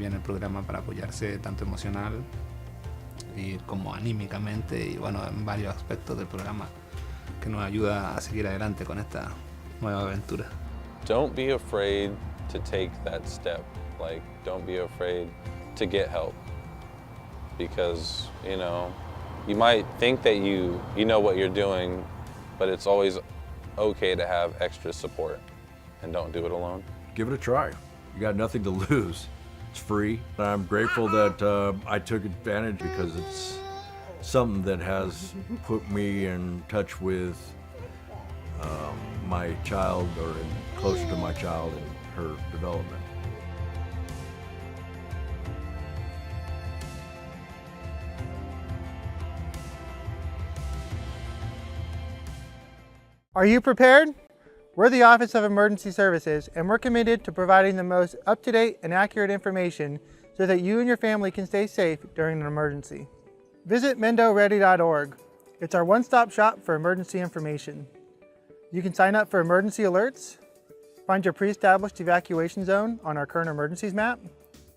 también el programa para apoyarse tanto emocional y como anímicamente, y bueno, en varios aspectos del programa que nos ayuda a seguir adelante con esta nueva aventura. Don't be afraid to take that step. Like, don't be afraid to get help. Because, you know, you might think that you know what you're doing, but it's always okay to have extra support, and don't do it alone. Give it a try. You got nothing to lose. It's free. I'm grateful that I took advantage because it's something that has put me in touch with my child, or closer to my child and her development. Are you prepared? We're the Office of Emergency Services, and we're committed to providing the most up-to-date and accurate information so that you and your family can stay safe during an emergency. Visit mendoready.org. It's our one-stop shop for emergency information. You can sign up for emergency alerts, find your pre-established evacuation zone on our current emergencies map,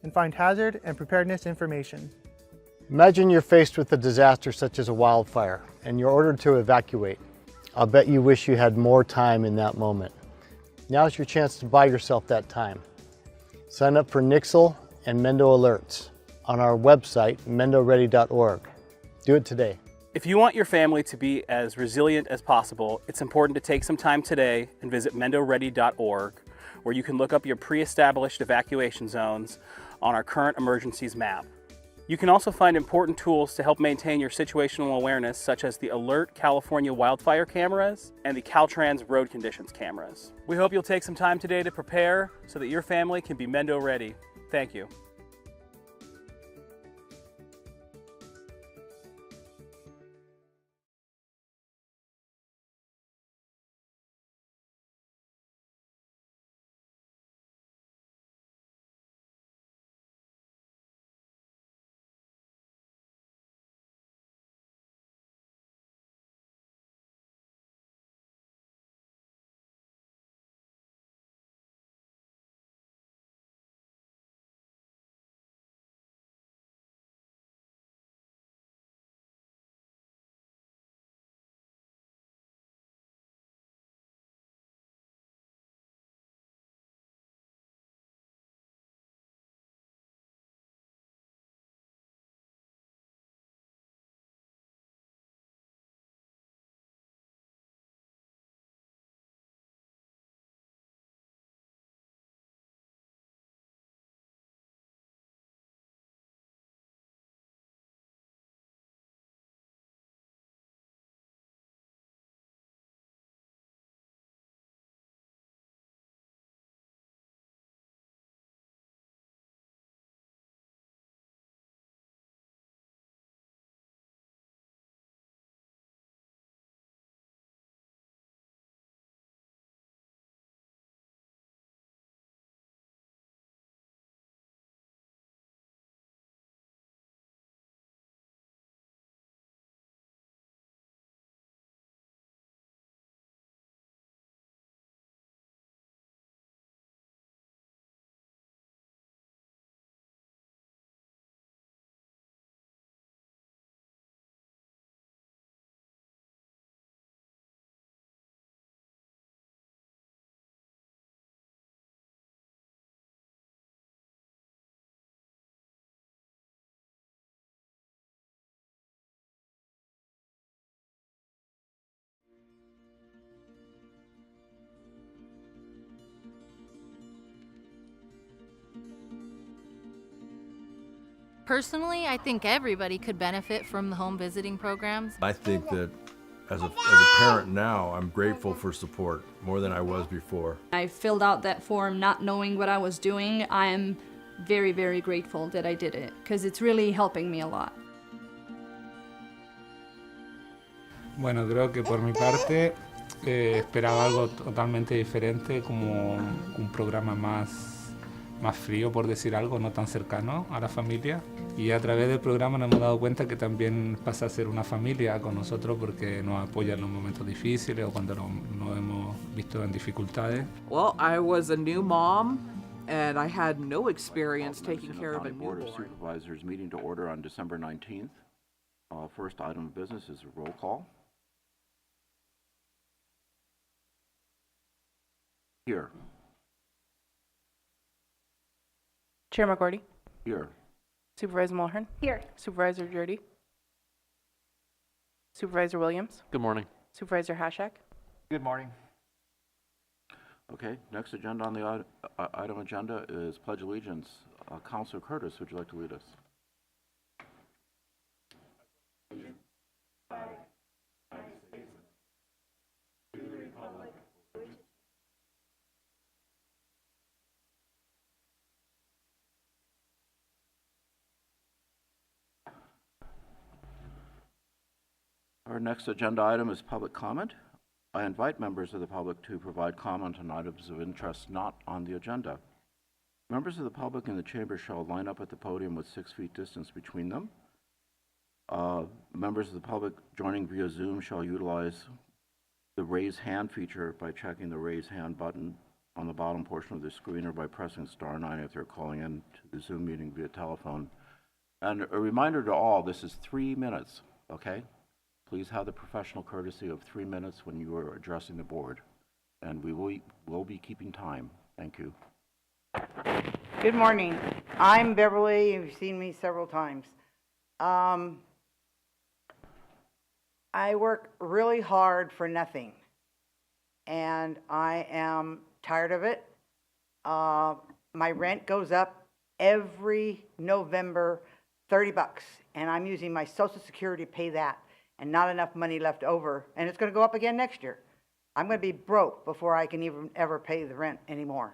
and find hazard and preparedness information. Imagine you're faced with a disaster such as a wildfire, and you're ordered to evacuate. I'll bet you wish you had more time in that moment. Now's your chance to buy yourself that time. Sign up for Nixle and Mendo Alerts on our website, mendoready.org. Do it today. If you want your family to be as resilient as possible, it's important to take some time today and visit mendoready.org, where you can look up your pre-established evacuation zones on our current emergencies map. You can also find important tools to help maintain your situational awareness, such as the Alert California wildfire cameras and the Caltrans road conditions cameras. We hope you'll take some time today to prepare so that your family can be Mendo ready. Thank you. Personally, I think everybody could benefit from the home visiting programs. I think that as a parent now, I'm grateful for support more than I was before. I filled out that form not knowing what I was doing. I am very, very grateful that I did it because it's really helping me a lot. Bueno, creo que por mi parte esperaba algo totalmente diferente, como un programa más frío, por decir algo, no tan cercano a la familia. Y a través del programa nos hemos dado cuenta que también pasa a ser una familia con nosotros, porque nos apoya en los momentos difíciles o cuando nos hemos visto en dificultades. Well, I was a new mom and I had no experience Call the taking Mendocino care of a County Board of newborn. Supervisors meeting to order on December 19th. First item of business is a roll call. Here. Chair McGordy. Here. Supervisor Mulhern. Here. Supervisor Jurdy. Supervisor Williams. Good morning. Supervisor Hashak. Good morning. Okay, next agenda on the item agenda is Pledge Allegiance. Councilor Curtis, would you like to lead us? Our next agenda item is public comment. I invite members of the public to provide comment on items of interest not on the agenda. Members of the public in the chamber shall line up at the podium with 6 feet distance between them. Members of the public joining via Zoom shall utilize the raise hand feature by checking the raise hand button on the bottom portion of the screen or by pressing *9 if they're calling in to the Zoom meeting via telephone. And a reminder to all, this is 3 minutes, okay? Please have the professional courtesy of 3 minutes when you are addressing the board. And we will be keeping time. Thank you. Good morning. I'm Beverly. You've seen me several times. I work really hard for nothing, and I am tired of it. My rent goes up every November, $30, and I'm using my Social Security to pay that, and not enough money left over, and it's going to go up again next year. I'm going to be broke before I can even ever pay the rent anymore.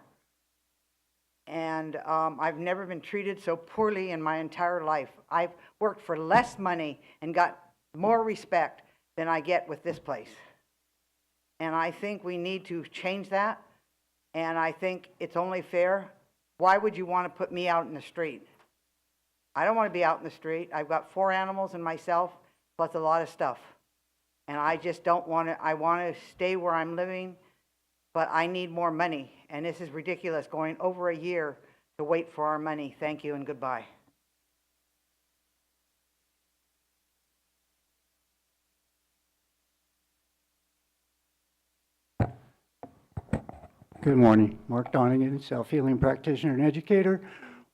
And I've never been treated so poorly in my entire life. I've worked for less money and got more respect than I get with this place. And I think we need to change that, and I think it's only fair. Why would you want to put me out in the street? I don't want to be out in the street. I've got 4 animals and myself, plus a lot of stuff. And I just don't want to, I want to stay where I'm living, but I need more money. And this is ridiculous, going over a year to wait for our money. Thank you and goodbye. Good morning. Mark Donegan, self-healing practitioner and educator,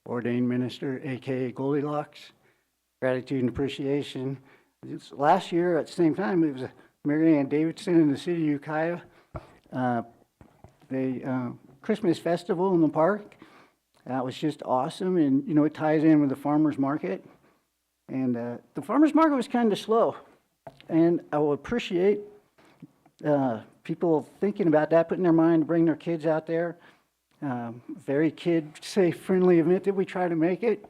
ordained minister, aka Goldilocks. Gratitude and appreciation. Last year at the same time, it was Mary Ann Davidson in the city of Ukiah. The Christmas festival in the park. That was just awesome, and you know it ties in with the farmers market. And the farmers market was kind of slow, and I will appreciate people thinking about that, putting their mind to bring their kids out there. Very kid-safe, friendly event that we try to make it.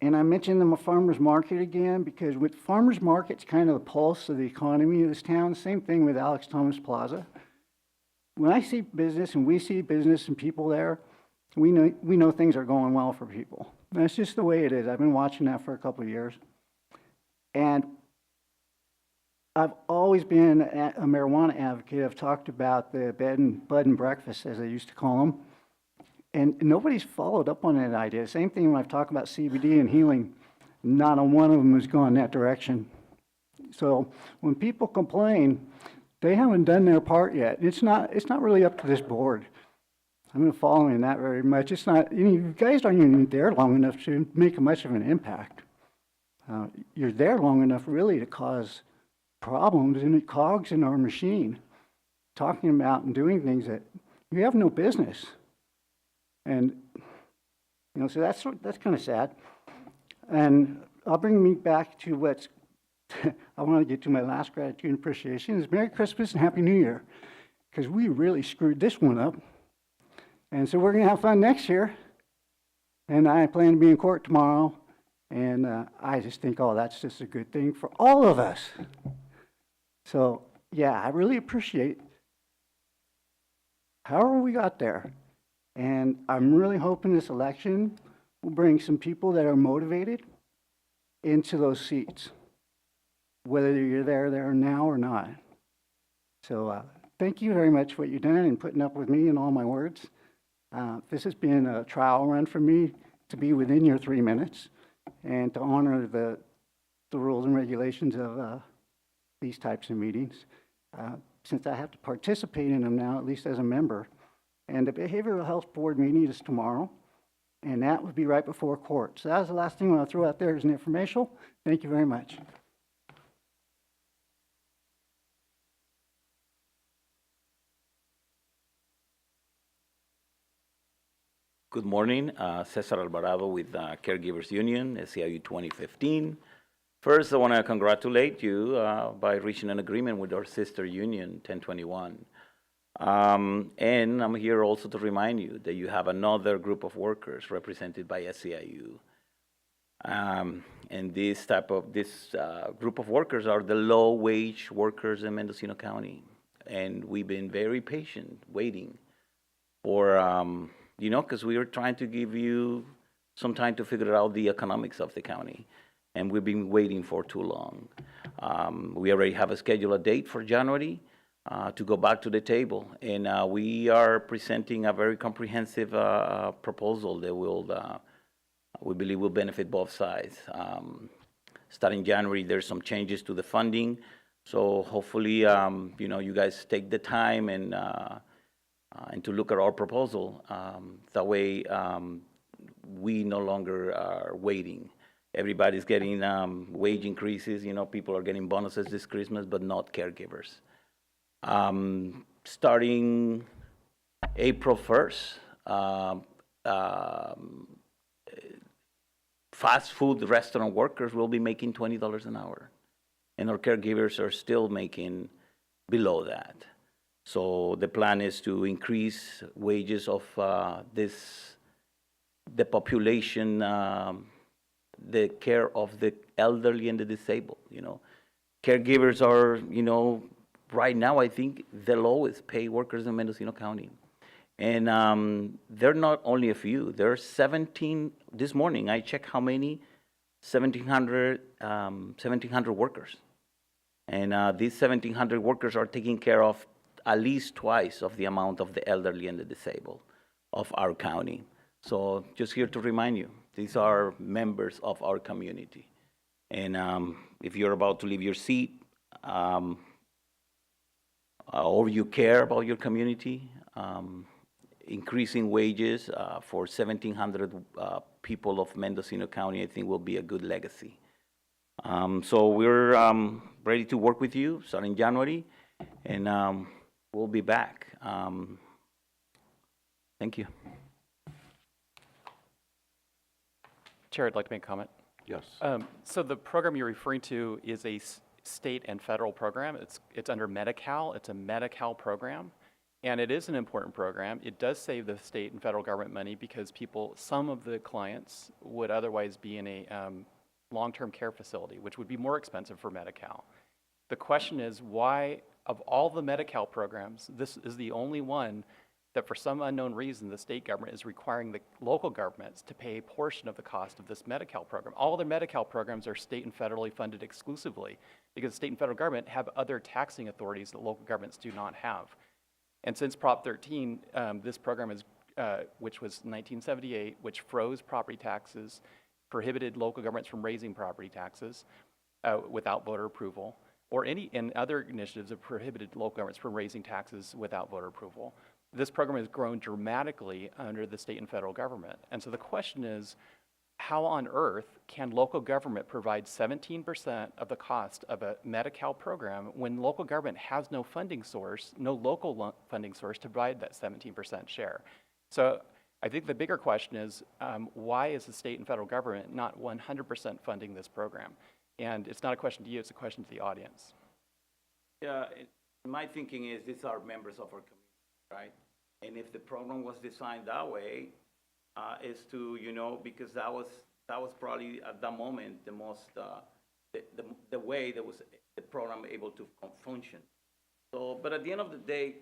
And I mentioned the farmers market again because with farmers markets, kind of the pulse of the economy of this town. Same thing with Alex Thomas Plaza. When I see business and we see business and people there, we know things are going well for people. And that's just the way it is. I've been watching that for a couple of years. And I've always been a marijuana advocate. I've talked about the bud and breakfast, as they used to call them. And nobody's followed up on that idea. Same thing when I've talked about CBD and healing. Not a one of them has gone that direction. So when people complain, they haven't done their part yet. It's not really up to this board. I'm not following that very much. It's not, you guys aren't even there long enough to make much of an impact. You're there long enough really to cause problems and cogs in our machine, talking about and doing things that you have no business. And, you know, so that's kind of sad. And I'll bring me back to what's, I want to get to my last gratitude and appreciation is Merry Christmas and Happy New Year. Because we really screwed this one up. And so we're going to have fun next year. And I plan to be in court tomorrow. And I just think, oh, that's just a good thing for all of us. So, yeah, I really appreciate however we got there. And I'm really hoping this election will bring some people that are motivated into those seats, whether you're there now or not. So thank you very much for what you've done and putting up with me and all my words. This has been a trial run for me to be within your 3 minutes and to honor the rules and regulations of these types of meetings. Since I have to participate in them now, at least as a member. And the Behavioral Health Board meeting is tomorrow, and that would be right before court. So that was the last thing I want to throw out there as an informational. Thank you very much. Good morning, Cesar Alvarado with Caregivers Union, SEIU 2015. First, I want to congratulate you by reaching an agreement with our sister union, 1021. And I'm here also to remind you that you have another group of workers represented by SEIU. And this group of workers are the low-wage workers in Mendocino County. And we've been very patient, waiting for, because we are trying to give you some time to figure out the economics of the county. And we've been waiting for too long. We already have a scheduled date for January to go back to the table. And we are presenting a very comprehensive proposal that will, we believe will benefit both sides. Starting January, there's some changes to the funding. So hopefully, you guys take the time and to look at our proposal. That way, we no longer are waiting. Everybody's getting wage increases. People are getting bonuses this Christmas, but not caregivers. Starting April 1st, fast food restaurant workers will be making $20 an hour, and our caregivers are still making below that. So the plan is to increase wages of the population, the care of the elderly and the disabled. Caregivers are, right now I think the lowest paid workers in Mendocino County. And they're not only a few, there are 17, this morning I checked how many, 1,700 workers. And these 1,700 workers are taking care of at least twice of the amount of the elderly and the disabled of our county. So just here to remind you, these are members of our community. And if you're about to leave your seat, or you care about your community, increasing wages for 1,700 people of Mendocino County, I think will be a good legacy. So we're ready to work with you starting January, and we'll be back. Thank you. Chair, I'd like to make a comment. Yes. So the program you're referring to is a state and federal program. It's under Medi-Cal. It's a Medi-Cal program, and it is an important program. It does save the state and federal government money because some of the clients would otherwise be in a long-term care facility, which would be more expensive for Medi-Cal. The question is why, of all the Medi-Cal programs, this is the only one that for some unknown reason the state government is requiring the local governments to pay a portion of the cost of this Medi-Cal program. All the Medi-Cal programs are state and federally funded exclusively because the state and federal government have other taxing authorities that local governments do not have. And since Prop 13, this program is, which was 1978, which froze property taxes, prohibited local governments from raising property taxes without voter approval, or and other initiatives have prohibited local governments from raising taxes without voter approval. This program has grown dramatically under the state and federal government. And so the question is, how on earth can local government provide 17% of the cost of a Medi-Cal program when local government has no funding source, no local funding source to provide that 17% share? So I think the bigger question is, why is the state and federal government not 100% funding this program? And it's not a question to you, it's a question to the audience. Yeah, my thinking is these are members of our community, right? And if the program was designed that way, is to, because that was probably at that moment the most, the way that was the program able to function. So, but at the end of the day,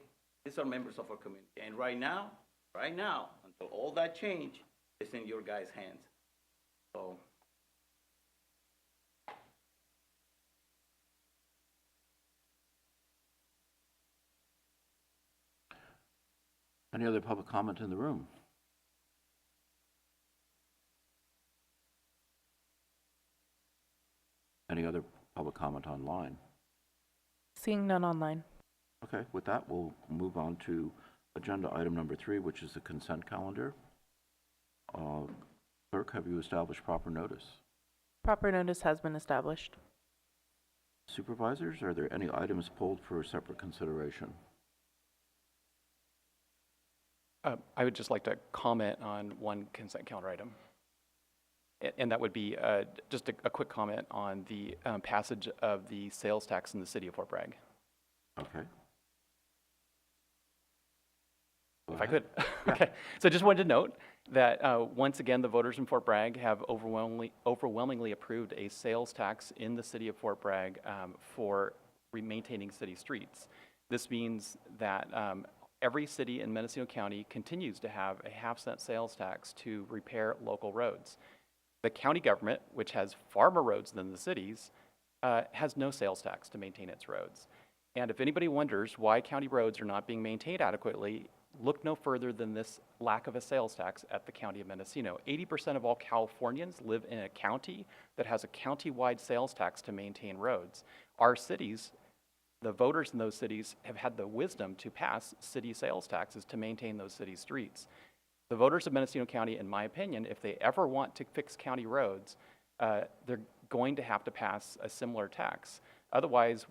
these are members of our community. And right now, until all that change, it's in your guys' hands. So. Any other public comment in the room? Any other public comment online? Seeing none online. Okay, with that, we'll move on to agenda item number 3, which is the consent calendar. Clerk, have you established proper notice? Proper notice has been established. Supervisors, are there any items pulled for separate consideration? I would just like to comment on one consent calendar item. And that would be just a quick comment on the passage of the sales tax in the city of Fort Bragg. Okay. If I could. Okay. So just wanted to note that once again, the voters in Fort Bragg have overwhelmingly approved a sales tax in the city of Fort Bragg for maintaining city streets. This means that every city in Mendocino County continues to have a half-cent sales tax to repair local roads. The county government, which has far more roads than the cities, has no sales tax to maintain its roads. And if anybody wonders why county roads are not being maintained adequately, look no further than this lack of a sales tax at the county of Mendocino. 80% of all Californians live in a county that has a county-wide sales tax to maintain roads. Our cities, the voters in those cities have had the wisdom to pass city sales taxes to maintain those city streets. The voters of Mendocino County, in my opinion, if they ever want to fix county roads, they're going to have to pass a similar tax. Otherwise,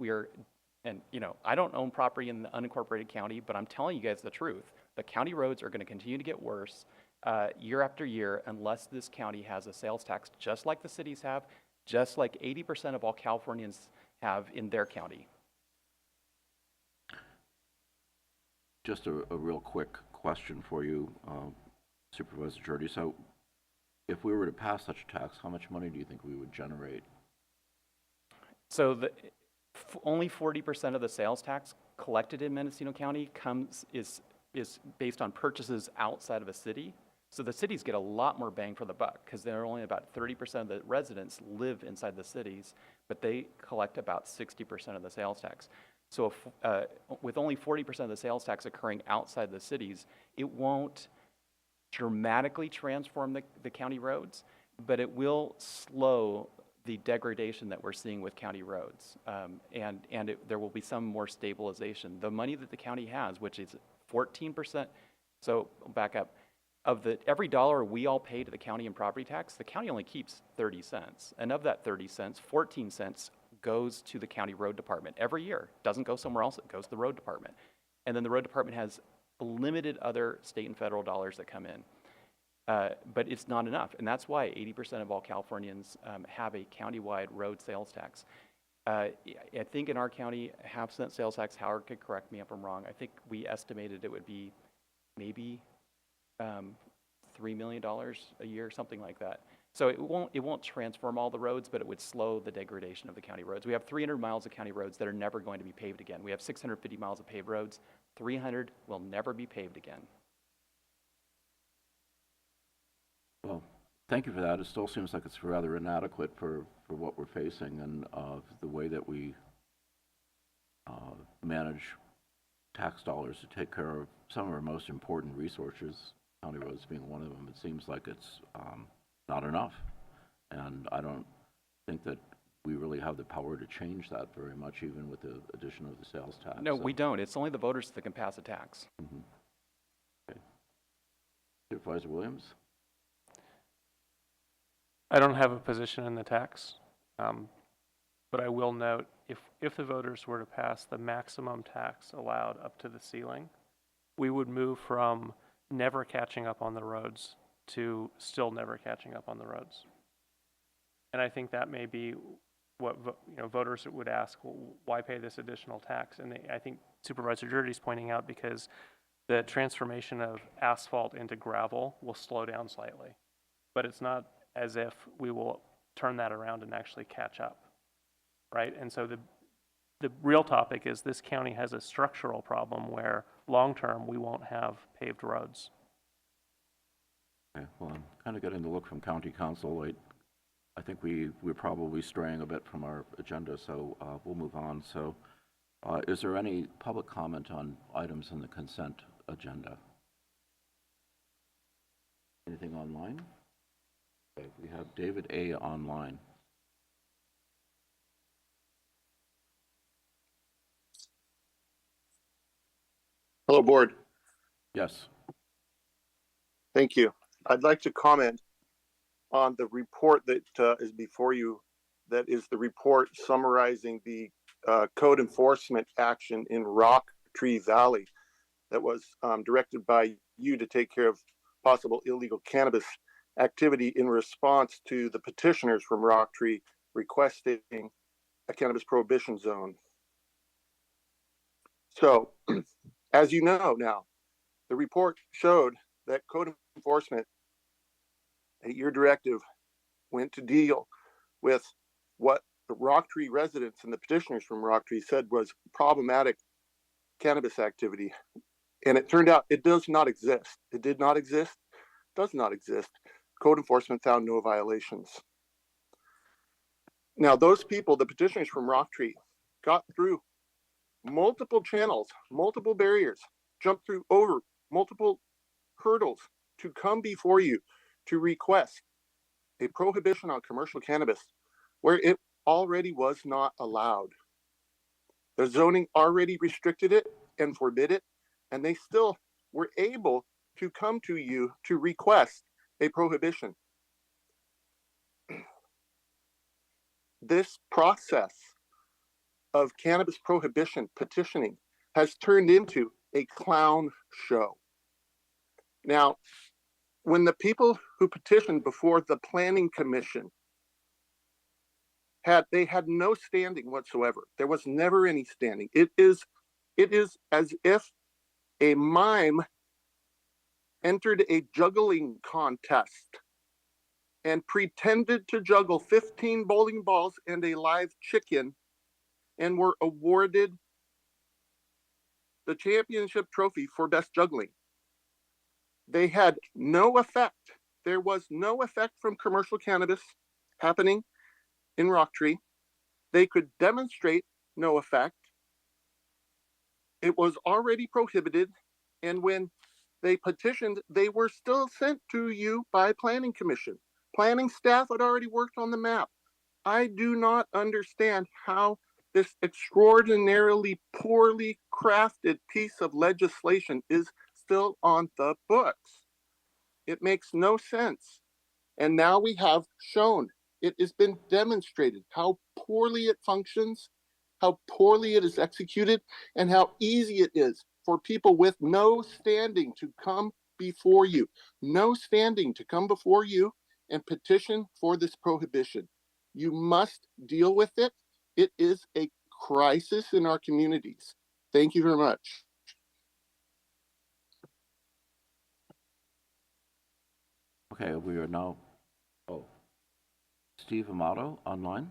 and you know, I don't own property in the unincorporated county, but I'm telling you guys the truth. The county roads are going to continue to get worse year after year unless this county has a sales tax, just like the cities have, just like 80% of all Californians have in their county. Just a real quick question for you, Supervisor Jordy. So if we were to pass such a tax, how much money do you think we would generate? So only 40% of the sales tax collected in Mendocino County is based on purchases outside of a city. So the cities get a lot more bang for the buck because there are only about 30% of the residents live inside the cities, but they collect about 60% of the sales tax. So with only 40% of the sales tax occurring outside the cities, it won't dramatically transform the county roads, but it will slow the degradation that we're seeing with county roads. There will be some more stabilization. The money that the county has, which is 14%, so back up, every dollar we all pay to the county in property tax, the county only keeps 30 cents. And of that 30 cents, 14 cents goes to the county road department every year. It doesn't go somewhere else, it goes to the road department. And then the road department has limited other state and federal dollars that come in. But it's not enough. And that's why 80% of all Californians have a countywide road sales tax. I think in our county, half-cent sales tax, Howard could correct me if I'm wrong, I think we estimated it would be maybe $3 million a year, something like that. So it won't transform all the roads, but it would slow the degradation of the county roads. We have 300 miles of county roads that are never going to be paved again. We have 650 miles of paved roads. 300 will never be paved again. Well, thank you for that. It still seems like it's rather inadequate for what we're facing and the way that we manage tax dollars to take care of some of our most important resources, county roads being one of them. It seems like it's not enough. And I don't think that we really have the power to change that very much, even with the addition of the sales tax. No, we don't. It's only the voters that can pass a tax. Mm-hmm. Okay. Supervisor Williams? I don't have a position in the tax, but I will note if the voters were to pass the maximum tax allowed up to the ceiling, we would move from never catching up on the roads to still never catching up on the roads. And I think that may be what voters would ask, well, why pay this additional tax? And I think Supervisor Jordy's pointing out because the transformation of asphalt into gravel will slow down slightly, but it's not as if we will turn that around and actually catch up, right? And so the real topic is this county has a structural problem where long-term we won't have paved roads. Okay, well, I'm kind of getting the look from County Council. I think we're probably straying a bit from our agenda, so we'll move on. So is there any public comment on items in the consent agenda? Anything online? Okay, we have David A. online. Hello, Board. Yes. Thank you. I'd like to comment on the report that is before you. That is the report summarizing the code enforcement action in Rock Tree Valley that was directed by you to take care of possible illegal cannabis activity in response to the petitioners from Rock Tree requesting a cannabis prohibition zone. So, as you know now, the report showed that code enforcement at your directive went to deal with what the Rock Tree residents and the petitioners from Rock Tree said was problematic cannabis activity. And it turned out it does not exist. It did not exist, does not exist. Code enforcement found no violations. Now, those people, the petitioners from Rock Tree, got through multiple channels, multiple barriers, jumped through over multiple hurdles to come before you to request a prohibition on commercial cannabis where it already was not allowed. The zoning already restricted it and forbid it, and they still were able to come to you to request a prohibition. This process of cannabis prohibition petitioning has turned into a clown show. Now, when the people who petitioned before the Planning Commission had no standing whatsoever. There was never any standing. It is as if a mime entered a juggling contest and pretended to juggle 15 bowling balls and a live chicken and were awarded the championship trophy for best juggling. They had no effect. There was no effect from commercial cannabis happening in Rock Tree. They could demonstrate no effect. It was already prohibited, and when they petitioned, they were still sent to you by Planning Commission. Planning staff had already worked on the map. I do not understand how this extraordinarily poorly crafted piece of legislation is still on the books. It makes no sense. And now we have shown, it has been demonstrated how poorly it functions, how poorly it is executed, and how easy it is for people with no standing to come before you. No standing to come before you and petition for this prohibition. You must deal with it. It is a crisis in our communities. Thank you very much. Okay, we are now, Steve Amato online.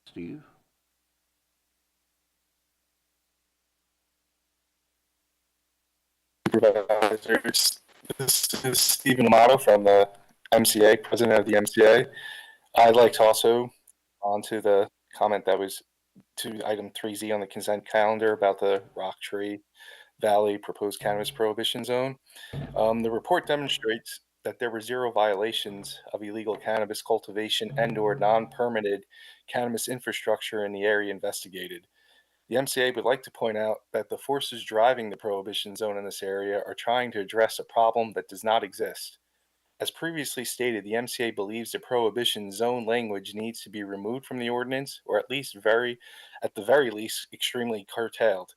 Steve? Supervisors, this is Stephen Amato from the MCA, president of the MCA. I'd like to also onto the comment that was to item 3Z on the consent calendar about the Rock Tree Valley proposed cannabis prohibition zone. The report demonstrates that there were 0 violations of illegal cannabis cultivation and/or non-permitted cannabis infrastructure in the area investigated. The MCA would like to point out that the forces driving the prohibition zone in this area are trying to address a problem that does not exist. As previously stated, the MCA believes the prohibition zone language needs to be removed from the ordinance, or at the very least, extremely curtailed.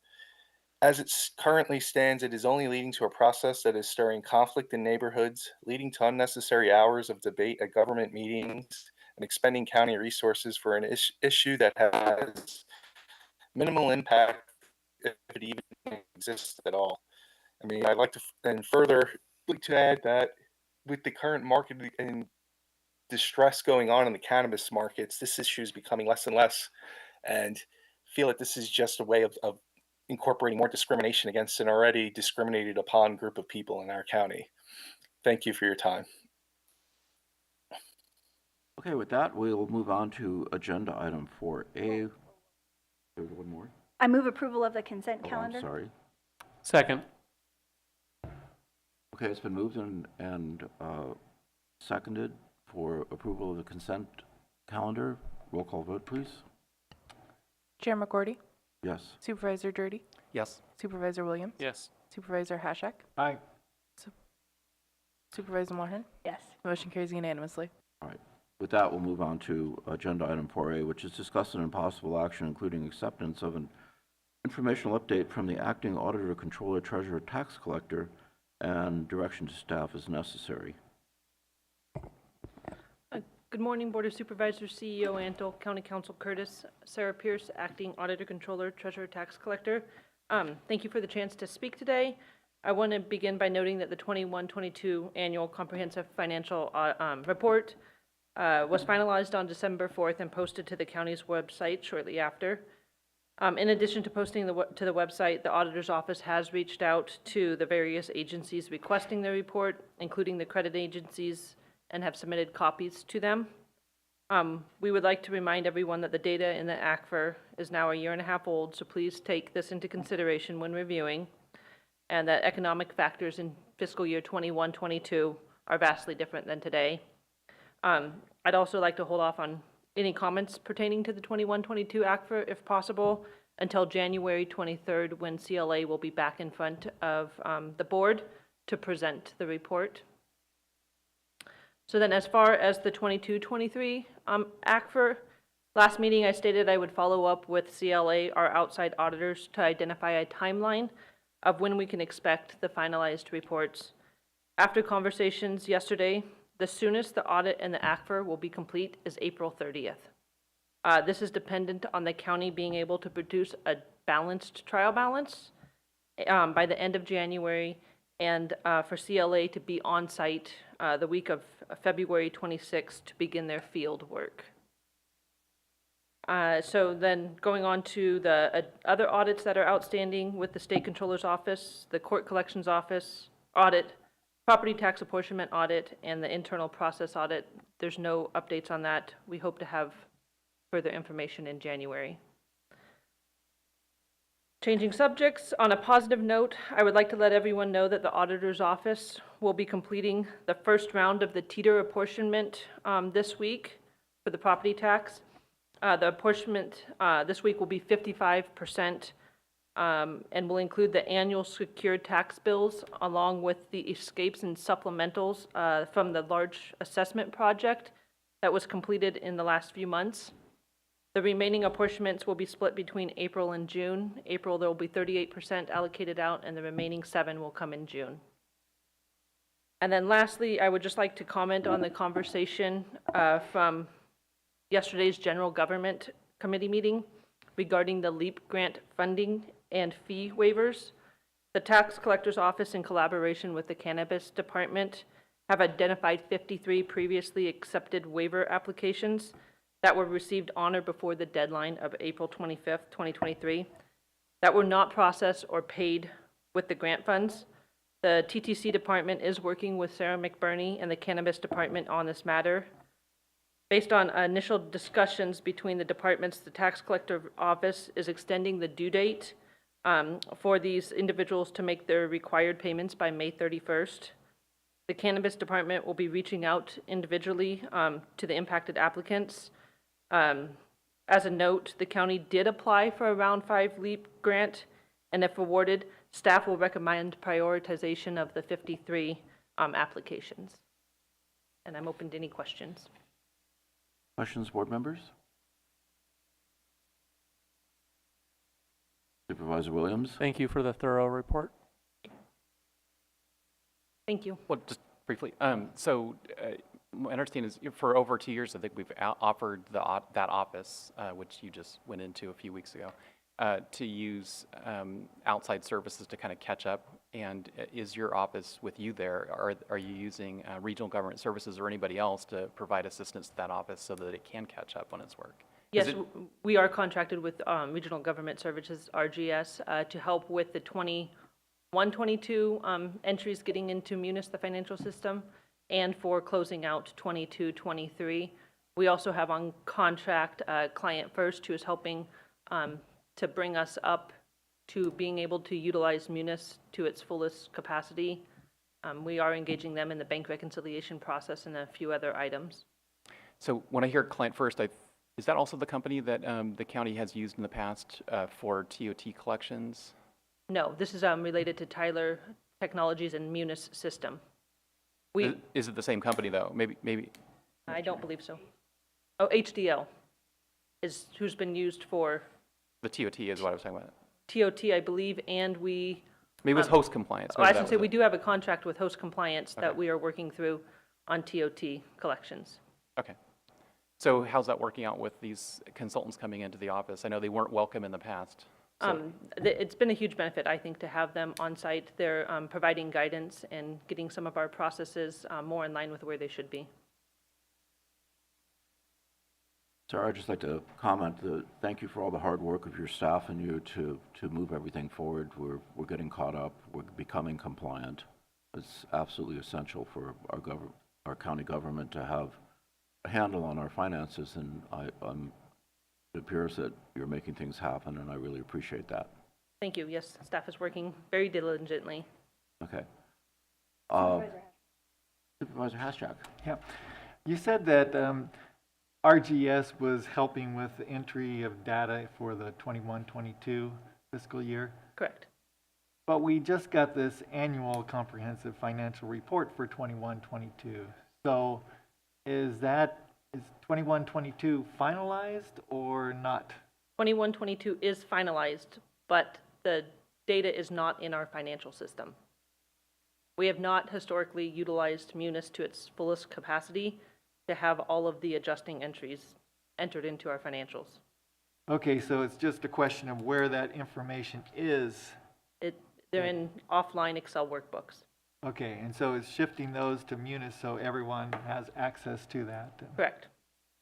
As it currently stands, it is only leading to a process that is stirring conflict in neighborhoods, leading to unnecessary hours of debate at government meetings, and expending county resources for an issue that has minimal impact if it even exists at all. I mean, I'd like to further to add that with the current market and distress going on in the cannabis markets, this issue is becoming less and less, and feel that this is just a way of incorporating more discrimination against an already discriminated upon group of people in our county. Thank you for your time. Okay, with that, we'll move on to agenda item 4A. There's one more. I move approval of the consent calendar. I'm sorry. Second. Okay, it's been moved and seconded for approval of the consent calendar. Roll call vote, please. Chair McCourty? Yes. Supervisor Dirty? Yes. Supervisor Williams? Yes. Supervisor Hashak? Aye. Supervisor Moorhan? Yes. Motion carries unanimously. All right. With that, we'll move on to agenda item 4A, which is discuss an impossible action, including acceptance of an informational update from the acting auditor, controller, treasurer, tax collector, and direction to staff as necessary. Good morning, Board of Supervisors, CEO Antle, County Counsel Curtis, Sarah Pierce, Acting Auditor, Controller, Treasurer, Tax Collector. Thank you for the chance to speak today. I want to begin by noting that the 21-22 Annual Comprehensive Financial Report was finalized on December 4th and posted to the county's website shortly after. In addition to posting to the website, the Auditor's Office has reached out to the various agencies requesting the report, including the credit agencies, and have submitted copies to them. We would like to remind everyone that the data in the ACFR is now a 1.5 years old, so please take this into consideration when reviewing, and that economic factors in fiscal year 21-22 are vastly different than today. I'd also like to hold off on any comments pertaining to the 21-22 ACFR, if possible, until January 23rd, when CLA will be back in front of the board to present the report. So then, as far as the 22-23 ACFR, last meeting I stated I would follow up with CLA, our outside auditors, to identify a timeline of when we can expect the finalized reports. After conversations yesterday, the soonest the audit and the ACFR will be complete is April 30th. This is dependent on the county being able to produce a balanced trial balance by the end of January, and for CLA to be on site the week of February 26th to begin their field work. So then going on to the other audits that are outstanding with the State Controller's Office, the Court Collections Office audit, Property Tax Apportionment audit, and the Internal Process audit. There's no updates on that. We hope to have further information in January. Changing subjects, on a positive note, I would like to let everyone know that the Auditor's Office will be completing the first round of the teeter apportionment this week for the property tax. The apportionment this week will be 55% and will include the annual secured tax bills along with the escapes and supplementals from the large assessment project that was completed in the last few months. The remaining apportionments will be split between April and June. April, there will be 38% allocated out, and the remaining 7% will come in June. And then lastly, I would just like to comment on the conversation from yesterday's General Government Committee meeting regarding the LEAP grant funding and fee waivers. The Tax Collector's Office, in collaboration with the Cannabis Department, have identified 53 previously accepted waiver applications that were received on or before the deadline of April 25th, 2023, that were not processed or paid with the grant funds. The TTC department is working with Sarah McBurney and the Cannabis Department on this matter. Based on initial discussions between the departments, the Tax Collector Office is extending the due date for these individuals to make their required payments by May 31st. The Cannabis Department will be reaching out individually to the impacted applicants. As a note, the county did apply for a Round 5 LEAP grant, and if awarded, staff will recommend prioritization of the 53 applications. And I'm open to any questions. Questions, board members? Supervisor Williams? Thank you for the thorough report. Thank you. Well, just briefly, my understanding is for over 2 years, I think we've offered that office, which you just went into a few weeks ago, to use outside services to kind of catch up. And is your office with you there? Are you using regional government services or anybody else to provide assistance to that office so that it can catch up on its work? Yes, we are contracted with Regional Government Services, RGS, to help with the 21-22 entries getting into Munis, the financial system, and for closing out 22-23. We also have on contract Client First, who is helping to bring us up to being able to utilize Munis to its fullest capacity. We are engaging them in the bank reconciliation process and a few other items. So when I hear Client First, is that also the company that the county has used in the past for TOT collections? No, this is related to Tyler Technologies and Munis system. Is it the same company though? Maybe. I don't believe so. Oh, HDL is who's been used for The TOT is what I was talking about. TOT, I believe, and we. Maybe it was host compliance. Oh, I Maybe should that say was we it. do have a contract with host compliance that Okay. we are working through on TOT collections. Okay. So how's that working out with these consultants coming into the office? I know they weren't welcome in the past. So, It's been a huge benefit, I think, to have them on site. They're providing guidance and getting some of our processes more in line with where they should be. Sarah, I'd just like to comment that thank you for all the hard work of your staff and you to move everything forward. We're getting caught up. We're becoming compliant. It's absolutely essential for our county government to have a handle on our finances, and it appears that you're making things happen, and I really appreciate that. Thank you. Yes, staff is working very diligently. Okay. Supervisor Haschak. Yeah. You said that RGS was helping with the entry of data for the 21-22 fiscal year. Correct. But we just got this annual comprehensive financial report for 21-22. So is 21-22 finalized or not? 21-22 is finalized, but the data is not in our financial system. We have not historically utilized Munis to its fullest capacity to have all of the adjusting entries entered into our financials. Okay, so it's just a question of where that information is. They're in offline Excel workbooks. Okay, and so it's shifting those to Munis so everyone has access to that. Correct.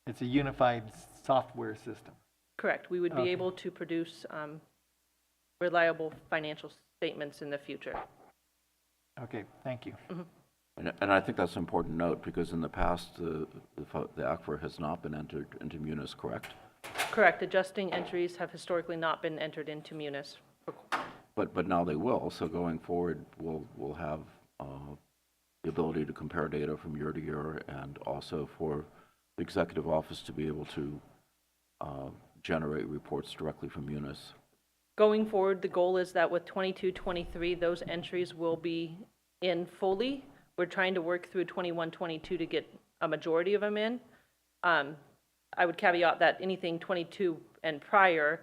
It's a unified software system. Correct. We would be able to produce reliable financial statements in the future. Okay, thank you. Mm-hmm. And I think that's an important note because in the past, the ACFR has not been entered into Munis, correct? Correct. Adjusting entries have historically not been entered into Munis. But now they will. So going forward, we'll have the ability to compare data from year to year, and also for the executive office to be able to generate reports directly from Munis. Going forward, the goal is that with 22-23, those entries will be in fully. We're trying to work through 21-22 to get a majority of them in. I would caveat that anything 22 and prior,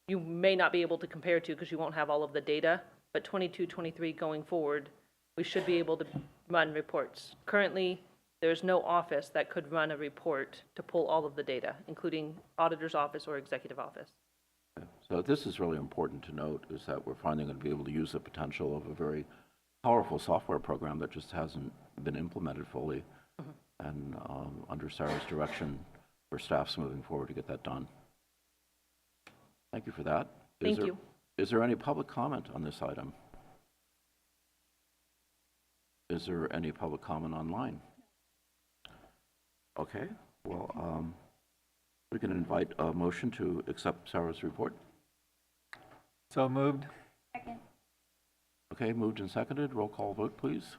you may not be able to compare to because you won't have all of the data, but 22-23 going forward, we should be able to run reports. Currently, there's no office that could run a report to pull all of the data, including auditor's office or executive office. So this is really important to note, is that we're finally going to be able to use the potential of a very powerful software program that just hasn't been implemented fully. Mm-hmm. And under Sarah's direction, for staffs moving forward to get that done. Thank you for that. Thank you. Is there any public comment on this item? Is there any public comment online? Okay, well, we can invite a motion to accept Sarah's report. So moved. Second. Okay, moved and seconded. Roll call vote, please.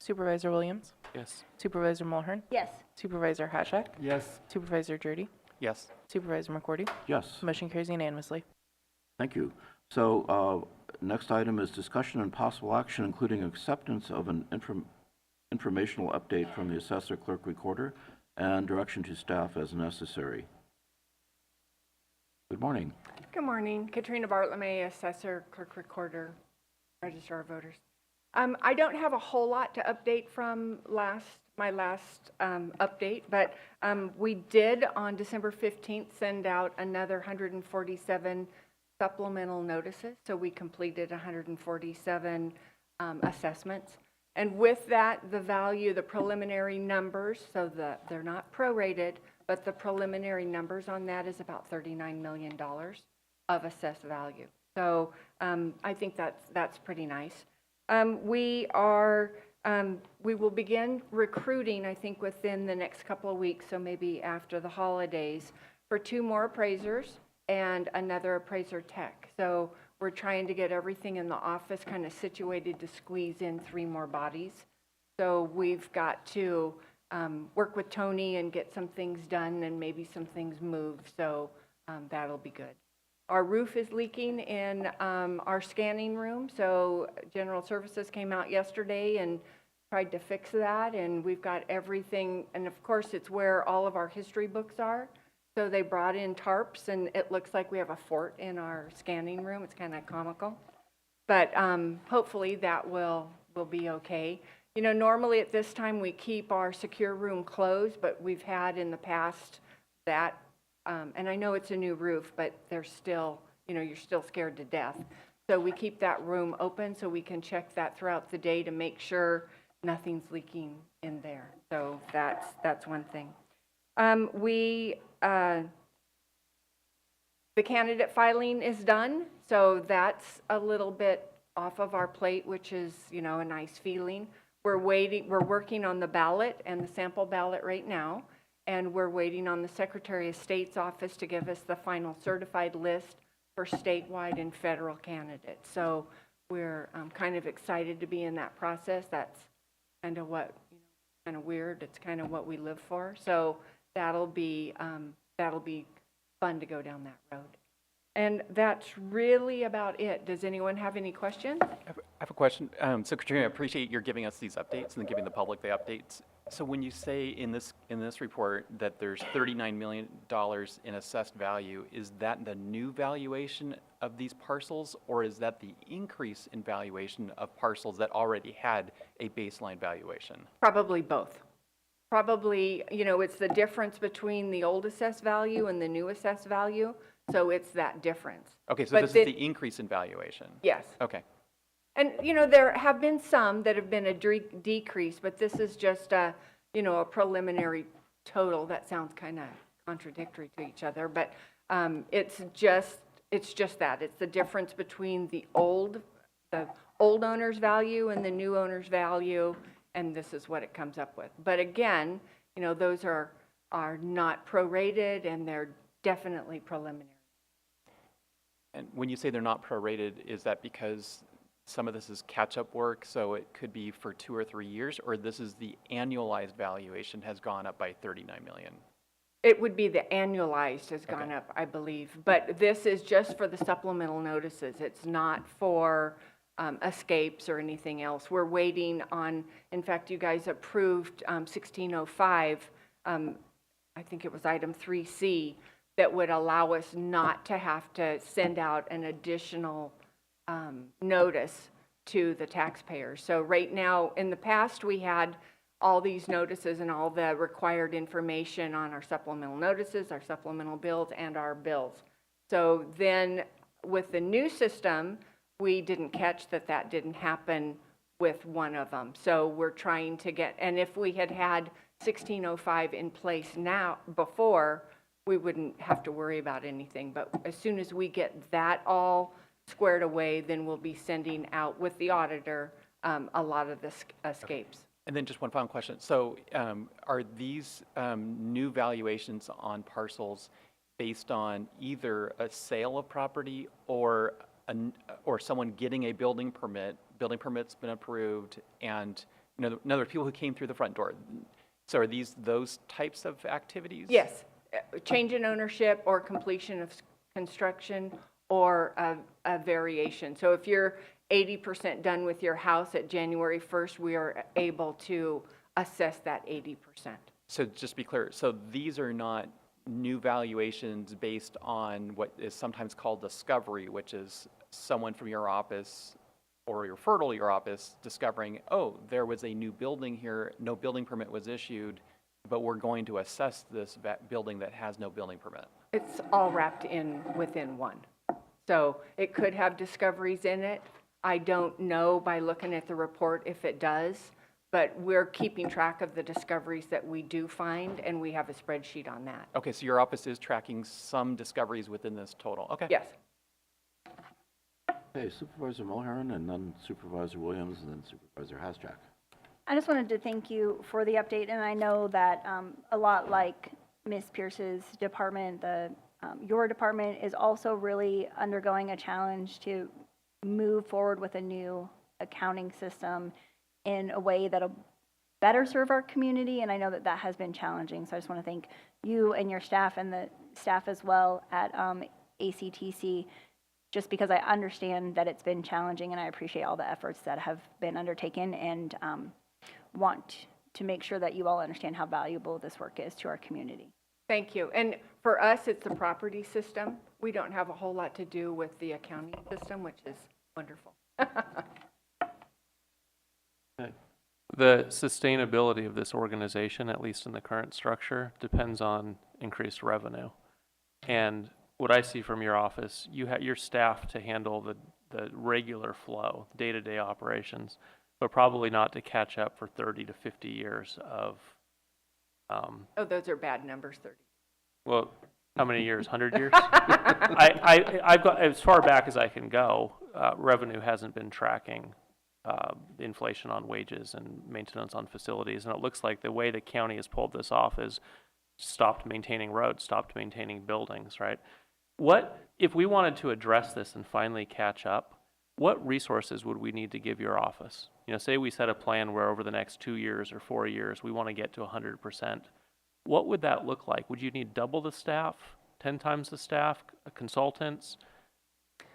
Supervisor Williams? Yes. Supervisor Mulhern? Yes. Supervisor Haschak? Yes. Supervisor Dirty? Yes. Supervisor McCourty? Yes. Motion carries unanimously. Thank you. So next item is discussion and possible action, including acceptance of an informational update from the Assessor, Clerk-Recorder, and direction to staff as necessary. Good morning. Good morning. Katrina Bartlemy, Assessor, Clerk-Recorder, Register of Voters. I don't have a whole lot to update from my last update, but we did on December 15th send out another 147 supplemental notices. So we completed 147 assessments. And with that, the preliminary numbers, so they're not prorated, but the preliminary numbers on that is about $39 million of assessed value. So I think that's pretty nice. We will begin recruiting, I think, within the next couple of weeks, so maybe after the holidays, for 2 more appraisers and another appraiser tech. So we're trying to get everything in the office kind of situated to squeeze in 3 more bodies. So we've got to work with Tony and get some things done and maybe some things moved. So that'll be good. Our roof is leaking in our scanning room. So General Services came out yesterday and tried to fix that. And we've got everything. And of course, it's where all of our history books are. So they brought in tarps, and it looks like we have a fort in our scanning room. It's kind of comical. But hopefully that will be okay. You know, normally at this time we keep our secure room closed, but we've had in the past that, and I know it's a new roof, but there's still, you know, you're still scared to death. So we keep that room open so we can check that throughout the day to make sure nothing's leaking in there. So that's one thing. The candidate filing is done, so that's a little bit off of our plate, which is, you know, a nice feeling. We're working on the ballot and the sample ballot right now, and we're waiting on the Secretary of State's office to give us the final certified list for statewide and federal candidates. So we're kind of excited to be in that process. That's kind of what, you know, kind of weird. It's kind of what we live for. So that'll be fun to go down that road. And that's really about it. Does anyone have any questions? I have a question. So Katrina, I appreciate your giving us these updates and then giving the public the updates. So when you say in this report that there's $39 million in assessed value, is that the new valuation of these parcels, or is that the increase in valuation of parcels that already had a baseline valuation? Probably both. Probably, you know, it's the difference between the old assessed value and the new assessed value. So it's that difference. Okay, so this is the increase in valuation? Yes. Okay. And, you know, there have been some that have been a decrease, but this is just a, you know, a preliminary total. That sounds kind of contradictory to each other, but it's just that. It's the difference between the old owner's value and the new owner's value, and this is what it comes up with. But again, you know, those are not prorated, and they're definitely preliminary. And when you say they're not prorated, is that because some of this is catch-up work, so it could be for 2 or 3 years, or this is the annualized valuation has gone up by $39 million? It would be the annualized has gone up, I believe. But this is just for the supplemental notices. It's not for escapes or anything else. We're waiting on, in fact, you guys approved 1605, I think it was item 3C, that would allow us not to have to send out an additional notice to the taxpayers. So right now, in the past, we had all these notices and all the required information on our supplemental notices, our supplemental bills, and our bills. So then with the new system, we didn't catch that didn't happen with one of them. So we're trying to get, and if we had 1605 in place now before, we wouldn't have to worry about anything. But as soon as we get that all squared away, then we'll be sending out with the auditor a lot of the escapes. And then just one final question. So are these new valuations on parcels based on either a sale of property or someone getting a building permit? Building permit's been approved, and in other words, people who came through the front door. So are these those types of activities? Yes. Change in ownership or completion of construction or a variation. So if you're 80% done with your house at January 1st, we are able to assess that 80%. So just to be clear, so these are not new valuations based on what is sometimes called discovery, which is someone from your office or your referral to your office discovering, oh, there was a new building here, no building permit was issued, but we're going to assess this building that has no building permit. It's all wrapped in within one. So it could have discoveries in it. I don't know by looking at the report if it does, but we're keeping track of the discoveries that we do find, and we have a spreadsheet on that. Okay, so your office is tracking some discoveries within this total. Okay. Yes. Okay, Supervisor Mulheron, and then Supervisor Williams, and then Supervisor Haschak. I just wanted to thank you for the update, and I know that a lot like Ms. Pierce's department, the your department is also really undergoing a challenge to move forward with a new accounting system in a way that'll better serve our community, and I know that that has been challenging. So I just want to thank you and your staff and the staff as well at ACTC, just because I understand that it's been challenging, and I appreciate all the efforts that have been undertaken, and want to make sure that you all understand how valuable this work is to our community. Thank you. And for us, it's the property system. We don't have a whole lot to do with the accounting system, which is wonderful. The sustainability of this organization, at least in the current structure, depends on increased revenue. And what I see from your office, you have your staff to handle the regular flow, day-to-day operations, but probably not to catch up for 30 to 50 years of... Oh, those are bad numbers, 30. Well, how many years? 100 years? I've got, as far back as I can go, revenue hasn't been tracking the inflation on wages and maintenance on facilities. And it looks like the way the county has pulled this off is stopped maintaining roads, stopped maintaining buildings, right? What, if we wanted to address this and finally catch up, what resources would we need to give your office? You know, say we set a plan where over the next 2 years or 4 years, we want to get to 100%. What would that look like? Would you need double the staff, 10 times the staff, consultants?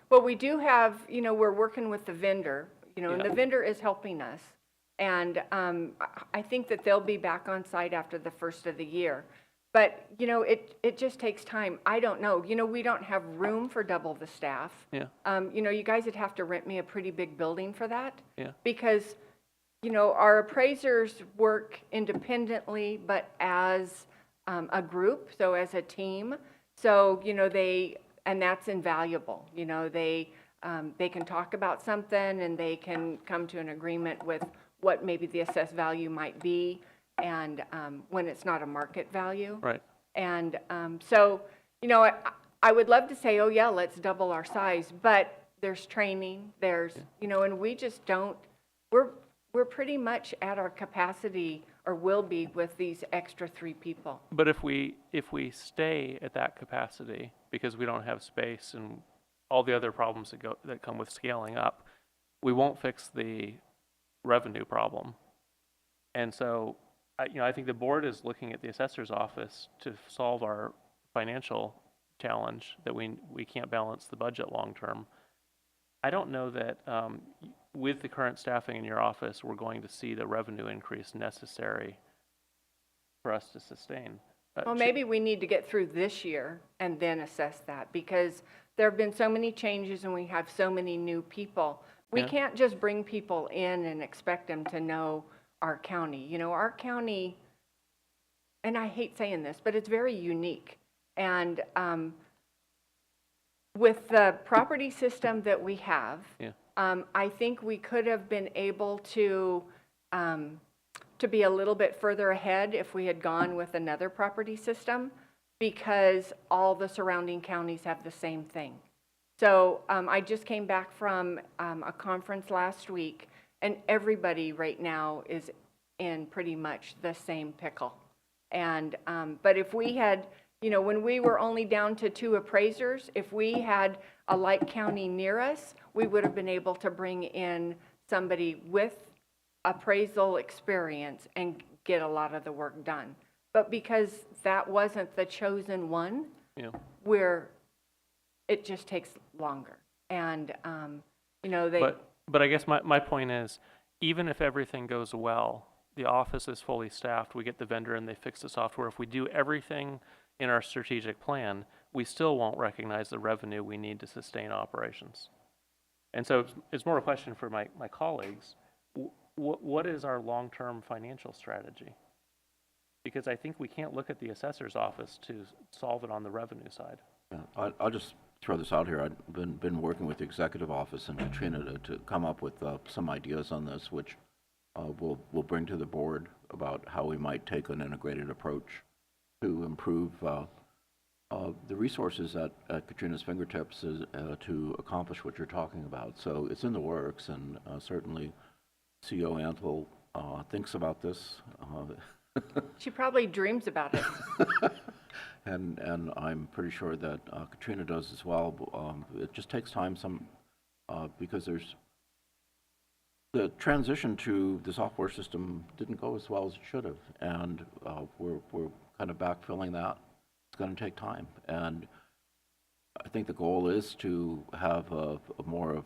Well, we do have, you know, we're working with the vendor, you know, Yeah. and the vendor is helping us. And I think that they'll be back on site after the first of the year. But, you know, it just takes time. I don't know. You know, we don't have room for double the staff. Yeah. You know, you guys would have to rent me a pretty big building for that. Yeah. Because, you know, our appraisers work independently, but as a group, so as a team. So, you know, and that's invaluable. You know, they can talk about something and they can come to an agreement with what maybe the assessed value might be, and when it's not a market value. Right. And so, you know, I would love to say, oh yeah, let's double our size, but there's training, there's, you know, and we just don't, we're pretty much at our capacity, or will be, with these extra 3 people. But if we stay at that capacity because we don't have space and all the other problems that come with scaling up, we won't fix the revenue problem. And so, you know, I think the board is looking at the assessor's office to solve our financial challenge that we can't balance the budget long term. I don't know that with the current staffing in your office, we're going to see the revenue increase necessary for us to sustain. Well, maybe we need to get through this year and then assess that, because there have been so many changes and we have so many new people. We Yeah. can't just bring people in and expect them to know our county. You know, our county, and I hate saying this, but it's very unique. And with the property system that we have, Yeah. I think we could have been able to be a little bit further ahead if we had gone with another property system, because all the surrounding counties have the same thing. So I just came back from a conference last week, and everybody right now is in pretty much the same pickle. And but if we had, you know, when we were only down to 2 appraisers, if we had a like county near us, we would have been able to bring in somebody with appraisal experience and get a lot of the work done. But because that wasn't the chosen one, Yeah. where it just takes longer. And, you know, But I guess my point is, even if everything goes well, the office is fully staffed, we get the vendor and they fix the software. If we do everything in our strategic plan, we still won't recognize the revenue we need to sustain operations. And so it's more a question for my colleagues. What is our long-term financial strategy? Because I think we can't look at the assessor's office to solve it on the revenue side. Yeah, I'll just throw this out here. I've been working with the executive office and Katrina to come up with some ideas on this, which we'll bring to the board about how we might take an integrated approach to improve the resources at Katrina's fingertips to accomplish what you're talking about. So it's in the works, and certainly CEO Antle thinks about this. she probably dreams about it. and I'm pretty sure that Katrina does as well. It just takes time because there's the transition to the software system didn't go as well as it should have, and we're kind of backfilling that. It's going to take time, and I think the goal is to have more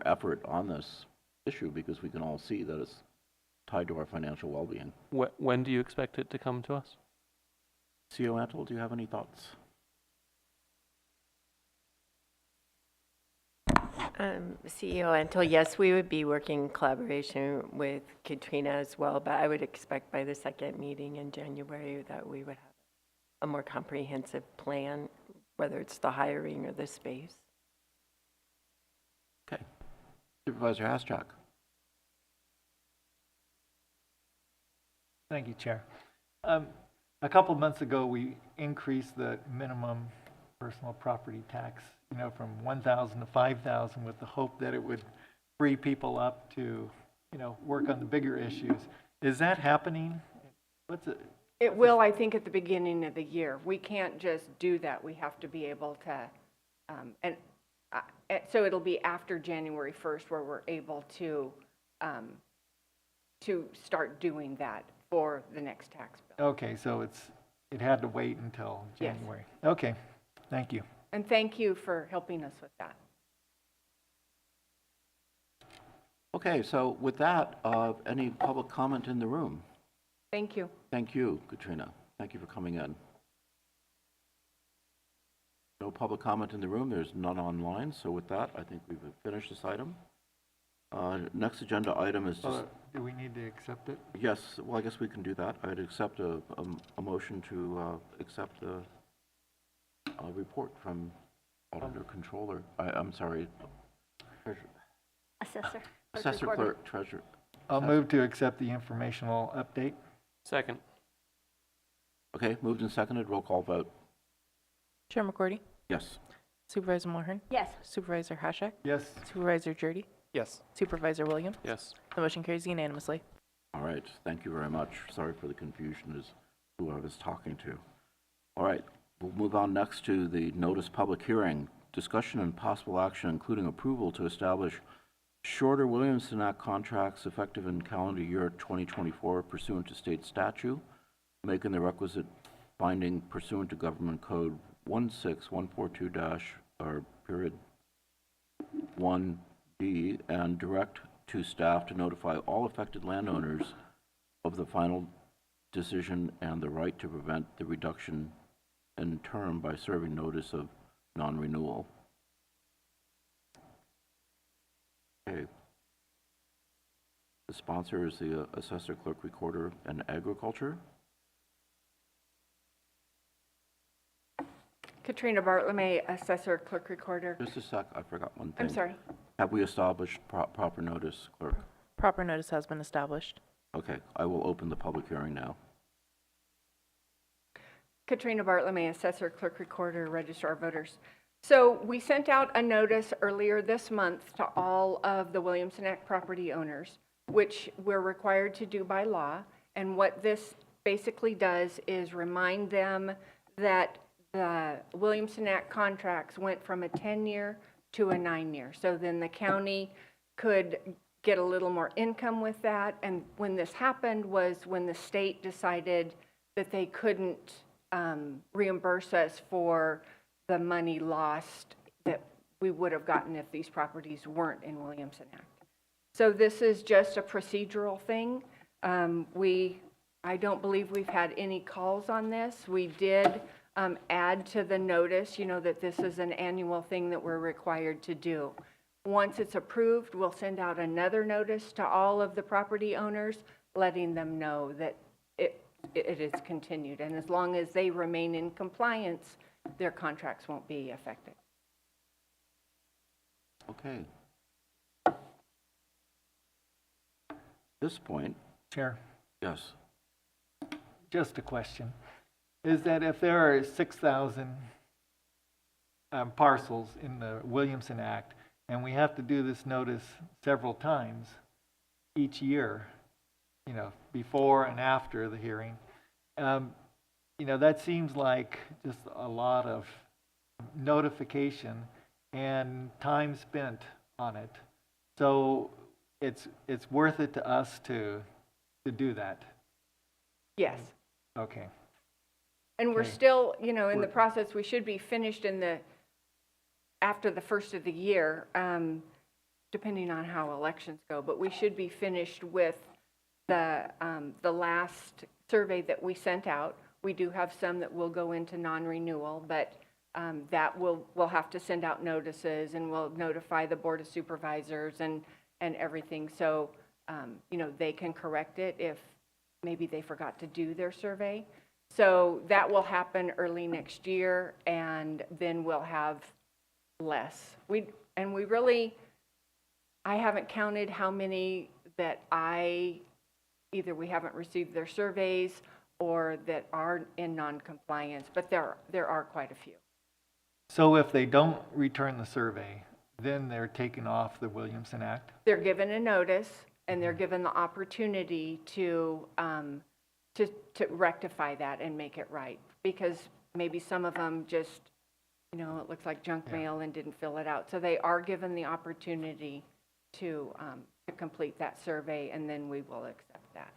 effort on this issue because we can all see that it's tied to our financial well-being. When do you expect it to come to us? CEO Antle, do you have any thoughts? CEO Antle, yes, we would be working in collaboration with Katrina as well, but I would expect by the second meeting in January that we would have a more comprehensive plan, whether it's the hiring or the space. Okay. Supervisor Haschak. Thank you, Chair. A couple months ago, we increased the minimum personal property tax, from $1,000 to $5,000 with the hope that it would free people up to, work on the bigger issues. Is that happening? It will, I think, at the beginning of the year. We can't just do that. We have to be able to, so it'll be after January 1st where we're able to start doing that for the next tax bill. Okay, so it had to wait until January. Yes. Okay, thank you. And thank you for helping us with that. Okay, so with that, any public comment in the room? Thank you. Thank you, Katrina. Thank you for coming in. No public comment in the room. There's none online. So with that, I think we've finished this item. Next agenda item is just... do we need to accept it? Yes. Well, I guess we can do that. I'd accept a motion to accept the report from Auditor Controller. I'm sorry. Assessor. Assessor, Clerk, Treasurer. I'll move to accept the informational update. Second. Okay, moved and seconded. Roll call vote. Chair McCordy? Yes. Supervisor Mulhern? Yes. Supervisor Haschak? Yes. Supervisor Jurdy? Yes. Supervisor Williams? Yes. The motion carries unanimously. All right. Thank you very much. Sorry for the confusion as who I was talking to. All right. We'll move on next to the notice public hearing. Discussion and possible action, including approval to establish shorter Williamson Act contracts effective in calendar year 2024 pursuant to state statute, making the requisite finding pursuant to Government Code 16142-1D, and direct to staff to notify all affected landowners of the final decision and the right to prevent the reduction in term by serving notice of non-renewal. Okay. The sponsor is the Assessor, Clerk-Recorder, and Agriculture. Katrina Bartlemy, Assessor, Clerk-Recorder. Just a sec, I forgot one thing. I'm sorry. Have we established proper notice, Clerk? Proper notice has been established. Okay, I will open the public hearing now. Katrina Bartlemy, Assessor, Clerk-Recorder, Registrar of Voters. So we sent out a notice earlier this month to all of the Williamson Act property owners, which we're required to do by law. And what this basically does is remind them that the Williamson Act contracts went from a 10-year to a 9-year. So then the county could get a little more income with that. And when this happened was when the state decided that they couldn't reimburse us for the money lost that we would have gotten if these properties weren't in Williamson Act. So this is just a procedural thing. I don't believe we've had any calls on this. We did add to the notice, that this is an annual thing that we're required to do. Once it's approved, we'll send out another notice to all of the property owners, letting them know that it is continued. And as long as they remain in compliance, their contracts won't be affected. Okay. At this point. Chair. Yes. Just a question. Is that if there are 6,000 parcels in the Williamson Act, and we have to do this notice several times each year, before and after the hearing, you know, that seems like just a lot of notification and time spent on it. So it's worth it to us to do that. Yes. Okay. And we're Okay. still, you know, in the process, we should be finished after the first of the year, depending on how elections go, but we should be finished with the last survey that we sent out. We do have some that will go into non-renewal, but that we'll have to send out notices, and we'll notify the Board of Supervisors and everything. So, you know, they can correct it if maybe they forgot to do their survey. So that will happen early next year, and then we'll have less. I haven't counted how many that either we haven't received their surveys or that are in non-compliance, but there are quite a few. So if they don't return the survey, then they're taken off the Williamson Act? They're given a notice, and they're given the opportunity to rectify that and make it right, because maybe some of them just, you know, it looks like junk mail and didn't fill it out. So they are given the opportunity to complete that survey, and then we will accept that.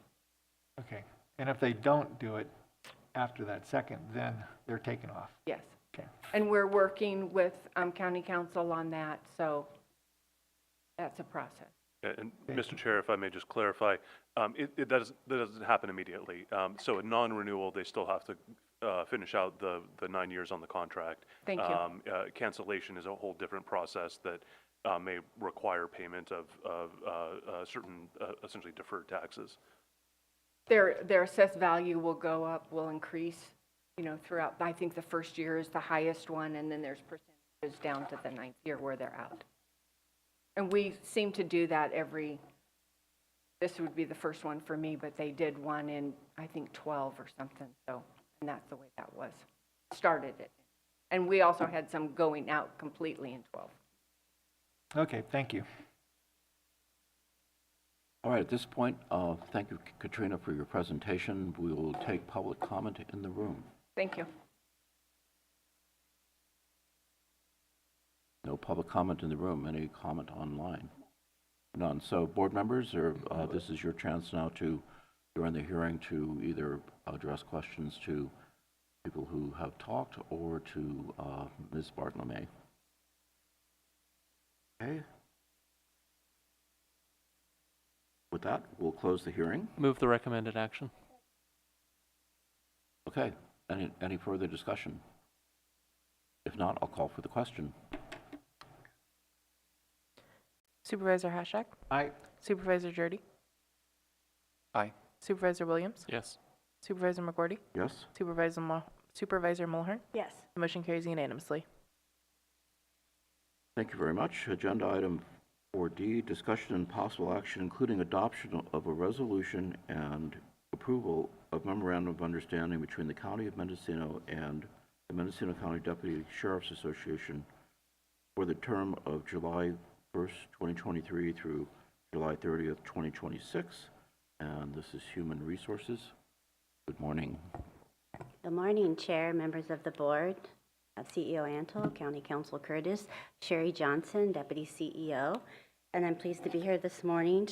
Okay. And if they don't do it after that second, then they're taken off? Yes. Okay. And we're working with County Council on that, so that's a process. And Mr. Chair, if I may just clarify, that doesn't happen immediately. So at non-renewal, they still have to finish out the 9 years on the contract. Thank you. Cancellation is a whole different process that may require payment of certain essentially deferred taxes. Their assessed value will go up, will increase, you know, throughout. I think the first year is the highest one, and then there's percentages down to the 9th year where they're out. And we seem to do that this would be the first one for me, but they did one in, I think, 12 or something. So, and that's the way that was. Started it. And we also had some going out completely in 12. Okay, thank you. All right, at this point, thank you, Katrina, for your presentation. We will take public comment in the room. Thank you. No public comment in the room. Any comment online? None. So board members, this is your chance now to, during the hearing, to either address questions to people who have talked or to Ms. Bartolome. Okay. With that, we'll close the hearing. Move the recommended action. Okay. Any further discussion? If not, I'll call for the question. Supervisor Hashak? Aye. Supervisor Jurdy? Aye. Supervisor Williams? Yes. Supervisor McGordy? Yes. Supervisor Mulhern? Yes. The motion carries unanimously. Thank you very much. Agenda item 4D, discussion and possible action, including adoption of a resolution and approval of memorandum of understanding between the County of Mendocino and the Mendocino County Deputy Sheriff's Association for the term of July 1st, 2023 through July 30th, 2026. And this is Human Resources. Good morning. Good morning, Chair, members of the board, CEO Antle, County Counsel Curtis, Sherry Johnson, Deputy CEO. And I'm pleased to be here this morning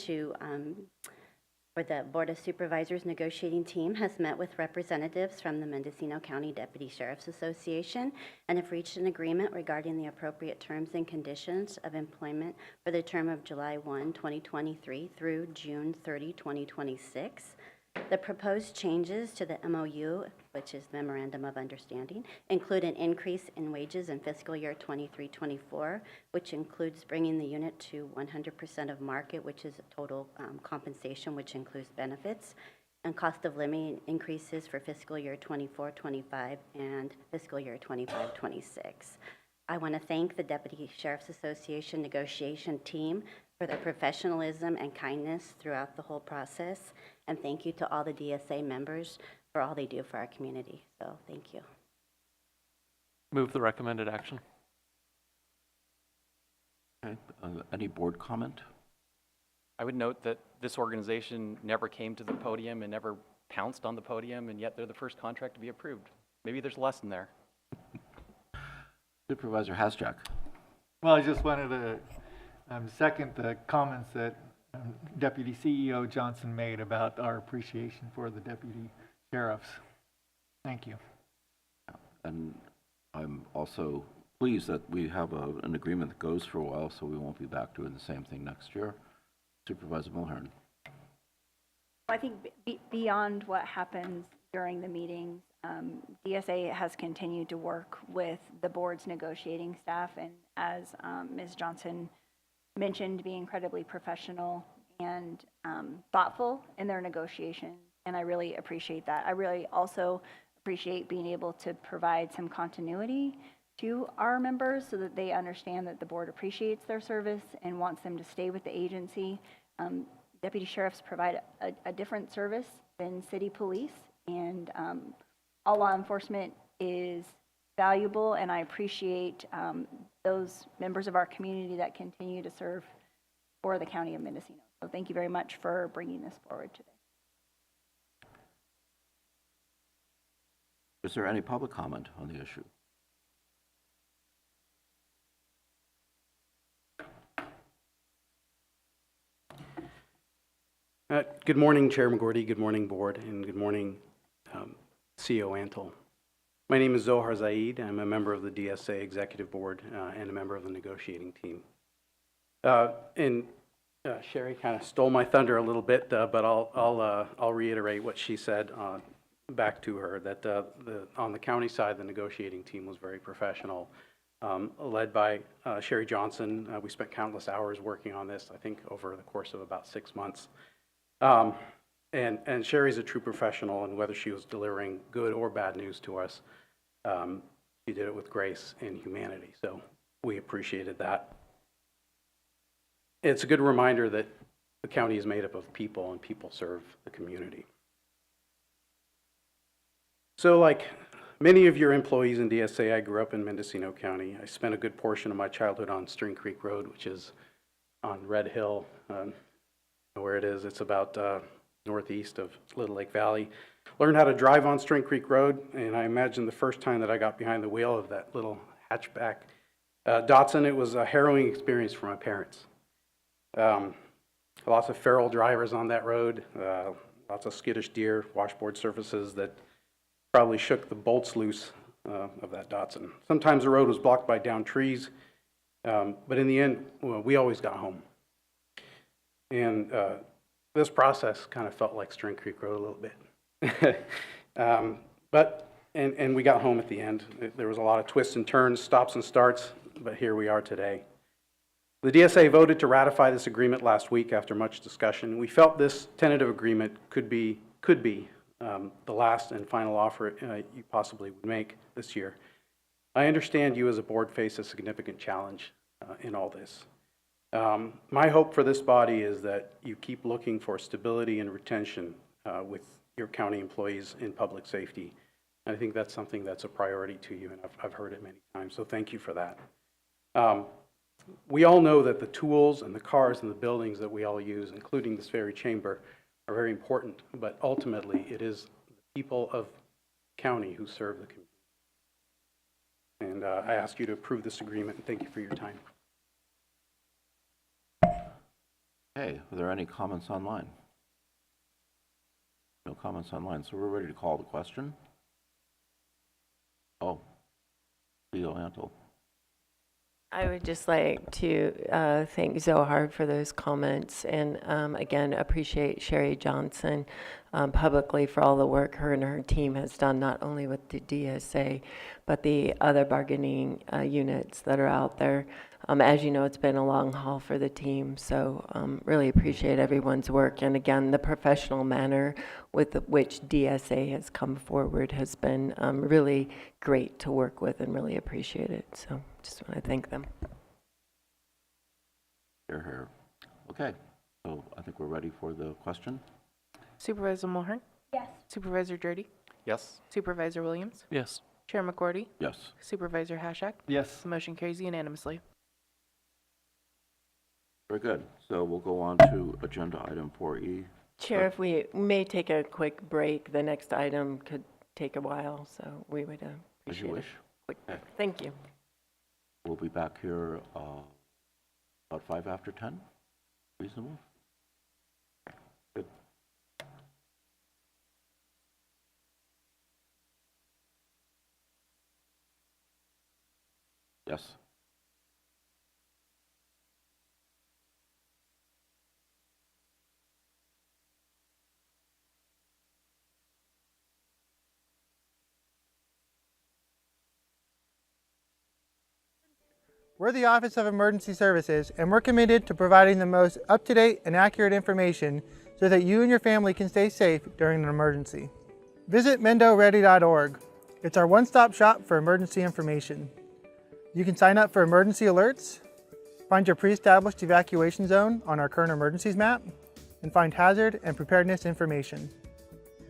for the Board of Supervisors negotiating team has met with representatives from the Mendocino County Deputy Sheriff's Association and have reached an agreement regarding the appropriate terms and conditions of employment for the term of July 1, 2023 through June 30, 2026. The proposed changes to the MOU, which is Memorandum of Understanding, include an increase in wages in fiscal year 23-24, which includes bringing the unit to 100% of market, which is total compensation, which includes benefits, and cost of living increases for fiscal year 24-25 and fiscal year 25-26. I want to thank the Deputy Sheriff's Association negotiation team for their professionalism and kindness throughout the whole process. And thank you to all the DSA members for all they do for our community. So thank you. Move the recommended action. Okay. Any board comment? I would note that this organization never came to the podium and never pounced on the podium, and yet they're the first contract to be approved. Maybe there's a lesson there. Supervisor Hasjack. Well, I just wanted to second the comments that Deputy CEO Johnson made about our appreciation for the deputy sheriffs. Thank you. And I'm also pleased that we have an agreement that goes for a while, so we won't be back doing the same thing next year. Supervisor Mulhern. I think beyond what happens during the meetings, DSA has continued to work with the board's negotiating staff, and as Ms. Johnson mentioned, be incredibly professional and thoughtful in their negotiations, and I really appreciate that. I really also appreciate being able to provide some continuity to our members so that they understand that the board appreciates their service and wants them to stay with the agency. Deputy sheriffs provide a different service than city police, and all law enforcement is valuable, and I appreciate those members of our community that continue to serve for the County of Mendocino. So thank you very much for bringing this forward today. Is there any public comment on the issue? Good morning, Chair McGordy. Good morning, Board, and good morning, CEO Antle. My name is Zohar Zaid. I'm a member of the DSA Executive Board and a member of the negotiating team. Sherry kind of stole my thunder a little bit, but I'll reiterate what she said back to her, that on the county side, the negotiating team was very professional, led by Sherry Johnson. We spent countless hours working on this, I think over the course of about 6 months. And Sherry's a true professional, and whether she was delivering good or bad news to us, she did it with grace and humanity. So we appreciated that. It's a good reminder that the county is made up of people, and people serve the community. So like many of your employees in DSA, I grew up in Mendocino County. I spent a good portion of my childhood on String Creek Road, which is on Red Hill. Where it is, it's about northeast of Little Lake Valley. Learned how to drive on String Creek Road, and I imagine the first time that I got behind the wheel of that little hatchback Datsun, it was a harrowing experience for my parents. Lots of feral drivers on that road, lots of skittish deer, washboard surfaces that probably shook the bolts loose of that Datsun. Sometimes the road was blocked by downed trees, but in the end, we always got home. And this process kind of felt like String Creek Road a little bit. And we got home at the end. There was a lot of twists and turns, stops and starts, but here we are today. The DSA voted to ratify this agreement last week after much discussion. We felt this tentative agreement could be the last and final offer you possibly would make this year. I understand you as a board face a significant challenge in all this. My hope for this body is that you keep looking for stability and retention with your county employees in public safety. And I think that's something that's a priority to you, and I've heard it many times, so thank you for that. We all know that the tools and the cars and the buildings that we all use, including this very chamber, are very important, but ultimately it is the people of the county who serve the community. And I ask you to approve this agreement, and thank you for your time. Okay, are there any comments online? No comments online, so we're ready to call the question. Oh, Leo Antle. I would just like to thank Zohar for those comments, and again, appreciate Sherry Johnson publicly for all the work her and her team has done, not only with the DSA, but the other bargaining units that are out there. As you know, it's been a long haul for the team, so really appreciate everyone's work. And again, the professional manner with which DSA has come forward has been really great to work with, and really appreciate it. So just want to thank them. Here. Okay, so I think we're ready for the question. Supervisor Mulhern? Yes. Supervisor Dirty? Yes. Supervisor Williams? Yes. Chair McGordy? Yes. Supervisor Hashack? Yes. The motion carries unanimously. Very good. So we'll go on to agenda item 4E, Chair, if we may take a quick break, the next item could take a while, so we would As you appreciate wish. a quick break. Thank you. We'll be back here about 5 after 10. Reasonable? Good. Yes. We're the Office of Emergency Services, and we're committed to providing the most up-to-date and accurate information so that you and your family can stay safe during an emergency. Visit MendoReady.org. It's our one-stop shop for emergency information. You can sign up for emergency alerts, find your pre-established evacuation zone on our current emergencies map, and find hazard and preparedness information.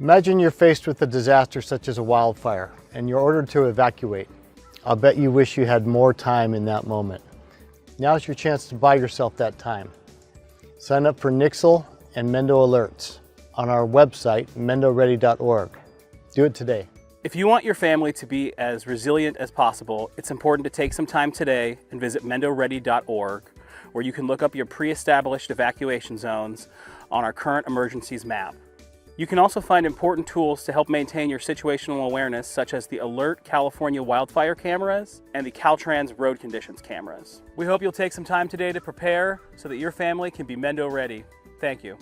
Imagine you're faced with a disaster such as a wildfire, and you're ordered to evacuate. I'll bet you wish you had more time in that moment. Now's your chance to buy yourself that time. Sign up for Nixle and Mendo Alerts on our website, MendoReady.org. Do it today. If you want your family to be as resilient as possible, it's important to take some time today and visit MendoReady.org, where you can look up your pre-established evacuation zones on our current emergencies map. You can also find important tools to help maintain your situational awareness, such as the Alert California wildfire cameras and the Caltrans road conditions cameras. We hope you'll take some time today to prepare so that your family can be Mendo ready. Thank you.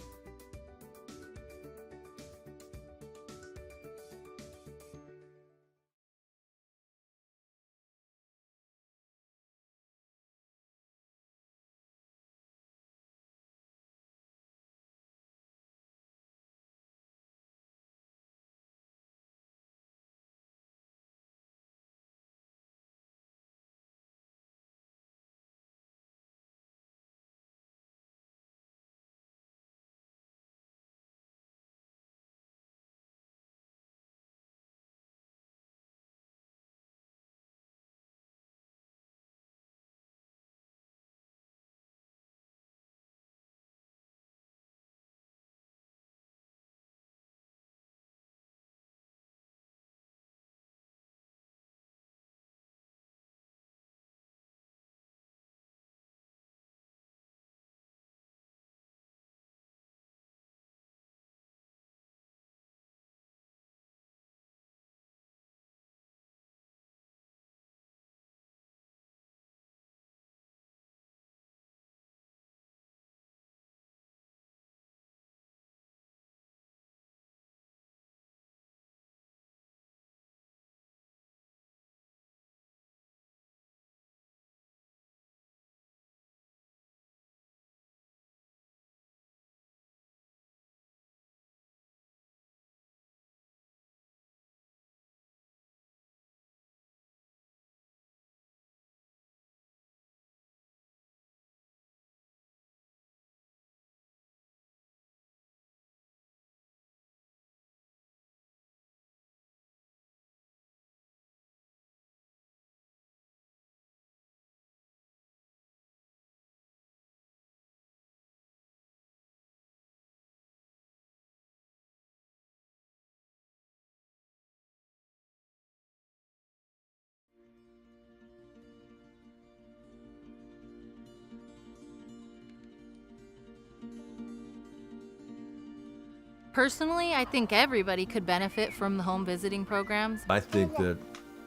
Personally, I think everybody could benefit from the home visiting programs. I think that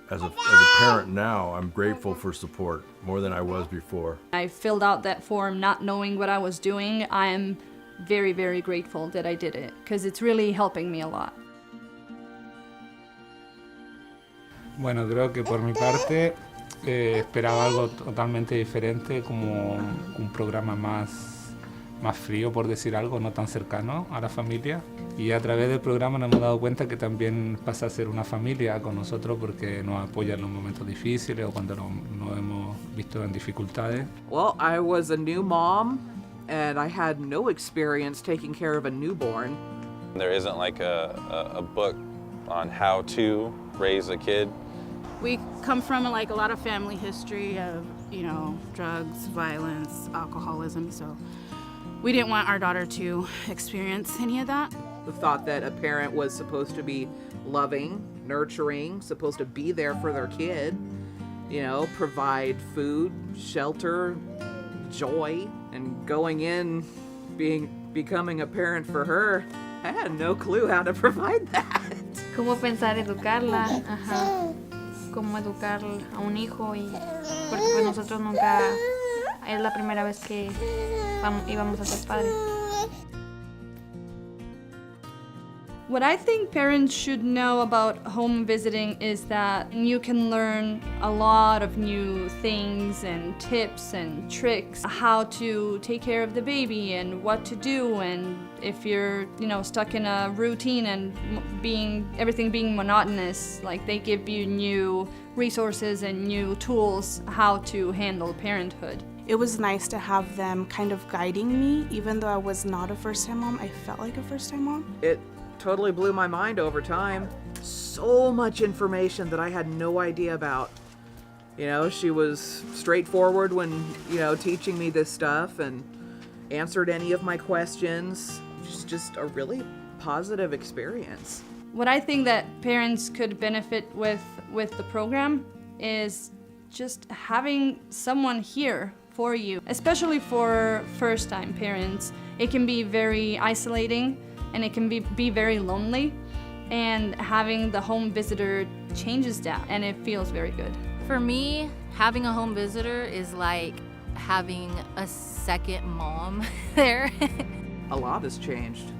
as a parent now, I'm grateful for support more than I was before. I filled out that form not knowing what I was doing. I am very, very grateful that I did it because it's really helping me a lot. Bueno, creo que por mi parte esperaba algo totalmente diferente, como un programa más frío, por decir algo, no tan cercano a la familia. Y a través del programa nos hemos dado cuenta que también pasa a ser una familia con nosotros porque nos apoya en los momentos difíciles o cuando nos hemos visto en dificultades. Well, I was a new mom and I had no experience taking care of a newborn. There isn't like a book on how to raise a kid. We come from like a lot of family history of, drugs, violence, alcoholism, so we didn't want our daughter to experience any of that. The thought that a parent was supposed to be loving, nurturing, supposed to be there for their kid, you know, provide food, shelter, joy, and going in, becoming a parent for her, I had no clue how to provide that. Cómo pensar educarla, ajá. Cómo educar a un hijo y porque pues nosotros nunca es la primera vez que íbamos a ser padres. What I think parents should know about home visiting is that you can learn a lot of new things and tips and tricks, how to take care of the baby and what to do, and if you're, stuck in a routine and everything being monotonous, like they give you new resources and new tools how to handle parenthood. It was nice to have them kind of guiding me, even though I was not a first-time mom. I felt like a first-time mom. It totally blew my mind over time. So much information that I had no idea about. She was straightforward when, teaching me this stuff and answered any of my questions. Just a really positive experience. What I think that parents could benefit with the program is just having someone here for you, especially for first-time parents. It can be very isolating and it can be very lonely, and having the home visitor changes that and it feels very good. For me, having a home visitor is like having a second mom there. A lot has changed.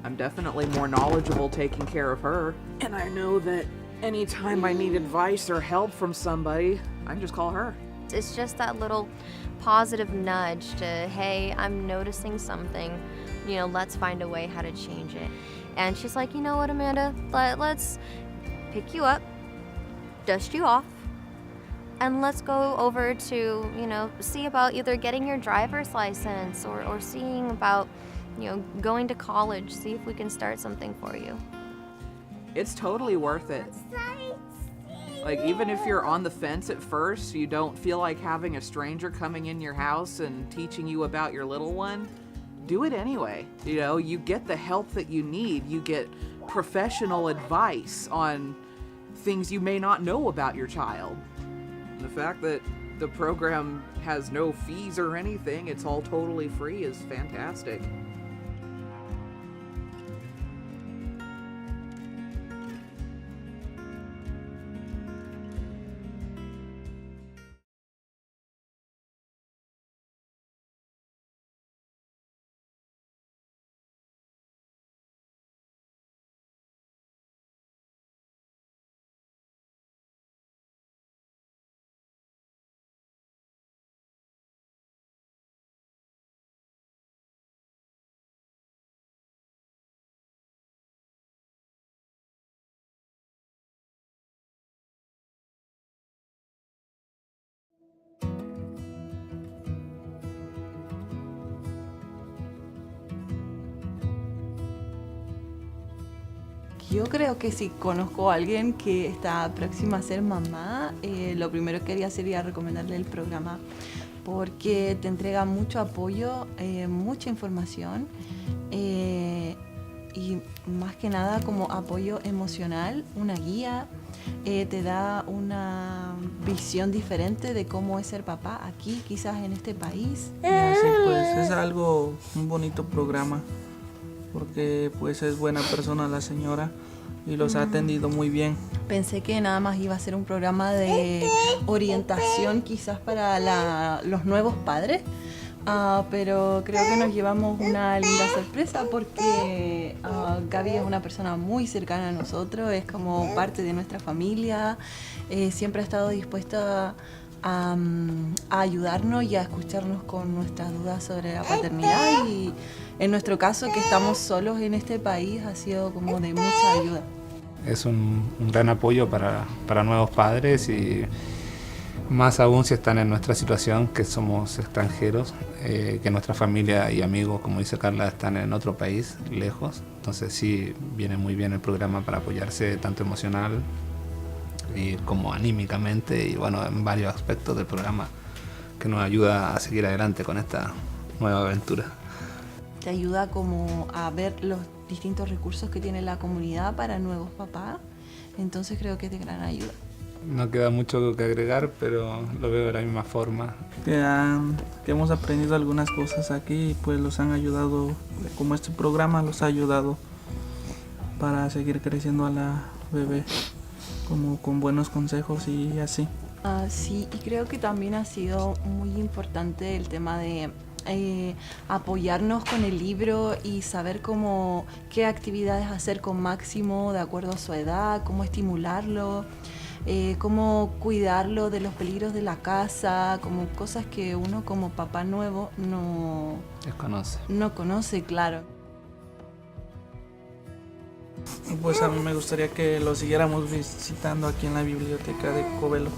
I'm definitely more knowledgeable taking care of her, and I know that anytime I need advice or help from somebody, I can just call her. It's just that little positive nudge to, hey, I'm noticing something, let's find a way how to change it. And she's like, you know what, Amanda, let's pick you up, dust you off, and let's go over to, see about either getting your driver's license or seeing about, going to college, see if we can start something for you. It's totally worth it. Like, even if you're on the fence at first, you don't feel like having a stranger coming in your house and teaching you about your little one, do it anyway. You get the help that you need. You get professional advice on things you may not know about your child. The fact that the program has no fees or anything, it's all totally free, is fantastic. Yo creo que si conozco a alguien que está próxima a ser mamá, lo primero que haría sería recomendarle el programa, porque te entrega mucho apoyo, mucha información y más que nada como apoyo emocional, una guía, te da una visión diferente de cómo es ser papá aquí, quizás en este país. Sí, pues es un bonito programa, porque pues es buena persona la señora y los ha atendido muy bien. Pensé que nada más iba a ser un programa de orientación quizás para los nuevos padres, pero creo que nos llevamos una linda sorpresa porque Gaby es una persona muy cercana a nosotros, es como parte de nuestra familia, siempre ha estado dispuesta a ayudarnos y a escucharnos con nuestras dudas sobre la paternidad, y en nuestro caso, que estamos solos en este país, ha sido como de mucha ayuda. Es un gran apoyo para nuevos padres, y más aún si están en nuestra situación, que somos extranjeros, que nuestra familia y amigos, como dice Carla, están en otro país, lejos. Entonces sí, viene muy bien el programa para apoyarse tanto emocional y como anímicamente, y bueno, en varios aspectos del programa, que nos ayuda a seguir adelante con esta nueva aventura. te ayuda como a ver los distintos recursos que tiene la comunidad para nuevos papás. Entonces creo que es de gran ayuda. No queda mucho que agregar, pero lo veo de la misma forma. Que hemos aprendido algunas cosas aquí y pues los han ayudado, como este programa los ha ayudado para seguir creciendo a la bebé, como con buenos consejos y así. Sí, y creo que también ha sido muy importante el tema de apoyarnos con el libro y saber qué actividades hacer con Máximo de acuerdo a su edad, cómo estimularlo, cómo cuidarlo de los peligros de la casa, como cosas que uno como papá nuevo no conoce, claro. Pues a mí me gustaría que lo siguiéramos visitando aquí en la biblioteca de Covelo.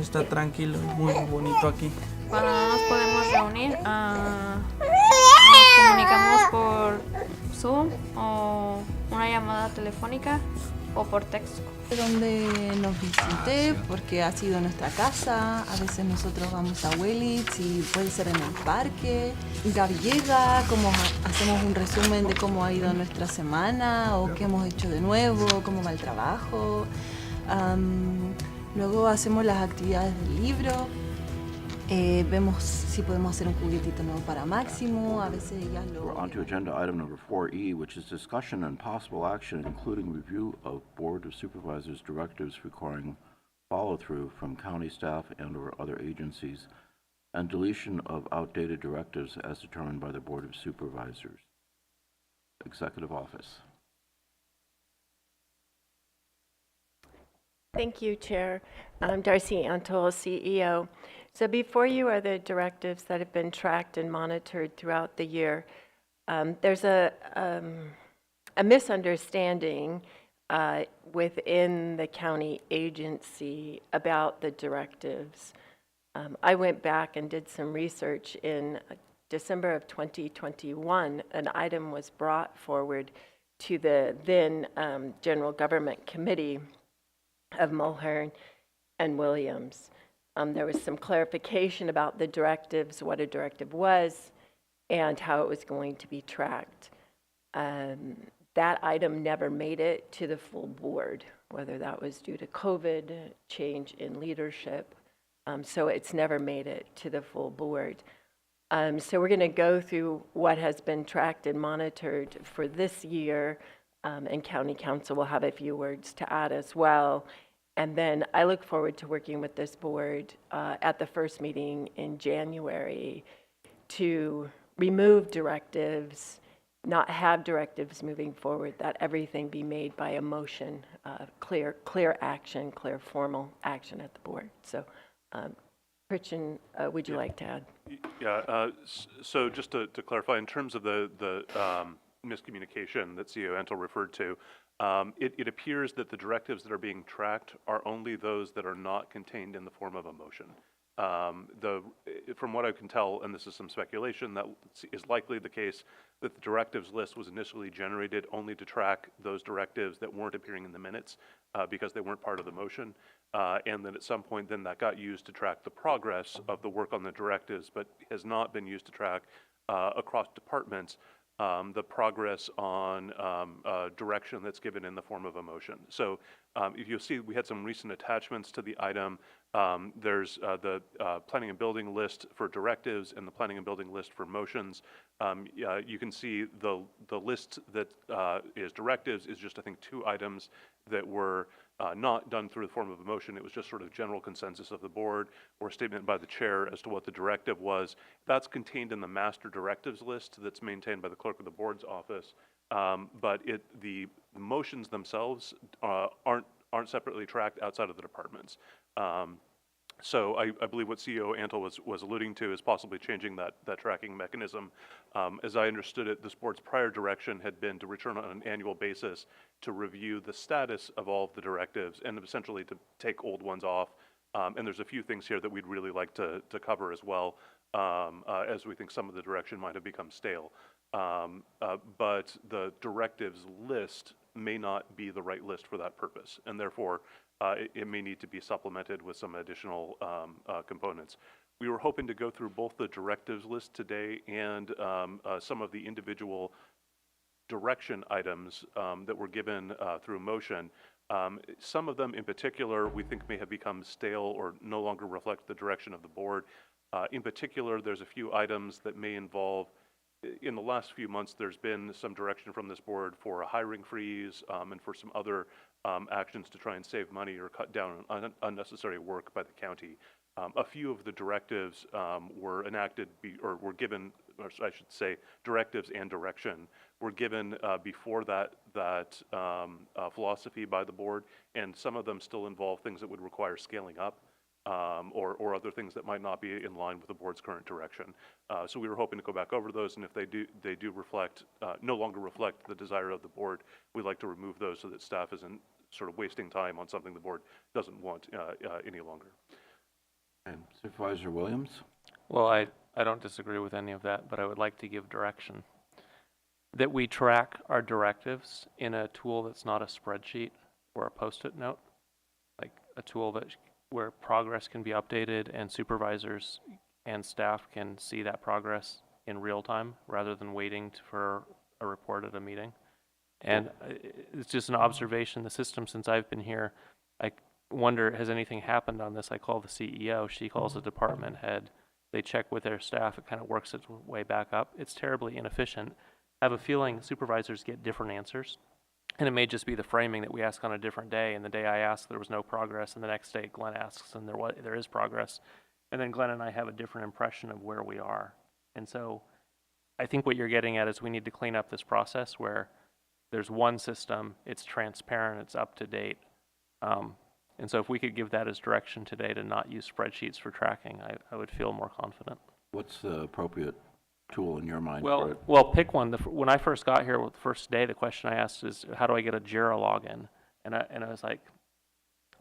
Está tranquilo y muy bonito aquí. Cuando no nos podemos reunir, nos comunicamos por Zoom o una llamada telefónica o por texto. Donde nos visite, porque ha sido nuestra casa, a veces nosotros vamos a Willits y puede ser en el parque. Gaby llega, como hacemos un resumen de cómo ha ido nuestra semana o qué hemos hecho de nuevo, cómo va el trabajo. Luego hacemos las actividades del libro, vemos si podemos hacer un juguetito nuevo para Máximo, a veces ellas lo... We're on to agenda item number 4E, which is discussion and possible action, including review of Board of Supervisors directives requiring follow-through from county staff and or other agencies, and deletion of outdated directives as determined by the Board of Supervisors. Executive Office. Thank you, Chair. I'm Darcy Antol, CEO. So before you are the directives that have been tracked and monitored throughout the year. There's a misunderstanding within the county agency about the directives. I went back and did some research in December of 2021. An item was brought forward to the then General Government Committee of Mulhern and Williams. There was some clarification about the directives, what a directive was, and how it was going to be tracked. That item never made it to the full board, whether that was due to COVID, change in leadership. So it's never made it to the full board. So we're going to go through what has been tracked and monitored for this year, and County Council will have a few words to add as well. And then I look forward to working with this board at the first meeting in January to remove directives, not have directives moving forward, that everything be made by a motion, clear action, clear formal action at the board. So, Christian, would you like to add? Yeah, so just to clarify, in terms of the miscommunication that CEO Antle referred to, it appears that the directives that are being tracked are only those that are not contained in the form of a motion. From what I can tell, and this is some speculation, that is likely the case, that the directives list was initially generated only to track those directives that weren't appearing in the minutes because they weren't part of the motion. And then at some point then that got used to track the progress of the work on the directives, but has not been used to track across departments the progress on direction that's given in the form of a motion. So if you'll see, we had some recent attachments to the item. There's the planning and building list for directives and the planning and building list for motions. You can see the list that is directives is just, I think, 2 items that were not done through the form of a motion. It was just sort of general consensus of the board or a statement by the chair as to what the directive was. That's contained in the master directives list that's maintained by the clerk of the board's office. But the motions themselves aren't separately tracked outside of the departments. So I believe what CEO Antle was alluding to is possibly changing that tracking mechanism. As I understood it, this board's prior direction had been to return on an annual basis to review the status of all of the directives and essentially to take old ones off. And there's a few things here that we'd really like to cover as well, as we think some of the direction might have become stale. But the directives list may not be the right list for that purpose, and therefore it may need to be supplemented with some additional components. We were hoping to go through both the directives list today and some of the individual direction items that were given through motion. Some of them in particular we think may have become stale or no longer reflect the direction of the board. In particular, there's a few items that may involve, in the last few months, there's been some direction from this board for a hiring freeze and for some other actions to try and save money or cut down on unnecessary work by the county. A few of the directives were enacted or were given, or I should say, directives and direction were given before that philosophy by the board, and some of them still involve things that would require scaling up or other things that might not be in line with the board's current direction. So we were hoping to go back over those, and if they do reflect, no longer reflect the desire of the board, we'd like to remove those so that staff isn't sort of wasting time on something the board doesn't want any longer. Okay. Supervisor Williams? Well, I don't disagree with any of that, but I would like to give direction. That we track our directives in a tool that's not a spreadsheet or a post-it note, like a tool where progress can be updated and supervisors and staff can see that progress in real time rather than waiting for a report at a meeting. And it's just an observation. The system, since I've been here, I wonder, has anything happened on this? I call the CEO, she calls the department head. They check with their staff, it kind of works its way back up. It's terribly inefficient. I have a feeling supervisors get different answers. And it may just be the framing that we ask on a different day, and the day I ask there was no progress, and the next day Glenn asks and there is progress. And then Glenn and I have a different impression of where we are. And so I think what you're getting at is we need to clean up this process where there's one system, it's transparent, it's up to date. And so if we could give that as direction today to not use spreadsheets for tracking, I would feel more confident. What's the appropriate tool in your mind well, for it? Well, pick one. When I first got here, the first day, the question I asked is, how do I get a JIRA login? And I was like,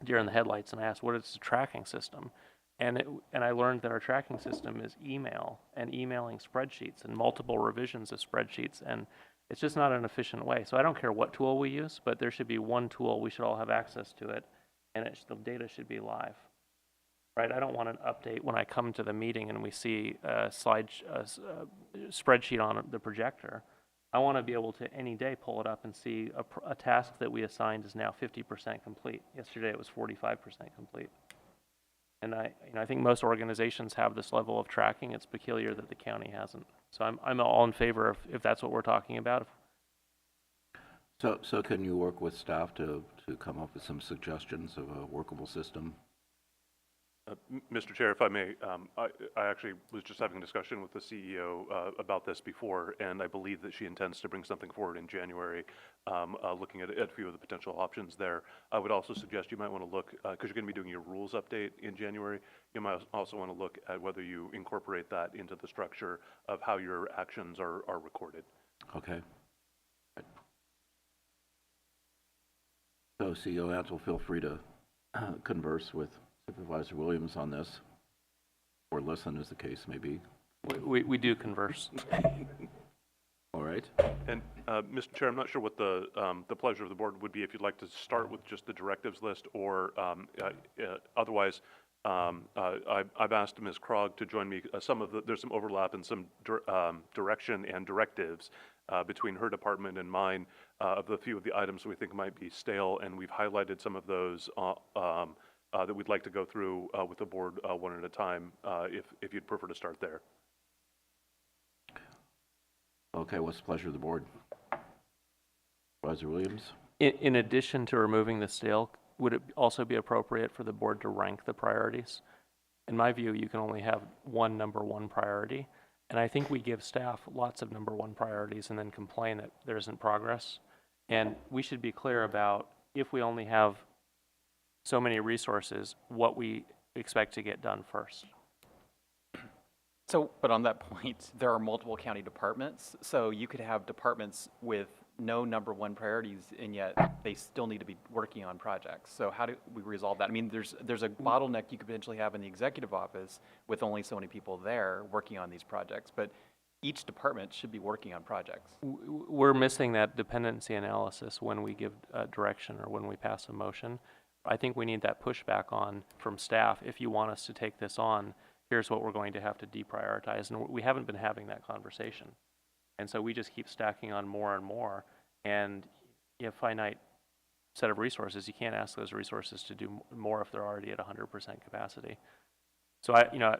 deer in the headlights, and I asked, what is the tracking system? And I learned that our tracking system is email and emailing spreadsheets and multiple revisions of spreadsheets, and it's just not an efficient way. So I don't care what tool we use, but there should be one tool. We should all have access to it, and the data should be live. Right? I don't want an update when I come to the meeting and we see a spreadsheet on the projector. I want to be able to any day pull it up and see a task that we assigned is now 50% complete. Yesterday it was 45% complete. And I think most organizations have this level of tracking. It's peculiar that the county hasn't. So I'm all in favor of if that's what we're talking about. So can you work with staff to come up with some suggestions of a workable system? Mr. Chair, if I may, I actually was just having a discussion with the CEO about this before, and I believe that she intends to bring something forward in January, looking at a few of the potential options there. I would also suggest you might want to look, because you're going to be doing your rules update in January, you might also want to look at whether you incorporate that into the structure of how your actions are recorded. Okay. So CEO Ansel, feel free to converse with Supervisor Williams on this, or listen as the case may be. We do converse. All right. And Mr. Chair, I'm not sure what the pleasure of the board would be if you'd like to start with just the directives list, or otherwise, I've asked Ms. Krog to join me. There's some overlap in some direction and directives between her department and mine of the few of the items we think might be stale, and we've highlighted some of those that we'd like to go through with the board one at a time, if you'd prefer to start there. Okay, what's the pleasure of the board? Supervisor Williams? In addition to removing the stale, would it also be appropriate for the board to rank the priorities? In my view, you can only have one number one priority, and I think we give staff lots of number one priorities and then complain that there isn't progress. And we should be clear about, if we only have so many resources, what we expect to get done first. So, but on that point, there are multiple county departments, so you could have departments with no number one priorities, and yet they still need to be working on projects. So how do we resolve that? I mean, there's a bottleneck you could potentially have in the executive office with only so many people there working on these projects, but each department should be working on projects. We're missing that dependency analysis when we give direction or when we pass a motion. I think we need that pushback on from staff. If you want us to take this on, here's what we're going to have to deprioritize. And we haven't been having that conversation. And so we just keep stacking on more and more. And you have finite set of resources. You can't ask those resources to do more if they're already at 100% capacity. So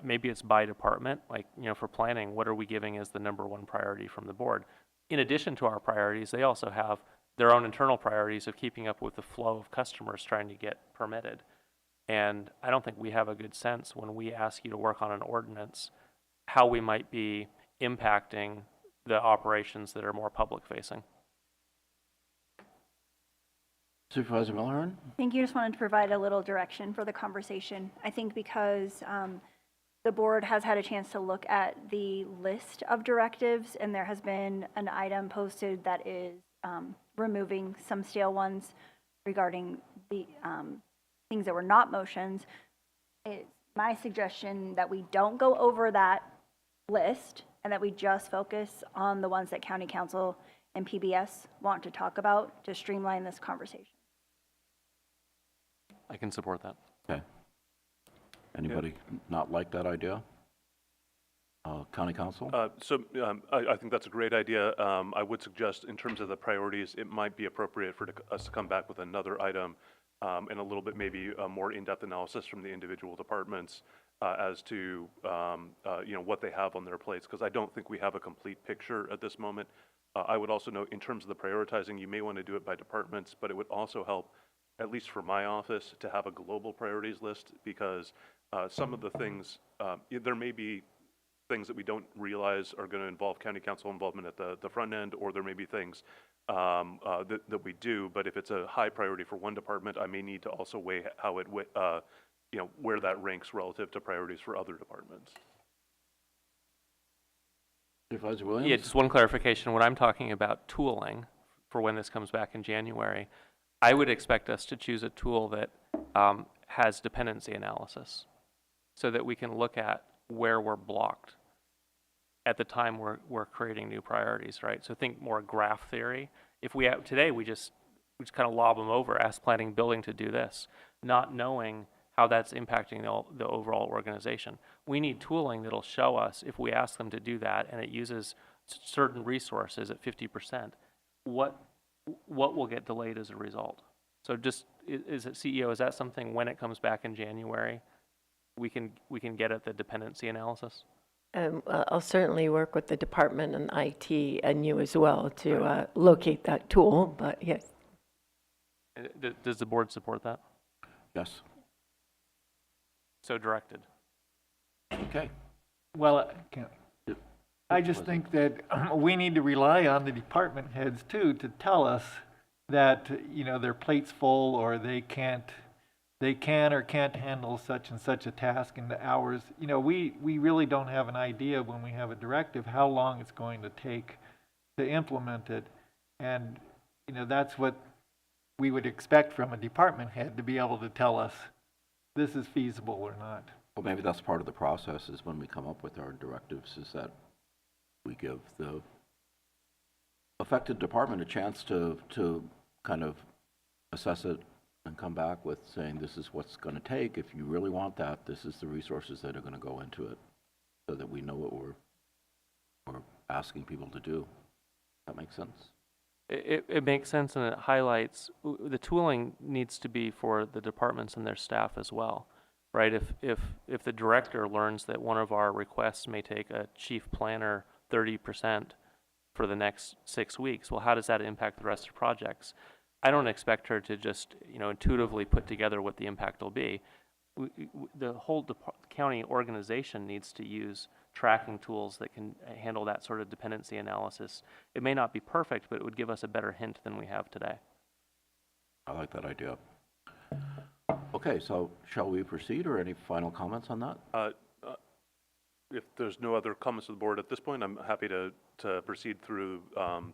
maybe it's by department, like, for planning, what are we giving as the #1 priority from the board? In addition to our priorities, they also have their own internal priorities of keeping up with the flow of customers trying to get permitted. And I don't think we have a good sense when we ask you to work on an ordinance, how we might be impacting the operations that are more public facing. Supervisor Milhern? I think you just wanted to provide a little direction for the conversation. I think because the board has had a chance to look at the list of directives, and there has been an item posted that is removing some stale ones regarding the things that were not motions. It's my suggestion that we don't go over that list and that we just focus on the ones that County Council and PBS want to talk about to streamline this conversation. I can support that. Okay. Anybody not like that idea? County Council? I think that's a great idea. I would suggest in terms of the priorities, it might be appropriate for us to come back with another item and a little bit maybe a more in-depth analysis from the individual departments as to what they have on their plates, because I don't think we have a complete picture at this moment. I would also note in terms of the prioritizing, you may want to do it by departments, but it would also help, at least for my office, to have a global priorities list, because some of the things, there may be things that we don't realize are going to involve County Council involvement at the front end, or there may be things that we do, but if it's a high priority for one department, I may need to also weigh how it, where that ranks relative to priorities for other departments. Supervisor Williams? Yeah, just one clarification. When I'm talking about tooling for when this comes back in January, I would expect us to choose a tool that has dependency analysis so that we can look at where we're blocked at the time we're creating new priorities, right? So think more graph theory. If we have, today we just kind of lob them over, ask planning and building to do this, not knowing how that's impacting the overall organization. We need tooling that'll show us if we ask them to do that and it uses certain resources at 50%, what will get delayed as a result. So just, is it CEO, is that something when it comes back in January, we can get at the dependency analysis? I'll certainly work with the department and IT and you as well to locate that tool, but yes. Does the board support that? Yes. So directed. Okay. Well, I just think that we need to rely on the department heads too to tell us that, their plate's full, or they can or can't handle such and such a task in the hours. We really don't have an idea when we have a directive how long it's going to take to implement it. And, that's what we would expect from a department head, to be able to tell us this is feasible or not. Well, maybe that's part of the process, is when we come up with our directives, is that we give the affected department a chance to kind of assess it and come back with saying, this is what's going to take. If you really want that, this is the resources that are going to go into it, so that we know what we're asking people to do. That makes sense? It makes sense, and it highlights the tooling needs to be for the departments and their staff as well, right? If the director learns that one of our requests may take a chief planner 30% for the next 6 weeks, well, how does that impact the rest of projects? I don't expect her to just intuitively put together what the impact will be. The whole county organization needs to use tracking tools that can handle that sort of dependency analysis. It may not be perfect, but it would give us a better hint than we have today. I like that idea. Okay, so shall we proceed, or any final comments on that? If there's no other comments to the board at this point, I'm happy to proceed through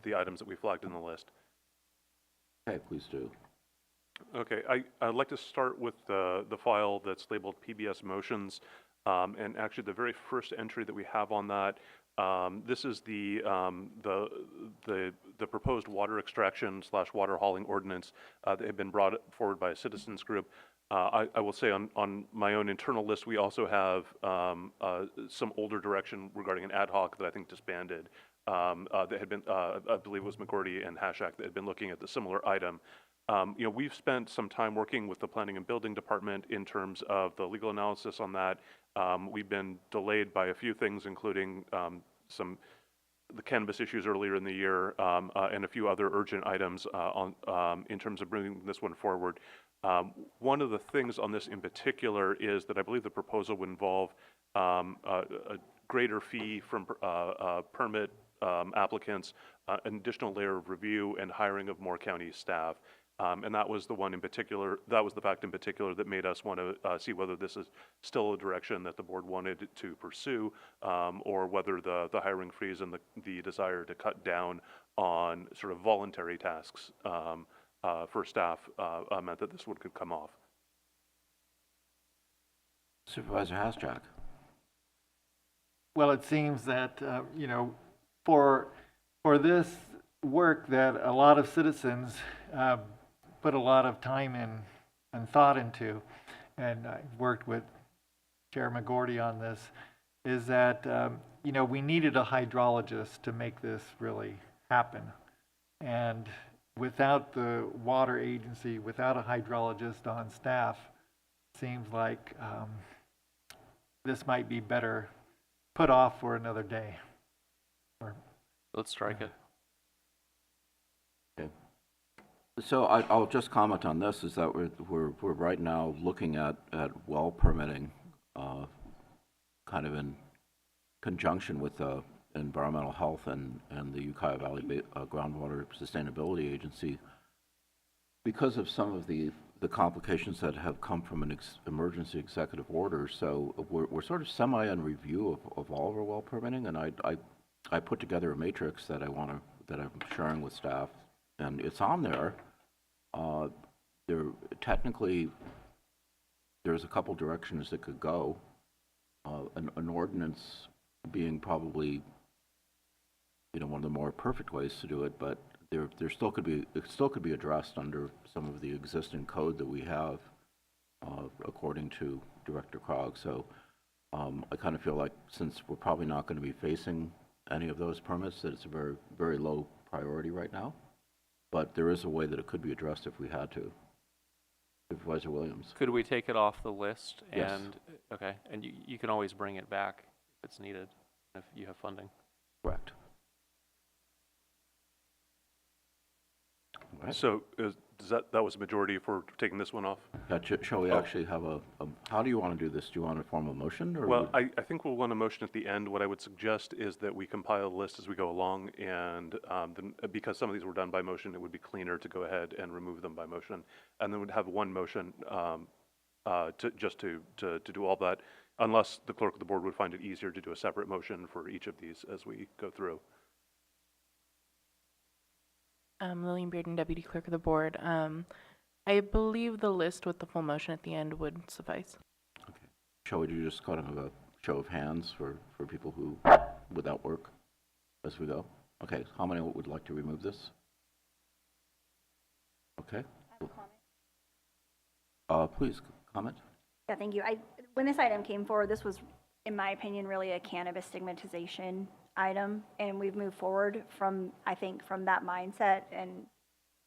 the items that we flagged in the list. Okay, please do. Okay, I'd like to start with the file that's labeled PBS motions, and actually the very first entry that we have on that, this is the proposed water extraction / water hauling ordinance that had been brought forward by a citizens group. I will say on my own internal list, we also have some older direction regarding an ad hoc that I think disbanded. That had been, I believe it was McGordy and Hashak that had been looking at the similar item. We've spent some time working with the Planning and Building Department in terms of the legal analysis on that. We've been delayed by a few things, including the cannabis issues earlier in the year and a few other urgent items in terms of bringing this one forward. One of the things on this in particular is that I believe the proposal would involve a greater fee from permit applicants, an additional layer of review, and hiring of more county staff. And that was the one in particular, that was the fact in particular that made us want to see whether this is still a direction that the board wanted to pursue, or whether the hiring freeze and the desire to cut down on sort of voluntary tasks for staff meant that this one could come off. Supervisor Hasjack. Well, it seems that, for this work that a lot of citizens put a lot of time in and thought into, and I worked with Chair McGordy on this, is that, we needed a hydrologist to make this really happen. And without the water agency, without a hydrologist on staff, seems like this might be better put off for another day. Let's strike it. Okay. So I'll just comment on this, is that we're right now looking at well permitting, kind of in conjunction with the Environmental Health and the Ukiah Valley Groundwater Sustainability Agency, because of some of the complications that have come from an emergency executive order. So we're sort of semi in review of all of our well permitting, and I put together a matrix that I'm sharing with staff, and it's on there. Technically, there's a couple directions that could go. An ordinance being probably, one of the more perfect ways to do it, but it still could be addressed under some of the existing code that we have, according to Director Krog. So I kind of feel like, since we're probably not going to be facing any of those permits, that it's a very, very low priority right now. But there is a way that it could be addressed if we had to. Supervisor Williams. Could we take it off the list? Yes. And okay, and you can always bring it back if it's needed, if you have funding. Correct. Right. So does that was a majority for taking this one off? Shall we actually have how do you want to do this? Do you want a formal motion? Or well, I think we'll want a motion at the end. What I would suggest is that we compile a list as we go along, and then, because some of these were done by motion, it would be cleaner to go ahead and remove them by motion, and then we'd have one motion to do all that, unless the clerk of the board would find it easier to do a separate motion for each of these as we go through. Lillian Bearden, Deputy Clerk of the Board. I believe the list with the full motion at the end would suffice. Okay. Shall we do just kind of a show of hands for people who would that work as we go? Okay. How many would like to remove this? Okay. I have a comment. Please comment. Yeah, thank you. When this item came forward, this was, in my opinion, really a cannabis stigmatization item, and we've moved forward from that mindset and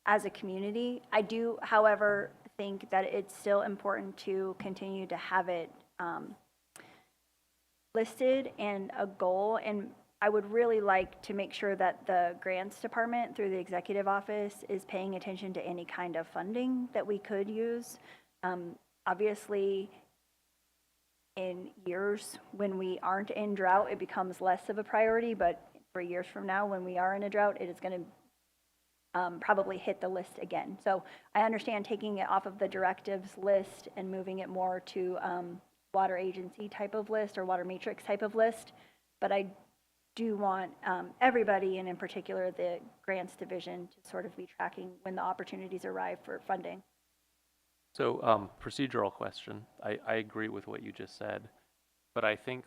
as a community. I do, however, think that it's still important to continue to have it listed and a goal, and I would really like to make sure that the grants department through the executive office is paying attention to any kind of funding that we could use. Obviously, in years when we aren't in drought, it becomes less of a priority, but for years from now, when we are in a drought, it is going to probably hit the list again. So I understand taking it off of the directives list and moving it more to water agency type of list or water matrix type of list, but I do want everybody, and in particular the grants division, to sort of be tracking when the opportunities arrive for funding. So procedural question. I agree with what you just said, but I think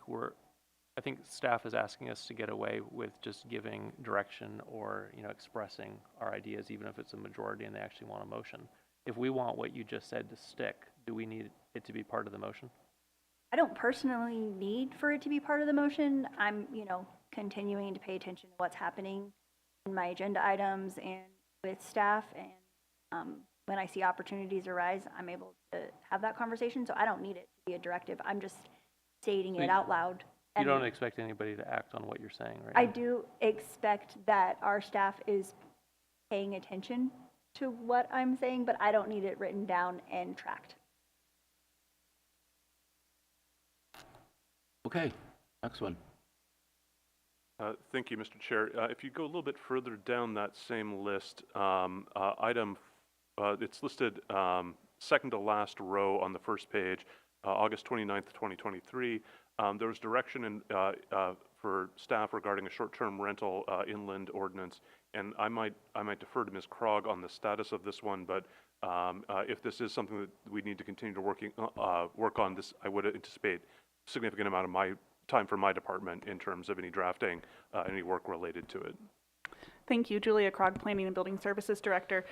staff is asking us to get away with just giving direction or expressing our ideas, even if it's a majority and they actually want a motion. if we want what you just said to stick, do we need it to be part of the motion? I don't personally need for it to be part of the motion. I'm, continuing to pay attention to what's happening in my agenda items and with staff. And when I see opportunities arise, I'm able to have that conversation. So I don't need it to be a directive. I'm just stating it out loud. You don't expect anybody to act on what you're saying, right? I do expect that our staff is paying attention to what I'm saying, but I don't need it written down and tracked. Okay, next one. Thank you, Mr. Chair. If you go a little bit further down that same list, it's listed second to last row on the first page, August 29th, 2023. There was direction for staff regarding a short-term rental inland ordinance, and I might defer to Ms. Krog on the status of this one, but if this is something that we need to continue to work on, this I would anticipate a significant amount of my time for my department in terms of any drafting, any work related to it. Thank you, Julia Krog, Planning and Building Services Director.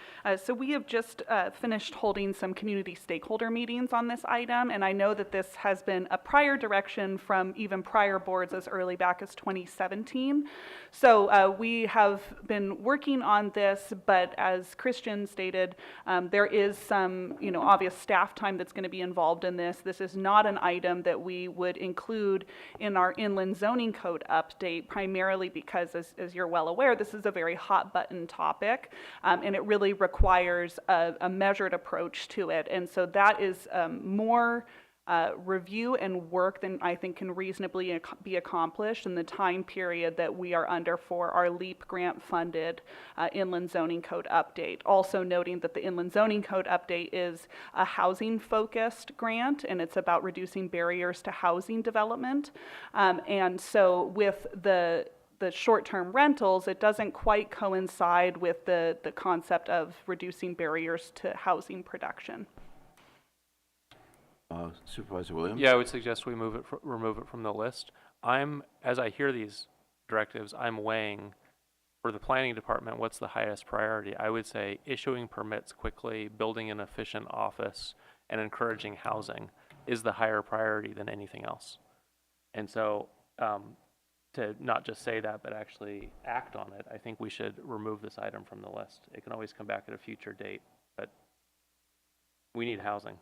So we have just finished holding some community stakeholder meetings on this item, and I know that this has been a prior direction from even prior boards as early back as 2017. So we have been working on this, but as Christian stated, there is some, obvious staff time that's going to be involved in this. This is not an item that we would include in our inland zoning code update, primarily because, as you're well aware, this is a very hot button topic, and it really requires a measured approach to it. And so that is more review and work than I think can reasonably be accomplished in the time period that we are under for our LEAP grant funded inland zoning code update. Also noting that the inland zoning code update is a housing focused grant, and it's about reducing barriers to housing development. And so with the short-term rentals, it doesn't quite coincide with the concept of reducing barriers to housing production. Supervisor Williams? Yeah, I would suggest we remove it from the list. As I hear these directives, I'm weighing, for the planning department, what's the highest priority? I would say issuing permits quickly, building an efficient office, and encouraging housing is the higher priority than anything else. And so, to not just say that, but actually act on it, I think we should remove this item from the list. It can always come back at a future date, but we need housing.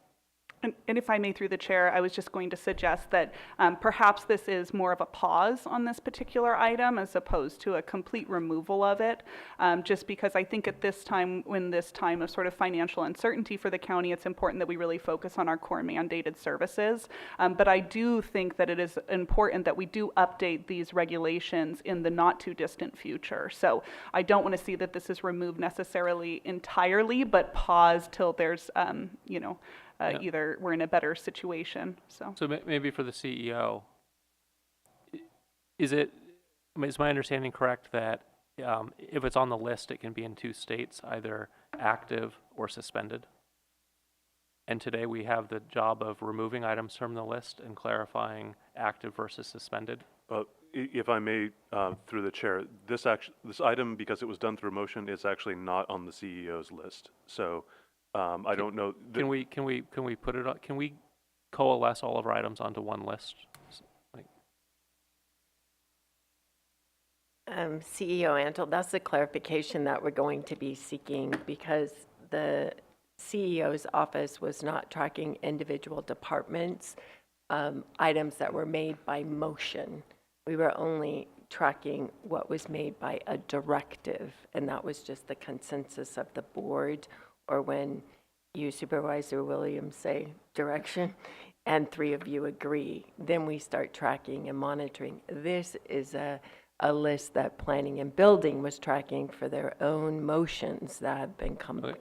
And if I may, through the chair, I was just going to suggest that perhaps this is more of a pause on this particular item as opposed to a complete removal of it, just because I think at this time, when this time of sort of financial uncertainty for the county, it's important that we really focus on our core mandated services. But I do think that it is important that we do update these regulations in the not too distant future. So I don't want to see that this is removed necessarily entirely, but pause till there's, either we're in a better situation. So maybe for the CEO, is my understanding correct that if it's on the list, it can be in two states, either active or suspended? And today we have the job of removing items from the list and clarifying active versus suspended. If I may, through the chair, this item, because it was done through motion, is actually not on the CEO's list. So I don't know. Can we put it on? Can we coalesce all of our items onto one list? CEO Antle, that's the clarification that we're going to be seeking, because the CEO's office was not tracking individual departments, items that were made by motion. We were only tracking what was made by a directive, and that was just the consensus of the board, or when you, Supervisor Williams, say direction, and three of you agree, then we start tracking and monitoring. This is a list that Planning and Building was tracking for their own motions that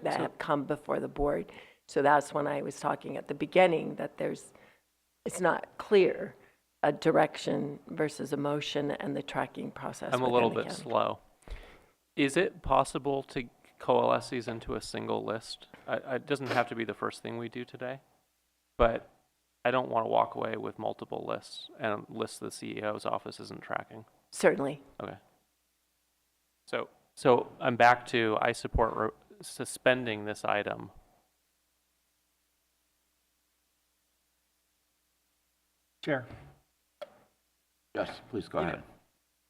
have come before the board. So that's when I was talking at the beginning that it's not clear a direction versus a motion and the tracking process. I'm a little bit slow. Is it possible to coalesce these into a single list? It doesn't have to be the first thing we do today, but I don't want to walk away with multiple lists and lists the CEO's office isn't tracking. Certainly. Okay. So I'm back to, I support suspending this item Chair. Yes, please go ahead.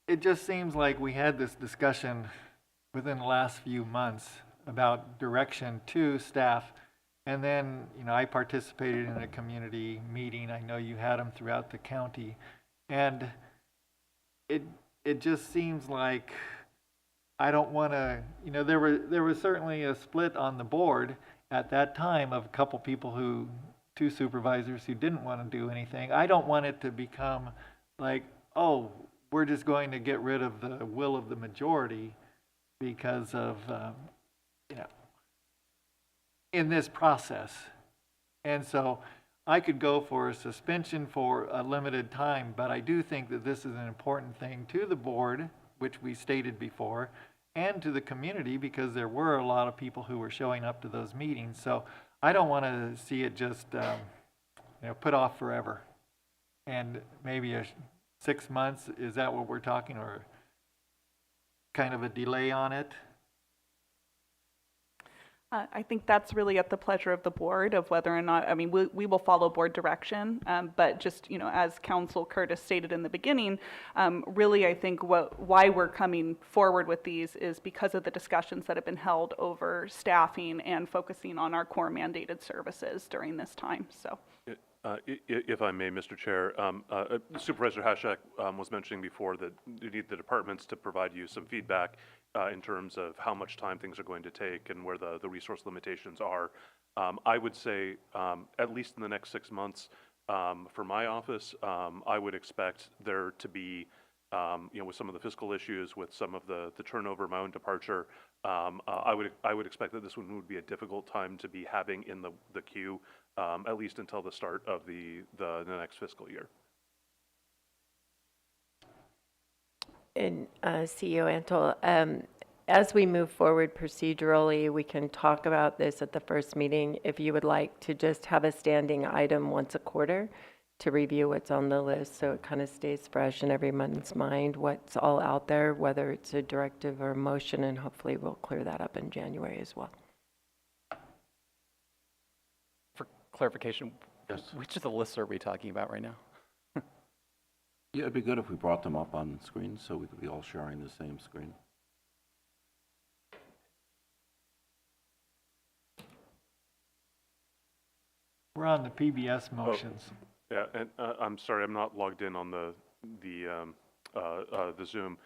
It just seems like we had this discussion within the last few months about direction to staff. And then, I participated in a community meeting. I know you had them throughout the county. And it just seems like I don't want to, there was certainly a split on the board at that time of a couple people two supervisors who didn't want to do anything. I don't want it to become like, oh, we're just going to get rid of the will of the majority because of, in this process. And so I could go for a suspension for a limited time, but I do think that this is an important thing to the board, which we stated before, and to the community, because there were a lot of people who were showing up to those meetings. So I don't want to see it just, put off forever. And maybe 6 months, is that what we're talking, or kind of a delay on it? I think that's really at the pleasure of the board of whether or not, we will follow board direction, but just, as Council Curtis stated in the beginning, really I think why we're coming forward with these is because of the discussions that have been held over staffing and focusing on our core mandated services during this time, so. If I may, Mr. Chair, Supervisor Hashak was mentioning before that you need the departments to provide you some feedback in terms of how much time things are going to take and where the resource limitations are. I would say at least in the next 6 months for my office, I would expect there to be, with some of the fiscal issues, with some of the turnover, my own departure, I would expect that this one would be a difficult time to be having in the queue, at least until the start of the next fiscal year. And CEO Antle, as we move forward procedurally, we can talk about this at the first meeting. If you would like to just have a standing item once a quarter to review what's on the list, so it kind of stays fresh in everyone's mind, what's all out there, whether it's a directive or a motion, and hopefully we'll clear that up in January as well. For clarification, yes, which of the lists are we talking about right now? Yeah, it'd be good if we brought them up on screen so we could be all sharing the same screen. We're on the PBS motions. Oh, yeah, and I'm sorry, I'm not logged in on the Zoom.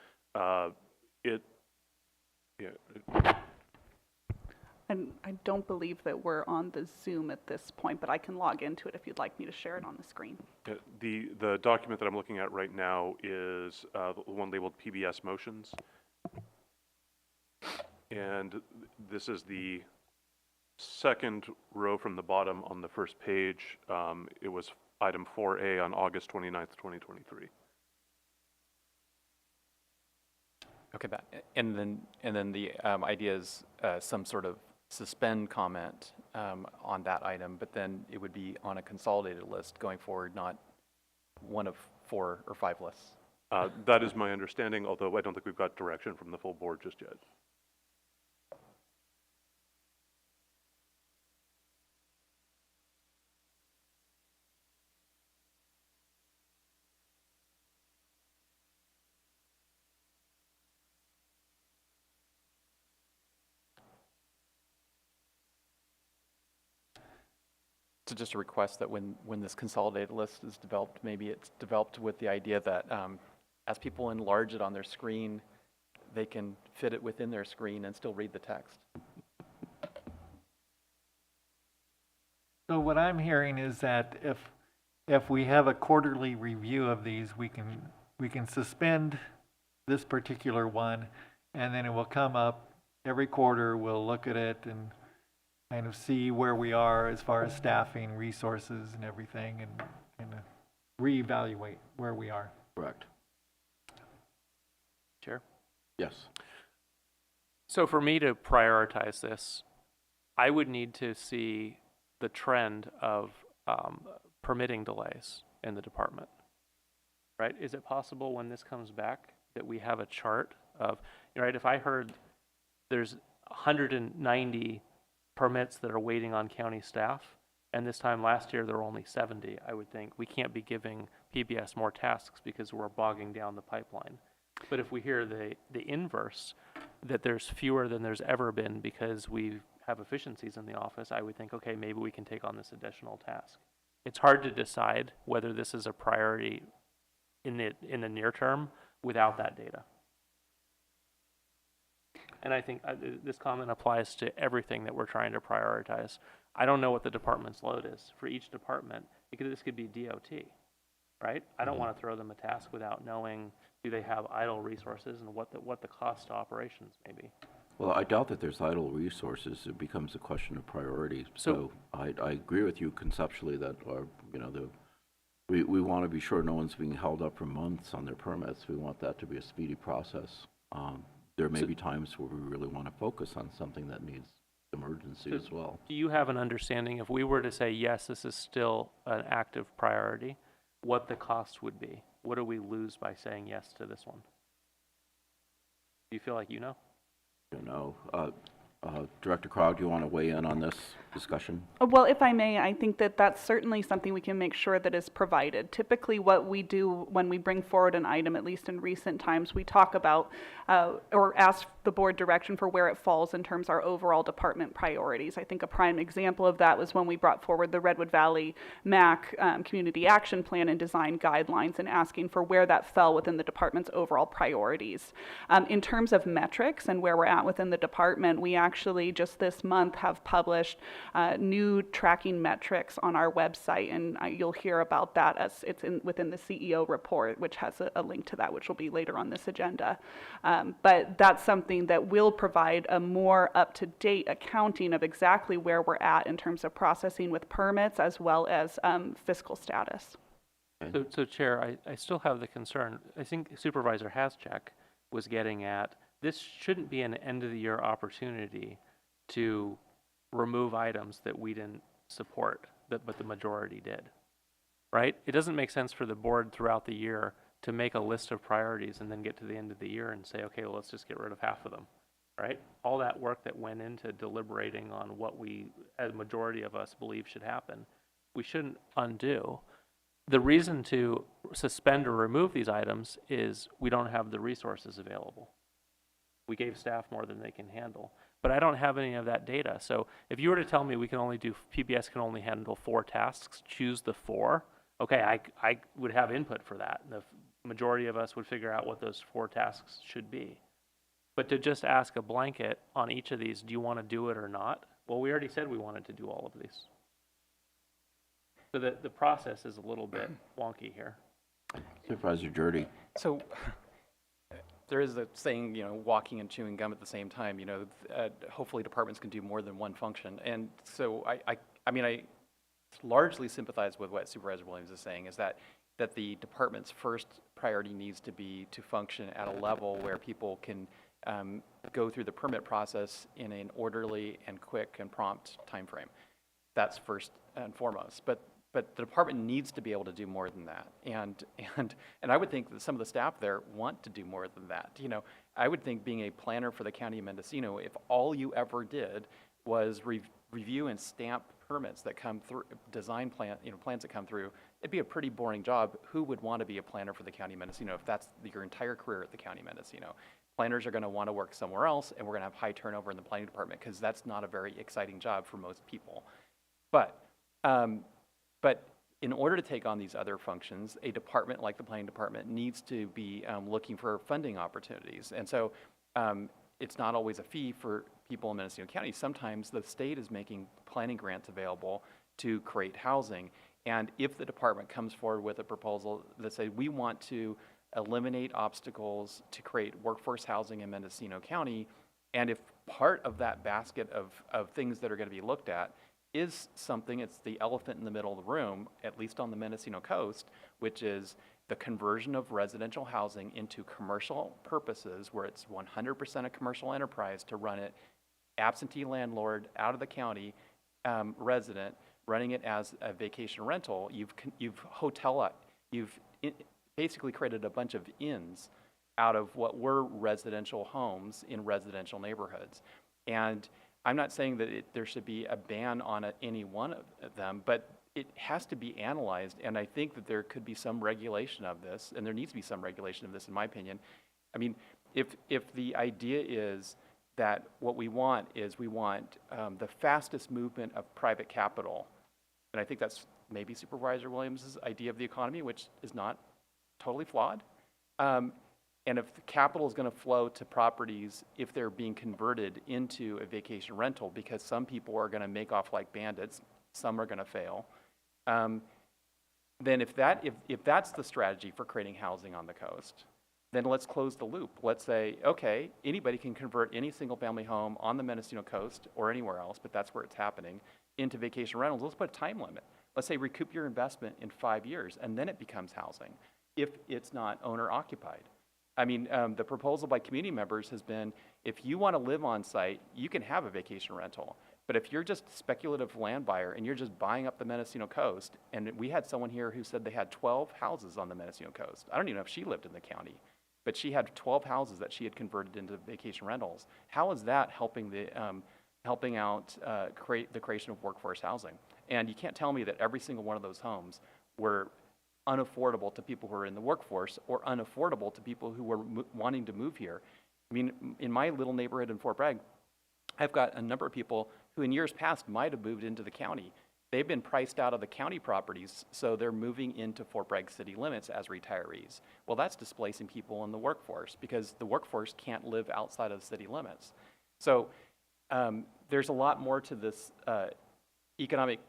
And I don't believe that we're on the Zoom at this point, but I can log into it if you'd like me to share it on the screen. The document that I'm looking at right now is the one labeled PBS motions. And this is the second row from the bottom on the first page. It was item 4A on August 29th, 2023. Okay, and then the idea is some sort of suspend comment on that item, but then it would be on a consolidated list going forward, not one of 4 or 5 lists. That is my understanding, although I don't think we've got direction from the full board just yet. So just a request that when this consolidated list is developed, maybe it's developed with the idea that as people enlarge it on their screen, they can fit it within their screen and still read the text. So what I'm hearing is that if we have a quarterly review of these, we can suspend this particular one, and then it will come up every quarter. We'll look at it and kind of see where we are as far as staffing, resources, and everything, and reevaluate where we are. Correct. Chair? Yes. So for me to prioritize this, I would need to see the trend of permitting delays in the department, right? Is it possible when this comes back that we have a chart of, right, if I heard there's 190 permits that are waiting on county staff, and this time last year there were only 70, I would think we can't be giving PBS more tasks because we're bogging down the pipeline. But if we hear the inverse, that there's fewer than there's ever been because we have efficiencies in the office, I would think, okay, maybe we can take on this additional task. It's hard to decide whether this is a priority in the near term without that data. And I think this comment applies to everything that we're trying to prioritize. I don't know what the department's load is. For each department, this could be DOT, right? I don't want to throw them a task without knowing, do they have idle resources and what the cost to operations may be. Well, I doubt that there's idle resources. It becomes a question of priority. So I agree with you conceptually that we want to be sure no one's being held up for months on their permits. We want that to be a speedy process. There may be times where we really want to focus on something that needs emergency as well. Do you have an understanding, if we were to say, yes, this is still an active priority, what the cost would be? What do we lose by saying yes to this one? Do you feel like you know? Director Krog, do you want to weigh in on this discussion? Well, if I may, I think that that's certainly something we can make sure that is provided. Typically what we do when we bring forward an item, at least in recent times, we talk about or ask the board direction for where it falls in terms of our overall department priorities. I think a prime example of that was when we brought forward the Redwood Valley MAC Community Action Plan and Design Guidelines and asking for where that fell within the department's overall priorities. In terms of metrics and where we're at within the department, we actually just this month have published new tracking metrics on our website, and you'll hear about that as it's within the CEO report, which has a link to that, which will be later on this agenda. But that's something that will provide a more up-to-date accounting of exactly where we're at in terms of processing with permits as well as fiscal status. So Chair, I still have the concern. I think Supervisor Haschak was getting at, this shouldn't be an end-of-the-year opportunity to remove items that we didn't support, but the majority did, right? It doesn't make sense for the board throughout the year to make a list of priorities and then get to the end of the year and say, okay, well, let's just get rid of half of them, right? All that work that went into deliberating on what we, as a majority of us, believe should happen, we shouldn't undo. The reason to suspend or remove these items is we don't have the resources available. We gave staff more than they can handle. But I don't have any of that data. So if you were to tell me PBS can only handle 4 tasks, choose the 4, okay, I would have input for that. The majority of us would figure out what those 4 tasks should be. But to just ask a blanket on each of these, do you want to do it or not? Well, we already said we wanted to do all of these. So the process is a little bit wonky here. Supervisor Jordy. So there is a saying, walking and chewing gum at the same time. Hopefully departments can do more than one function. And so I largely sympathize with what Supervisor Williams is saying, is that the department's first priority needs to be to function at a level where people can go through the permit process in an orderly and quick and prompt time frame. That's first and foremost. But the department needs to be able to do more than that. And I would think that some of the staff there want to do more than that. I would think being a planner for the County of Mendocino, if all you ever did was review and stamp permits that come through, design plans that come through, it'd be a pretty boring job. Who would want to be a planner for the County of Mendocino if that's your entire career at the County of Mendocino? Planners are going to want to work somewhere else, and we're going to have high turnover in the planning department because that's not a very exciting job for most people. But in order to take on these other functions, a department like the planning department needs to be looking for funding opportunities. And so it's not always a fee for people in Mendocino County. Sometimes the state is making planning grants available to create housing. And if the department comes forward with a proposal that says we want to eliminate obstacles to create workforce housing in Mendocino County, and if part of that basket of things that are going to be looked at is something, it's the elephant in the middle of the room, at least on the Mendocino coast, which is the conversion of residential housing into commercial purposes, where it's 100% a commercial enterprise to run it, absentee landlord out of the county, resident, running it as a vacation rental. You've basically created a bunch of inns out of what were residential homes in residential neighborhoods. And I'm not saying that there should be a ban on any one of them, but it has to be analyzed, and I think that there could be some regulation of this, and there needs to be some regulation of this, in my opinion. I mean, if the idea is that what we want is we want the fastest movement of private capital, and I think that's maybe Supervisor Williams' idea of the economy, which is not totally flawed. And if the capital is going to flow to properties, if they're being converted into a vacation rental, because some people are going to make off like bandits, some are going to fail, then if that's the strategy for creating housing on the coast, then let's close the loop. Let's say, okay, anybody can convert any single-family home on the Mendocino coast or anywhere else, but that's where it's happening, into vacation rentals. Let's put a time limit. Let's say recoup your investment in 5 years, and then it becomes housing if it's not owner-occupied. I mean, the proposal by community members has been, if you want to live on site, you can have a vacation rental. But if you're just a speculative land buyer and you're just buying up the Mendocino coast, and we had someone here who said they had 12 houses on the Mendocino coast. I don't even know if she lived in the county, but she had 12 houses that she had converted into vacation rentals. How is that helping create the creation of workforce housing? And you can't tell me that every single one of those homes were unaffordable to people who are in the workforce or unaffordable to people who were wanting to move here. I mean, in my little neighborhood in Fort Bragg, I've got a number of people who in years past might have moved into the county. They've been priced out of the county properties, so they're moving into Fort Bragg city limits as retirees. Well, that's displacing people in the workforce because the workforce can't live outside of the city limits. So there's a lot more to this economic,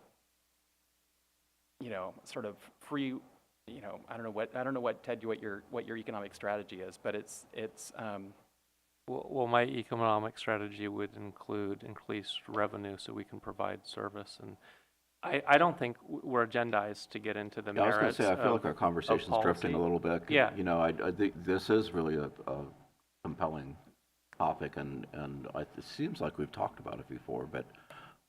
sort of free. I don't know what Ted, what your economic strategy is, but it's. Well, my economic strategy would include increased revenue so we can provide service, and I don't think we're agendized to get into the merits. I was going to say, I feel like our conversation's drifting a little bit. Yeah. I think this is really a compelling topic, and it seems like we've talked about it before, but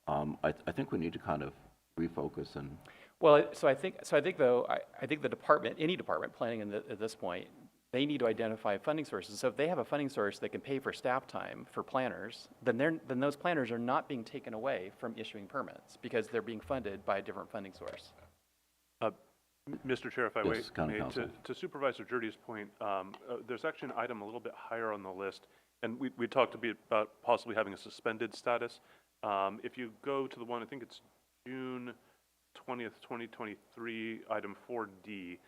I think we need to kind of refocus and. Well, so I think though, I think the department, any department planning at this point, they need to identify funding sources. So if they have a funding source that can pay for staff time for planners, then those planners are not being taken away from issuing permits because they're being funded by a different funding source. Mr. Chair, if I Yes, may, to Supervisor Jurdy's point, there's actually an item a little bit higher on the list, and we talked about possibly having a suspended status. If you go to the one, I think it's June 20th, 2023, item 4D,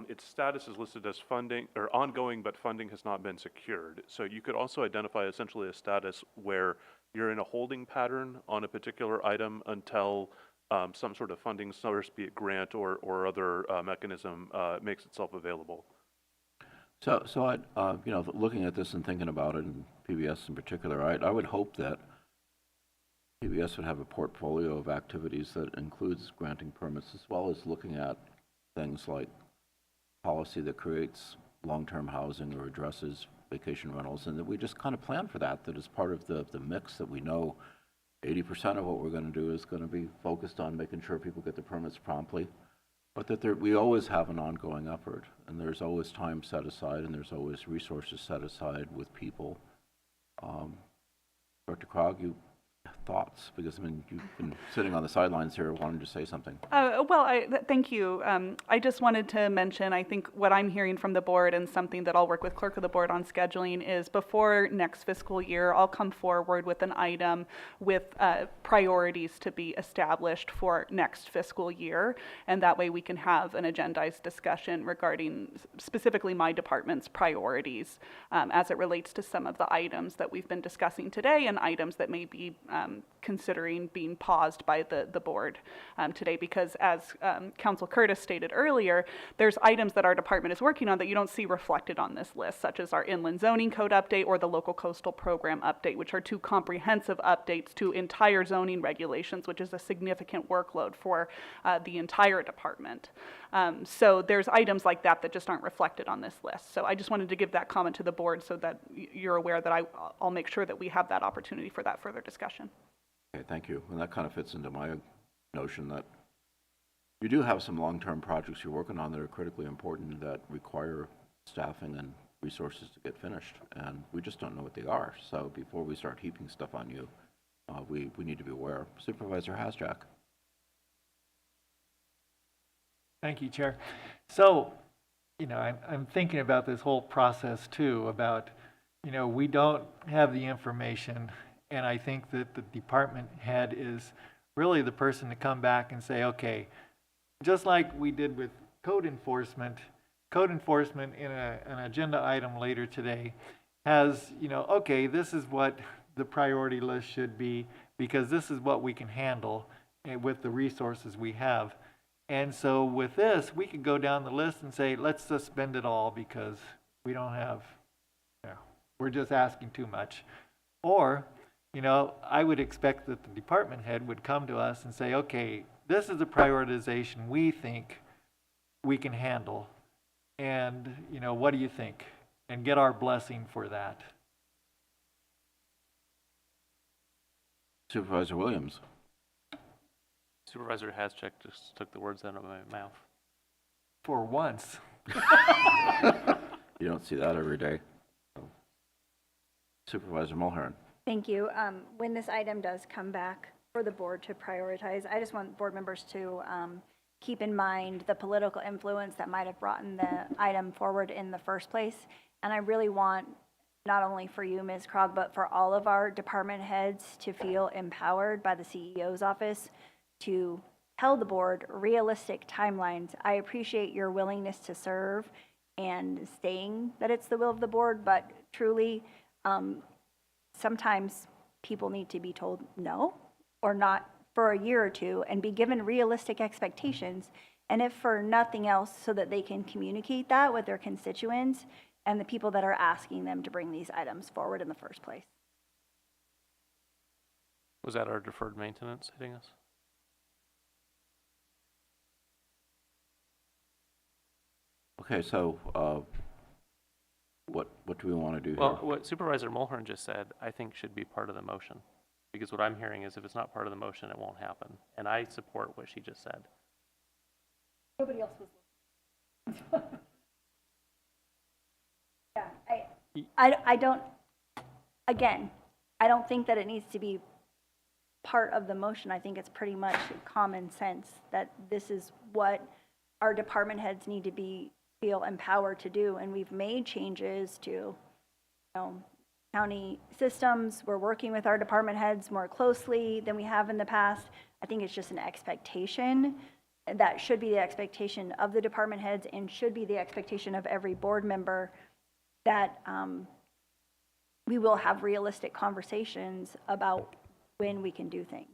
its status is listed as funding or ongoing, but funding has not been secured. So you could also identify essentially a status where you're in a holding pattern on a particular item until some sort of funding source, be it grant or other mechanism, makes itself available. So I, looking at this and thinking about it, and PBS in particular, I would hope that PBS would have a portfolio of activities that includes granting permits as well as looking at things like policy that creates long-term housing or addresses vacation rentals, and that we just kind of plan for that is part of the mix, that we know 80% of what we're going to do is going to be focused on making sure people get the permits promptly, but that we always have an ongoing effort, and there's always time set aside, and there's always resources set aside with people. Dr. Krog, thoughts? Because, you've been sitting on the sidelines here wanting to say something. Thank you. I just wanted to mention, I think what I'm hearing from the board and something that I'll work with clerk of the board on scheduling is before next fiscal year, I'll come forward with an item with priorities to be established for next fiscal year. And that way we can have an agendized discussion regarding specifically my department's priorities as it relates to some of the items that we've been discussing today and items that may be considering being paused by the board today, because as Council Curtis stated earlier, there's items that our department is working on that you don't see reflected on this list, such as our inland zoning code update or the local coastal program update, which are two comprehensive updates to entire zoning regulations, which is a significant workload for the entire department. So there's items like that just aren't reflected on this list. So I just wanted to give that comment to the board so that you're aware that I'll make sure that we have that opportunity for that further discussion. Okay, thank you. And that kind of fits into my notion that you do have some long-term projects you're working on that are critically important that require staffing and resources to get finished, and we just don't know what they are. So before we start heaping stuff on you, we need to be aware. Supervisor Hasjack. Thank you, Chair. So, I'm thinking about this whole process too, about, we don't have the information, and I think that the department head is really the person to come back and say, okay, just like we did with code enforcement in an agenda item later today has, okay, this is what the priority list should be, because this is what we can handle with the resources we have. And so with this, we could go down the list and say, let's suspend it all because we don't have, we're just asking too much. Or, I would expect that the department head would come to us and say, okay, this is a prioritization we think we can handle. And, what do you think? And get our blessing for that. Supervisor Williams. Supervisor Hasjack just took the words out of my mouth. For once. You don't see that every day. Supervisor Mulhern. Thank you. When this item does come back for the board to prioritize, I just want board members to keep in mind the political influence that might have brought the item forward in the first place. And I really want, not only for you, Ms. Krog, but for all of our department heads to feel empowered by the CEO's office to tell the board realistic timelines. I appreciate your willingness to serve and saying that it's the will of the board, but truly, sometimes people need to be told no or not for a year or two and be given realistic expectations. And if for nothing else, so that they can communicate that with their constituents and the people that are asking them to bring these items forward in the first place. Was that our deferred maintenance hitting us? Okay, so what do we want to do Well, here? what Supervisor Mulhern just said, I think should be part of the motion. Because what I'm hearing is if it's not part of the motion, it won't happen. And I support what she just said. Nobody else was. Yeah, I don't, again, I don't think that it needs to be part of the motion. I think it's pretty much common sense that this is what our department heads need to feel empowered to do. And we've made changes to, county systems. We're working with our department heads more closely than we have in the past. I think it's just an expectation. That should be the expectation of the department heads and should be the expectation of every board member that we will have realistic conversations about when we can do things.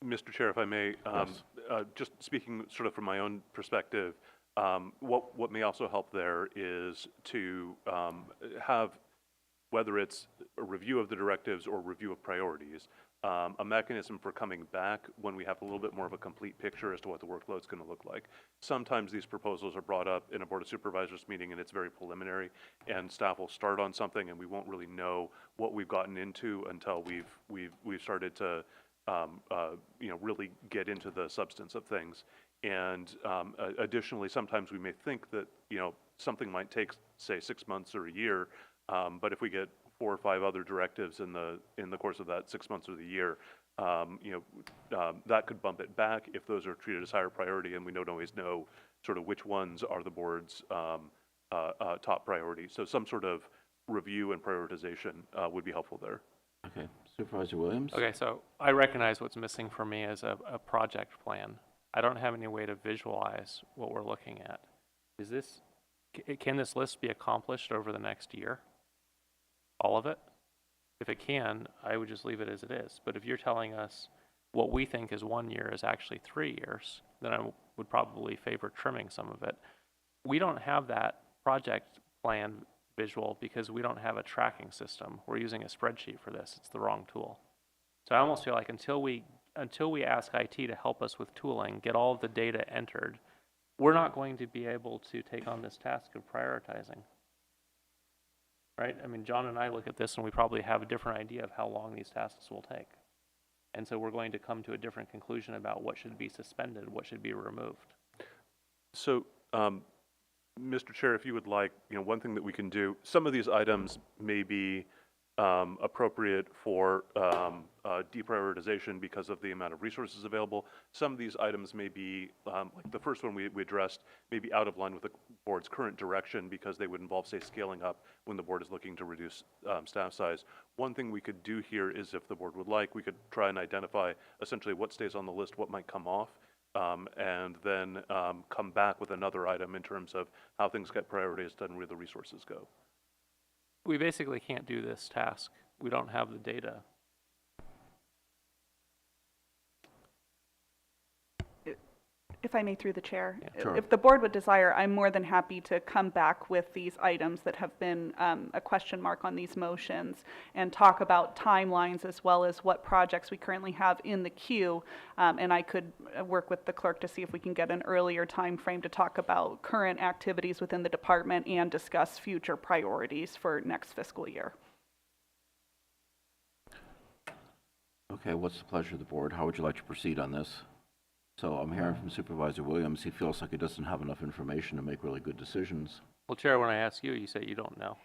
Mr. Chair, if I may, just speaking sort of from my own perspective, what may also help there is to have, whether it's a review of the directives or review of priorities, a mechanism for coming back when we have a little bit more of a complete picture as to what the workload's going to look like. Sometimes these proposals are brought up in a Board of Supervisors meeting and it's very preliminary, and staff will start on something and we won't really know what we've gotten into until we've started to really get into the substance of things. And additionally, sometimes we may think that something might take, say, 6 months or a year, but if we get 4 or 5 other directives in the course of that 6 months or the year, that could bump it back if those are treated as higher priority, and we don't always know sort of which ones are the board's top priority. So some sort of review and prioritization would be helpful there. Okay, Supervisor Williams? Okay, so I recognize what's missing for me is a project plan. I don't have any way to visualize what we're looking at. Can this list be accomplished over the next year? All of it? If it can, I would just leave it as it is. But if you're telling us what we think is 1 year is actually 3 years, then I would probably favor trimming some of it. We don't have that project plan visual because we don't have a tracking system. We're using a spreadsheet for this. It's the wrong tool. So I almost feel like until we ask IT to help us with tooling, get all of the data entered, we're not going to be able to take on this task of prioritizing. Right? I mean, John and I look at this and we probably have a different idea of how long these tasks will take. And so we're going to come to a different conclusion about what should be suspended, what should be removed. So, Mr. Chair, if you would like, one thing that we can do, some of these items may be appropriate for deprioritization because of the amount of resources available. Some of these items may be, like the first one we addressed, may be out of line with the board's current direction because they would involve, say, scaling up when the board is looking to reduce staff size. One thing we could do here is, if the board would like, we could try and identify essentially what stays on the list, what might come off, and then come back with another item in terms of how things get prioritized and where the resources go. We basically can't do this task. We don't have the data. If I may, through the chair, Sure. if the board would desire, I'm more than happy to come back with these items that have been a question mark on these motions and talk about timelines as well as what projects we currently have in the queue. And I could work with the clerk to see if we can get an earlier time frame to talk about current activities within the department and discuss future priorities for next fiscal year. Okay, what's the pleasure of the board? How would you like to proceed on this? So I'm hearing from Supervisor Williams, he feels like he doesn't have enough information to make really good decisions. Well, Chair, when I ask you, you say you don't know.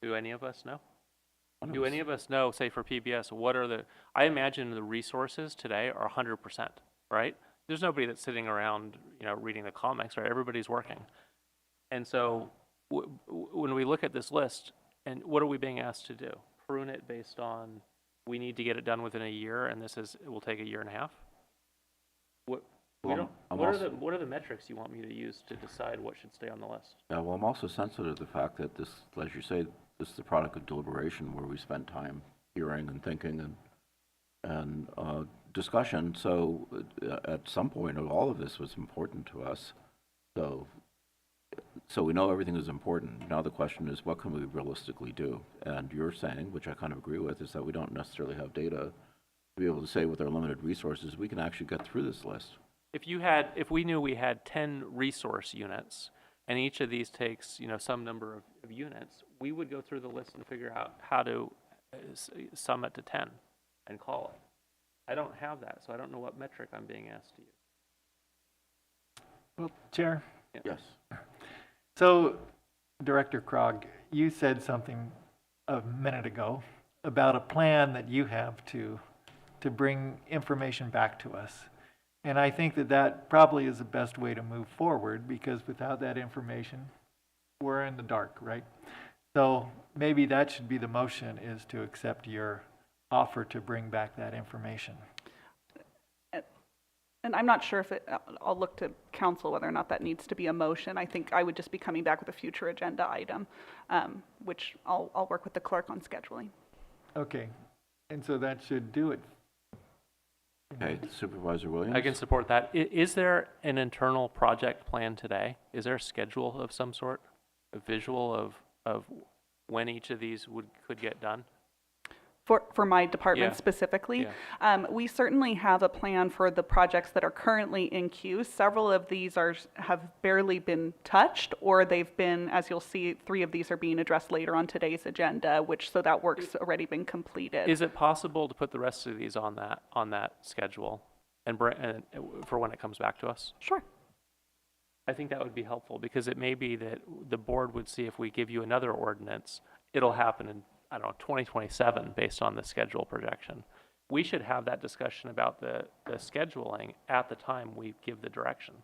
Do any of us know? Do any of us know, say for PBS, what are the, I imagine the resources today are 100%, right? There's nobody that's sitting around, reading the comics, right? Everybody's working. And so when we look at this list, and what are we being asked to do? Prune it based on, we need to get it done within a year, and it will take a year and a half? What are the metrics you want me to use to decide what should stay on the list? Yeah, well, I'm also sensitive to the fact that this, as you say, this is the product of deliberation where we spent time hearing and thinking and discussion. So at some point, all of this was important to us. So we know everything is important. Now the question is, what can we realistically do? And you're saying, which I kind of agree with, is that we don't necessarily have data to be able to say with our limited resources, we can actually get through this list. If we knew we had 10 resource units, and each of these takes, some number of units, we would go through the list and figure out how to sum it to 10 and call it. I don't have that, so I don't know what metric I'm being asked to use. Well, Chair? Yes. So, Director Krog, you said something a minute ago about a plan that you have to bring information back to us. And I think that probably is the best way to move forward, because without that information, we're in the dark, right? So maybe that should be the motion, is to accept your offer to bring back that information. And I'm not sure if I'll look to council whether or not that needs to be a motion. I think I would just be coming back with a future agenda item, which I'll work with the clerk on scheduling. Okay, and so that should do it. Okay, Supervisor Williams? I can support that. Is there an internal project plan today? Is there a schedule of some sort? A visual of when each of these could get done? For my department specifically, we certainly have a plan for the projects that are currently in queue. Several of these have barely been touched, or they've been, as you'll see, 3 of these are being addressed later on today's agenda, so that work's already been completed. Is it possible to put the rest of these on that schedule and for when it comes back to us? Sure. I think that would be helpful, because it may be that the board would see, if we give you another ordinance, it'll happen in 2027 based on the schedule projection. We should have that discussion about the scheduling at the time we give the direction.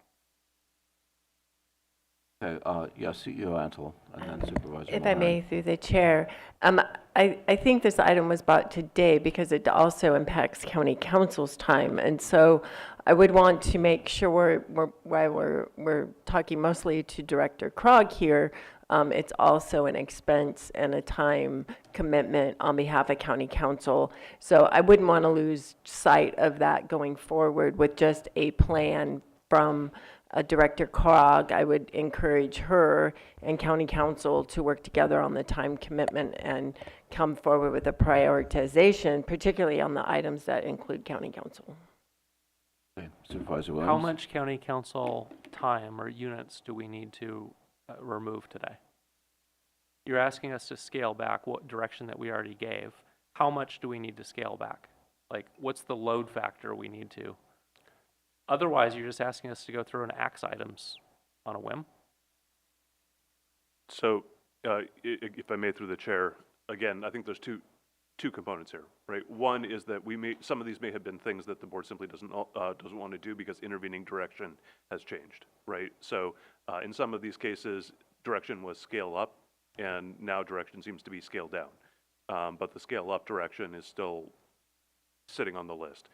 Okay, yes, CEO Antle, and then Supervisor If I may, through the chair, I think this item was brought today because it also impacts county council's time. And so I would want to make sure we're talking mostly to Director Krog here, it's also an expense and a time commitment on behalf of county council. So I wouldn't want to lose sight of that going forward with just a plan from Director Krog. I would encourage her and county council to work together on the time commitment and come forward with a prioritization, particularly on the items that include county council. Okay, Supervisor Williams? How much county council time or units do we need to remove today? You're asking us to scale back what direction that we already gave. How much do we need to scale back? Like, what's the load factor we need to? Otherwise, you're just asking us to go through and axe items on a whim. So, if I may, through the chair, again, I think there's two two components here, right? One is that some of these may have been things that the board simply doesn't want to do because intervening direction has changed, right? So in some of these cases, direction was scale up, and now direction seems to be scaled down. But the scale up direction is still sitting on the list.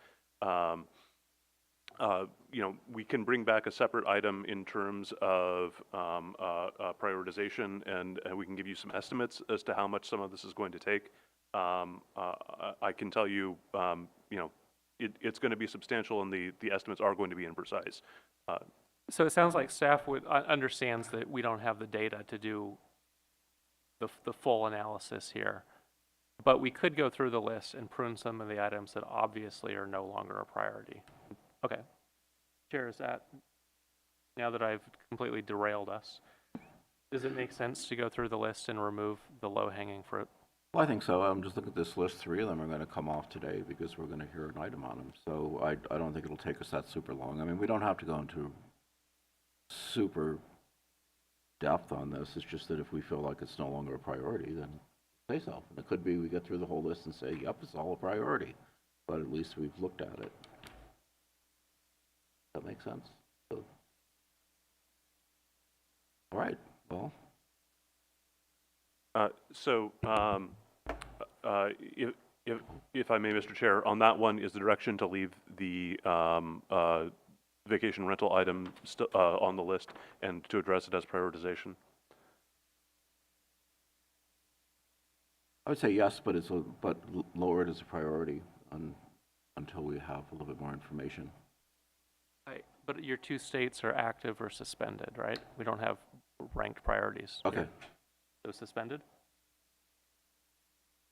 We can bring back a separate item in terms of prioritization, and we can give you some estimates as to how much some of this is going to take. I can tell you, it's going to be substantial, and the estimates are going to be imprecise. So it sounds like staff understands that we don't have the data to do the full analysis here. But we could go through the list and prune some of the items that obviously are no longer a priority. Okay. Chair, is that, now that I've completely derailed us, does it make sense to go through the list and remove the low-hanging fruit? Well, I think so. Just look at this list. 3 of them are going to come off today because we're going to hear an item on them. So I don't think it'll take us that super long. I mean, we don't have to go into super depth on this. It's just that if we feel like it's no longer a priority, then say so. And it could be we get through the whole list and say, yep, it's all a priority. But at least we've looked at it. That makes sense? So, all right, well. If I may, Mr. Chair, on that one, is the direction to leave the vacation rental item on the list and to address it as prioritization? I would say yes, but but lower it as a priority until we have a little bit more information. But your 2 states are active or suspended, right? We don't have ranked priorities. Okay. Here. So suspended?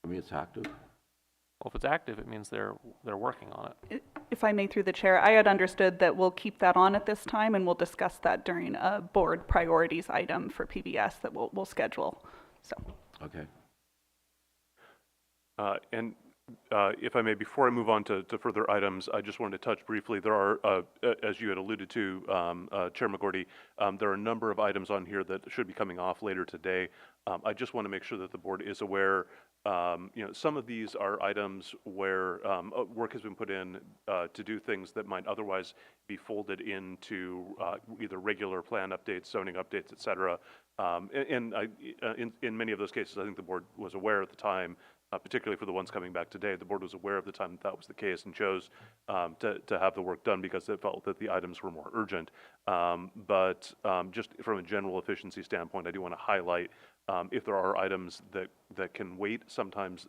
I mean, it's active. Well, if it's active, it means they're working on it. If I may, through the chair, I had understood that we'll keep that on at this time, and we'll discuss that during a board priorities item for PBS that we'll schedule. So. Okay. And if I may, before I move on to further items, I just wanted to touch briefly. There are, as you had alluded to, Chair McGordy, there are a number of items on here that should be coming off later today. I just want to make sure that the board is aware. Some of these are items where work has been put in to do things that might otherwise be folded into either regular plan updates, zoning updates, et cetera. In many of those cases, I think the board was aware at the time. Particularly for the ones coming back today, the board was aware of the time that was the case and chose to have the work done because it felt that the items were more urgent. But just from a general efficiency standpoint, I do want to highlight if there are items that can wait. Sometimes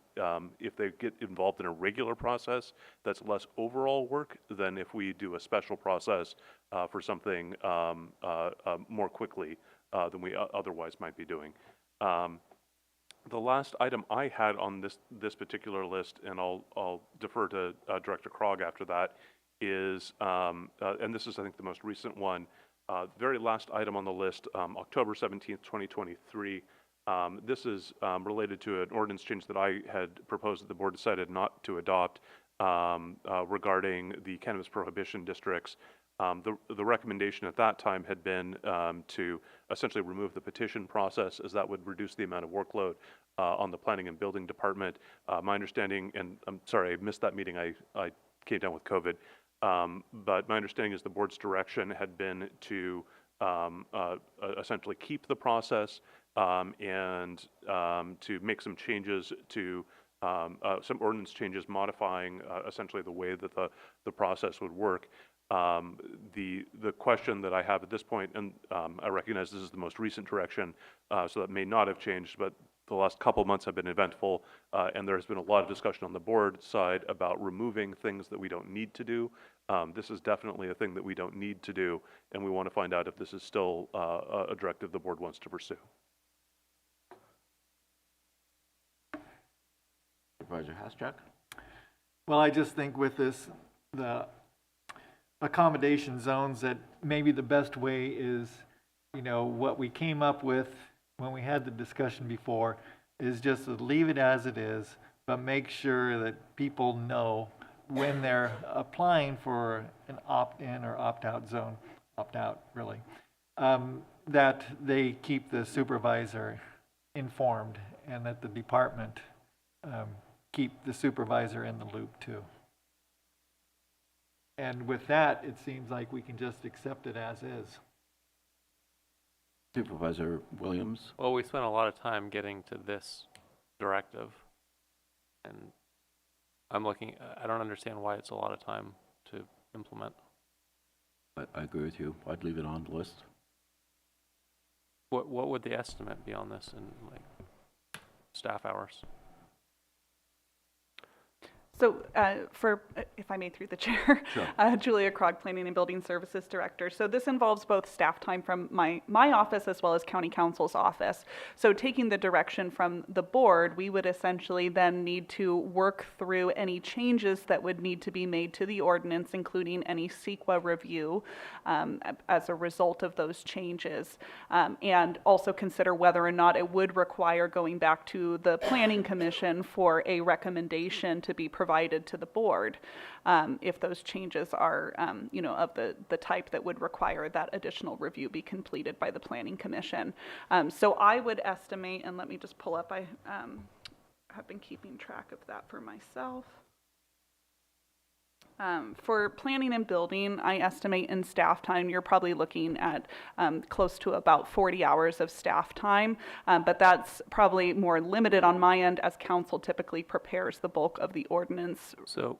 if they get involved in a regular process, that's less overall work than if we do a special process for something more quickly than we otherwise might be doing. The last item I had on this particular list, and I'll defer to Director Krog after that, is, and this is I think the most recent one, very last item on the list, October 17th, 2023. This is related to an ordinance change that I had proposed that the board decided not to adopt regarding the cannabis prohibition districts. The recommendation at that time had been to essentially remove the petition process, as that would reduce the amount of workload on the planning and building department. My understanding, and I'm sorry I missed that meeting, I came down with COVID, but my understanding is the board's direction had been to essentially keep the process and to make some changes to some ordinance changes modifying essentially the way that the process would work. The question that I have at this point, and I recognize this is the most recent direction, so that may not have changed, but the last couple of months have been eventful, and there has been a lot of discussion on the board side about removing things that we don't need to do. This is definitely a thing that we don't need to do, and we want to find out if this is still a directive the board wants to pursue. Supervisor Haschak? Well, I just think with this, the accommodation zones, that maybe the best way is, what we came up with when we had the discussion before is just to leave it as it is, but make sure that people know when they're applying for an opt-in or opt-out zone, opt-out really, that they keep the supervisor informed and that the department keep the supervisor in the loop too. And with that, it seems like we can just accept it as is. Supervisor Williams? Well, we spent a lot of time getting to this directive, and I don't understand why it's a lot of time to implement. I agree with you. I'd leave it on the list. What would the estimate be on this in like staff hours? So if I may through the chair, Sure. Julia Krog, Planning and Building Services Director. So this involves both staff time from my office as well as County Counsel's office. So taking the direction from the board, we would essentially then need to work through any changes that would need to be made to the ordinance, including any CEQA review as a result of those changes, and also consider whether or not it would require going back to the Planning Commission for a recommendation to be provided to the board if those changes are, of the type that would require that additional review be completed by the Planning Commission. So I would estimate, and let me just pull up, I have been keeping track of that for myself. For planning and building, I estimate in staff time, you're probably looking at close to about 40 hours of staff time, but that's probably more limited on my end as council typically prepares the bulk of the ordinance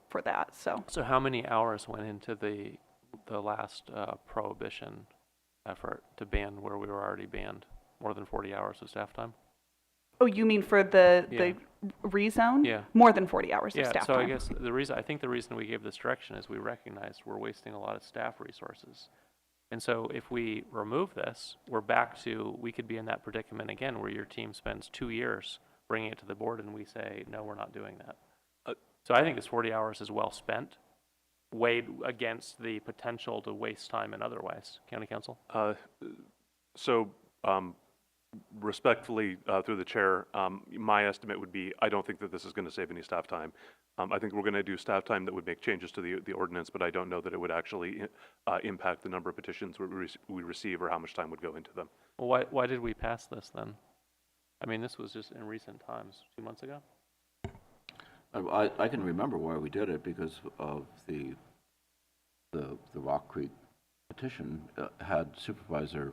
for that. So how many hours went into the last prohibition effort to ban where we were already banned? More than 40 hours of staff time? Oh, you mean for the rezone? Yeah. More than 40 hours of staff so time. I guess I think the reason we gave this direction is we recognized we're wasting a lot of staff resources. And so if we remove this, we're back to, we could be in that predicament again where your team spends 2 years bringing it to the board and we say, no, we're not doing that. So I think this 40 hours is well spent, weighed against the potential to waste time in other ways. County Counsel? Respectfully, through the chair, my estimate would be, I don't think that this is going to save any staff time. I think we're going to do staff time that would make changes to the ordinance, but I don't know that it would actually impact the number of petitions we receive or how much time would go into them. Well, why did we pass this then? I mean, this was just in recent times, 2 months ago? I can remember why we did it, because of the Rock Creek petition. Had Supervisor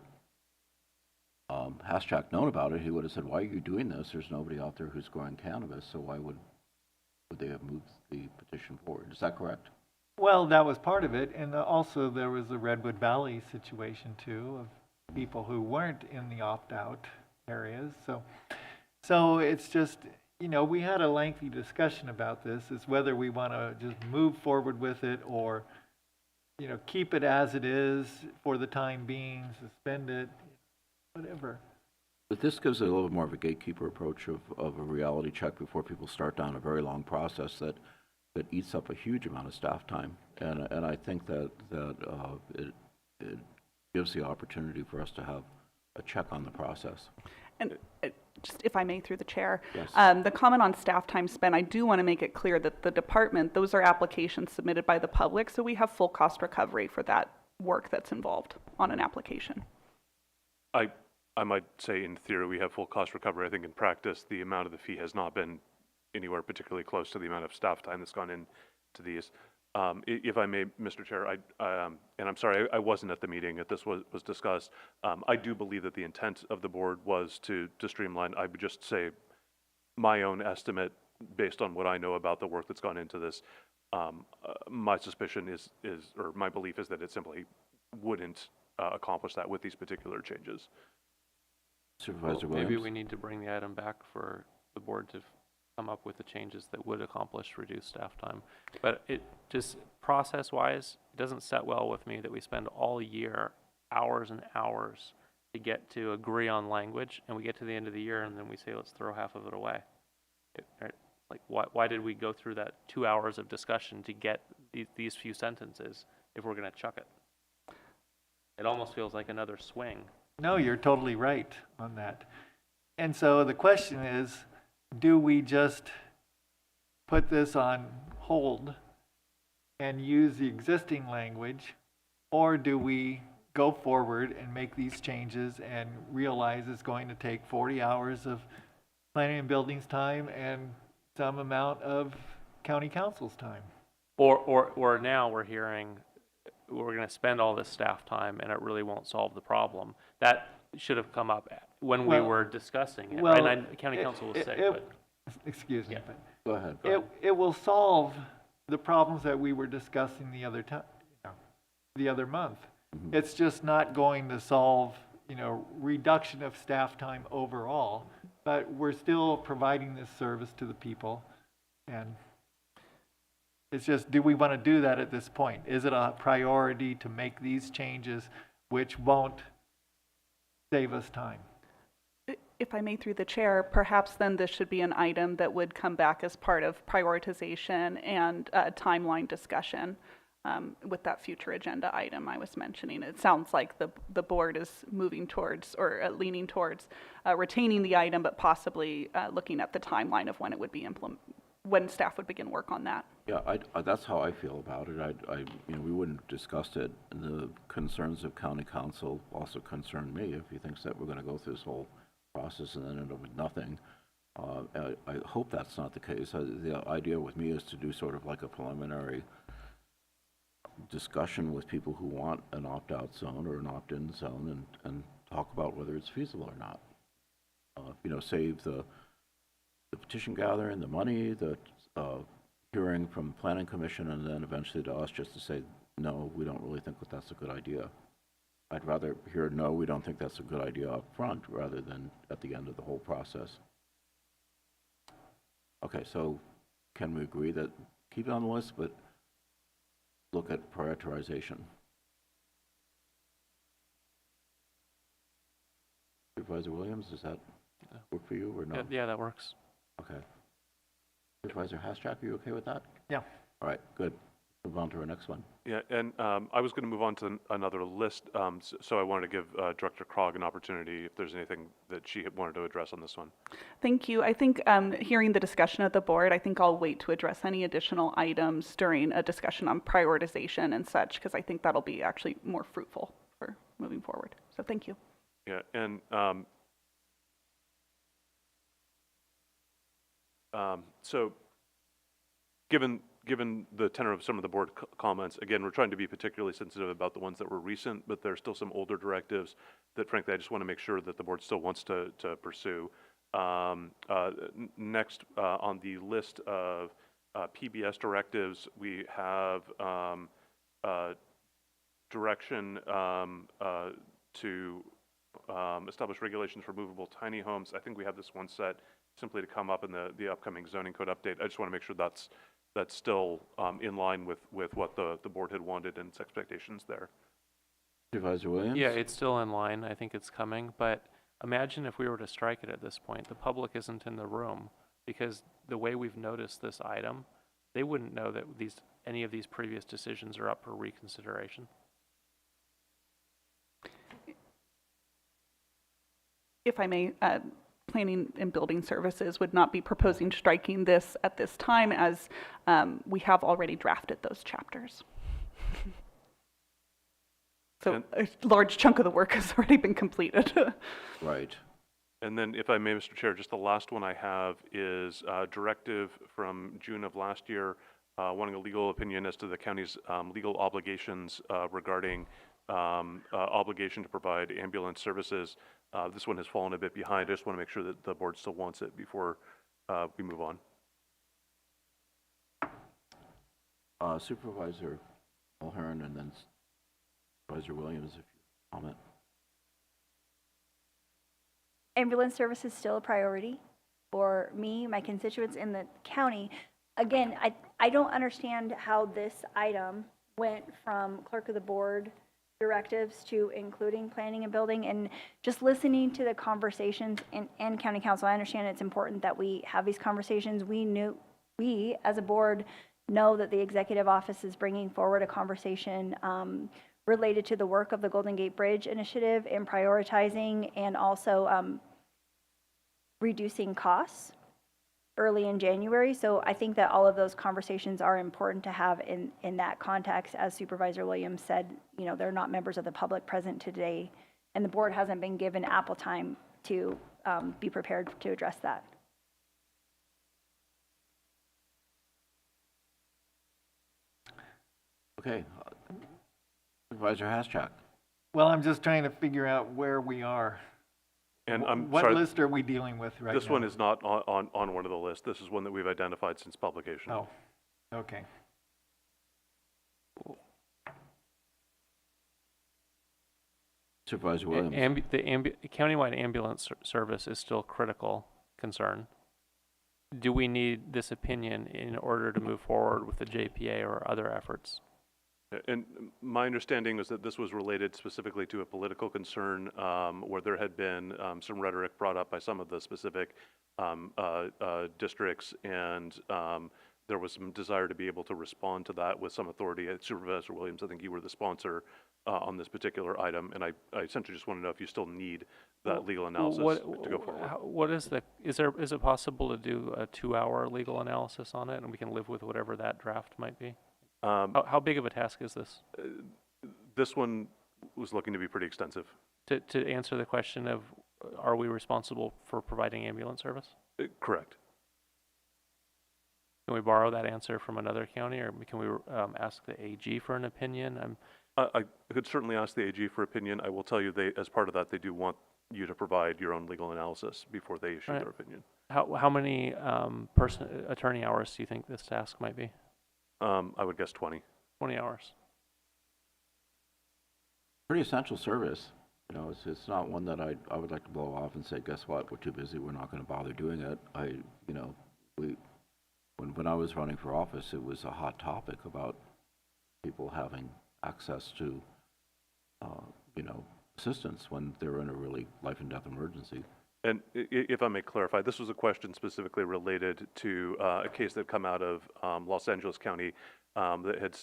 Haschak known about it, he would have said, why are you doing this? There's nobody out there who's growing cannabis, so why would they have moved the petition forward? Is that correct? Well, that was part of it, and also there was the Redwood Valley situation too, of people who weren't in the opt-out areas. So it's just, we had a lengthy discussion about this, is whether we want to just move forward with it or, keep it as it is for the time being, suspend it, whatever. But this gives it a little bit more of a gatekeeper approach of a reality check before people start down a very long process that eats up a huge amount of staff time. And I think that it gives the opportunity for us to have a check on the process. And just if I may, through the chair, Yes. The comment on staff time spent, I do want to make it clear that the department, those are applications submitted by the public, so we have full cost recovery for that work that's involved on an application. I might say in theory we have full cost recovery. I think in practice the amount of the fee has not been anywhere particularly close to the amount of staff time that's gone into these. If I may, Mr. Chair, and I'm sorry, I wasn't at the meeting that this was discussed. I do believe that the intent of the board was to streamline. I would just say my own estimate based on what I know about the work that's gone into this. My suspicion is, or my belief is that it simply wouldn't accomplish that with these particular changes. Supervisor Maybe Williams? we need to bring the item back for the board to come up with the changes that would accomplish reduced staff time. But it just process-wise, it doesn't set well with me that we spend all year, hours and hours to get to agree on language, and we get to the end of the year and then we say, let's throw half of it away. Why did we go through that 2 hours of discussion to get these few sentences if we're going to chuck it? It almost feels like another swing. No, you're totally right on that. And so the question is, do we just put this on hold and use the existing language, or do we go forward and make these changes and realize it's going to take 40 hours of planning and building's time and some amount of county council's time. Or now we're hearing we're going to spend all this staff time and it really won't solve the problem. That should have come up when we were discussing it. Well, and county council was sick, but excuse me, but Go ahead. it will solve the problems that we were discussing the other time, the other month. Mm-hmm. It's just not going to solve, reduction of staff time overall, but we're still providing this service to the people. And it's just, do we want to do that at this point? Is it a priority to make these changes which won't save us time? If I may, through the chair, perhaps then this should be an item that would come back as part of prioritization and timeline discussion with that future agenda item I was mentioning. It sounds like the board is moving towards or leaning towards retaining the item, but possibly looking at the timeline of when it would be when staff would begin work on that. Yeah, that's how I feel about it. We wouldn't have discussed it. The concerns of county council also concern me if he thinks that we're going to go through this whole process and then end up with nothing. I hope that's not the case. The idea with me is to do sort of like a preliminary discussion with people who want an opt-out zone or an opt-in zone and talk about whether it's feasible or not. Save the petition gathering, the money, the hearing from the planning commission, and then eventually to us just to say, no, we don't really think that that's a good idea. I'd rather hear, no, we don't think that's a good idea up front rather than at the end of the whole process. Okay, so can we agree that keep it on the list, but look at prioritization? Supervisor Williams, does that work for you or no? Yeah, that works. Okay. Supervisor Haschak, are you okay with that? Yeah. All right, good. Move on to our next one. Yeah, and I was going to move on to another list, so I wanted to give Director Krog an opportunity if there's anything that she had wanted to address on this one. Thank you. I think hearing the discussion of the board, I think I'll wait to address any additional items during a discussion on prioritization and such, because I think that'll be actually more fruitful for moving forward. So thank you. Yeah, and so given the tenor of some of the board comments, again, we're trying to be particularly sensitive about the ones that were recent, but there's still some older directives that frankly I just want to make sure that the board still wants to pursue. Next on the list of PBS directives, we have direction to establish regulations for movable tiny homes. I think we have this one set simply to come up in the upcoming zoning code update. I just want to make sure that's still in line with what the board had wanted and its expectations there. Supervisor Williams? Yeah, it's still in line. I think it's coming. But imagine if we were to strike it at this point. The public isn't in the room because the way we've noticed this item, they wouldn't know that any of these previous decisions are up for reconsideration. If I may, Planning and Building Services would not be proposing striking this at this time, as we have already drafted those chapters. So a large chunk of the work has already been completed. Right. And then if I may, Mr. Chair, just the last one I have is a directive from June of last year, wanting a legal opinion as to the county's legal obligations regarding obligation to provide ambulance services. This one has fallen a bit behind. I just want to make sure that the board still wants it before we move on. Supervisor Mulhern and then Supervisor Williams, if you comment. Ambulance service is still a priority for me, my constituents in the county. Again, I don't understand how this item went from clerk of the board directives to including planning and building, and just listening to the conversations in county council. I understand it's important that we have these conversations. We as a board know that the executive office is bringing forward a conversation related to the work of the Golden Gate Bridge Initiative in prioritizing and also reducing costs early in January. So I think that all of those conversations are important to have in that context. As Supervisor Williams said, they're not members of the public present today, and the board hasn't been given ample time to be prepared to address that. Okay. Supervisor Haschak. Well, I'm just trying to figure out where we are. And I'm What sorry, list are we dealing with right now? this one is not on one of the lists. This is one that we've identified since publication. Oh, okay. Supervisor Williams. The countywide ambulance service is still critical concern. Do we need this opinion in order to move forward with the JPA or other efforts? And my understanding is that this was related specifically to a political concern where there had been some rhetoric brought up by some of the specific districts, and there was some desire to be able to respond to that with some authority. Supervisor Williams, I think you were the sponsor on this particular item, and I essentially just want to know if you still need that legal analysis to go forward. Is it possible to do a 2-hour legal analysis on it, and we can live with whatever that draft might be? How big of a task is this? This one was looking to be pretty extensive. To answer the question of, are we responsible for providing ambulance service? Correct. Can we borrow that answer from another county, or can we ask the AG for an opinion? I could certainly ask the AG for opinion. I will tell you, as part of that, they do want you to provide your own legal analysis before they issue their opinion. How many attorney hours do you think this task might be? I would guess 20. 20 hours. Pretty essential service. You know, it's not one that I would like to blow off and say, guess what, we're too busy, we're not going to bother doing it. When I was running for office, it was a hot topic about people having access to, assistance when they're in a really life and death emergency. And if I may clarify, this was a question specifically related to a case that had come out of Los Angeles County that had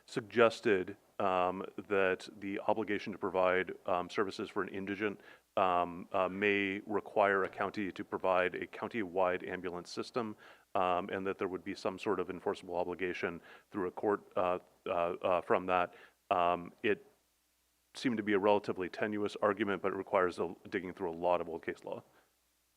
suggested that the obligation to provide services for an indigent may require a county to provide a county-wide ambulance system, and that there would be some sort of enforceable obligation through a court from that. It seemed to be a relatively tenuous argument, but it requires digging through a lot of old case law.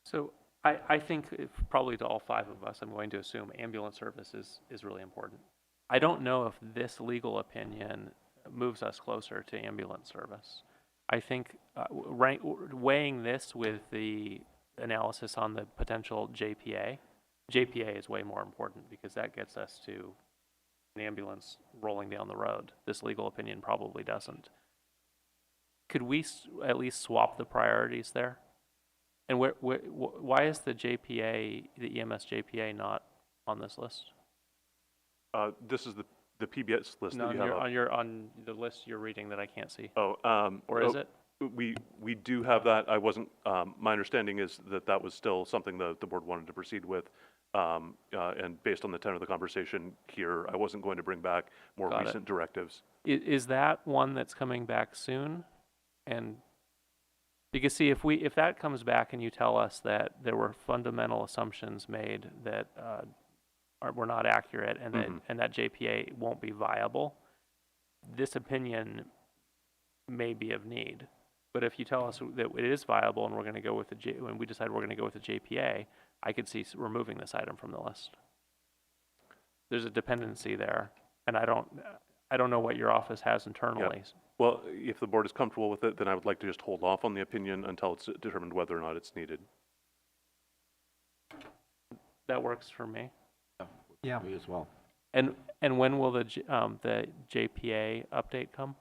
So I think probably to all 5 of us, I'm going to assume ambulance service is really important. I don't know if this legal opinion moves us closer to ambulance service. I think weighing this with the analysis on the potential JPA is way more important because that gets us to an ambulance rolling down the road. This legal opinion probably doesn't. Could we at least swap the priorities there? And why is the JPA, the EMS JPA, not on this list? This is the PBS list No, that you have on the list you're reading that I can't see. Or is it? We do have that. I wasn't. My understanding is that was still something the board wanted to proceed with, and based on the tenor of the conversation here, I wasn't going to bring back more recent directives. Is that one that's coming back soon? And because see, if that comes back and you tell us that there were fundamental assumptions made that were not accurate, and that JPA won't be viable, this opinion may be of need. But if you tell us that it is viable and we're going to go with when we decide we're going to go with the JPA, I could see removing this item from the list. There's a dependency there, and I don't know what your office has internally. Yeah. Well, if the board is comfortable with it, then I would like to just hold off on the opinion until it's determined whether or not it's needed. That works for me. Yeah. Me as well. And when will the JPA update come?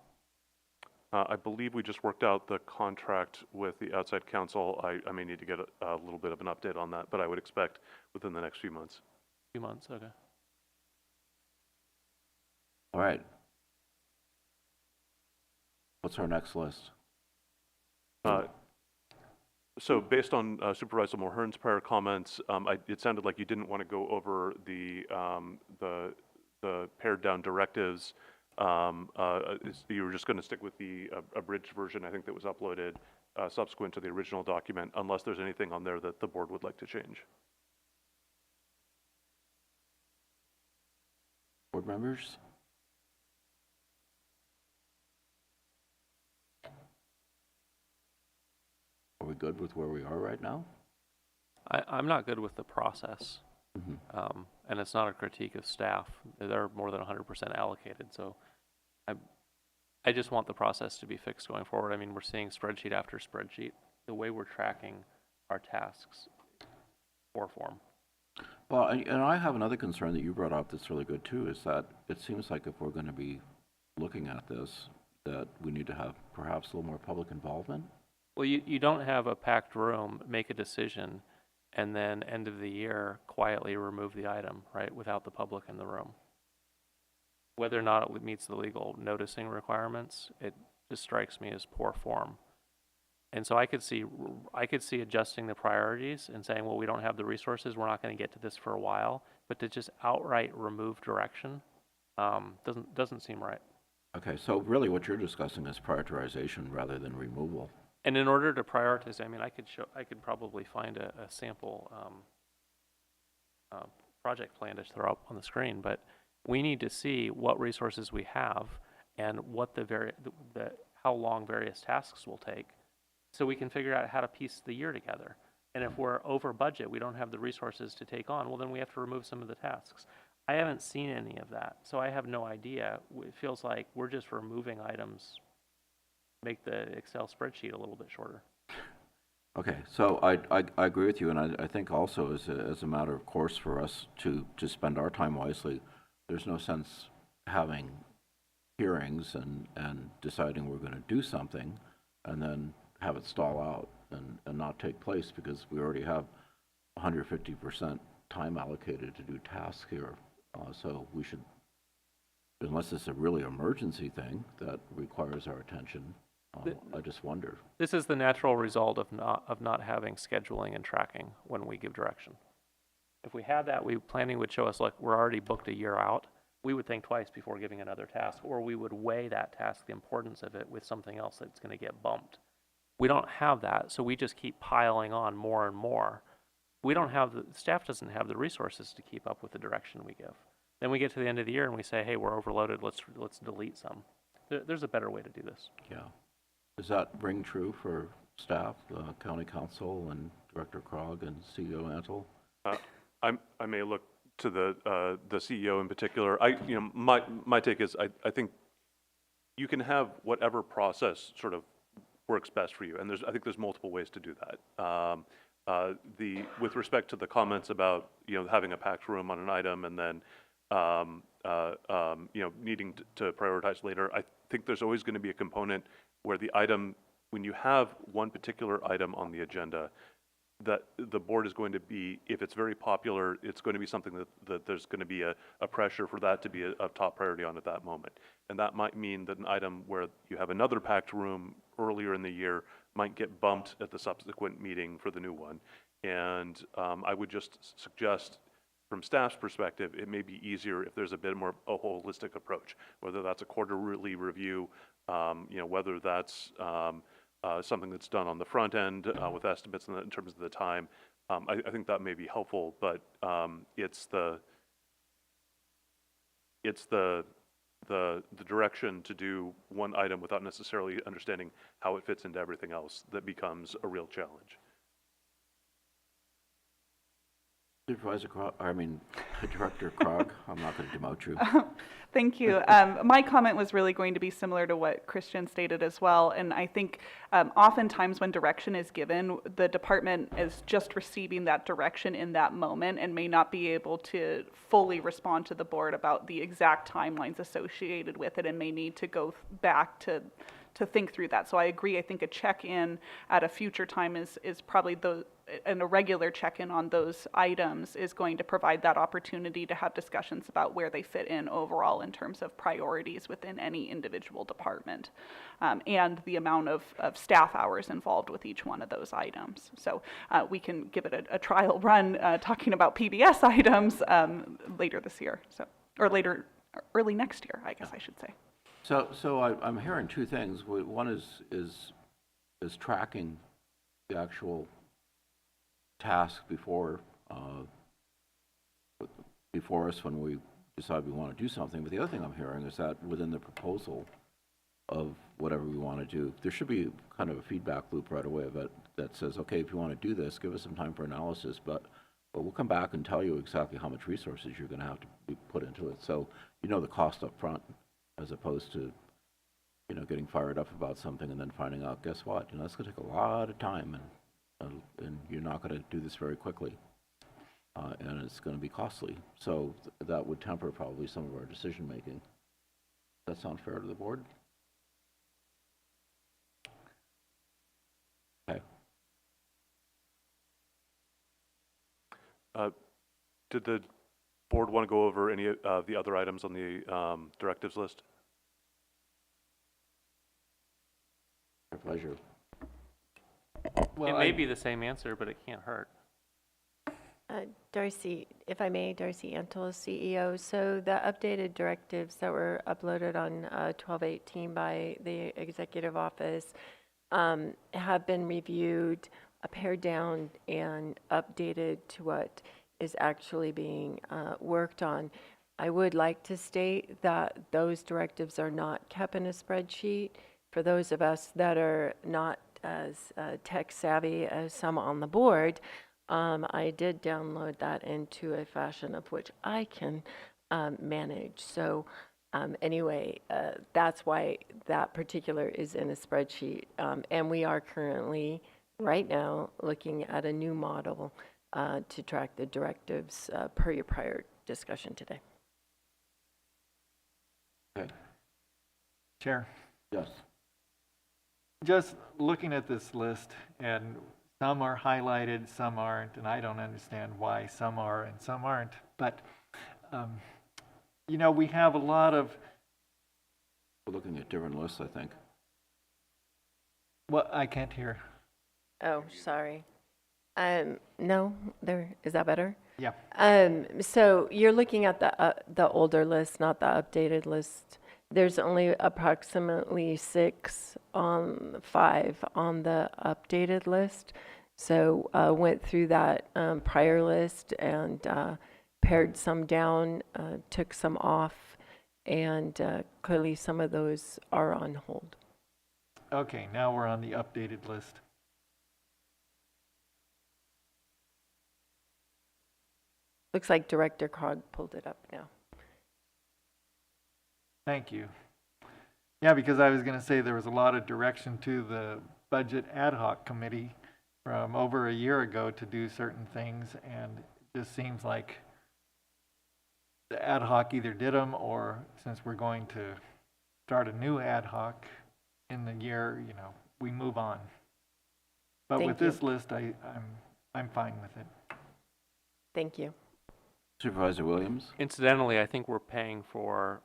I believe we just worked out the contract with the outside counsel. I may need to get a little bit of an update on that, but I would expect within the next few months. Few months, okay. All right. What's our next list? So based on Supervisor Mulhern's prior comments, it sounded like you didn't want to go over the pared down directives. You were just going to stick with the abridged version, I think, that was uploaded subsequent to the original document, unless there's anything on there that the board would like to change. Board members? Are we good with where we are right now? I'm not good with the process. And it's not a critique of staff. They're more than 100% allocated. So I just want the process to be fixed going forward. I mean, we're seeing spreadsheet after spreadsheet. The way we're tracking our tasks, poor form. Well, and I have another concern that you brought up that's really good too, is that it seems like if we're going to be looking at this, that we need to have perhaps a little more public involvement. Well, you don't have a packed room, make a decision, and then end of the year quietly remove the item, right, without the public in the room. Whether or not it meets the legal noticing requirements, it just strikes me as poor form. And so I could see adjusting the priorities and saying, well, we don't have the resources, we're not going to get to this for a while, but to just outright remove direction doesn't seem right. Okay, so really what you're discussing is prioritization rather than removal. And in order to prioritize, I mean, I could probably find a sample project plan to throw up on the screen, but we need to see what resources we have and what how long various tasks will take, so we can figure out how to piece the year together. And if we're over budget, we don't have the resources to take on, well, then we have to remove some of the tasks. I haven't seen any of that, so I have no idea. It feels like we're just removing items, make the Excel spreadsheet a little bit shorter. Okay, so I agree with you, and I think also as a matter of course for us to spend our time wisely, there's no sense having hearings and deciding we're going to do something and then have it stall out and not take place because we already have 150% time allocated to do tasks here. So we should, unless it's a really emergency thing that requires our attention, I just wonder. This is the natural result of not having scheduling and tracking when we give direction. If we had that, planning would show us, like, we're already booked a year out. We would think twice before giving another task, or we would weigh that task, the importance of it, with something else that's going to get bumped. We don't have that, so we just keep piling on more and more. We don't have staff doesn't have the resources to keep up with the direction we give. Then we get to the end of the year and we say, hey, we're overloaded, let's delete some. There's a better way to do this. Yeah. Does that ring true for staff, County Counsel and Director Krog and CEO Antle? I may look to the CEO in particular. My take is I think you can have whatever process sort of works best for you, and I think there's multiple ways to do that. With respect to the comments about having a packed room on an item and then needing to prioritize later, I think there's always going to be a component where the item, when you have one particular item on the agenda, that the board is going to be, if it's very popular, it's going to be something that there's going to be a pressure for that to be a top priority on at that moment. And that might mean that an item where you have another packed room earlier in the year might get bumped at the subsequent meeting for the new one. And I would just suggest, from staff's perspective, it may be easier if there's a bit more a holistic approach, whether that's a quarterly review, whether that's something that's done on the front end with estimates in terms of the time. I think that may be helpful, but it's the direction to do one item without necessarily understanding how it fits into everything else that becomes a real challenge. Supervisor Krog, Director Krog, I'm not going to demote you. Thank you. My comment was really going to be similar to what Christian stated as well. And I think oftentimes when direction is given, the department is just receiving that direction in that moment and may not be able to fully respond to the board about the exact timelines associated with it and may need to go back to think through that. So I agree. I think a check-in at a future time is probably and a regular check-in on those items is going to provide that opportunity to have discussions about where they fit in overall in terms of priorities within any individual department, and the amount of staff hours involved with each one of those items. So we can give it a trial run talking about PBS items later this year, or early next year, I guess I should say. So I'm hearing two things. One is tracking the actual task before us when we decide we want to do something. But the other thing I'm hearing is that within the proposal of whatever we want to do, there should be kind of a feedback loop right away that says, okay, if you want to do this, give us some time for analysis, but But we'll come back and tell you exactly how much resources you're going to have to be put into it. So you know the cost up front, as opposed to, you know, getting fired up about something and then finding out, guess what? You know, that's going to take a lot of time, and you're not going to do this very quickly. And it's going to be costly. So that would temper probably some of our decision making. Does that sound fair to the board? Okay. Did the board want to go over any of the other items on the directives list? My pleasure. It may be the same answer, but it can't hurt. Darcy, if I may, Darcy Antle, CEO. So the updated directives that were uploaded on 12/18 by the executive office have been reviewed, pared down, and updated to what is actually being worked on. I would like to state that those directives are not kept in a spreadsheet. For those of us that are not as tech savvy as some on the board, I did download that into a fashion of which I can manage. So anyway, that's why that particular is in a spreadsheet. And we are currently, right now, looking at a new model to track the directives per your prior discussion today. Okay. Chair, Yes. just looking at this list, and some are highlighted, some aren't, and I don't understand why some are and some aren't. But, you know, we have a lot of... We're looking at different lists, I think. Well, I can't hear. Oh, sorry. No, there, is that better? Yeah. So you're looking at the older list, not the updated list. There's only approximately 5 on the updated list. So went through that prior list and pared some down, took some off, and clearly some of those are on hold. Okay, now we're on the updated list. Looks like Director Cog pulled it up now. Thank you. Yeah, because I was going to say there was a lot of direction to the Budget Ad Hoc Committee from over a year ago to do certain things, and it just seems like the ad hoc either did them, or since we're going to start a new ad hoc in the year, you know, we move on. But Thank with you. this list, I'm fine with it. Thank you. Supervisor Williams? Incidentally, I think we're paying for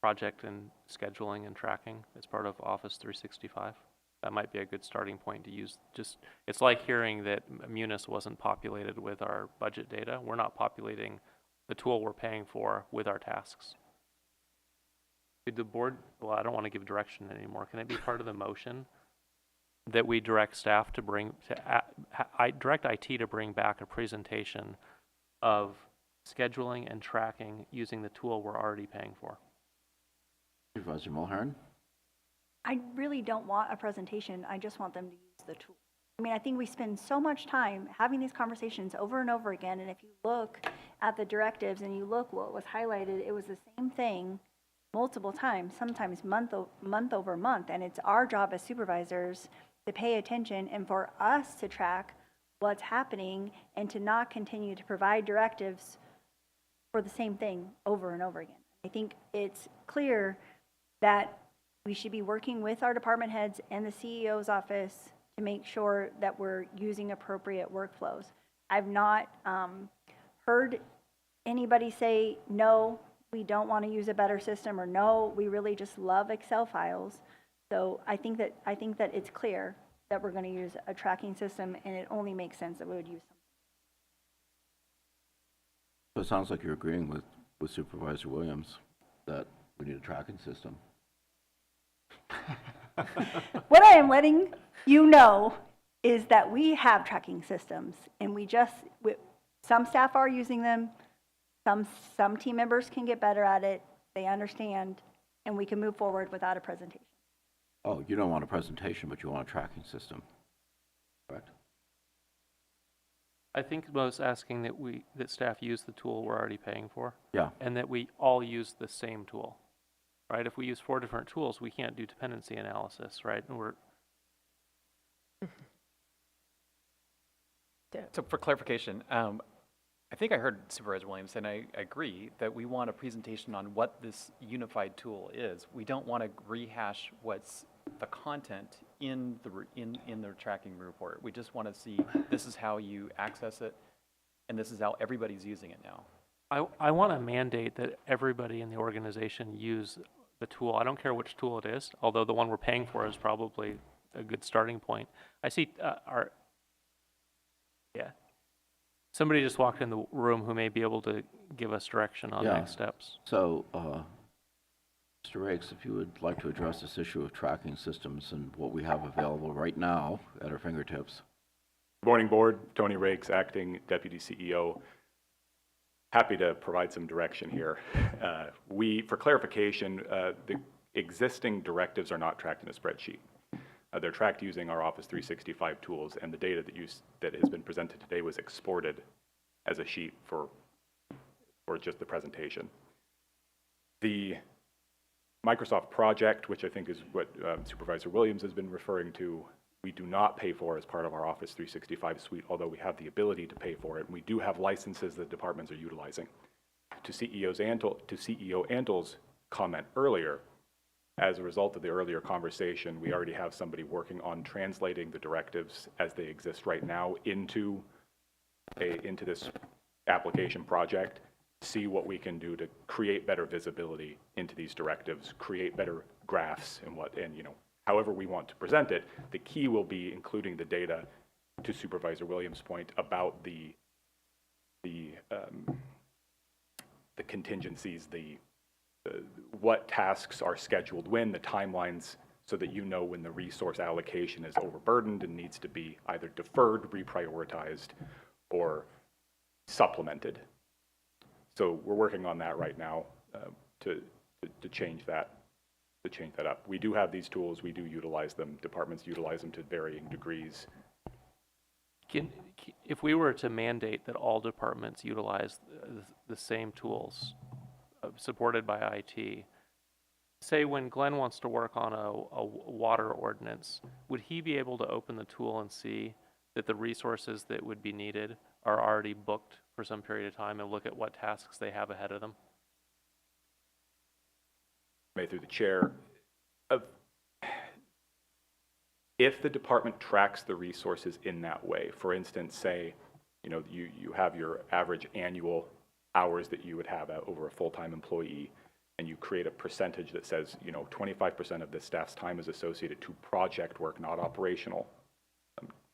project and scheduling and tracking as part of Office 365. That might be a good starting point to use. Just, it's like hearing that Munis wasn't populated with our budget data. We're not populating the tool we're paying for with our tasks. Did the board, well, I don't want to give direction anymore. Can it be part of the motion that we direct staff to bring, direct IT to bring back a presentation of scheduling and tracking using the tool we're already paying for? Supervisor Mulhern? I really don't want a presentation. I just want them to use the tool. I mean, I think we spend so much time having these conversations over and over again. And if you look at the directives and you look what was highlighted, it was the same thing multiple times, sometimes month over month. And it's our job as supervisors to pay attention and for us to track what's happening and to not continue to provide directives for the same thing over and over again. I think it's clear that we should be working with our department heads and the CEO's office to make sure that we're using appropriate workflows. I've not heard anybody say, no, we don't want to use a better system, or no, we really just love Excel files. So I think that it's clear that we're going to use a tracking system, and it only makes sense that we would use something. So it sounds like you're agreeing with Supervisor Williams that we need a tracking system. What I am letting you know is that we have tracking systems, and some staff are using them. Some team members can get better at it. They understand, and we can move forward without a presentation. Oh, you don't want a presentation, but you want a tracking system, correct? I think Mo's asking that staff use the tool we're already paying for. Yeah. And that we all use the same tool, right? If we use 4 different tools, we can't do dependency analysis, right? And So for clarification, I think I heard Supervisor Williamson, I agree that we want a presentation on what this unified tool is. We don't want to rehash what's the content in the tracking report. We just want to see this is how you access it, and this is how everybody's using it now. I want to mandate that everybody in the organization use the tool. I don't care which tool it is, although the one we're paying for is probably a good starting point. I see somebody just walked in the room who may be able to give us direction on next steps. So, Mr. Rakes, if you would like to address this issue of tracking systems and what we have available right now at our fingertips. Good morning, Board. Tony Rakes, Acting Deputy CEO. Happy to provide some direction here. For clarification, the existing directives are not tracked in a spreadsheet. They're tracked using our Office 365 tools, and the data that has been presented today was exported as a sheet for just the presentation. The Microsoft project, which I think is what Supervisor Williams has been referring to, we do not pay for as part of our Office 365 suite, although we have the ability to pay for it, and we do have licenses that departments are utilizing. To CEO Antel's comment earlier, as a result of the earlier conversation, we already have somebody working on translating the directives as they exist right now into this application project, see what we can do to create better visibility into these directives, create better graphs and however we want to present it. The key will be including the data, to Supervisor Williams' point, about the contingencies, what tasks are scheduled when, the timelines, so that you know when the resource allocation is overburdened and needs to be either deferred, reprioritized, or supplemented. So we're working on that right now to change that up. We do have these tools. We do utilize them. Departments utilize them to varying degrees. If we were to mandate that all departments utilize the same tools supported by IT, say when Glenn wants to work on a water ordinance, would he be able to open the tool and see that the resources that would be needed are already booked for some period of time and look at what tasks they have ahead of them? Through the chair, if the department tracks the resources in that way, for instance, say, you have your average annual hours that you would have over a full-time employee, and you create a percentage that says, 25% of this staff's time is associated to project work, not operational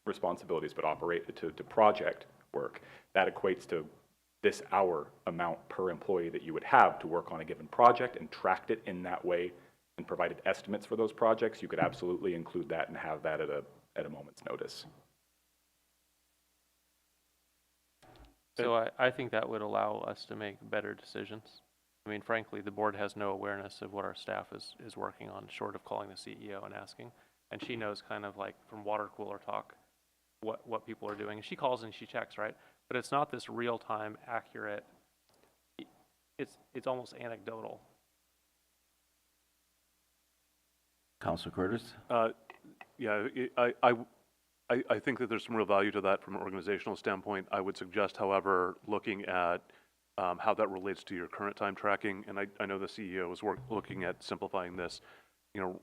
responsibilities, but to project work. That equates to this hour amount per employee that you would have to work on a given project, and tracked it in that way and provided estimates for those projects. You could absolutely include that and have that at a moment's notice. So I think that would allow us to make better decisions. I mean, frankly, the board has no awareness of what our staff is working on, short of calling the CEO and asking. And she knows kind of like from water cooler talk what people are doing. And she calls and she checks, right? But it's not this real-time, accurate, it's almost anecdotal. Councilor Curtis? Yeah, I think that there's some real value to that from an organizational standpoint. I would suggest, however, looking at how that relates to your current time tracking. And I know the CEO is looking at simplifying this.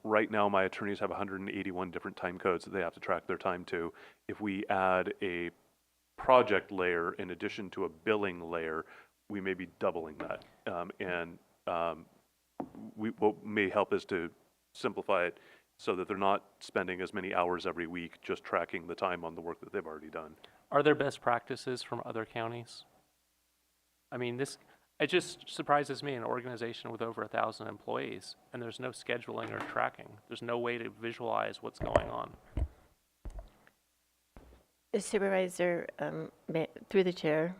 Right now my attorneys have 181 different time codes that they have to track their time to. If we add a project layer in addition to a billing layer, we may be doubling that. What may help is to simplify it so that they're not spending as many hours every week just tracking the time on the work that they've already done. Are there best practices from other counties? I mean, it just surprises me, an organization with over 1,000 employees, and there's no scheduling or tracking. There's no way to visualize what's going on. Supervisor, through the chair,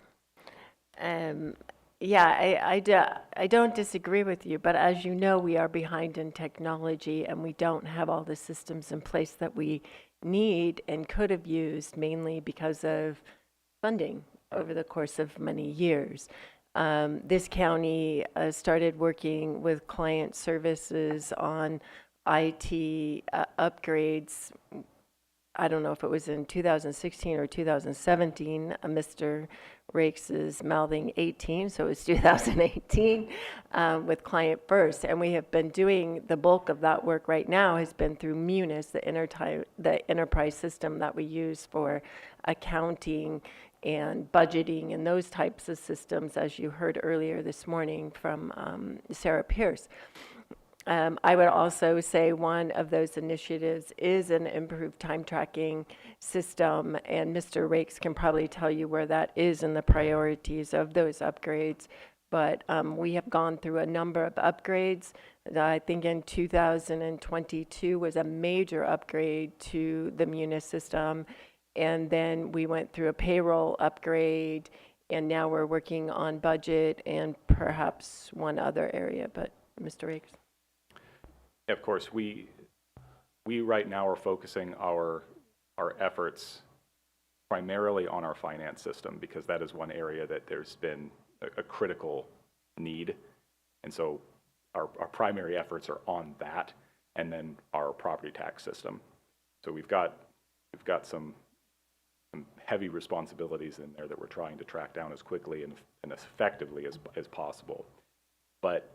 I don't disagree with you, but as you know, we are behind in technology and we don't have all the systems in place that we need and could have used, mainly because of funding over the course of many years. This county started working with client services on IT upgrades. I don't know if it was in 2016 or 2017. Mr. Rakes is mouthing 18, so it was 2018 with Client First. And we have been doing the bulk of that work right now has been through Munis, the enterprise system that we use for accounting and budgeting and those types of systems, as you heard earlier this morning from Sarah Pierce. I would also say one of those initiatives is an improved time tracking system, and Mr. Rakes can probably tell you where that is in the priorities of those upgrades. But we have gone through a number of upgrades. I think in 2022 was a major upgrade to the Munis system, and then we went through a payroll upgrade, and now we're working on budget and perhaps one other area. But Mr. Rakes. Of course, we right now are focusing our efforts primarily on our finance system, because that is one area that there's been a critical need. And so our primary efforts are on that, and then our property tax system. So we've got some heavy responsibilities in there that we're trying to track down as quickly and as effectively as possible. But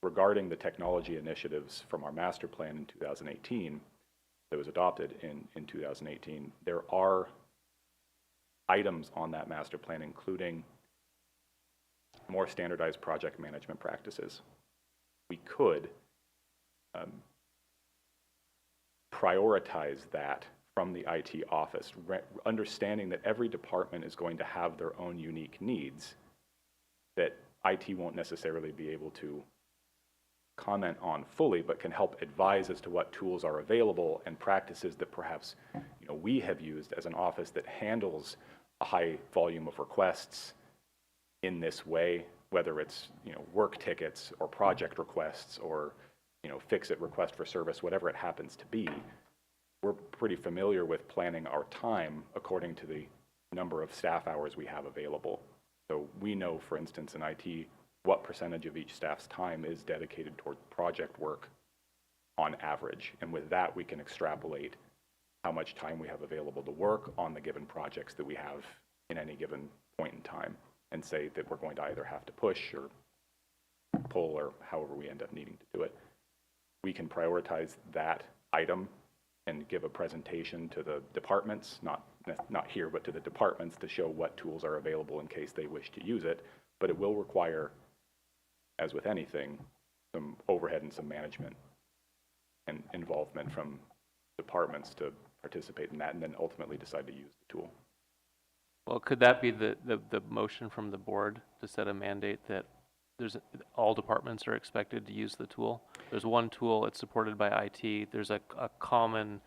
regarding the technology initiatives from our master plan in 2018, that was adopted in 2018, there are items on that master plan, including more standardized project management practices. We could prioritize that from the IT office, understanding that every department is going to have their own unique needs that IT won't necessarily be able to comment on fully, but can help advise as to what tools are available and practices that perhaps we have used as an office that handles a high volume of requests in this way, whether it's work tickets or project requests or fix-it request for service, whatever it happens to be. We're pretty familiar with planning our time according to the number of staff hours we have available. So we know, for instance, in IT, what percentage of each staff's time is dedicated toward project work on average. And with that, we can extrapolate how much time we have available to work on the given projects that we have in any given point in time, and say that we're going to either have to push or pull or however we end up needing to do it. We can prioritize that item and give a presentation to the departments, not here, but to the departments, to show what tools are available in case they wish to use it. But it will require, as with anything, some overhead and some management and involvement from departments to participate in that and then ultimately decide to use the tool. Well, could that be the motion from the board to set a mandate that all departments are expected to use the tool? There's one tool, it's supported by IT, there's a common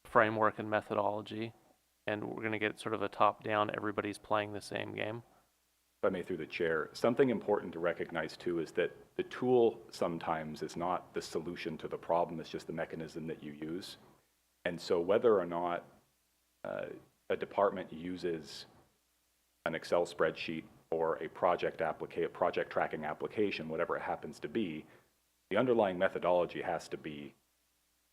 framework and methodology, and we're going to get sort of a top-down, everybody's playing the same game. If I may, through the chair, something important to recognize too is that the tool sometimes is not the solution to the problem, it's just the mechanism that you use. And so whether or not a department uses an Excel spreadsheet or a project tracking application, whatever it happens to be, the underlying methodology has to be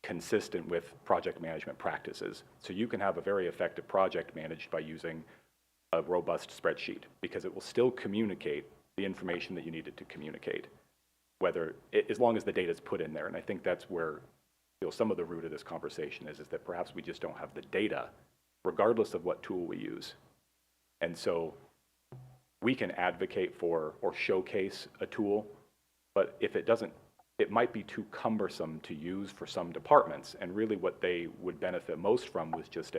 consistent with project management practices. So you can have a very effective project managed by using a robust spreadsheet, because it will still communicate the information that you needed to communicate, as long as the data is put in there. And I think that's where some of the root of this conversation is that perhaps we just don't have the data, regardless of what tool we use. And so we can advocate for or showcase a tool, but if it doesn't, it might be too cumbersome to use for some departments. And really what they would benefit most from was just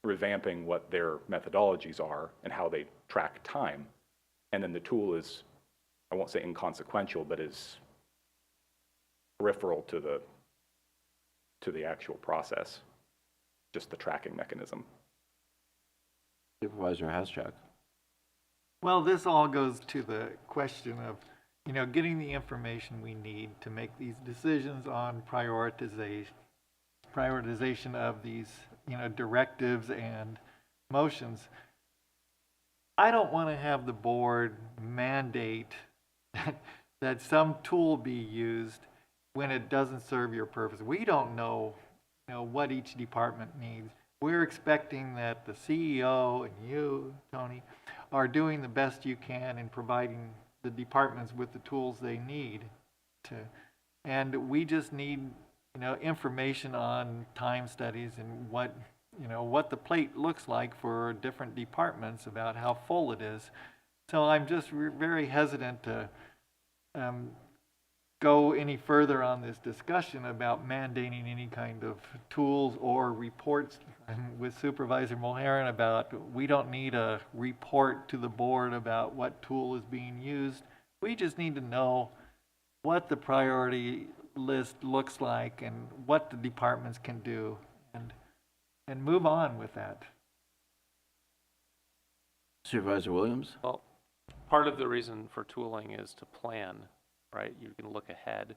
revamping what their methodologies are and how they track time. And then the tool is, I won't say inconsequential, but is peripheral to the actual process, just the tracking mechanism. Supervisor Haschak. Well, this all goes to the question of, getting the information we need to make these decisions on prioritization of these, directives and motions. I don't want to have the board mandate that some tool be used when it doesn't serve your purpose. We don't know, what each department needs. We're expecting that the CEO and you, Tony, are doing the best you can in providing the departments with the tools they need to, and we just need, information on time studies and what the plate looks like for different departments about how full it is. So I'm just very hesitant to go any further on this discussion about mandating any kind of tools or reports. With Supervisor Mulherin about, we don't need a report to the board about what tool is being used. We just need to know what the priority list looks like and what the departments can do, and move on with that. Supervisor Williams? Well, part of the reason for tooling is to plan, right? You can look ahead,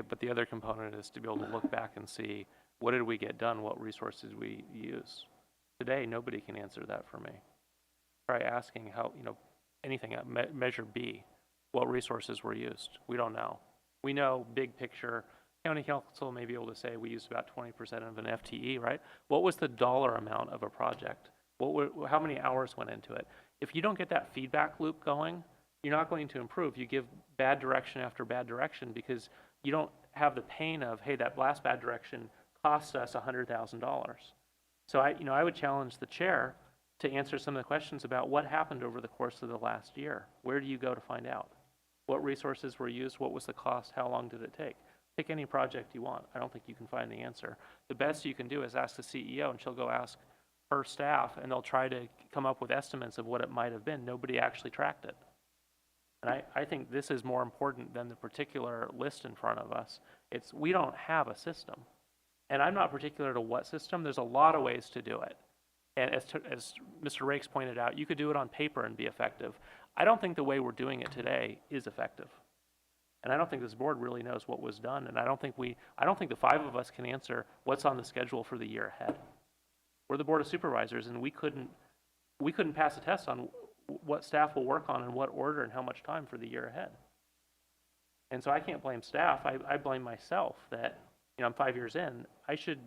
but the other component is to be able to look back and see, what did we get done? What resources we use? Today, nobody can answer that for me. Try asking how, anything, measure B, what resources were used? We don't know. We know big picture. County Council may be able to say we used about 20% of an FTE, right? What was the dollar amount of a project? How many hours went into it? If you don't get that feedback loop going, you're not going to improve. You give bad direction after bad direction because you don't have the pain of, hey, that last bad direction cost us $100,000. So I would challenge the chair to answer some of the questions about what happened over the course of the last year. Where do you go to find out? What resources were used? What was the cost? How long did it take? Pick any project you want. I don't think you can find the answer. The best you can do is ask the CEO, and she'll go ask her staff, and they'll try to come up with estimates of what it might have been. Nobody actually tracked it. And I think this is more important than the particular list in front of us. We don't have a system. And I'm not particular to what system. There's a lot of ways to do it. And as Mr. Rakes pointed out, you could do it on paper and be effective. I don't think the way we're doing it today is effective. And I don't think this board really knows what was done. And I don't think the five of us can answer what's on the schedule for the year ahead. We're the Board of Supervisors, and we couldn't pass a test on what staff will work on in what order and how much time for the year ahead. And so I can't blame staff. I blame myself that, I'm 5 years in. I should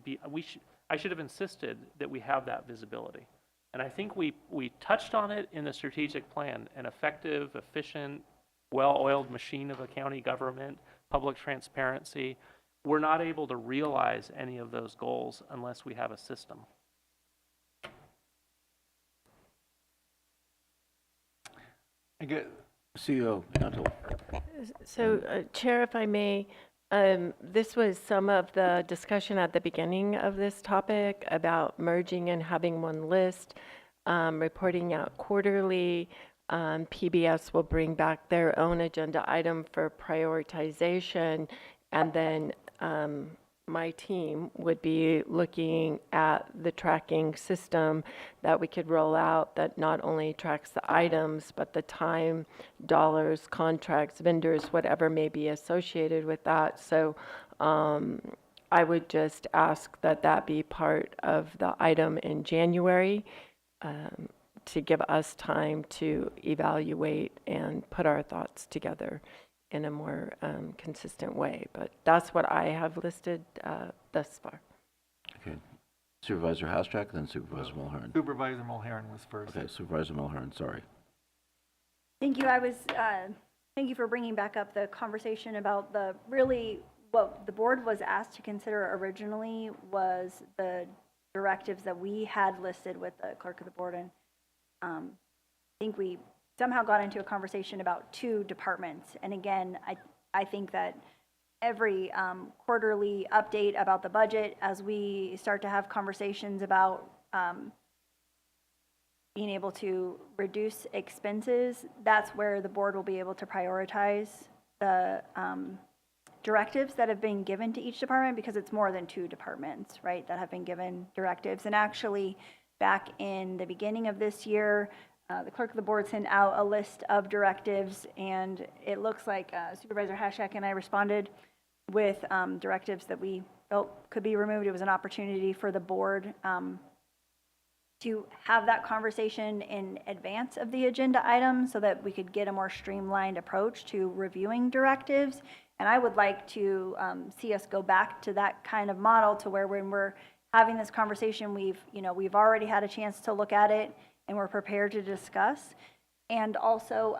have insisted that we have that visibility. And I think we touched on it in the strategic plan, an effective, efficient, well-oiled machine of a county government, public transparency. We're not able to realize any of those goals unless we have a system. CEO Mantle. So, Chair, if I may, this was some of the discussion at the beginning of this topic about merging and having one list, reporting out quarterly. PBS will bring back their own agenda item for prioritization, and then my team would be looking at the tracking system that we could roll out that not only tracks the items, but the time, dollars, contracts, vendors, whatever may be associated with that. So I would just ask that that be part of the item in January to give us time to evaluate and put our thoughts together in a more consistent way. But that's what I have listed thus far. Okay. Supervisor Hashtag, then Supervisor Mulherin. Supervisor Mulherin was first. Okay, Supervisor Mulherin, sorry. Thank you. Thank you for bringing back up the conversation about what the board was asked to consider originally was the directives that we had listed with the clerk of the board. And I think we somehow got into a conversation about two departments. And again, I think that every quarterly update about the budget, as we start to have conversations about being able to reduce expenses, that's where the board will be able to prioritize the directives that have been given to each department, because it's more than two departments, right, that have been given directives. And actually, back in the beginning of this year, the clerk of the board sent out a list of directives, and it looks like Supervisor Hashak and I responded with directives that we felt could be removed. It was an opportunity for the board to have that conversation in advance of the agenda item so that we could get a more streamlined approach to reviewing directives. And I would like to see us go back to that kind of model, to where when we're having this conversation, we've already had a chance to look at it and we're prepared to discuss. And also,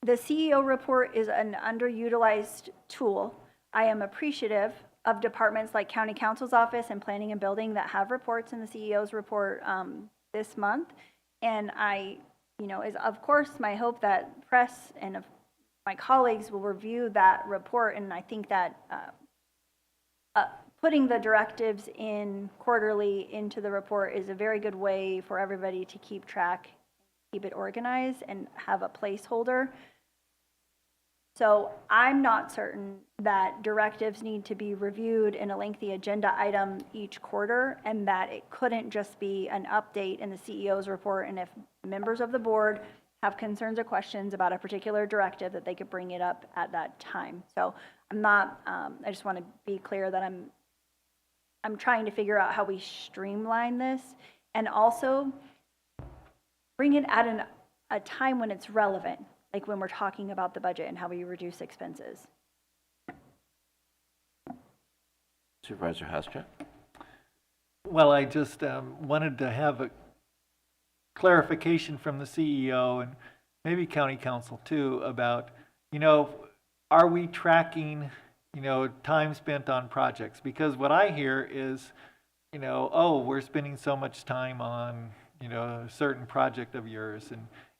the CEO report is an underutilized tool. I am appreciative of departments like County Counsel's Office and Planning and Building that have reports in the CEO's report this month. And is of course my hope that press and my colleagues will review that report. And I think that putting the directives in quarterly into the report is a very good way for everybody to keep track, keep it organized, and have a placeholder. So I'm not certain that directives need to be reviewed in a lengthy agenda item each quarter, and that it couldn't just be an update in the CEO's report. And if members of the board have concerns or questions about a particular directive, that they could bring it up at that time. So I'm not, I just want to be clear that I'm trying to figure out how we streamline this, and also bring it at a time when it's relevant, like when we're talking about the budget and how we reduce expenses. Supervisor Haschak? Well, I just wanted to have a clarification from the CEO and maybe County Counsel too about, are we tracking, time spent on projects? Because what I hear is, oh, we're spending so much time on, a certain project of yours.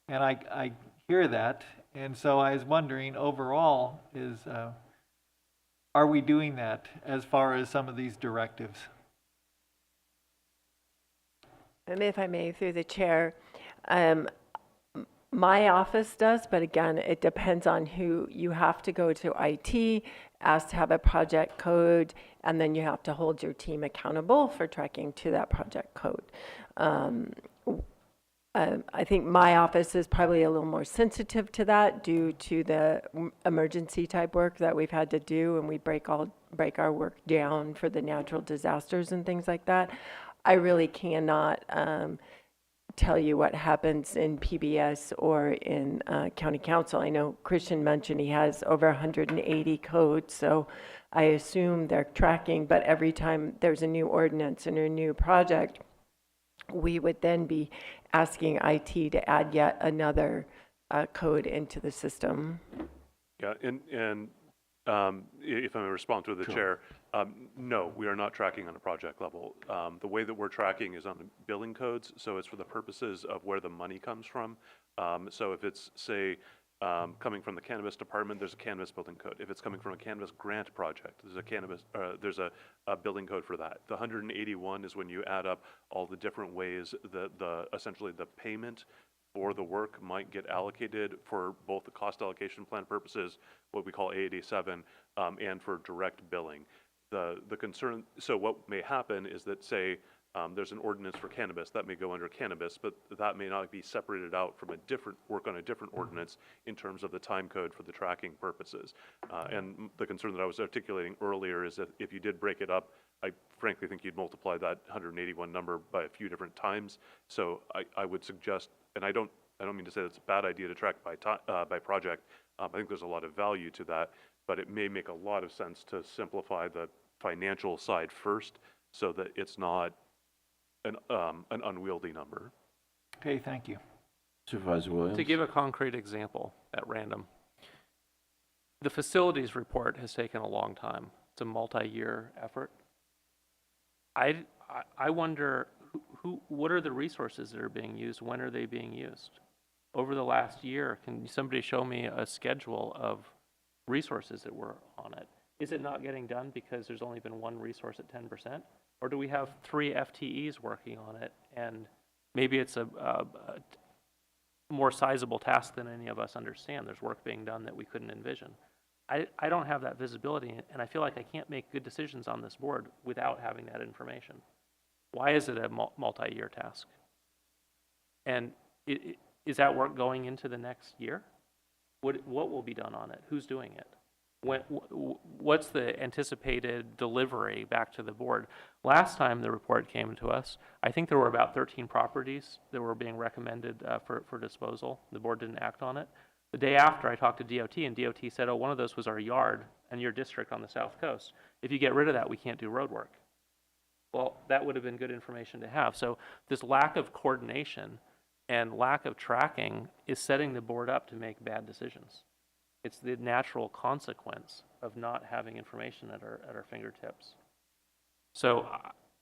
And I hear that. And so I was wondering overall are we doing that as far as some of these directives? And if I may, through the chair, my office does, but again, it depends on who. You have to go to IT, ask to have a project code, and then you have to hold your team accountable for tracking to that project code. I think my office is probably a little more sensitive to that due to the emergency type work that we've had to do, and we break our work down for the natural disasters and things like that. I really cannot tell you what happens in PBS or in County Counsel. I know Christian mentioned he has over 180 codes, so I assume they're tracking, but every time there's a new ordinance and a new project, we would then be asking IT to add yet another code into the system. Yeah, and if I may respond to the chair, no, we are not tracking on a project level. The way that we're tracking is on the billing codes, so it's for the purposes of where the money comes from. So if it's, say, coming from the cannabis department, there's a cannabis billing code. If it's coming from a cannabis grant project, there's a billing code for that. The 181 is when you add up all the different ways that essentially the payment for the work might get allocated for both the cost allocation plan purposes, what we call A87, and for direct billing. The concern, so what may happen is that, say, there's an ordinance for cannabis that may go under cannabis, but that may not be separated out from a different ordinance in terms of the time code for the tracking purposes. And the concern that I was articulating earlier is that if you did break it up, I frankly think you'd multiply that 181 number by a few different times. So I would suggest, and I don't mean to say it's a bad idea to track by project. I think there's a lot of value to that, but it may make a lot of sense to simplify the financial side first, so that it's not an unwieldy number. Okay, thank you. Supervisor Williams? To give a concrete example at random, the facilities report has taken a long time. It's a multi-year effort. I wonder what are the resources that are being used? When are they being used? Over the last year, can somebody show me a schedule of resources that were on it? Is it not getting done because there's only been one resource at 10%? Or do we have 3 FTEs working on it, and maybe it's a more sizable task than any of us understand? There's work being done that we couldn't envision. I don't have that visibility, and I feel like I can't make good decisions on this board without having that information. Why is it a multi-year task? And is that work going into the next year? What will be done on it? Who's doing it? what's the anticipated delivery back to the board? Last time the report came to us, I think there were about 13 properties that were being recommended for disposal. The board didn't act on it. The day after, I talked to DOT, and DOT said, oh, one of those was our yard and your district on the south coast. If you get rid of that, we can't do road work. Well, that would have been good information to have. So this lack of coordination and lack of tracking is setting the board up to make bad decisions. It's the natural consequence of not having information at our fingertips. So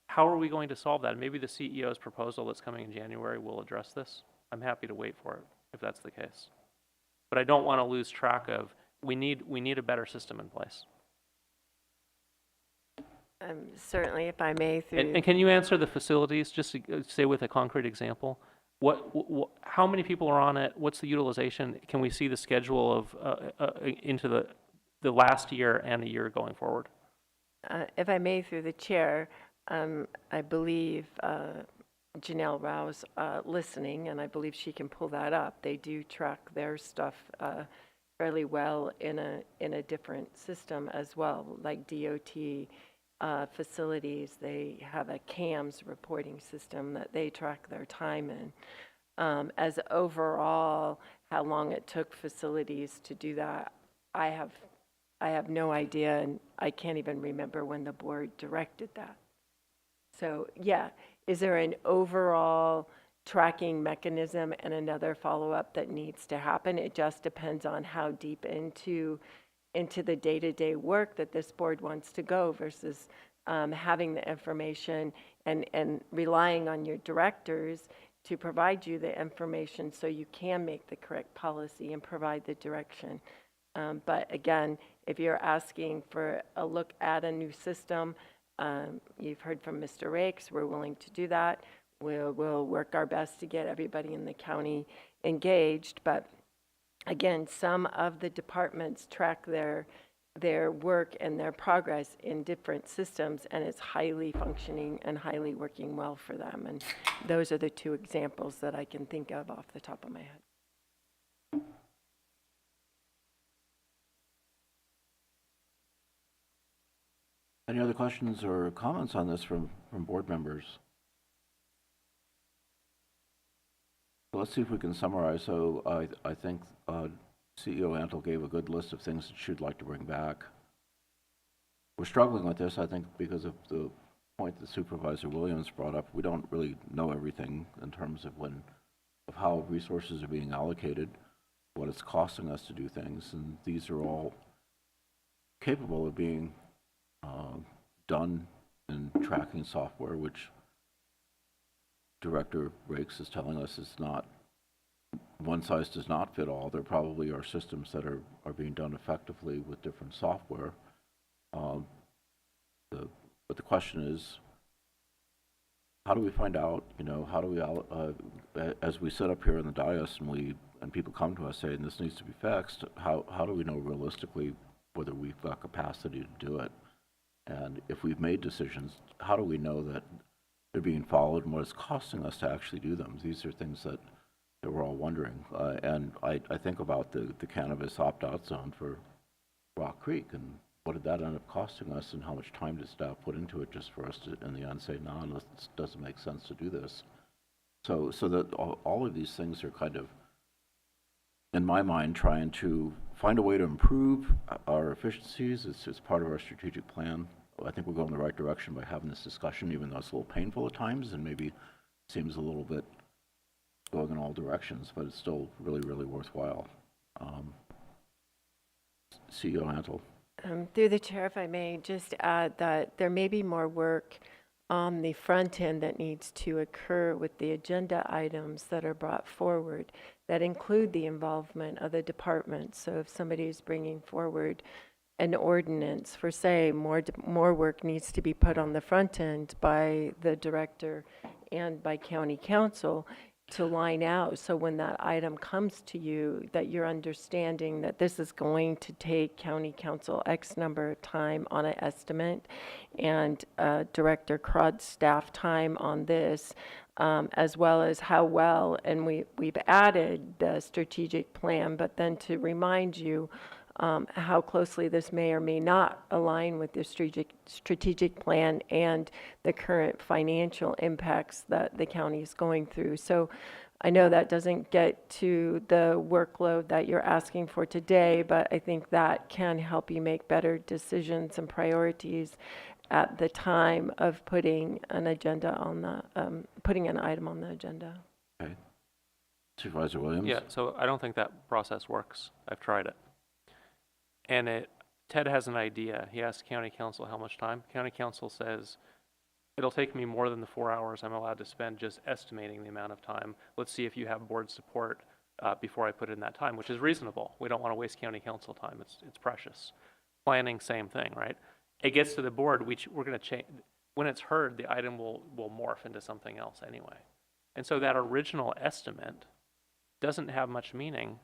how are we going to solve that? Maybe the CEO's proposal that's coming in January will address this. I'm happy to wait for it if that's the case. But I don't want to lose track of, we need a better system in place. Certainly, if I may, through... And can you answer the facilities, just to say with a concrete example? How many people are on it? What's the utilization? Can we see the schedule of into the last year and a year going forward? If I may, through the chair, I believe Janelle Rao's listening, and I believe she can pull that up. They do track their stuff fairly well in a different system as well, like DOT facilities. They have a CAMS reporting system that they track their time in. As overall, how long it took facilities to do that, I have no idea, and I can't even remember when the board directed that. So yeah, is there an overall tracking mechanism and another follow-up that needs to happen? It just depends on how deep into the day-to-day work that this board wants to go versus having the information and relying on your directors to provide you the information so you can make the correct policy and provide the direction. But again, if you're asking for a look at a new system, you've heard from Mr. Rakes, we're willing to do that. We'll work our best to get everybody in the county engaged. But again, some of the departments track their work and their progress in different systems, and it's highly functioning and highly working well for them. And those are the two examples that I can think of off the top of my head. Any other questions or comments on this from board members? So let's see if we can summarize. So I think CEO Antle gave a good list of things that she'd like to bring back. We're struggling with this, I think, because of the point that Supervisor Williams brought up. We don't really know everything in terms of how resources are being allocated, what it's costing us to do things, and these are all capable of being done in tracking software, which Director Rakes is telling us is not, one size does not fit all. There probably are systems that are being done effectively with different software. But the question is, how do we find out, how do we, as we sit up here in the dais and people come to us saying this needs to be fixed, how do we know realistically whether we've got capacity to do it? And if we've made decisions, how do we know that they're being followed and what it's costing us to actually do them? These are things that we're all wondering. And I think about the cannabis opt-out zone for Rock Creek, and what did that end up costing us, and how much time did staff put into it just for us to, in the end, say, no, it doesn't make sense to do this. So that all of these things are kind of, in my mind, trying to find a way to improve our efficiencies. It's part of our strategic plan. I think we're going in the right direction by having this discussion, even though it's a little painful at times and maybe seems a little bit going in all directions, but it's still really, really worthwhile. CEO Antle. Through the chair, if I may just add that there may be more work on the front end that needs to occur with the agenda items that are brought forward that include the involvement of the department. So if somebody is bringing forward an ordinance for, say, more work needs to be put on the front end by the director and by county council to line out, so when that item comes to you, that you're understanding that this is going to take county council X number of time on an estimate, and Director Crod's staff time on this, as well as how well, and we've added the strategic plan, but then to remind you how closely this may or may not align with the strategic plan and the current financial impacts that the county is going through. So I know that doesn't get to the workload that you're asking for today, but I think that can help you make better decisions and priorities at the time of putting an agenda on the, putting an item on the agenda. Okay. Supervisor Williams? Yeah, so I don't think that process works. I've tried it. And Ted has an idea. He asks county council how much time. County council says, it'll take me more than the 4 hours I'm allowed to spend just estimating the amount of time. Let's see if you have board support before I put in that time, which is reasonable. We don't want to waste county council time. It's precious. Planning, same thing, right? It gets to the board, we're going to change. When it's heard, the item will morph into something else anyway. And so that original estimate doesn't have much meaning.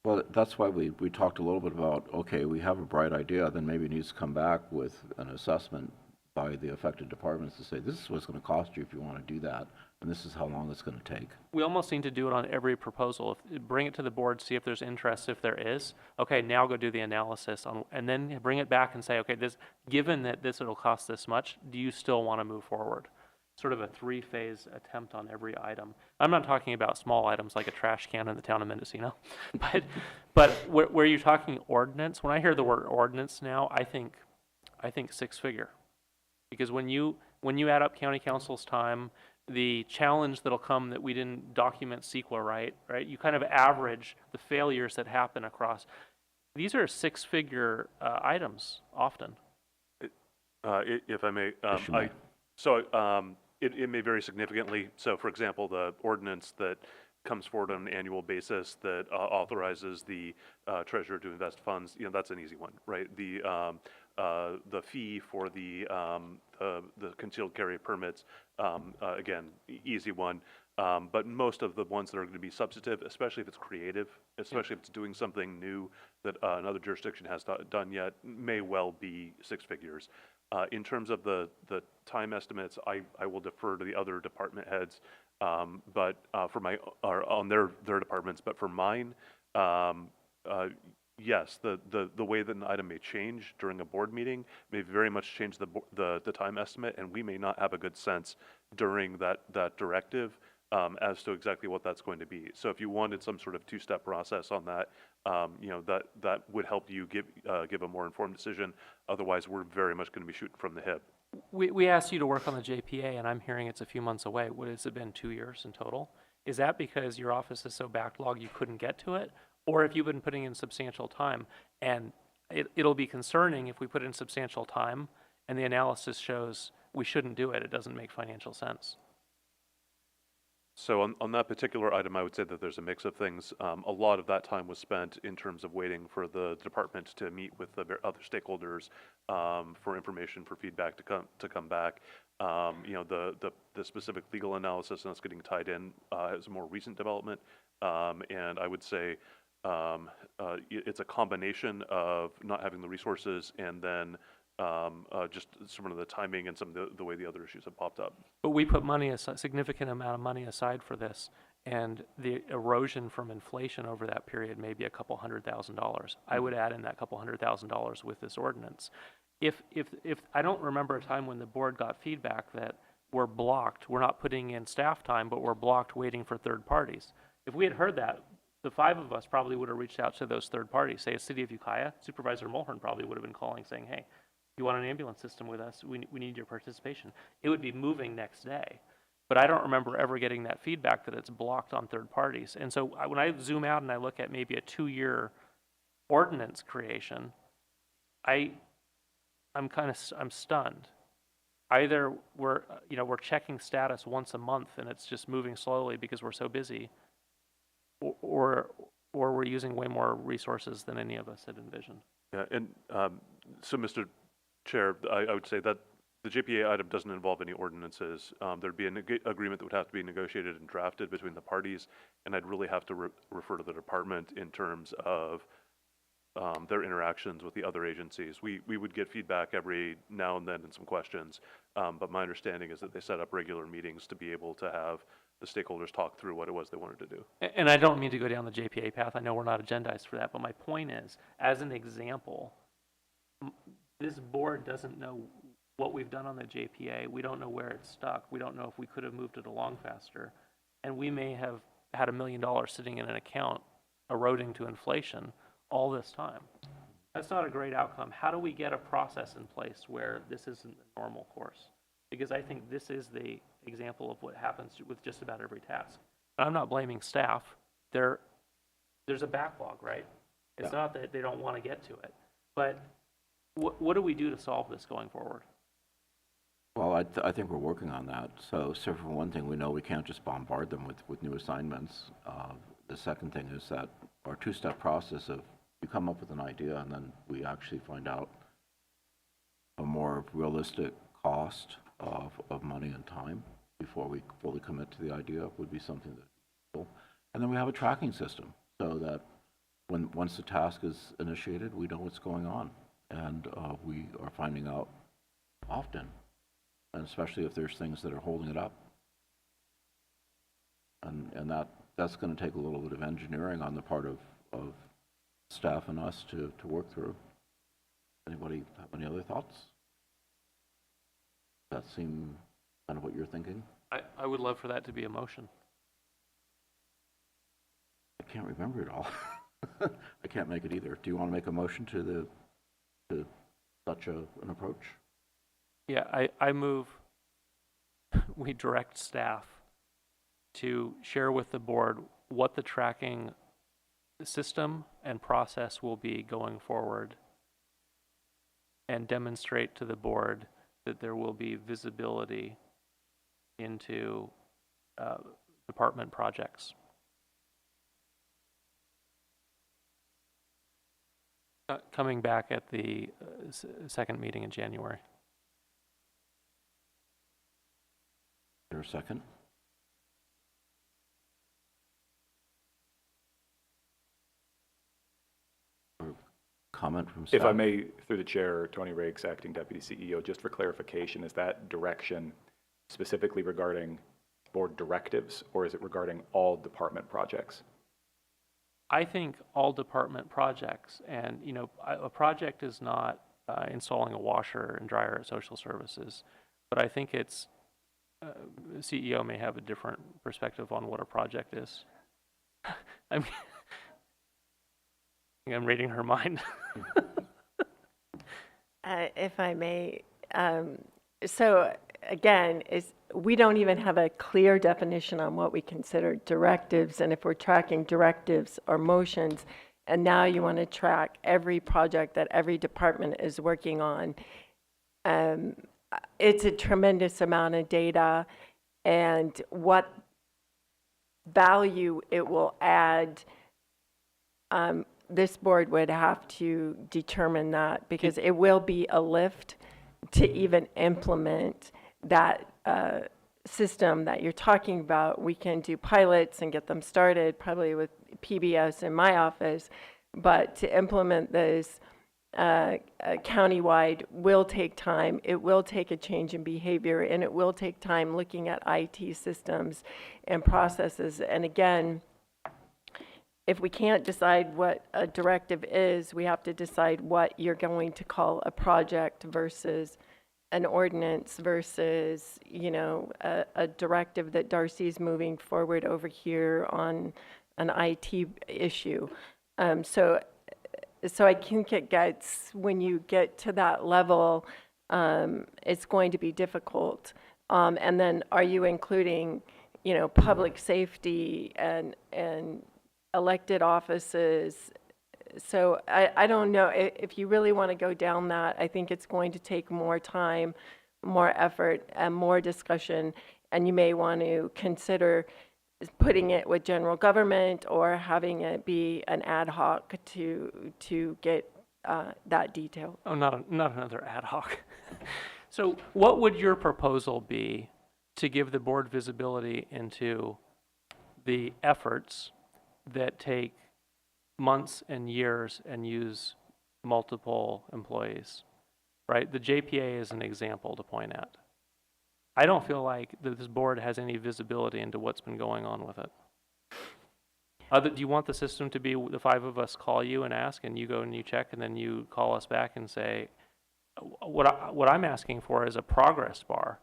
Well, that's why we talked a little bit about, okay, we have a bright idea, then maybe it needs to come back with an assessment by the affected departments to say, this is what it's going to cost you if you want to do that, and this is how long it's going to take. We almost need to do it on every proposal. Bring it to the board, see if there's interest. If there is, okay, now go do the analysis and then bring it back and say, okay, given that it'll cost this much, do you still want to move forward? Sort of a 3-phase attempt on every item. I'm not talking about small items like a trash can in the town of Mendocino, but where you're talking ordinance, when I hear the word ordinance now, I think 6-figure. Because when you add up county council's time, the challenge that'll come that we didn't document CEQA right? You kind of average the failures that happen across. These are 6-figure items often. If I may, it may vary significantly. So, for example, the ordinance that comes forward on an annual basis that authorizes the treasurer to invest funds, that's an easy one, right? The fee for the concealed carry permits, again, easy one. But most of the ones that are going to be substantive, especially if it's creative, especially if it's doing something new that another jurisdiction has not done yet, may well be 6 figures. In terms of the time estimates, I will defer to the other department heads, but on their departments. But for mine, yes, the way that an item may change during a board meeting may very much change the time estimate, and we may not have a good sense during that directive as to exactly what that's going to be. So if you wanted some sort of 2-step process on that, that would help you give a more informed decision. Otherwise, we're very much going to be shooting from the hip. We asked you to work on the JPA, and I'm hearing it's a few months away. What has it been, 2 years in total? Is that because your office is so backlogged you couldn't get to it? Or if you've been putting in substantial time, and it'll be concerning if we put in substantial time and the analysis shows we shouldn't do it, it doesn't make financial sense. So on that particular item, I would say that there's a mix of things. A lot of that time was spent in terms of waiting for the department to meet with the other stakeholders for information, for feedback to come back. The specific legal analysis and us getting tied in is a more recent development, and I would say it's a combination of not having the resources and then just some of the timing and some of the way the other issues have popped up. But we put a significant amount of money aside for this, and the erosion from inflation over that period may be a couple $100,000. I would add in that couple $100,000 with this ordinance. If I don't remember a time when the board got feedback that we're blocked, we're not putting in staff time, but we're blocked waiting for third parties. If we had heard that, the 5 of us probably would have reached out to those third parties. Say, a City of Ukiah, Supervisor Mulhern probably would have been calling saying, hey, you want an ambulance system with us? We need your participation. It would be moving next day. But I don't remember ever getting that feedback that it's blocked on third parties. And so when I zoom out and I look at maybe a 2-year ordinance creation, I'm stunned. Either we're checking status once a month and it's just moving slowly because we're so busy, or we're using way more resources than any of us had envisioned. Yeah, and so, Mr. Chair, I would say that the JPA item doesn't involve any ordinances. There'd be an agreement that would have to be negotiated and drafted between the parties, and I'd really have to refer to the department in terms of their interactions with the other agencies. We would get feedback every now and then and some questions, But my understanding is that they set up regular meetings to be able to have the stakeholders talk through what it was they wanted to do. And I don't mean to go down the JPA path. I know we're not agendized for that, but my point is, as an example, this board doesn't know what we've done on the JPA. We don't know where it's stuck. We don't know if we could have moved it along faster. And we may have had $1 million sitting in an account eroding to inflation all this time. That's not a great outcome. How do we get a process in place where this isn't the normal course? Because I think this is the example of what happens with just about every task. I'm not blaming staff. There's a backlog, right? It's not that they don't want to get to it. But what do we do to solve this going forward? Well, I think we're working on that. So for one thing, we know we can't just bombard them with new assignments. The second thing is that our two-step process of you come up with an idea and then we actually find out a more realistic cost of money and time before we fully commit to the idea would be something that, and then we have a tracking system so that once the task is initiated, we know what's going on, and we are finding out often, and especially if there's things that are holding it up, and that's going to take a little bit of engineering on the part of staff and us to work through. Anybody have any other thoughts? Does that seem kind of what you're thinking? I would love for that to be a motion. I can't remember it all. I can't make it either. Do you want to make a motion to such an approach? Yeah, I move we direct staff to share with the board what the tracking system and process will be going forward, and demonstrate to the board that there will be visibility into department projects. Coming back at the second meeting in January. Is there a second? Comment from staff? If I may, through the chair, Tony Rakes, Acting Deputy CEO, just for clarification, is that direction specifically regarding board directives, or is it regarding all department projects? I think all department projects, and a project is not installing a washer and dryer at social services, but I think it's CEO may have a different perspective on what a project is. I'm reading her mind. If I may, so again, we don't even have a clear definition on what we consider directives, and if we're tracking directives or motions, and now you want to track every project that every department is working on, it's a tremendous amount of data, and what value it will add, this board would have to determine that, because it will be a lift to even implement that system that you're talking about. We can do pilots and get them started, probably with PBS in my office, but to implement those countywide will take time. It will take a change in behavior, and it will take time looking at IT systems and processes. And again, if we can't decide what a directive is, we have to decide what you're going to call a project versus an ordinance versus, a directive that Darcy's moving forward over here on an IT issue. So I think it gets, when you get to that level, it's going to be difficult. And then are you including, public safety and elected offices? So I don't know. If you really want to go down that, I think it's going to take more time, more effort, and more discussion. And you may want to consider putting it with general government or having it be an ad hoc to get that detail. Oh, not another ad hoc. So what would your proposal be to give the board visibility into the efforts that take months and years and use multiple employees, right? The JPA is an example to point at. I don't feel like that this board has any visibility into what's been going on with it. Do you want the system to be the 5 of us call you and ask, and you go and you check, and then you call us back and say, what I'm asking for is a progress bar.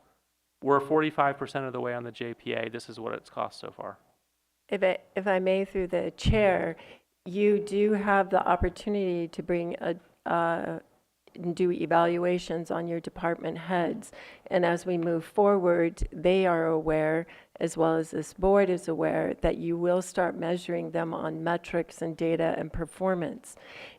We're 45% of the way on the JPA. This is what it's cost so far. If I may, through the chair, you do have the opportunity to bring do evaluations on your department heads. And as we move forward, they are aware, as well as this board is aware, that you will start measuring them on metrics and data and performance.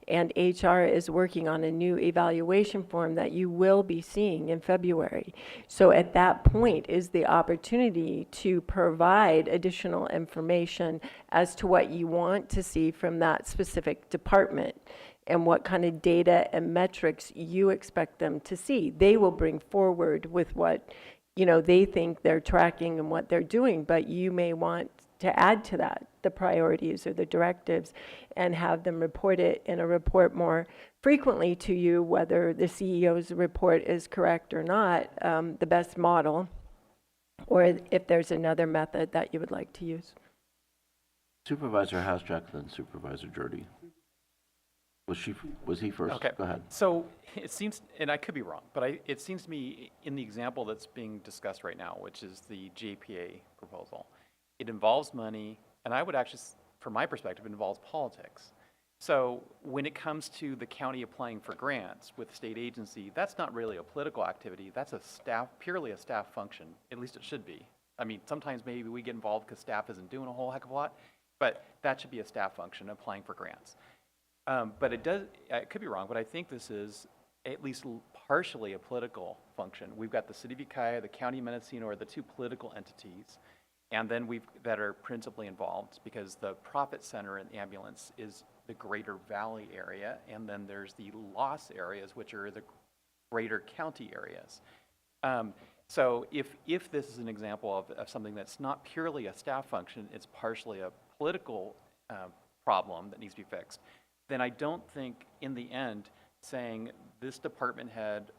And HR is working on a new evaluation form that you will be seeing in February. So at that point is the opportunity to provide additional information as to what you want to see from that specific department and what kind of data and metrics you expect them to see. They will bring forward with what, you know, they think they're tracking and what they're doing, but you may want to add to that the priorities or the directives and have them report it in a report more frequently to you, whether the CEO's report is correct or not, the best model, or if there's another method that you would like to use. Supervisor Hasjack, then Supervisor Jordy. Was he first? Okay. Go ahead. So it seems, and I could be wrong, but it seems to me in the example that's being discussed right now, which is the JPA proposal, it involves money, and I would actually, from my perspective, it involves politics. So when it comes to the county applying for grants with a state agency, that's not really a political activity. That's purely a staff function. At least it should be. I mean, sometimes maybe we get involved because staff isn't doing a whole heck of a lot, but that should be a staff function, applying for grants. But it does, I could be wrong, but I think this is at least partially a political function. We've got the City of Ukiah, the County of Mendocino are the two political entities, and then that are principally involved because the profit center in the ambulance is the Greater Valley area, and then there's the loss areas, which are the greater county areas. So if this is an example of something that's not purely a staff function, it's partially a political problem that needs to be fixed, then I don't think in the end saying this department head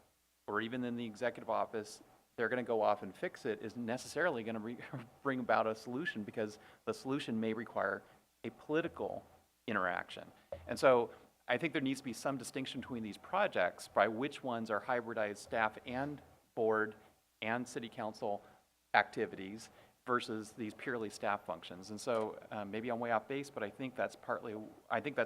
or even in the executive office, they're going to go off and fix it is necessarily going to bring about a solution, because the solution may require a political interaction. And so I think there needs to be some distinction between these projects by which ones are hybridized staff and board and city council activities versus these purely staff functions. And so maybe I'm way off base, but I think that's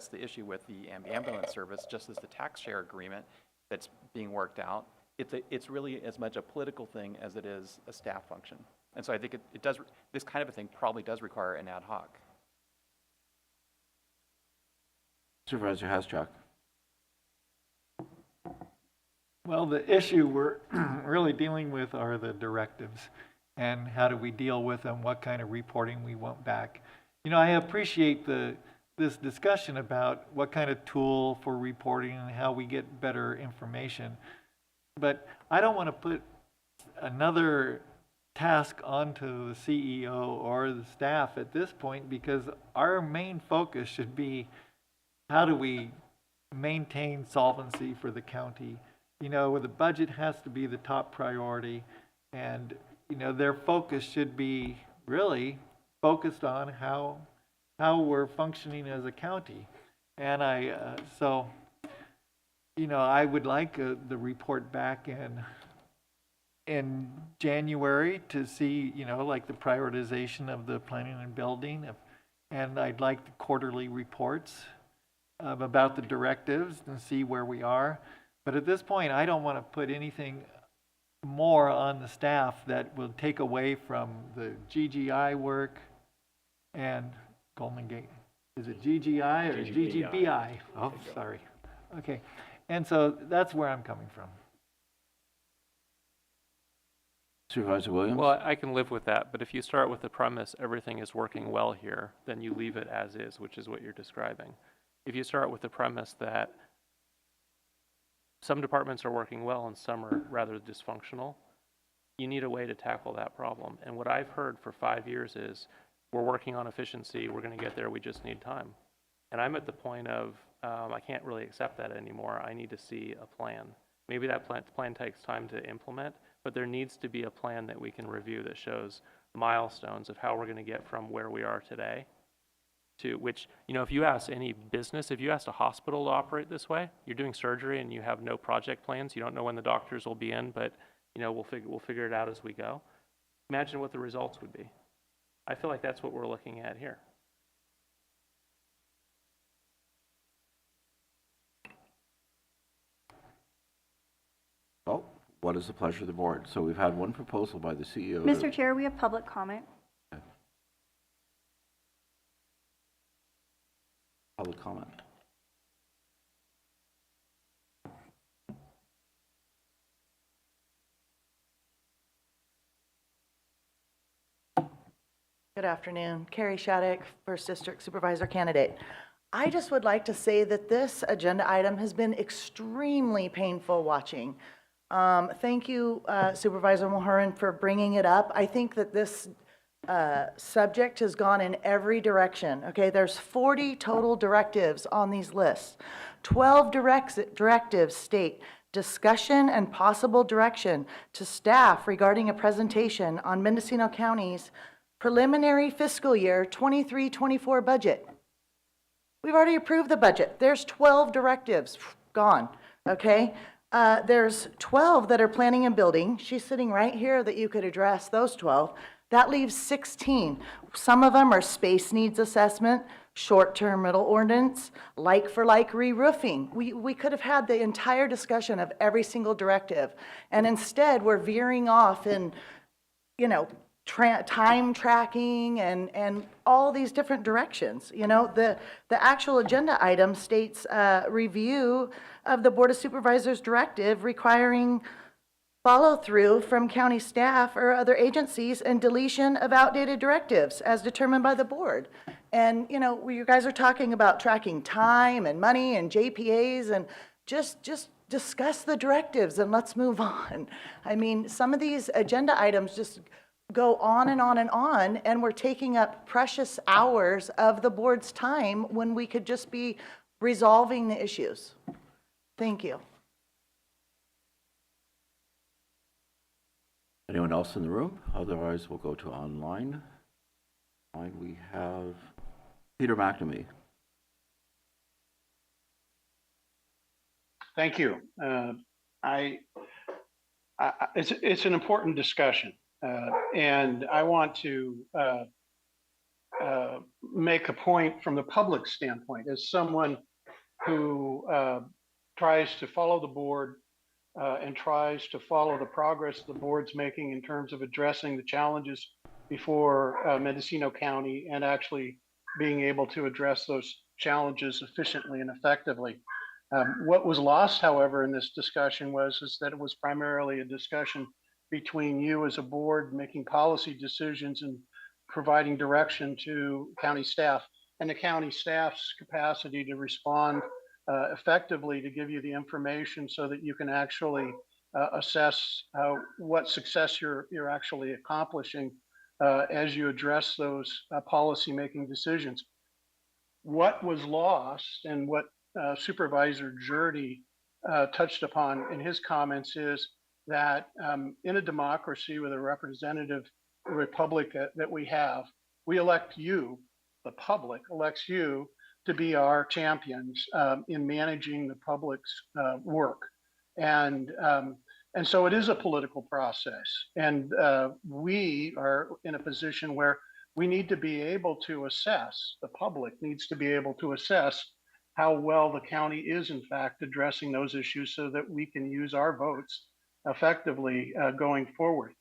the issue with the ambulance service, just as the tax share agreement that's being worked out. It's really as much a political thing as it is a staff function. And so I think it does, this kind of a thing probably does require an ad hoc. Supervisor Hasjack. Well, the issue we're really dealing with are the directives, and how do we deal with them, what kind of reporting we want back. You know, I appreciate this discussion about what kind of tool for reporting and how we get better information, but I don't want to put another task onto the CEO or the staff at this point, because our main focus should be how do we maintain solvency for the county. You know, where the budget has to be the top priority, and you know, their focus should be really focused on how we're functioning as a county. And so, you know, I would like the report back in January to see, you know, like the prioritization of the planning and building, and I'd like the quarterly reports about the directives and see where we are. But at this point, I don't want to put anything more on the staff that will take away from the GGI work and Golden Gate. Is it GGI or GGBI? Oh, sorry. Okay. And so that's where I'm coming from. Supervisor Williams? Well, I can live with that, but if you start with the premise everything is working well here, then you leave it as is, which is what you're describing. If you start with the premise that some departments are working well and some are rather dysfunctional, you need a way to tackle that problem. And what I've heard for 5 years is, we're working on efficiency, we're going to get there, we just need time. And I'm at the point of, I can't really accept that anymore. I need to see a plan. Maybe that plan takes time to implement, but there needs to be a plan that we can review that shows milestones of how we're going to get from where we are today to which, you know, if you ask any business, if you ask a hospital to operate this way, you're doing surgery and you have no project plans, you don't know when the doctors will be in, but, you know, we'll figure it out as we go. Imagine what the results would be. I feel like that's what we're looking at here. Well, what is the pleasure of the board? So we've had one proposal by the CEO. Mr. Chair, we have public comment. Public comment. Good afternoon. Carrie Shattuck, First District Supervisor Candidate. I just would like to say that this agenda item has been extremely painful watching. Thank you, Supervisor Mulherin, for bringing it up. I think that this subject has gone in every direction. Okay, there's 40 total directives on these lists. 12 directives state discussion and possible direction to staff regarding a presentation on Mendocino County's preliminary fiscal year 23-24 budget. We've already approved the budget. There's 12 directives gone, okay? There's 12 that are planning and building. She's sitting right here that you could address those 12. That leaves 16. Some of them are space needs assessment, short-term rental ordinance, like-for-like re-roofing. We could have had the entire discussion of every single directive, and instead we're veering off in, you know, time tracking and all these different directions. You know, the actual agenda item states review of the Board of Supervisors directive requiring follow through from county staff or other agencies and deletion of outdated directives as determined by the board. And, you know, you guys are talking about tracking time and money and JPAs, and just discuss the directives and let's move on. I mean, some of these agenda items just go on and on and on, and we're taking up precious hours of the board's time when we could just be resolving the issues. Thank you. Anyone else in the room? Otherwise, we'll go to online. We have Peter McNamee. Thank you. It's an important discussion. And I want to make a point from the public standpoint as someone who tries to follow the board and tries to follow the progress the board's making in terms of addressing the challenges before Mendocino County and actually being able to address those challenges efficiently and effectively. What was lost, however, in this discussion is that it was primarily a discussion between you as a board making policy decisions and providing direction to county staff, and the county staff's capacity to respond effectively to give you the information so that you can actually assess what success you're actually accomplishing as you address those policy making decisions. What was lost and what Supervisor Jurdy touched upon in his comments is that in a democracy with a representative republic that we have, we elect you, the public elects you to be our champions in managing the public's work. And so it is a political process. And we are in a position where we need to be able to assess, the public needs to be able to assess how well the county is in fact addressing those issues so that we can use our votes effectively going forward.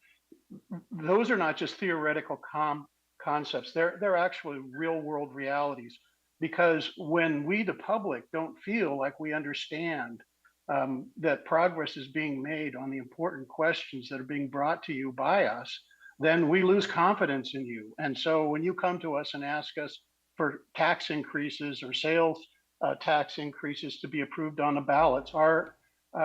Those are not just theoretical concepts, they're actually real world realities, because when we, the public, don't feel like we understand that progress is being made on the important questions that are being brought to you by us, then we lose confidence in you. And so when you come to us and ask us for tax increases or sales tax increases to be approved on the ballots, our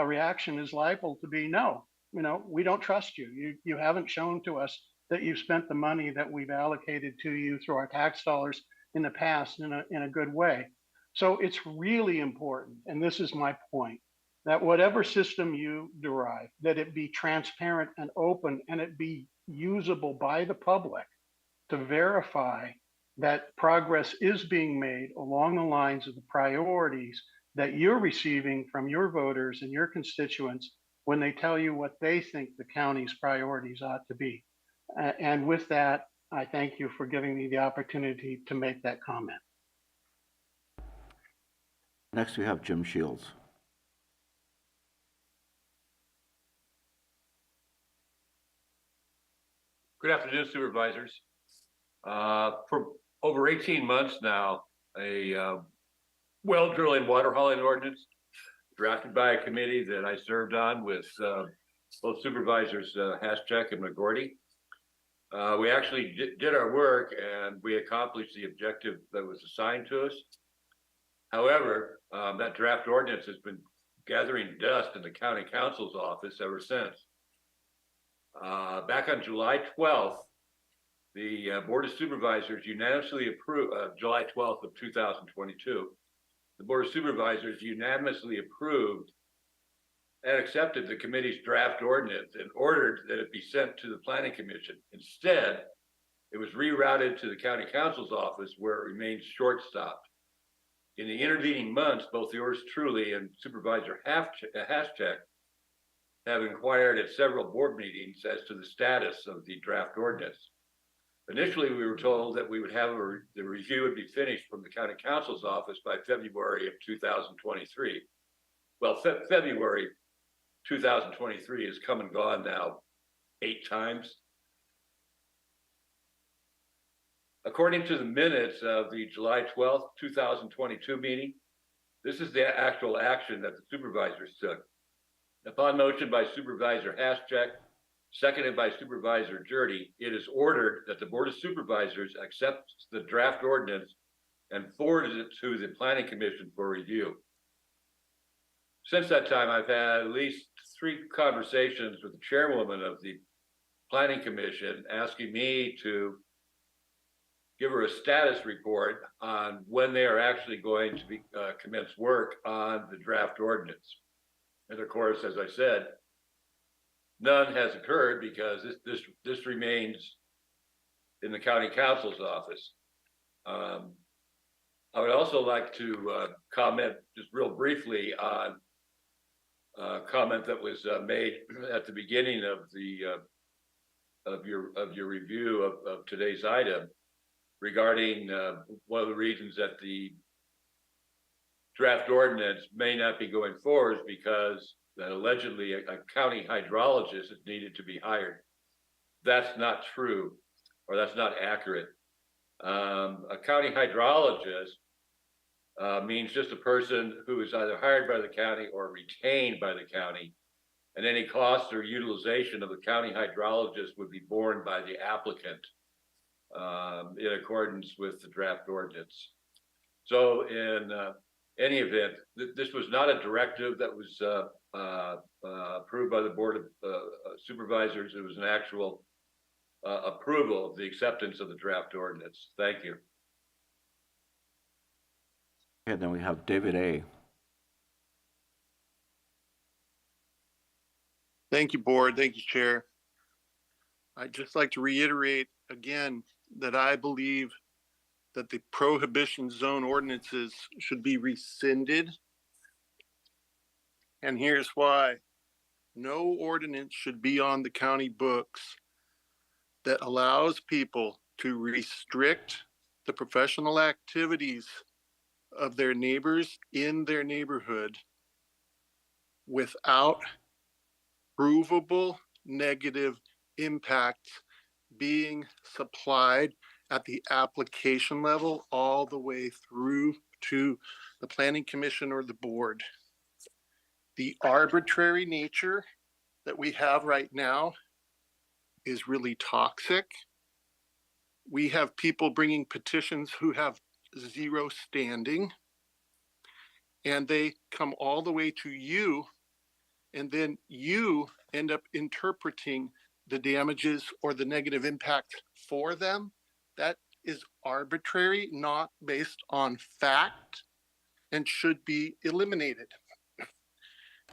reaction is liable to be no. You know, we don't trust you. You haven't shown to us that you've spent the money that we've allocated to you through our tax dollars in the past in a good way. So it's really important, and this is my point, that whatever system you derive, that it be transparent and open and it be usable by the public to verify that progress is being made along the lines of the priorities that you're receiving from your voters and your constituents when they tell you what they think the county's priorities ought to be. And with that, I thank you for giving me the opportunity to make that comment. Next, we have Jim Shields. Good afternoon, supervisors. For over 18 months now, a well drilling water hauling ordinance drafted by a committee that I served on with both supervisors Haschek and McGordy. We actually did our work and we accomplished the objective that was assigned to us. However, that draft ordinance has been gathering dust in the county council's office ever since. Back on July 12th, the Board of Supervisors unanimously approved, July 12th of 2022, the Board of Supervisors unanimously approved and accepted the committee's draft ordinance and ordered that it be sent to the Planning Commission. Instead, it was rerouted to the County Council's office where it remains short-stopped. In the intervening months, both yours truly and Supervisor Haschek have inquired at several board meetings as to the status of the draft ordinance. Initially, we were told that we would have the review would be finished from the County Council's office by February of 2023. Well, February 2023 has come and gone now 8 times. According to the minutes of the July 12th, 2022 meeting, this is the actual action that the supervisors took. Upon motion by Supervisor Haschek, seconded by Supervisor Jurdy, it is ordered that the Board of Supervisors accepts the draft ordinance and forwards it to the Planning Commission for review. Since that time, I've had at least 3 conversations with the chairwoman of the Planning Commission asking me to give her a status report on when they are actually going to be commence work on the draft ordinance. And of course, as I said, none has occurred because this remains in the County Council's office. I would also like to comment just real briefly on a comment that was made at the beginning of the of your review of today's item regarding one of the reasons that the draft ordinance may not be going forward because that allegedly a county hydrologist is needed to be hired. That's not true, or that's not accurate. A county hydrologist means just a person who is either hired by the county or retained by the county, and any cost or utilization of the county hydrologist would be borne by the applicant in accordance with the draft ordinance. So in any event, this was not a directive that was approved by the Board of Supervisors. It was an actual approval of the acceptance of the draft ordinance. Thank you. Okay, then we have David A. Thank you, Board. Thank you, Chair. I'd just like to reiterate again that I believe that the prohibition zone ordinances should be rescinded. And here's why. No ordinance should be on the county books that allows people to restrict the professional activities of their neighbors in their neighborhood without provable negative impacts being supplied at the application level all the way through to the Planning Commission or the board. The arbitrary nature that we have right now is really toxic. We have people bringing petitions who have 0 standing, and they come all the way to you, and then you end up interpreting the damages or the negative impact for them. That is arbitrary, not based on fact, and should be eliminated.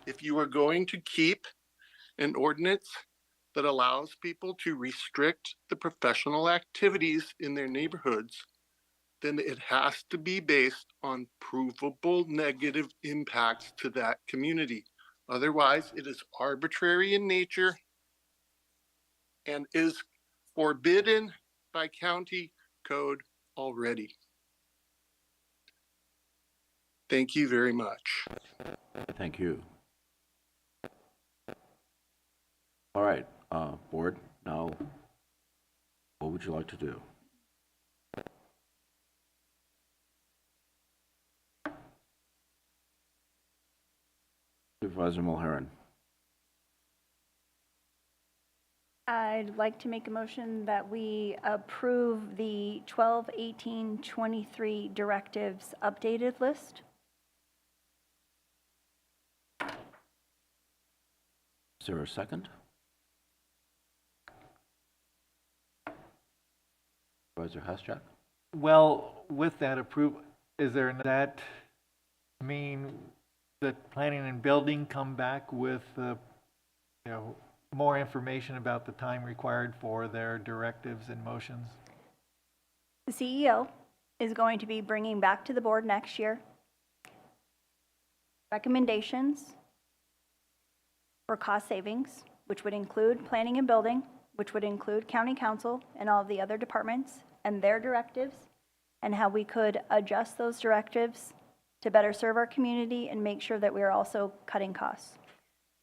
if you are going to keep an ordinance that allows people to restrict the professional activities in their neighborhoods, then it has to be based on provable negative impacts to that community. Otherwise, it is arbitrary in nature and is forbidden by county code already. Thank you very much. Thank you. All right, board, now, what would you like to do? Supervisor Mulherin. I'd like to make a motion that we approve the 12-18-23 directives updated list. Is there a second? Supervisor Haschak? Well, with that approval, does that mean that planning and building come back with, more information about the time required for their directives and motions? The CEO is going to be bringing back to the board next year recommendations for cost savings, which would include planning and building, which would include county council and all of the other departments and their directives, and how we could adjust those directives to better serve our community and make sure that we are also cutting costs.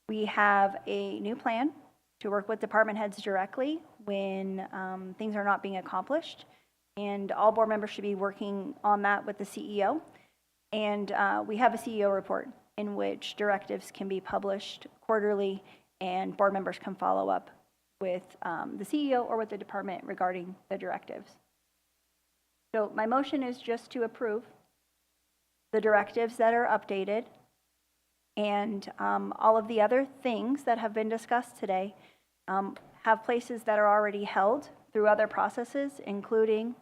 We have a new plan to work with department heads directly when things are not being accomplished, and all board members should be working on that with the CEO. And we have a CEO report in which directives can be published quarterly, and board members can follow up with the CEO or with the department regarding the directives. So my motion is just to approve the directives that are updated, and all of the other things that have been discussed today have places that are already held through other processes, including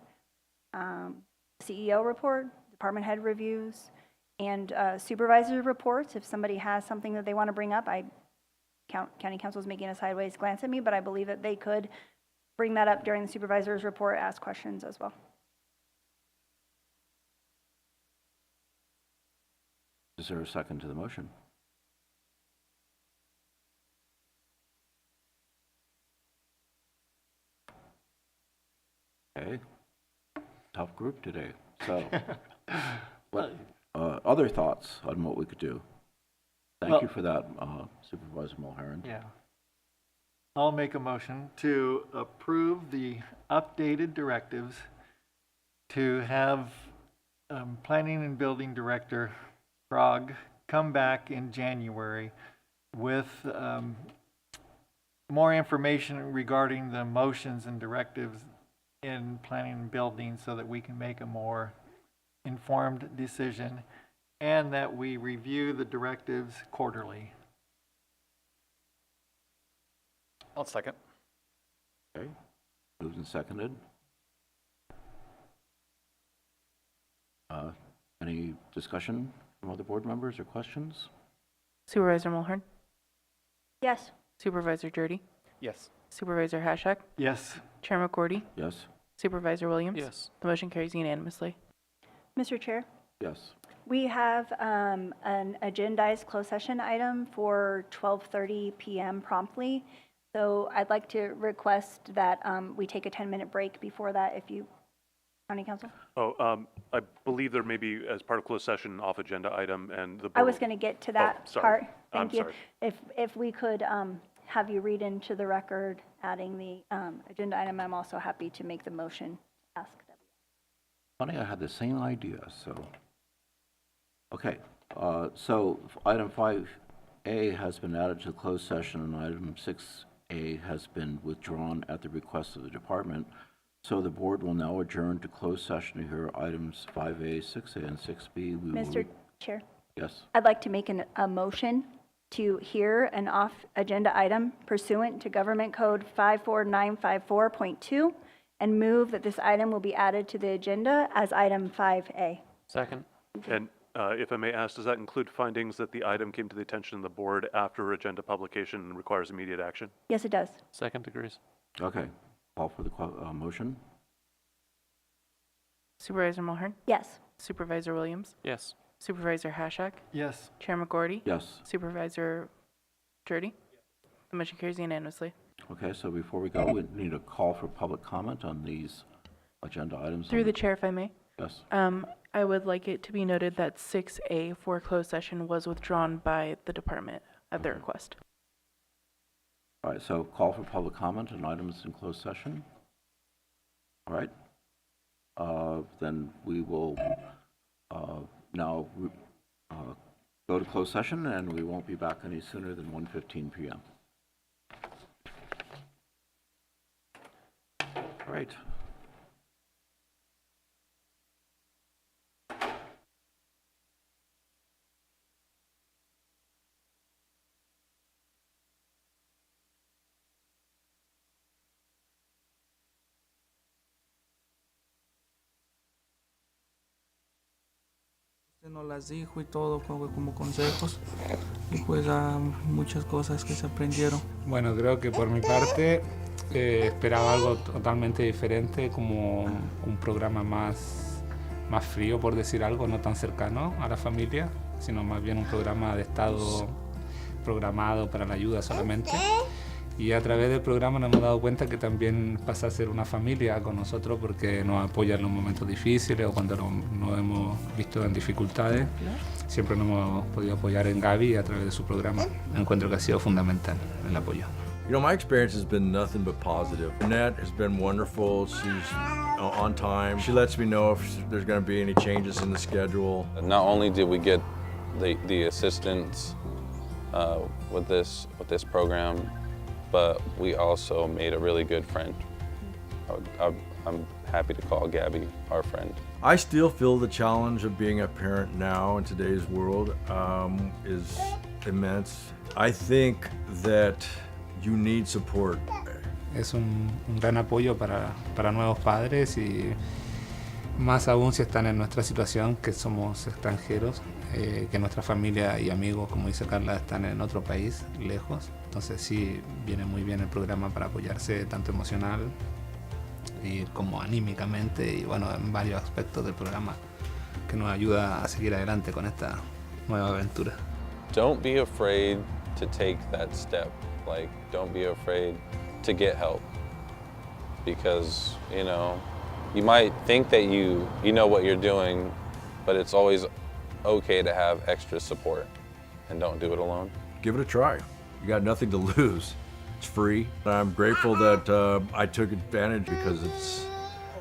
CEO report, department head reviews, and supervisor reports. If somebody has something that they want to bring up, county council is making a sideways glance at me, but I believe that they could bring that up during the supervisor's report, ask questions as well. Is there a second to the motion? Okay, tough group today. So, what other thoughts on what we could do? Thank you for that, Supervisor Mulherin. Yeah. I'll make a motion to approve the updated directives to have Planning and Building Director Krog come back in January with more information regarding the motions and directives in planning and building so that we can make a more informed decision, and that we review the directives quarterly. I'll second. Okay, moved and seconded. Any discussion from other board members or questions? Supervisor Mulhern? Yes. Supervisor Dirty? Yes. Supervisor Haschak? Yes. Chair McGordy? Yes. Supervisor Williams? Yes. The motion carries unanimously. Mr. Chair? Yes. We have an agendized closed session item for 12:30 p.m. promptly. So I'd like to request that we take a 10-minute break before that, if you, County Council? I believe there may be, as part of closed session, off-agenda item, and the board... I was going to get to that part. Thank you. Sorry. If we could have you read into the record, adding the agenda item, I'm also happy to make the motion. Ask that. Funny, I had the same idea, so. Okay, so item 5A has been added to the closed session, and item 6A has been withdrawn at the request of the department. So the board will now adjourn to closed session to hear items 5A, 6A, and 6B. Mr. Chair? Yes. I'd like to make a motion to hear an off-agenda item pursuant to Government Code 54954.2 and move that this item will be added to the agenda as item 5A. Second. And If I may ask, does that include findings that the item came to the attention of the board after agenda publication and requires immediate action? Yes, it does. Second agrees. Okay. Call for the motion. Supervisor Mulhern? Yes. Supervisor Williams? Yes. Supervisor Hashak? Yes. Chair McGorty? Yes. Supervisor Jordy? The motion carries unanimously. Okay, so before we go, we need a call for public comment on these agenda items. Through the chair, if I may. Yes. I would like it to be noted that 6A for closed session was withdrawn by the department at their request. All right, so call for public comment on items in closed session. All right. Then we will now go to closed session, and we won't be back any sooner than 1:15 p.m. All right. Nos las dijo y todo como consejos y pues muchas cosas que se aprendieron. Bueno, creo que por mi parte esperaba algo totalmente diferente, como un programa más frío, por decir algo, no tan cercano a la familia, sino más bien un programa de Estado programado para la ayuda solamente. Y a través del programa nos hemos dado cuenta que también pasa a ser una familia con nosotros, porque nos apoya en los momentos difíciles o cuando nos hemos visto en dificultades. Siempre nos hemos podido apoyar en Gaby a través de su programa. Encuentro que ha sido fundamental el apoyo. You know, my experience has been nothing but positive. Annette has been wonderful. She's on time. She lets me know if there's going to be any changes in the schedule. Not only did we get the assistance with this program, but we also made a really good friend. I'm happy to call Gabby our friend. I still feel the challenge of being a parent now in today's world is immense. I think that you need support. Es un gran apoyo para nuevos padres, y más aún si están en nuestra situación, que somos extranjeros, que nuestra familia y amigos, como dice Carla, están en otro país, lejos. Entonces sí, viene muy bien el programa para apoyarse tanto emocional y como anímicamente, y bueno, en varios aspectos del programa, que nos ayuda a seguir adelante con esta nueva aventura. Don't be afraid to take that step. Like, don't be afraid to get help, because, you know, you might think that you know what you're doing, but it's always okay to have extra support, and don't do it alone. Give it a try. You got nothing to lose. It's free. I'm grateful that I took advantage, because it's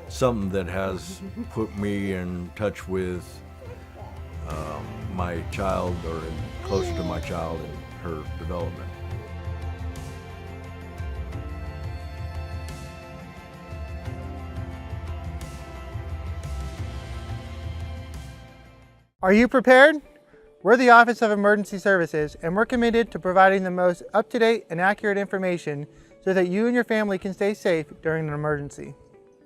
something that has put me in touch with my child, or closer to my child and her development. Are you prepared? We're the Office of Emergency Services, and we're committed to providing the most up-to-date and accurate information so that you and your family can stay safe during an emergency.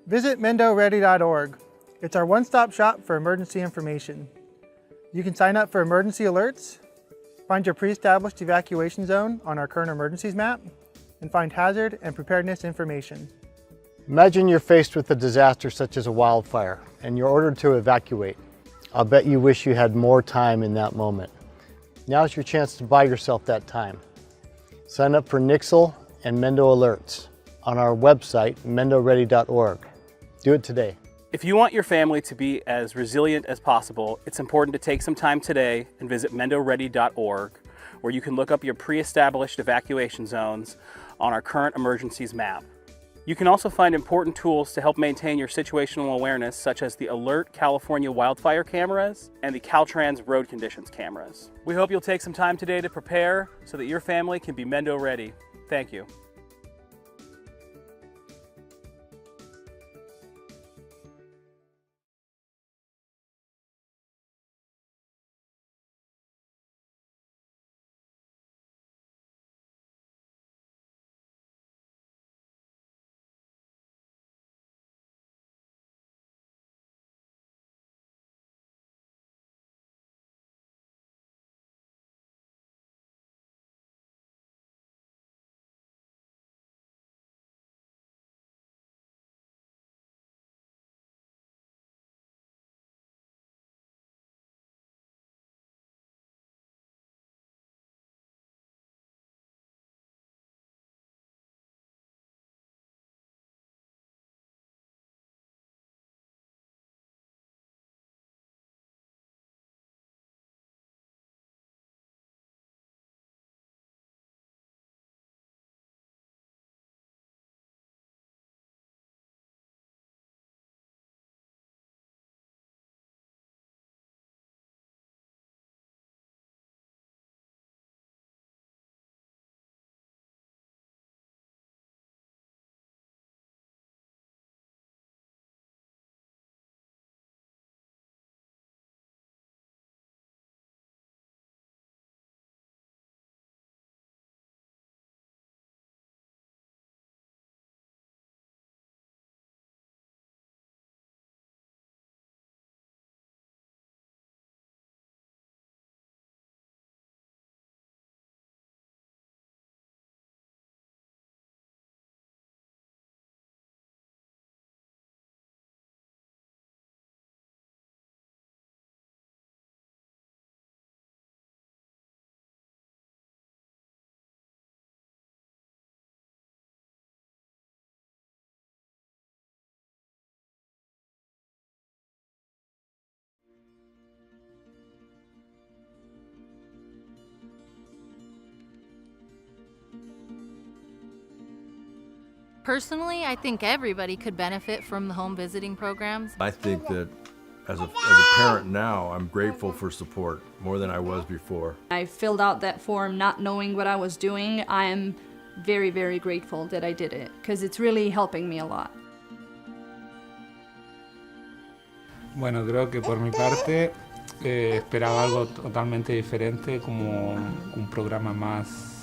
Visit MendoReady.org. It's our one-stop shop for emergency information. You can sign up for emergency alerts, find your pre-established evacuation zone on our current emergencies map, and find hazard and preparedness information. Imagine you're faced with a disaster such as a wildfire, and you're ordered to evacuate. I'll bet you wish you had more time in that moment. Now's your chance to buy yourself that time. Sign up for Nixle and Mendo Alerts on our website, MendoReady.org. Do it today. If you want your family to be as resilient as possible, it's important to take some time today and visit MendoReady.org, where you can look up your pre-established evacuation zones on our current emergencies map. You can also find important tools to help maintain your situational awareness, such as the Alert California wildfire cameras and the Caltrans road conditions cameras. We hope you'll take some time today to prepare so that your family can be Mendo ready. Thank you. Personally, I think everybody could benefit from the home visiting programs. I think that as a parent now, I'm grateful for support more than I was before. I filled out that form not knowing what I was doing. I am very, very grateful that I did it because it's really helping me a lot. Bueno, creo que por mi parte esperaba algo totalmente diferente, como un programa más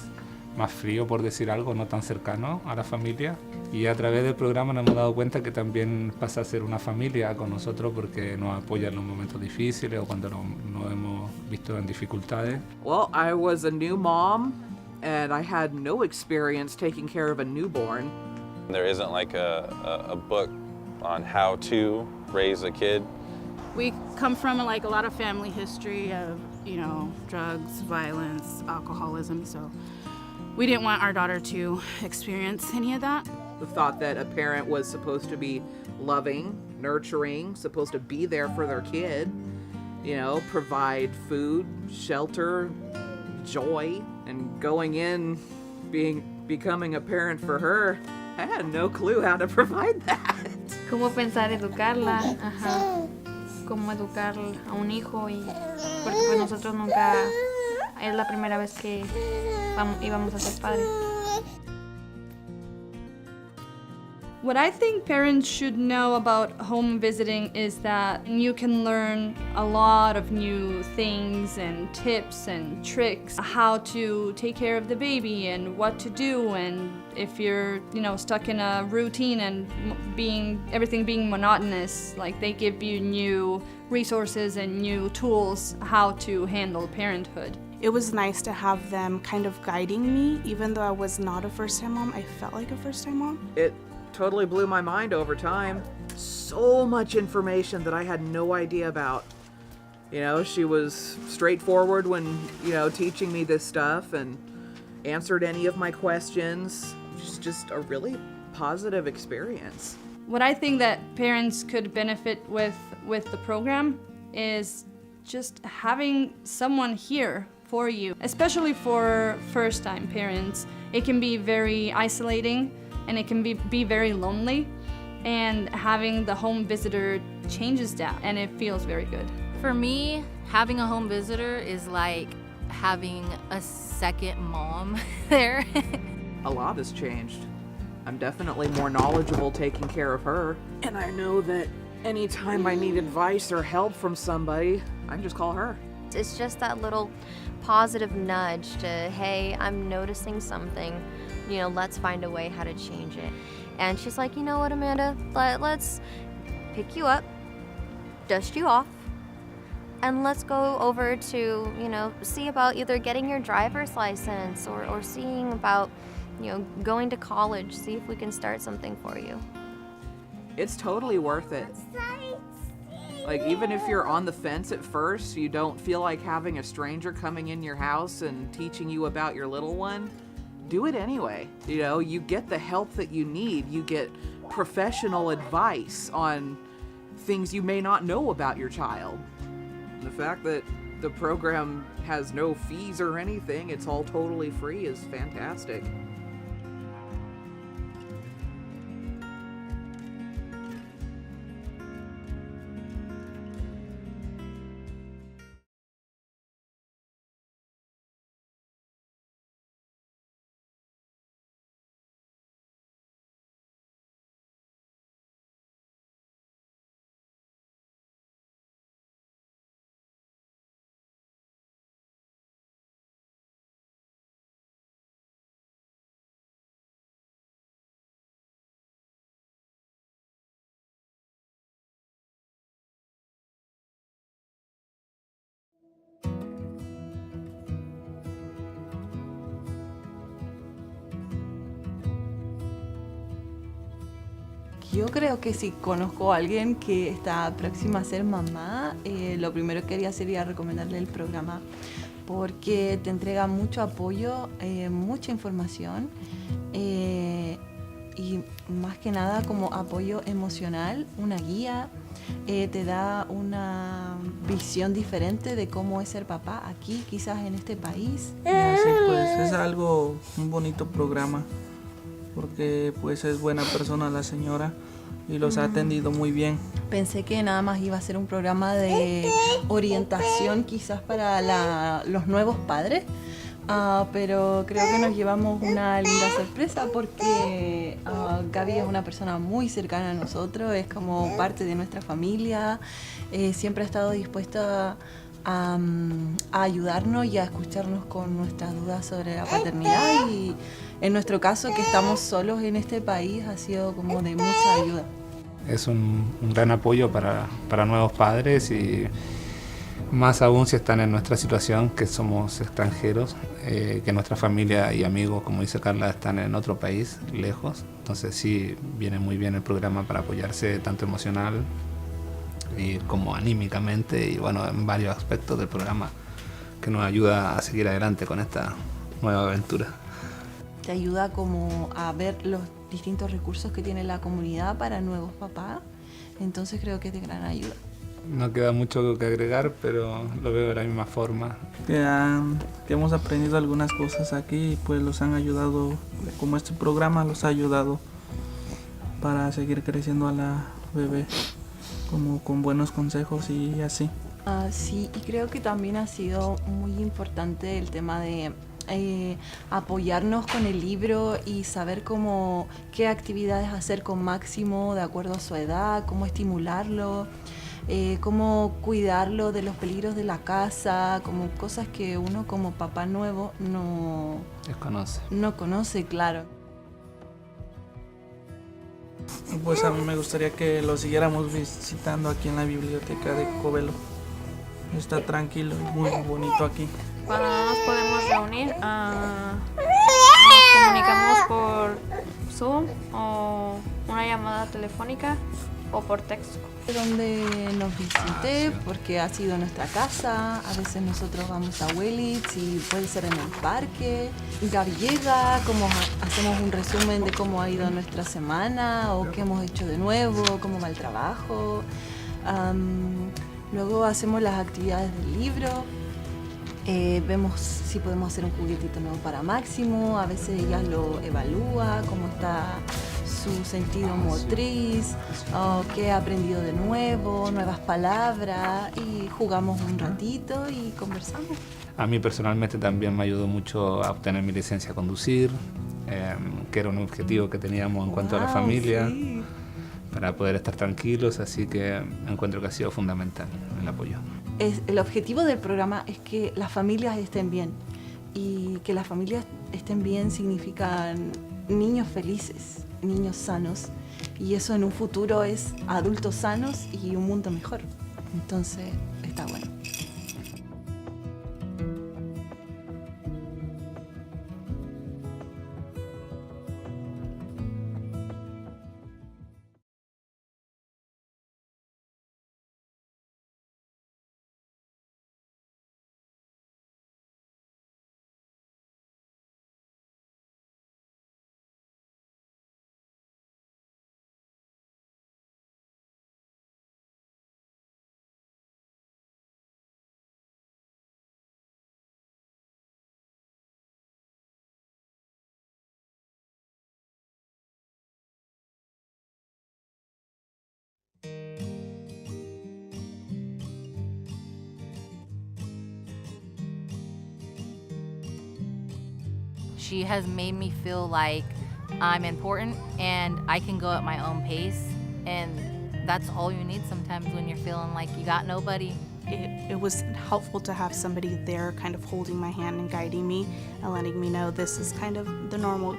frío, por decir algo, no tan cercano a la familia. Y a través del programa nos hemos dado cuenta que también pasa a ser una familia con nosotros porque nos apoya en los momentos difíciles o cuando nos hemos visto en dificultades. Well, I was a new mom and I had no experience taking care of a newborn. There isn't like a book on how to raise a kid. We come from like a lot of family history of, you know, drugs, violence, alcoholism, so we didn't want our daughter to experience any of that. The thought that a parent was supposed to be loving, nurturing, supposed to be there for their kid, you know, provide food, shelter, joy, and going in, becoming a parent for her, I had no clue how to provide that. ¿Cómo pensar educarla? Ajá. Cómo educar a un hijo y porque pues nosotros nunca es la primera vez que íbamos a ser padres. What I think parents should know about home visiting is that you can learn a lot of new things and tips and tricks, how to take care of the baby and what to do, and if you're, you know, stuck in a routine and everything being monotonous, like they give you new resources and new tools how to handle parenthood. It was nice to have them kind of guiding me, even though I was not a first-time mom. I felt like a first-time mom. It totally blew my mind over time. So much information that I had no idea about. You know, she was straightforward when, you know, teaching me this stuff and answered any of my questions. Just a really positive experience. What I think that parents could benefit with the program is just having someone here for you, especially for first-time parents. It can be very isolating and it can be very lonely, and having the home visitor changes that and it feels very good. For me, having a home visitor is like having a second mom there. A lot has changed. I'm definitely more knowledgeable taking care of her. And I know that anytime I need advice or help from somebody, I can just call her. It's just that little positive nudge to, hey, I'm noticing something, you know, let's find a way how to change it. And she's like, you know what, Amanda, let's pick you up, dust you off, and let's go over to, you know, see about either getting your driver's license or seeing about, you know, going to college, see if we can start something for you. It's totally worth it. Like, even if you're on the fence at first, you don't feel like having a stranger coming in your house and teaching you about your little one, do it anyway. You know, you get the help that you need. You get professional advice on things you may not know about your child. And the fact that the program has no fees or anything, it's all totally free, is fantastic. Yo creo que si conozco a alguien que está próxima a ser mamá, lo primero que haría sería recomendarle el programa porque te entrega mucho apoyo, mucha información y más que nada como apoyo emocional, una guía, te da una visión diferente de cómo es ser papá aquí, quizás en este país. Y así pues es un bonito programa. porque pues es buena persona la señora y los ha atendido muy bien. Pensé que nada más iba a ser un programa de orientación quizás para los nuevos padres, pero creo que nos llevamos una linda sorpresa porque Gaby es una persona muy cercana a nosotros, es como parte de nuestra familia, siempre ha estado dispuesta a ayudarnos y a escucharnos con nuestras dudas sobre la paternidad, y en nuestro caso, que estamos solos en este país, ha sido como de mucha ayuda. Es un gran apoyo para nuevos padres, y más aún si están en nuestra situación, que somos extranjeros, que nuestra familia y amigos, como dice Carla, están en otro país, lejos. Entonces sí, viene muy bien el programa para apoyarse tanto emocional y como anímicamente, y bueno, en varios aspectos del programa que nos ayuda a seguir adelante con esta nueva aventura. Te ayuda como a ver los distintos recursos que tiene la comunidad para nuevos papás, entonces creo que es de gran ayuda. No queda mucho que agregar, pero lo veo de la misma forma. Que hemos aprendido algunas cosas aquí y pues los han ayudado, como este programa los ha ayudado para seguir creciendo a la bebé, como con buenos consejos y así. Sí, y creo que también ha sido muy importante el tema de apoyarnos con el libro y saber qué actividades hacer con Máximo de acuerdo a su edad, cómo estimularlo, cómo cuidarlo de los peligros de la casa, como cosas que uno como papá nuevo no conoce, claro. Pues a mí me gustaría que lo siguiéramos visitando aquí en la biblioteca de Covelo. Está tranquilo y muy bonito aquí. Cuando no nos podemos reunir, nos comunicamos por Zoom o una llamada telefónica o por texto. Donde nos visite, porque ha sido nuestra casa, a veces nosotros vamos a Willits y puede ser en el parque. Gaby llega, hacemos un resumen de cómo ha ido nuestra semana o qué hemos hecho de nuevo, cómo va el trabajo. Luego hacemos las actividades del libro, vemos si podemos hacer un juguetito nuevo para Máximo, a veces ella lo evalúa, cómo está su sentido motriz, qué ha aprendido de nuevo, nuevas palabras, y jugamos un ratito y conversamos. A mí personalmente también me ayudó mucho a obtener mi licencia a conducir, que era un objetivo que teníamos en cuanto a la familia, sí, para poder estar tranquilos, así que encuentro que ha sido fundamental el apoyo. El objetivo del programa es que las familias estén bien, y que las familias estén bien significa niños felices, niños sanos, y eso en un futuro es adultos sanos y un mundo mejor. Entonces está bueno. She has made me feel like I'm important and I can go at my own pace, and that's all you need sometimes when you're feeling like you got nobody. It was helpful to have somebody there kind of holding my hand and guiding me and letting me know this is kind of the normal.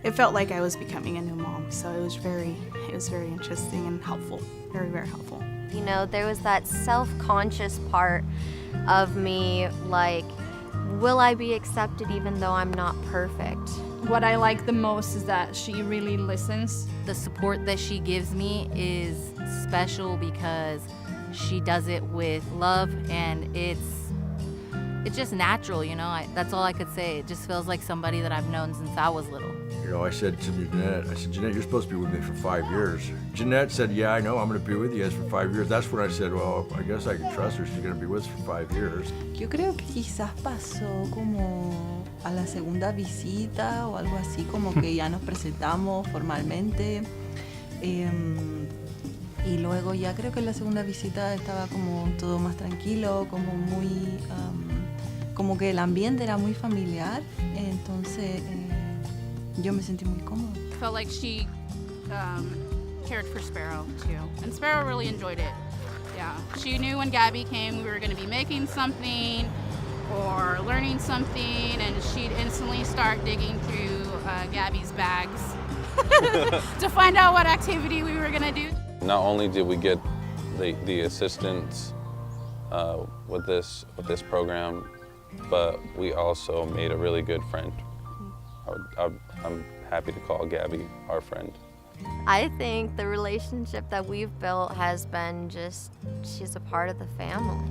It felt like I was becoming a new mom, so it was very interesting and helpful, very, very helpful. You know, there was that self-conscious part of me, like, will I be accepted even though I'm not perfect? What I like the most is that she really listens. The support that she gives me is special because she does it with love, and it's just natural, you know? That's all I could say. It just feels like somebody that I've known since I was little. You know, I said to Jeanette, Jeanette, you're supposed to be with me for 5 years. Jeanette said, yeah, I know, I'm going to be with you guys for 5 years. That's when I said, well, I guess I can trust her. She's going to be with us for 5 years. Yo creo que quizás pasó como a la segunda visita o algo así, como que ya nos presentamos formalmente. Y luego ya creo que en la segunda visita estaba como todo más tranquilo, como muy, como que el ambiente era muy familiar. Entonces yo me sentí muy cómoda. Felt like she cared for Sparrow too, and Sparrow really enjoyed it. Yeah, she knew when Gabby came we were going to be making something or learning something, and she'd instantly start digging through Gabby's bags to find out what activity we were going to do. Not only did we get the assistance with this program, but we also made a really good friend. I'm happy to call Gabby our friend. I think the relationship that we've built has been just, she's a part of the family.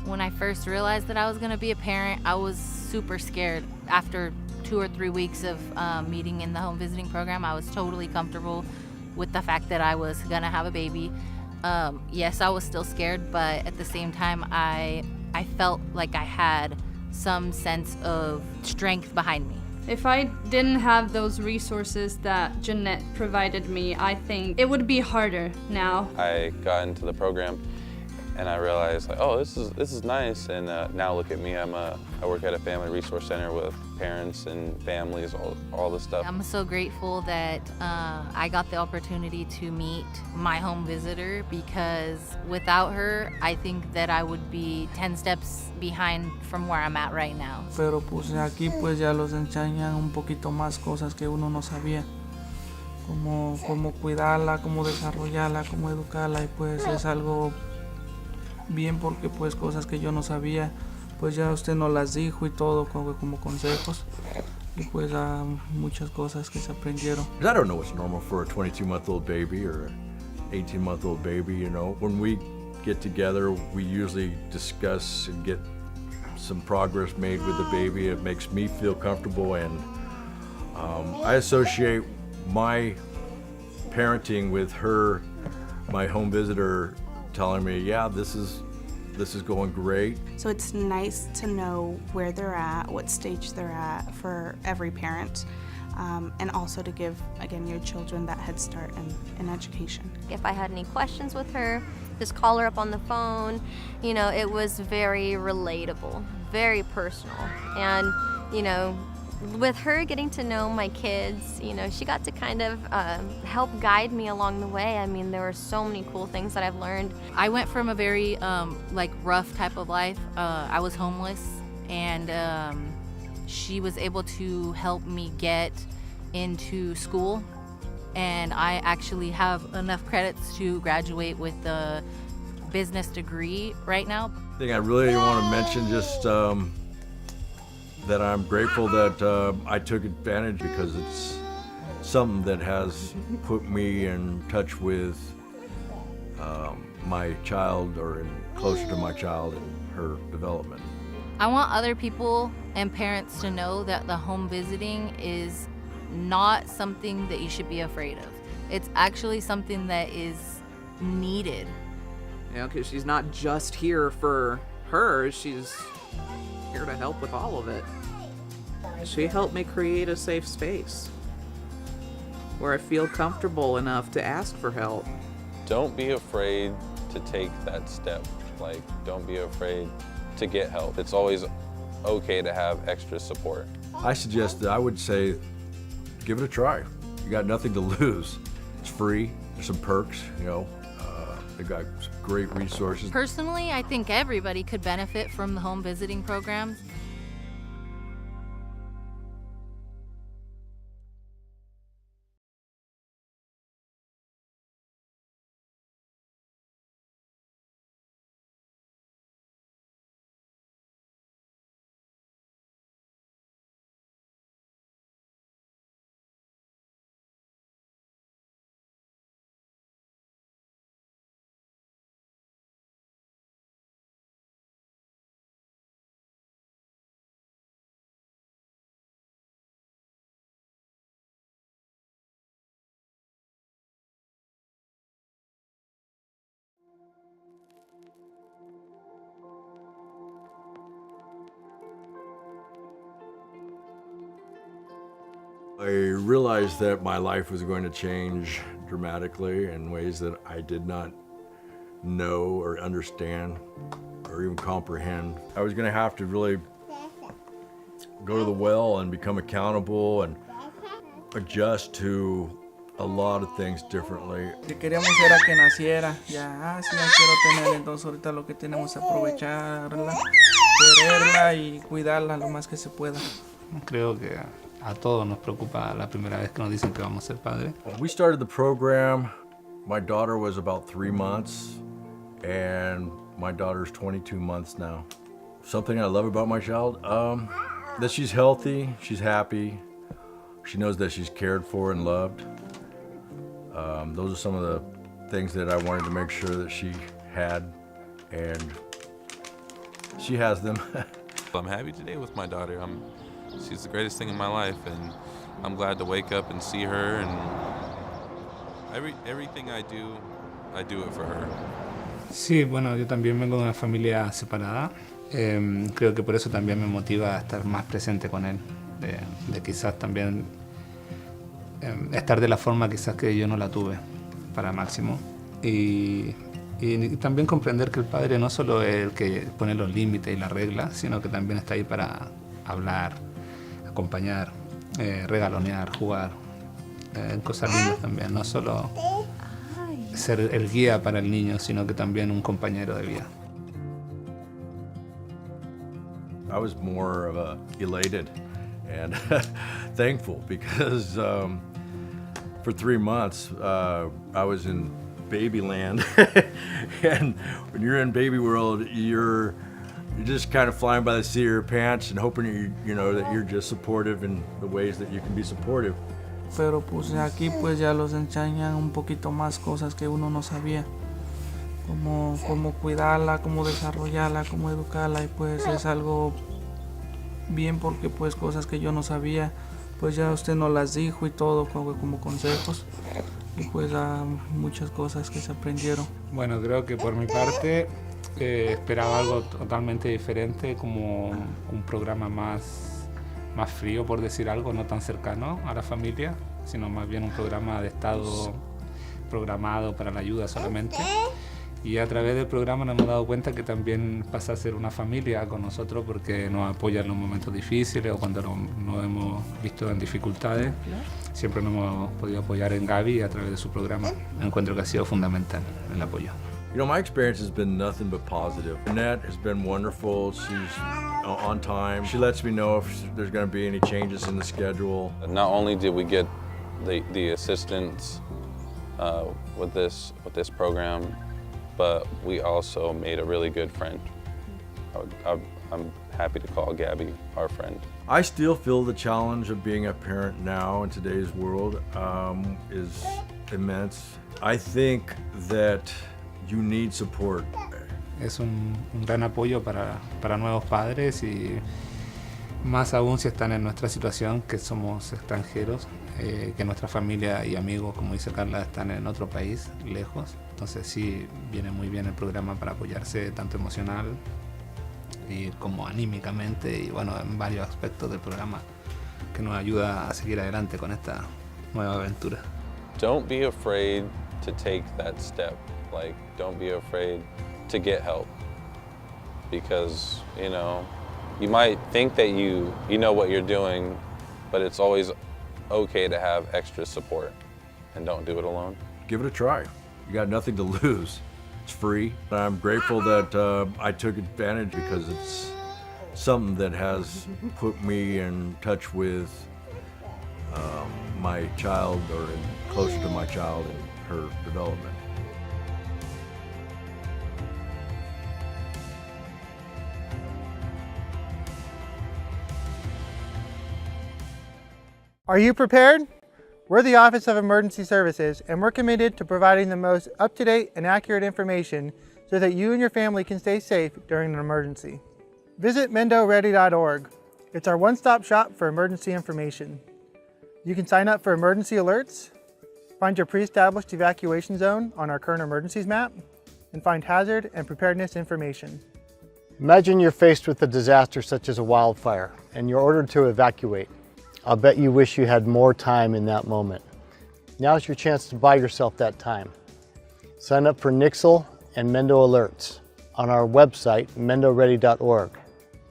When I first realized that I was going to be a parent, I was super scared. After 2 or 3 weeks of meeting in the home visiting program, I was totally comfortable with the fact that I was going to have a baby. Yes, I was still scared, but at the same time, I felt like I had some sense of strength behind me. If I didn't have those resources that Jeanette provided me, I think it would be harder now. I got into the program and I realized, like, oh, this is nice. And now look at me, I work at a family resource center with parents and families, all this stuff. I'm so grateful that I got the opportunity to meet my home visitor, because without her, I think that I would be 10 steps behind from where I'm at right now. Pero pues aquí pues ya los enseñan un poquito más cosas que uno no sabía. Como cuidarla, cómo desarrollarla, cómo educarla, y pues es algo bien, porque pues cosas que yo no sabía, pues ya usted nos las dijo y todo como consejos, y pues muchas cosas que se aprendieron. I don't know what's normal for a 22-month-old baby or an 18-month-old baby, you know. When we get together, we usually discuss and get some progress made with the baby. It makes me feel comfortable, and I associate my parenting with her, my home visitor, telling me, yeah, this is going great. So it's nice to know where they're at, what stage they're at for every parent, and also to give, again, your children that head start in education. If I had any questions with her, just call her up on the phone. You know, it was very relatable, very personal. And, you know, with her getting to know my kids, you know, she got to kind of help guide me along the way. I mean, there were so many cool things that I've learned. I went from a very rough type of life. I was homeless, and she was able to help me get into school, and I actually have enough credits to graduate with the business degree right now. I think I really want to mention just that I'm grateful that I took advantage, because it's something that has put me in touch with my child, or closer to my child and her development. I want other people and parents to know that the home visiting is not something that you should be afraid of. It's actually something that is needed. You know, because she's not just here for her, she's here to help with all of it. She helped me create a safe space where I feel comfortable enough to ask for help. Don't be afraid to take that step. Like, don't be afraid to get help. It's always okay to have extra support. I would say, give it a try. You got nothing to lose. It's free. There's some perks, you know. They've got some great resources. Personally, I think everybody could benefit from the home visiting programs. I realized that my life was going to change dramatically in ways that I did not know or understand or even comprehend. I was going to have to really go to the well and become accountable and adjust to a lot of things differently. Lo que queríamos era que naciera, ya quiero tener, entonces ahorita lo que tenemos es aprovecharla, quererla y cuidarla lo más que se pueda. Creo que a todos nos preocupa la primera vez que nos dicen que vamos a ser padres. When we started the program, my daughter was about 3 months, and my daughter's 22 months now. Something I love about my child, that she's healthy, she's happy, she knows that she's cared for and loved. Those are some of the things that I wanted to make sure that she had, and she has them. I'm happy today with my daughter. She's the greatest thing in my life, and I'm glad to wake up and see her, and everything I do it for her. Sí, bueno, yo también vengo de una familia separada. Creo que por eso también me motiva a estar más presente con él, de quizás también estar de la forma quizás que yo no la tuve para Máximo, y también comprender que el padre no solo es el que pone los límites y las reglas, sino que también está ahí para hablar, acompañar, regalonear, jugar, cosas lindas también, no solo ser el guía para el niño, sino que también un compañero de vida. I was more of elated and thankful because for 3 months I was in baby land, and when you're in baby world, you're just kind of flying by the seat of your pants and hoping you know that you're just supportive in the ways that you can be supportive. Pero pues aquí pues ya los enseñan un poquito más cosas que uno no sabía, cómo cuidarla, cómo desarrollarla, cómo educarla, y pues es algo bien porque pues cosas que yo no sabía pues ya usted nos las dijo y todo como consejos, y pues muchas cosas que se aprendieron. Bueno, creo que por mi parte esperaba algo totalmente diferente, como un programa más frío, por decir algo, no tan cercano a la familia, sino más bien un programa de estado programado para la ayuda solamente. Y a través del programa nos hemos dado cuenta que también pasa a ser una familia con nosotros, porque nos apoya en los momentos difíciles o cuando nos hemos visto en dificultades. Siempre nos hemos podido apoyar en Gaby a través de su programa. Encuentro que ha sido fundamental el apoyo. You know, my experience has been nothing but positive. Annette has been wonderful. She's on time. She lets me know if there's going to be any changes in the schedule. Not only did we get the assistance with this program, but we also made a really good friend. I'm happy to call Gabby our friend. I still feel the challenge of being a parent now in today's world is immense. I think that you need support. Es un gran apoyo para nuevos padres y más aún si están en nuestra situación, que somos extranjeros, que nuestra familia y amigos, como dice Carla, están en otro país, lejos. Entonces sí, viene muy bien el programa para apoyarse tanto emocional y como anímicamente y bueno, en varios aspectos del programa que nos ayuda a seguir adelante con esta nueva aventura. Don't be afraid to take that step. Like, don't be afraid to get help, because you might think that you know what you're doing, but it's always okay to have extra support, and don't do it alone. Give it a try. You got nothing to lose. It's free. I'm grateful that I took advantage because it's something that has put me in touch with my child, or closer to my child and her development. Are you prepared? We're the Office of Emergency Services, and we're committed to providing the most up-to-date and accurate information so that you and your family can stay safe during an emergency. Visit MendoReady.org. It's our one-stop shop for emergency information. You can sign up for emergency alerts, find your pre-established evacuation zone on our current emergencies map, and find hazard and preparedness information. Imagine you're faced with a disaster such as a wildfire, and you're ordered to evacuate. I'll bet you wish you had more time in that moment. Now's your chance to buy yourself that time. Sign up for Nixle and Mendo Alerts on our website, mendoready.org.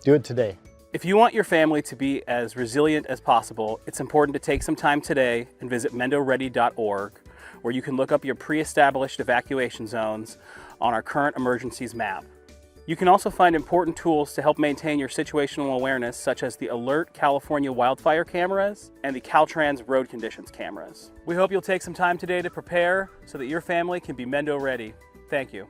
Do it today. If you want your family to be as resilient as possible, it's important to take some time today and visit mendoready.org, where you can look up your pre-established evacuation zones on our current emergencies map. You can also find important tools to help maintain your situational awareness, such as the Alert California wildfire cameras and the Caltrans road conditions cameras. We hope you'll take some time today to prepare so that your family can be Mendo ready. Thank you.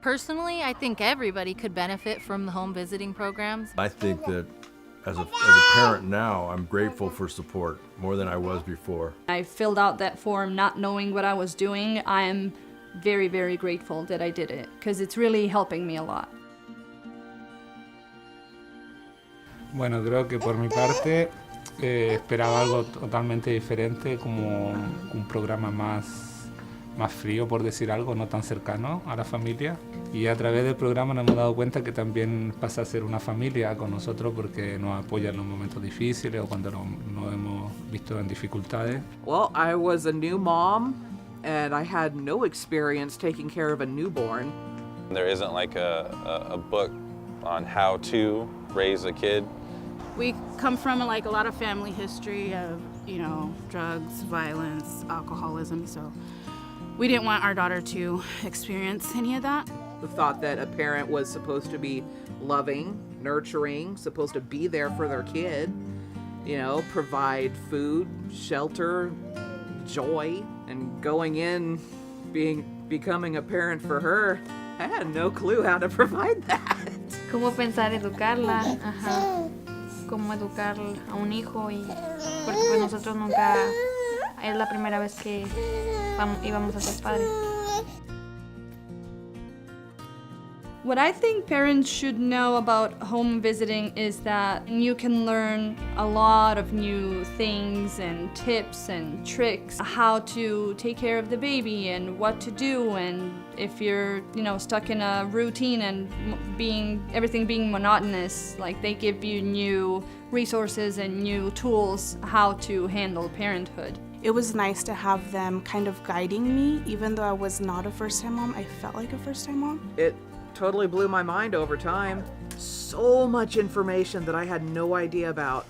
Personally, I think everybody could benefit from the home visiting programs. I think that as a parent now, I'm grateful for support more than I was before. I filled out that form not knowing what I was doing. I am very, very grateful that I did it because it's really helping me a lot. Bueno, creo que por mi parte esperaba algo totalmente diferente, como un programa más frío, por decir algo, no tan cercano a la familia. Y a través del programa nos hemos dado cuenta que también pasa a ser una familia con nosotros porque nos apoya en los momentos difíciles o cuando nos hemos visto en dificultades. Well, I was a new mom and I had no experience taking care of a newborn. There isn't like a book on how to raise a kid. We come from like a lot of family history of, you know, drugs, violence, alcoholism, so we didn't want our daughter to experience any of that. The thought that a parent was supposed to be loving, nurturing, supposed to be there for their kid, you know, provide food, shelter, joy, and going in, becoming a parent for her, I had no clue how to provide that. Cómo pensar educarla, ajá. Cómo educar a un hijo y porque pues nosotros nunca es la primera vez que íbamos a ser padres. What I think parents should know about home visiting is that you can learn a lot of new things and tips and tricks, how to take care of the baby and what to do, and if you're, you know, stuck in a routine and everything being monotonous, like they give you new resources and new tools how to handle parenthood. It was nice to have them kind of guiding me, even though I was not a first-time mom. I felt like a first-time mom. It totally blew my mind over time. So much information that I had no idea about.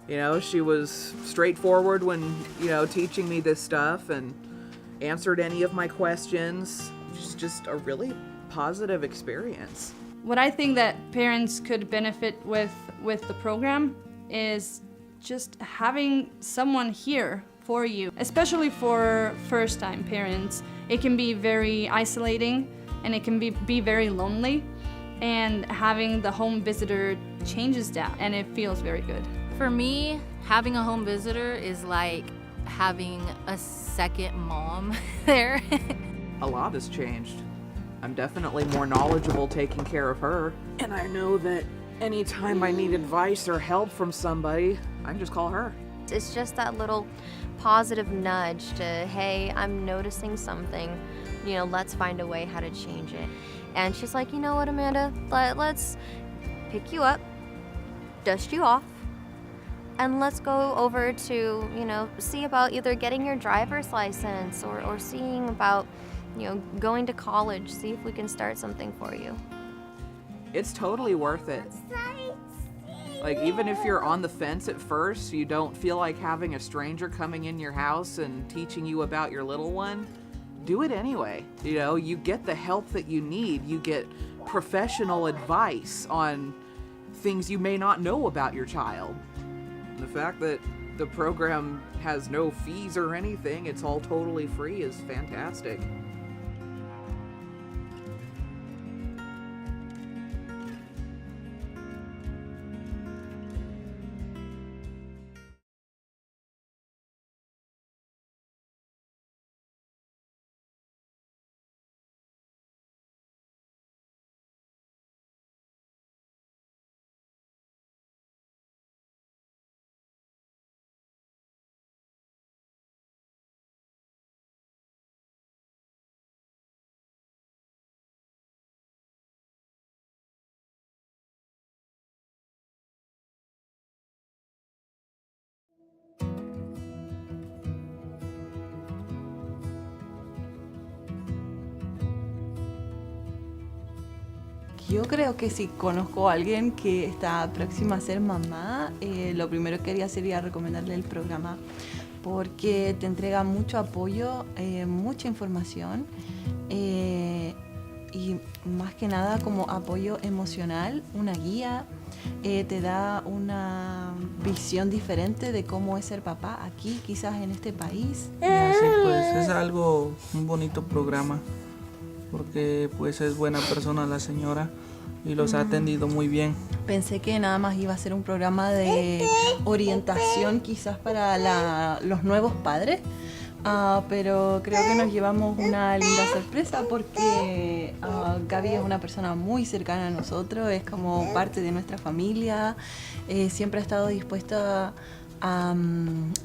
You know, she was straightforward when, you know, teaching me this stuff and answered any of my questions. Just a really positive experience. What I think that parents could benefit with the program is just having someone here for you, especially for first-time parents. It can be very isolating and it can be very lonely, and having the home visitor changes that and it feels very good. For me, having a home visitor is like having a second mom there. A lot has changed. I'm definitely more knowledgeable taking care of her, and I know that anytime I need advice or help from somebody, I can just call her. It's just that little positive nudge to, hey, I'm noticing something, you know, let's find a way how to change it. And she's like, you know what, Amanda, let's pick you up, dust you off, and let's go over to, you know, see about either getting your driver's license or seeing about, you know, going to college, see if we can start something for you. It's totally worth it. Like, even if you're on the fence at first, you don't feel like having a stranger coming in your house and teaching you about your little one, do it anyway. You know, you get the help that you need. You get professional advice on things you may not know about your child. And the fact that the program has no fees or anything, it's all totally free, is fantastic. Yo creo que si conozco a alguien que está próxima a ser mamá, lo primero que haría sería recomendarle el programa porque te entrega mucho apoyo, mucha información y más que nada como apoyo emocional, una guía, te da una visión diferente de cómo es ser papá aquí, quizás en este país. Y así pues es un bonito programa. porque pues es buena persona la señora y los ha atendido muy bien. Pensé que nada más iba a ser un programa de orientación quizás para los nuevos padres, pero creo que nos llevamos una linda sorpresa porque Gaby es una persona muy cercana a nosotros, es como parte de nuestra familia, siempre ha estado dispuesta a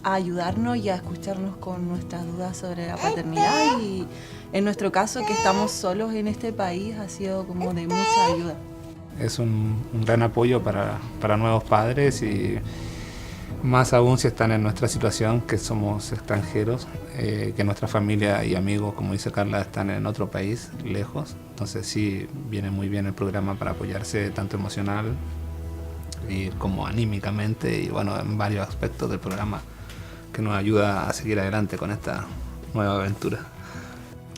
ayudarnos y a escucharnos con nuestras dudas sobre la paternidad, y en nuestro caso, que estamos solos en este país, ha sido como de mucha ayuda. Es un gran apoyo para nuevos padres, y más aún si están en nuestra situación, que somos extranjeros, que nuestra familia y amigos, como dice Carla, están en otro país, lejos. Entonces sí, viene muy bien el programa para apoyarse tanto emocional y como anímicamente, y bueno, en varios aspectos del programa que nos ayuda a seguir adelante con esta nueva aventura.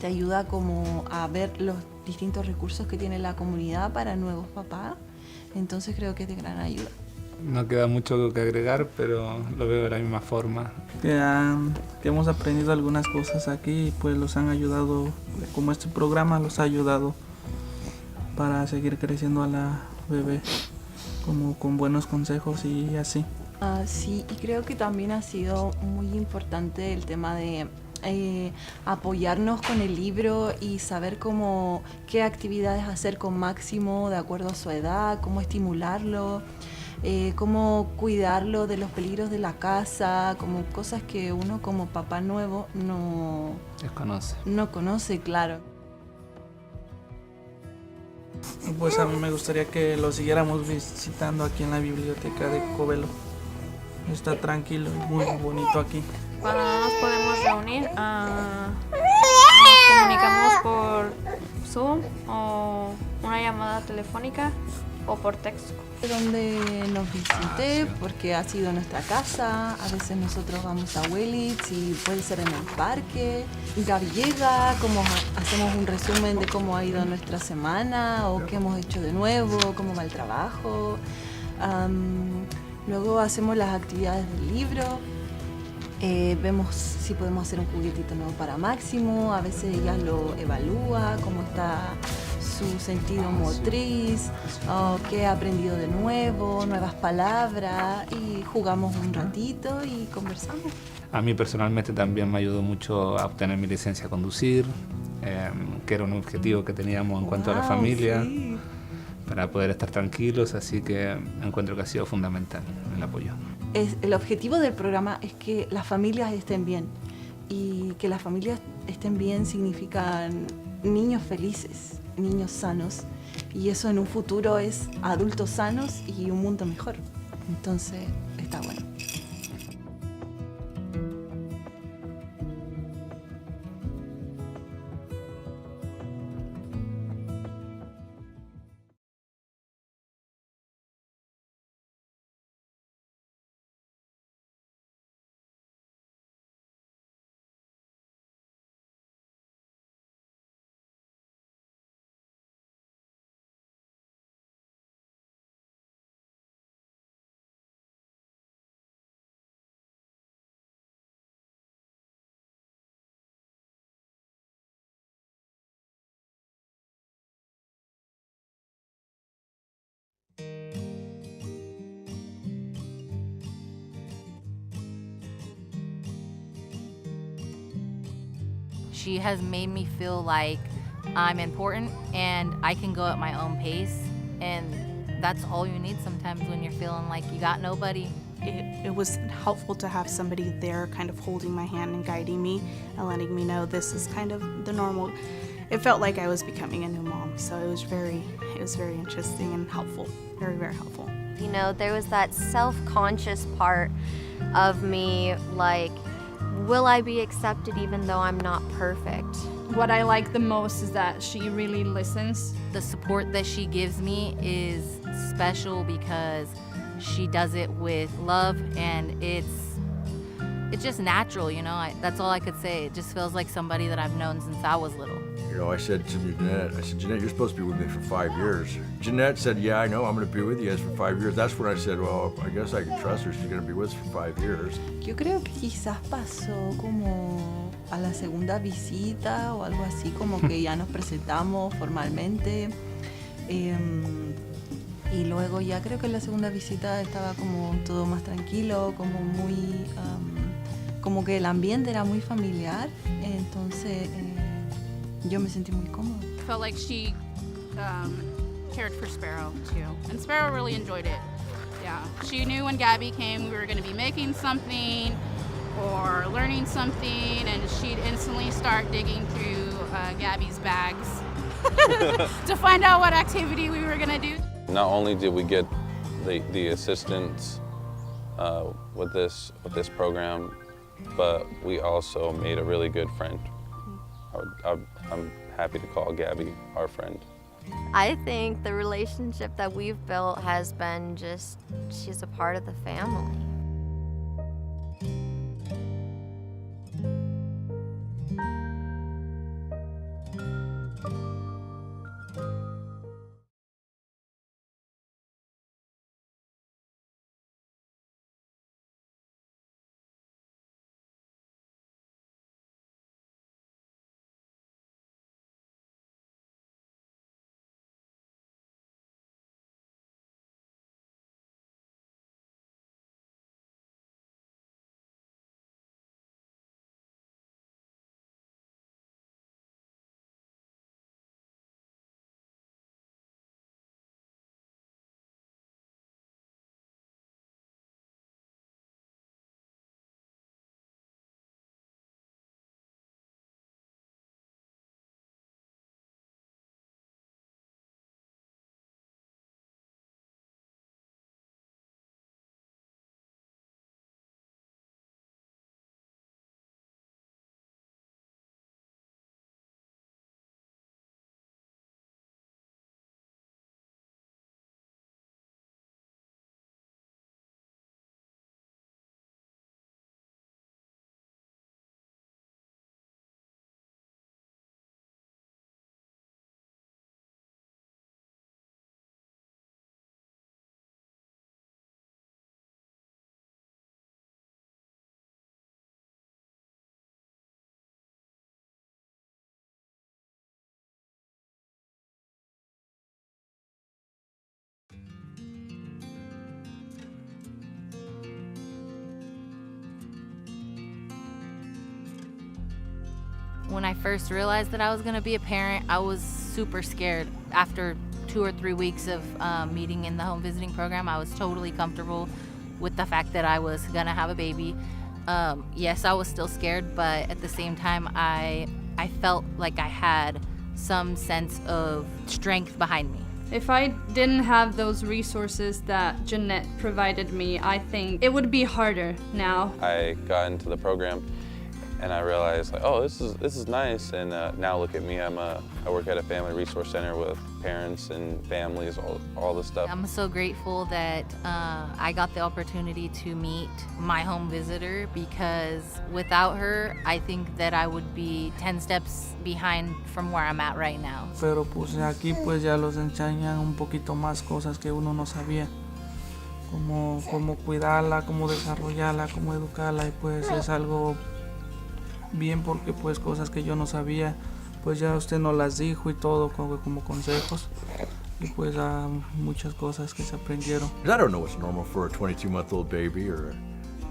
Te ayuda como a ver los distintos recursos que tiene la comunidad para nuevos papás, entonces creo que es de gran ayuda. No queda mucho que agregar, pero lo veo de la misma forma. Que hemos aprendido algunas cosas aquí y pues los han ayudado, como este programa los ha ayudado para seguir creciendo a la bebé, como con buenos consejos y así. Sí, y creo que también ha sido muy importante el tema de apoyarnos con el libro y saber qué actividades hacer con Máximo de acuerdo a su edad, cómo estimularlo, cómo cuidarlo de los peligros de la casa, como cosas que uno como papá nuevo no conoce, claro. Pues a mí me gustaría que lo siguiéramos visitando aquí en la biblioteca de Covelo. Está tranquilo y muy bonito aquí. Cuando no nos podemos reunir, nos comunicamos por Zoom o una llamada telefónica o por texto. Donde nos visite, porque ha sido nuestra casa, a veces nosotros vamos a Willits y puede ser en el parque. Gaby llega, hacemos un resumen de cómo ha ido nuestra semana o qué hemos hecho de nuevo, cómo va el trabajo. Luego hacemos las actividades del libro, vemos si podemos hacer un juguetito nuevo para Máximo, a veces ella lo evalúa, cómo está su sentido motriz, qué ha aprendido de nuevo, nuevas palabras, y jugamos un ratito y conversamos. A mí personalmente también me ayudó mucho a obtener mi licencia a conducir, que era un objetivo que teníamos en cuanto a la familia, sí, para poder estar tranquilos, así que encuentro que ha sido fundamental el apoyo. El objetivo del programa es que las familias estén bien, y que las familias estén bien significa niños felices, niños sanos, y eso en un futuro es adultos sanos y un mundo mejor. Entonces está bueno. She has made me feel like I'm important and I can go at my own pace, and that's all you need sometimes when you're feeling like you got nobody. It was helpful to have somebody there kind of holding my hand and guiding me and letting me know this is kind of the normal. It felt like I was becoming a new mom, so it was very interesting and helpful, very, very helpful. You know, there was that self-conscious part of me, like, will I be accepted even though I'm not perfect? What I like the most is that she really listens. The support that she gives me is special because she does it with love, and it's just natural, you know. That's all I could say. It just feels like somebody that I've known since I was little. You know, I said to Jeanette, Jeanette, you're supposed to be with me for 5 years. Jeanette said, yeah, I know, I'm going to be with you guys for 5 years. That's when I said, well, I guess I can trust her. She's going to be with us for 5 years. Yo creo que quizás pasó como a la segunda visita o algo así, como que ya nos presentamos formalmente. Y luego ya creo que en la segunda visita estaba como todo más tranquilo, como muy, como que el ambiente era muy familiar, entonces yo me sentí muy cómoda. Felt like she cared for Sparrow too, and Sparrow really enjoyed it. Yeah, she knew when Gabby came we were going to be making something or learning something, and she'd instantly start digging through Gabby's bags to find out what activity we were going to do. Not only did we get the assistance with this program, but we also made a really good friend. I'm happy to call Gabby our friend. I think the relationship that we've built has been just, she's a part of the family. When I first realized that I was going to be a parent, I was super scared. After 2 or 3 weeks of meeting in the home visiting program, I was totally comfortable with the fact that I was going to have a baby. Yes, I was still scared, but at the same time, I felt like I had some sense of strength behind me. If I didn't have those resources that Jeanette provided me, I think it would be harder now. I got into the program and I realized, like, oh, this is nice. And now look at me, I work at a family resource center with parents and families, all this stuff. I'm so grateful that I got the opportunity to meet my home visitor, because without her, I think that I would be 10 steps behind from where I'm at right now. Pero pues aquí pues ya los enseñan un poquito más cosas que uno no sabía. Como cómo cuidarla, cómo desarrollarla, cómo educarla, y pues es algo bien, porque pues cosas que yo no sabía, pues ya usted nos las dijo y todo como consejos, y pues muchas cosas que se aprendieron. I don't know what's normal for a 22-month-old baby or an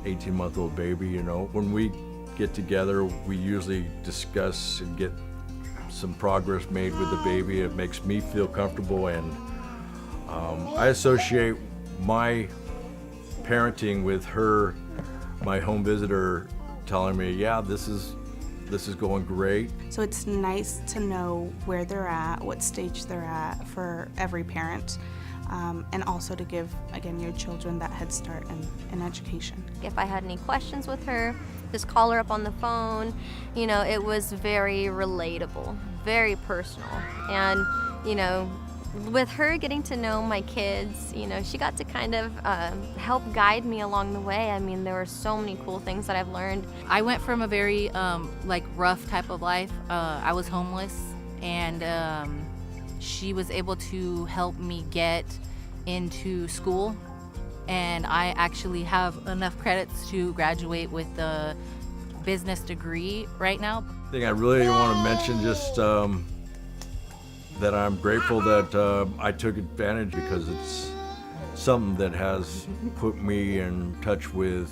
18-month-old baby, you know. When we get together, we usually discuss and get some progress made with the baby. It makes me feel comfortable, and I associate my parenting with her, my home visitor, telling me, yeah, this is going great. So it's nice to know where they're at, what stage they're at for every parent, and also to give, again, your children that head start in education. If I had any questions with her, just call her up on the phone. You know, it was very relatable, very personal. And, you know, with her getting to know my kids, she got to kind of help guide me along the way. I mean, there were so many cool things that I've learned. I went from a very rough type of life. I was homeless, and she was able to help me get into school, and I actually have enough credits to graduate with the business degree right now. I think I really want to mention just that I'm grateful that I took advantage, because it's something that has put me in touch with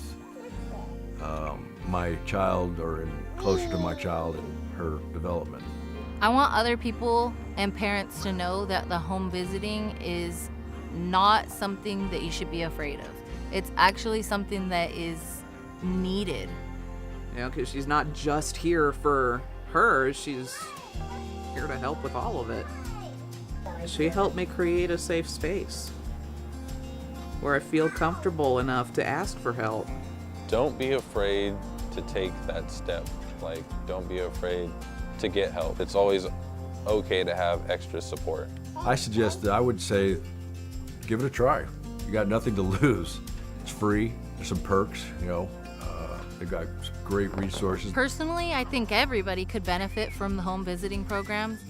my child, or closer to my child and her development. I want other people and parents to know that the home visiting is not something that you should be afraid of. It's actually something that is needed. Because she's not just here for her, she's here to help with all of it. She helped me create a safe space where I feel comfortable enough to ask for help. Don't be afraid to take that step. Don't be afraid to get help. It's always okay to have extra support. I would say, give it a try. You got nothing to lose. It's free. There's some perks, They've got great resources. Personally, I think everybody could benefit from the home visiting programs.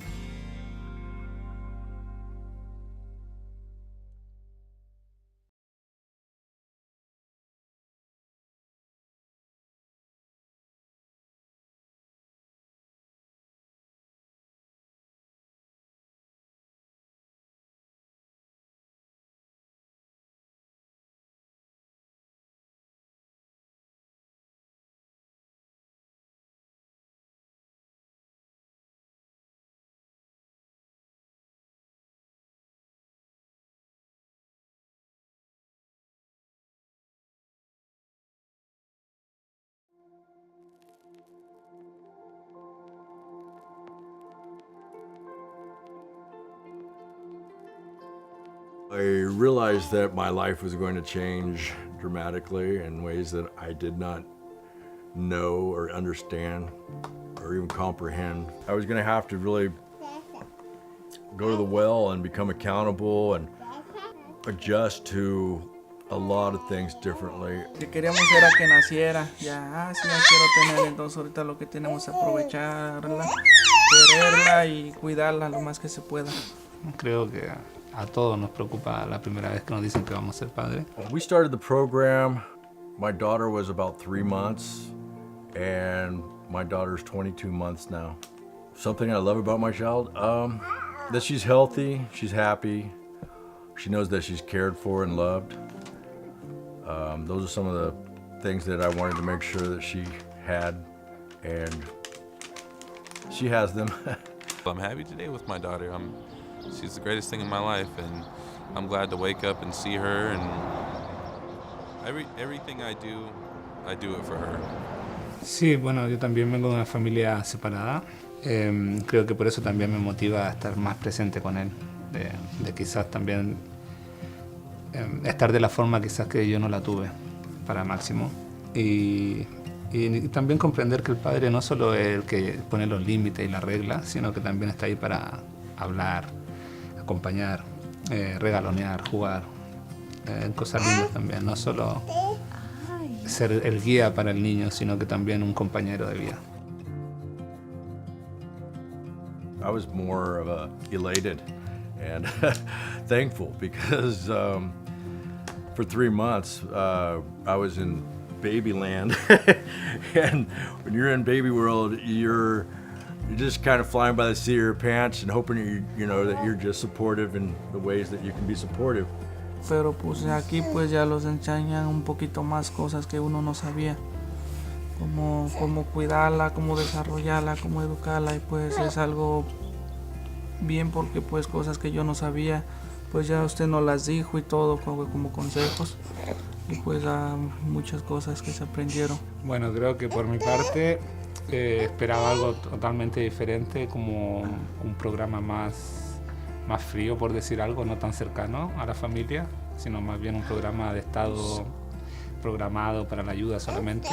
I realized that my life was going to change dramatically in ways that I did not know or understand or even comprehend. I was going to have to really go to the well and become accountable and adjust to a lot of things differently. Lo que queríamos era que naciera. Ya quiero tener, entonces ahorita lo que tenemos es aprovecharla, quererla y cuidarla lo más que se pueda. Creo que a todos nos preocupa la primera vez que nos dicen que vamos a ser padres. When we started the program, my daughter was about 3 months, and my daughter's 22 months now. Something I love about my child, that she's healthy, she's happy, she knows that she's cared for and loved. Those are some of the things that I wanted to make sure that she had, and she has them. I'm happy today with my daughter. She's the greatest thing in my life, and I'm glad to wake up and see her, and everything I do it for her. Sí, bueno, yo también vengo de una familia separada. Creo que por eso también me motiva a estar más presente con él, de quizás también estar de la forma quizás que yo no la tuve para Máximo, y también comprender que el padre no solo es el que pone los límites y las reglas, sino que también está ahí para hablar, acompañar, regalonear, jugar, cosas lindas también, no solo ser el guía para el niño, sino que también un compañero de vida. I was more of a elated and thankful because for 3 months I was in baby land, and when you're in baby world, you're just kind of flying by the seat of your pants and hoping that you're just supportive in the ways that you can be supportive. Pero pues aquí pues ya los enseñan un poquito más cosas que uno no sabía, como cómo cuidarla, cómo desarrollarla, cómo educarla, y pues es algo bien porque pues cosas que yo no sabía, pues ya usted nos las dijo y todo como consejos, y pues muchas cosas que se aprendieron. Bueno, creo que por mi parte esperaba algo totalmente diferente, como un programa más frío, por decir algo, no tan cercano a la familia, sino más bien un programa de estado programado para la ayuda solamente.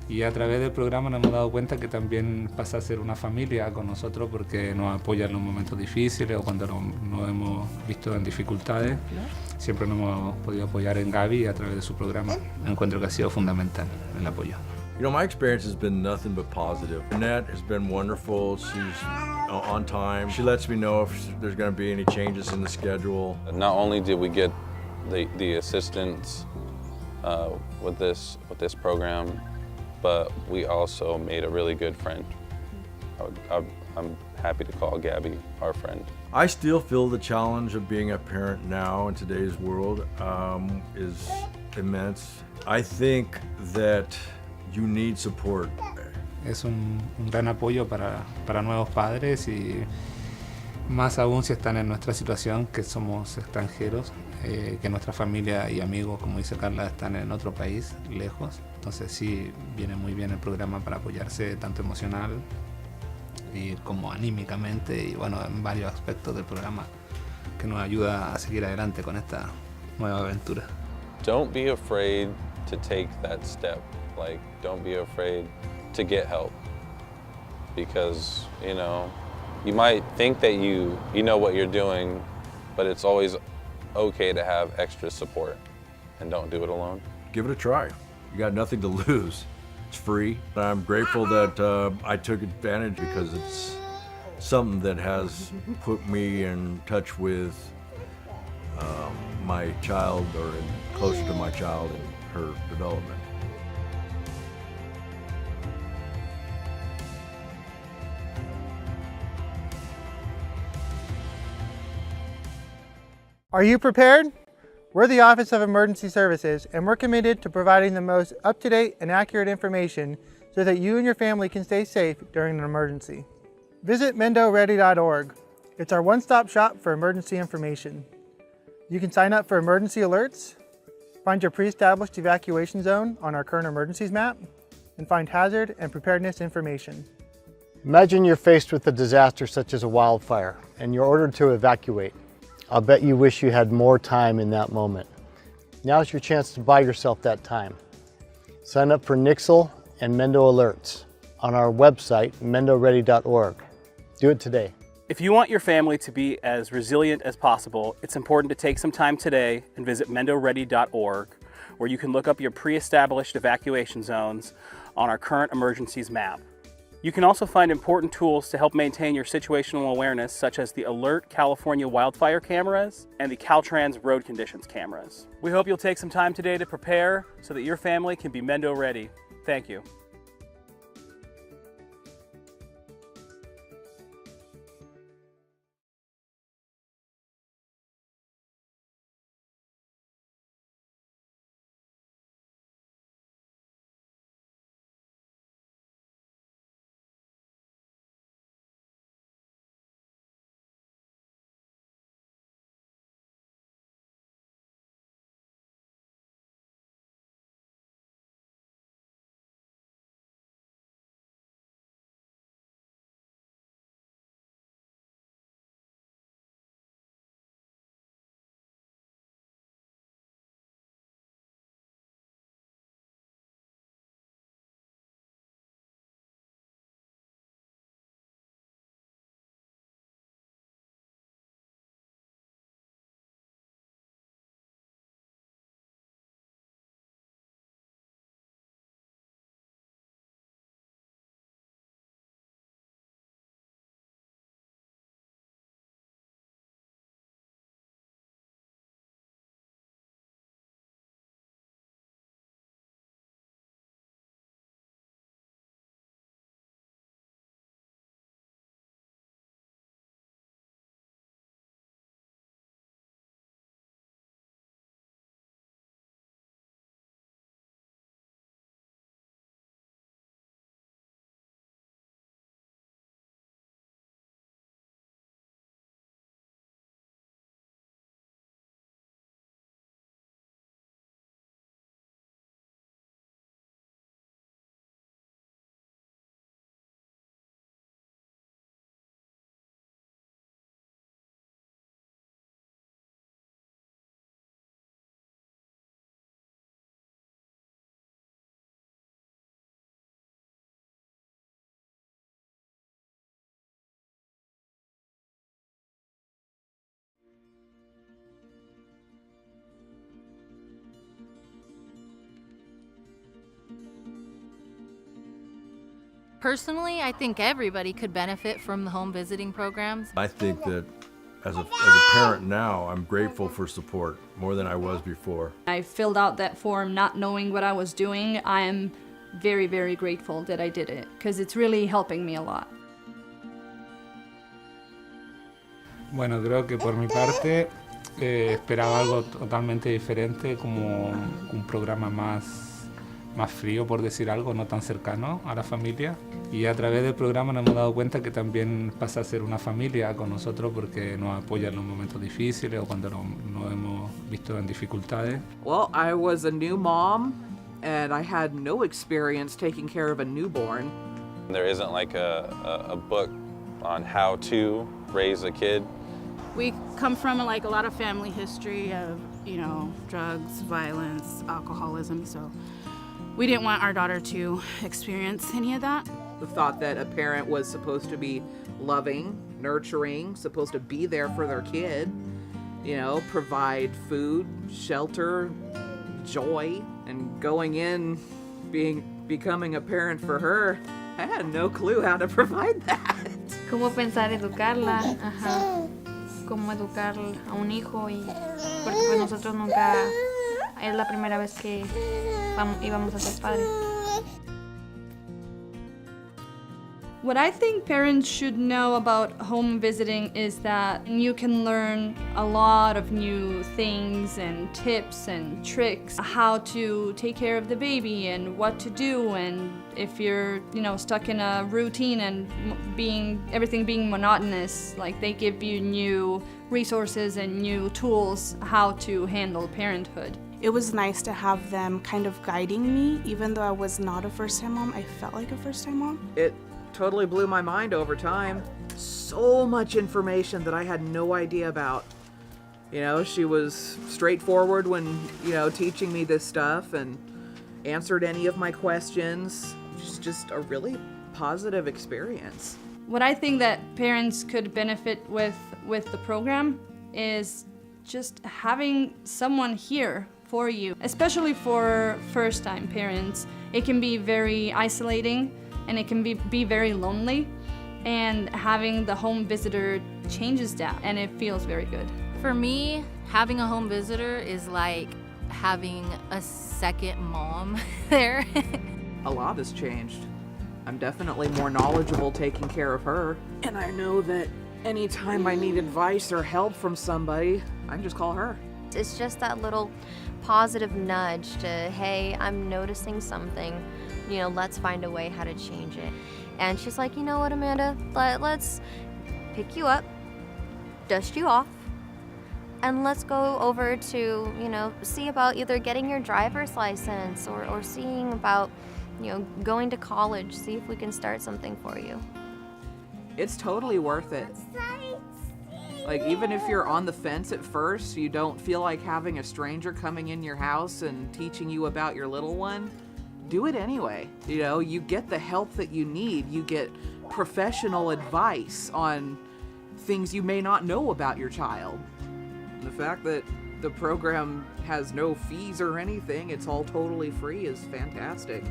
Y a través del programa nos hemos dado cuenta que también pasa a ser una familia con nosotros porque nos apoya en los momentos difíciles o cuando nos hemos visto en dificultades. Siempre nos hemos podido apoyar en Gaby a través de su programa. Encuentro que ha sido fundamental el apoyo. You know, my experience has been nothing but positive. Annette has been wonderful. She's on time. She lets me know if there's going to be any changes in the schedule. Not only did we get the assistance with this program, but we also made a really good friend. I'm happy to call Gabby our friend. I still feel the challenge of being a parent now in today's world is immense. I think that you need support. Es un gran apoyo para nuevos padres y más aún si están en nuestra situación, que somos extranjeros, que nuestra familia y amigos, como dice Carla, están en otro país, lejos. Entonces sí, viene muy bien el programa para apoyarse tanto emocional y como anímicamente y bueno, en varios aspectos del programa que nos ayuda a seguir adelante con esta nueva aventura. Don't be afraid to take that step. Like, don't be afraid to get help. Because, you know, you might think that you know what you're doing, but it's always okay to have extra support, and don't do it alone. Give it a try. You got nothing to lose. It's free. I'm grateful that I took advantage because it's something that has put me in touch with my child or closer to my child and her development. Are you prepared? We're the Office of Emergency Services, and we're committed to providing the most up-to-date and accurate information so that you and your family can stay safe during an emergency. Visit MendoReady.org. It's our one-stop shop for emergency information. You can sign up for emergency alerts, find your pre-established evacuation zone on our current emergencies map, and find hazard and preparedness information. Imagine you're faced with a disaster such as a wildfire, and you're ordered to evacuate. I'll bet you wish you had more time in that moment. Now's your chance to buy yourself that time. Sign up for Nixle and Mendo Alerts on our website, mendoready.org. Do it today. If you want your family to be as resilient as possible, it's important to take some time today and visit mendoready.org, where you can look up your pre-established evacuation zones on our current emergencies map. You can also find important tools to help maintain your situational awareness, such as the Alert California wildfire cameras and the Caltrans road conditions cameras. We hope you'll take some time today to prepare so that your family can be Mendo ready. Thank you. Personally, I think everybody could benefit from the home visiting programs. I think that as a parent now, I'm grateful for support more than I was before. I filled out that form not knowing what I was doing. I am very, very grateful that I did it because it's really helping me a lot. Bueno, creo que por mi parte esperaba algo totalmente diferente, como un programa más frío, por decir algo, no tan cercano a la familia. Y a través del programa nos hemos dado cuenta que también pasa a ser una familia con nosotros porque nos apoya en los momentos difíciles o cuando nos hemos visto en dificultades. Well, I was a new mom and I had no experience taking care of a newborn. There isn't like a book on how to raise a kid. We come from like a lot of family history of, you know, drugs, violence, alcoholism, so we didn't want our daughter to experience any of that. The thought that a parent was supposed to be loving, nurturing, supposed to be there for their kid, you know, provide food, shelter, joy, and going in, becoming a parent for her, I had no clue how to provide that. Cómo pensar educarla, ajá. Cómo educar a un hijo y porque pues nosotros nunca es la primera vez que íbamos a ser padres. What I think parents should know about home visiting is that you can learn a lot of new things and tips and tricks, how to take care of the baby and what to do, and if you're, you know, stuck in a routine and everything being monotonous, like they give you new resources and new tools how to handle parenthood. It was nice to have them kind of guiding me, even though I was not a first-time mom. I felt like a first-time mom. It totally blew my mind over time. So much information that I had no idea about. You know, she was straightforward when, you know, teaching me this stuff and answered any of my questions. It's just a really positive experience. What I think that parents could benefit with the program is just having someone here for you, especially for first-time parents. It can be very isolating and it can be very lonely, and having the home visitor changes that and it feels very good. For me, having a home visitor is like having a second mom there. A lot has changed. I'm definitely more knowledgeable taking care of her, and I know that anytime I need advice or help from somebody, I can just call her. It's just that little positive nudge to, hey, I'm noticing something, you know, let's find a way how to change it. And she's like, you know what, Amanda, let's pick you up, dust you off, and let's go over to, you know, see about either getting your driver's license or seeing about, you know, going to college, see if we can start something for you. It's totally worth it. Like, even if you're on the fence at first, you don't feel like having a stranger coming in your house and teaching you about your little one, do it anyway. You know, you get the help that you need. You get professional advice on things you may not know about your child. And the fact that the program has no fees or anything, it's all totally free, is fantastic.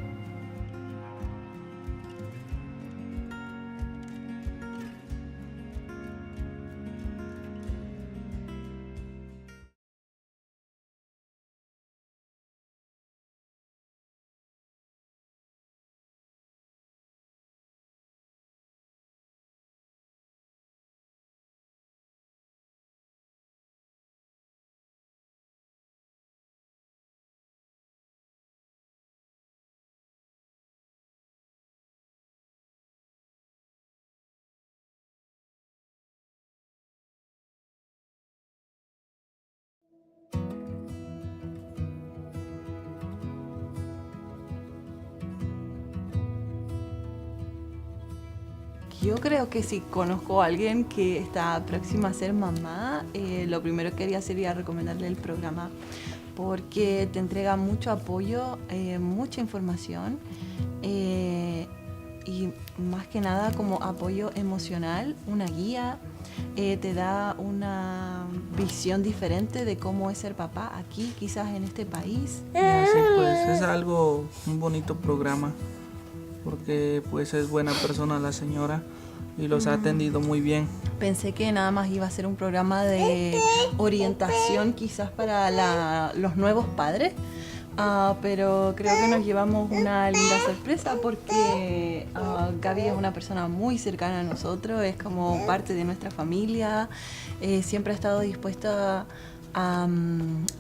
Yo creo que si conozco a alguien que está próxima a ser mamá, lo primero que haría sería recomendarle el programa porque te entrega mucho apoyo, mucha información y más que nada como apoyo emocional, una guía, te da una visión diferente de cómo es ser papá aquí, quizás en este país. Y así pues es un bonito programa. porque pues es buena persona la señora y los ha atendido muy bien. Pensé que nada más iba a ser un programa de orientación quizás para los nuevos padres, pero creo que nos llevamos una linda sorpresa porque Gaby es una persona muy cercana a nosotros, es como parte de nuestra familia, siempre ha estado dispuesta a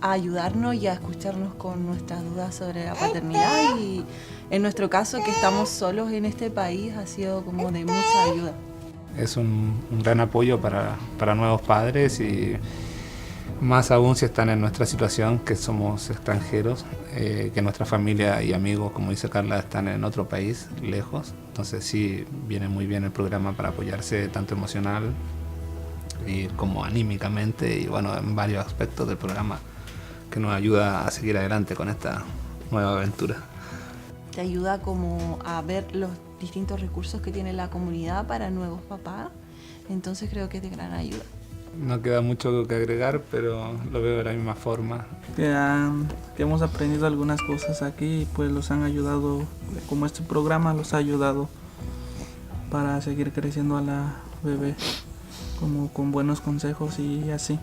ayudarnos y a escucharnos con nuestras dudas sobre la paternidad, y en nuestro caso, que estamos solos en este país, ha sido como de mucha ayuda. Es un gran apoyo para nuevos padres, y más aún si están en nuestra situación, que somos extranjeros, que nuestra familia y amigos, como dice Carla, están en otro país, lejos. Entonces sí, viene muy bien el programa para apoyarse tanto emocional y como anímicamente, y bueno, en varios aspectos del programa que nos ayuda a seguir adelante con esta nueva aventura. Te ayuda como a ver los distintos recursos que tiene la comunidad para nuevos papás, entonces creo que es de gran ayuda. No queda mucho que agregar, pero lo veo de la misma forma. Que hemos aprendido algunas cosas aquí y pues los han ayudado, como este programa los ha ayudado para seguir creciendo a la bebé, como con buenos consejos y así.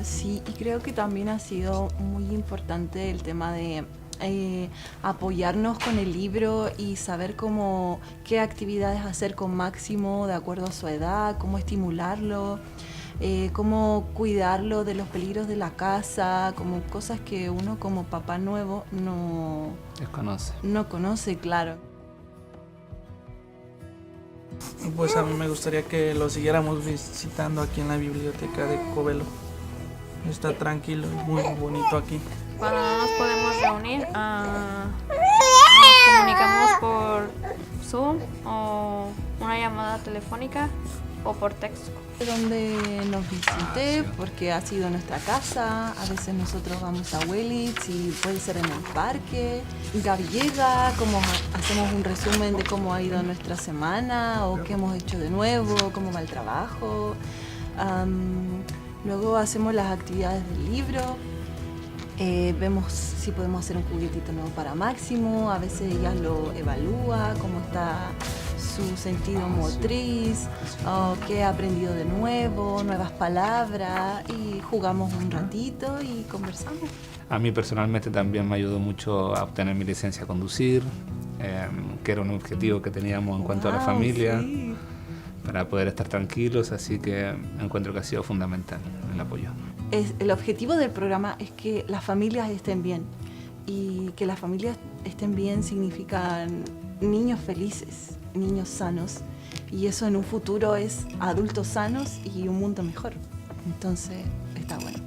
Sí, y creo que también ha sido muy importante el tema de apoyarnos con el libro y saber qué actividades hacer con Máximo de acuerdo a su edad, cómo estimularlo, cómo cuidarlo de los peligros de la casa, como cosas que uno como papá nuevo no conoce, claro. Pues a mí me gustaría que lo siguiéramos visitando aquí en la biblioteca de Covelo. Está tranquilo y muy bonito aquí. Cuando no nos podemos reunir, nos comunicamos por Zoom o una llamada telefónica o por texto. Donde nos visite, porque ha sido nuestra casa, a veces nosotros vamos a Willits y puede ser en el parque. Gaby llega, hacemos un resumen de cómo ha ido nuestra semana o qué hemos hecho de nuevo, cómo va el trabajo. Luego hacemos las actividades del libro. Vemos si podemos hacer un juguetito nuevo para Máximo, a veces ella lo evalúa, cómo está su sentido motriz, qué ha aprendido de nuevo, nuevas palabras, y jugamos un ratito y conversamos. A mí personalmente también me ayudó mucho a obtener mi licencia a conducir, que era un objetivo que teníamos en cuanto a la familia, sí, para poder estar tranquilos, así que encuentro que ha sido fundamental el apoyo. El objetivo del programa es que las familias estén bien, y que las familias estén bien significa niños felices, niños sanos, y eso en un futuro es adultos sanos y un mundo mejor. Entonces está bueno.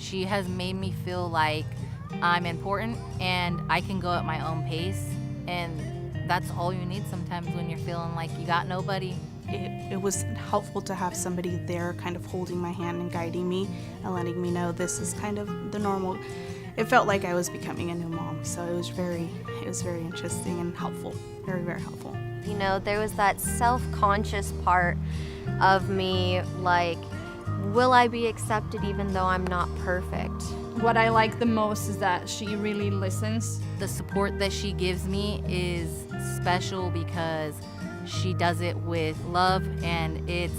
She has made me feel like I'm important and I can go at my own pace, and that's all you need sometimes when you're feeling like you got nobody. It was helpful to have somebody there kind of holding my hand and guiding me and letting me know this is kind of the normal. It felt like I was becoming a new mom, so it was very interesting and helpful, very, very helpful. You know, there was that self-conscious part of me, like, will I be accepted even though I'm not perfect? What I like the most is that she really listens. The support that she gives me is special because she does it with love, and it's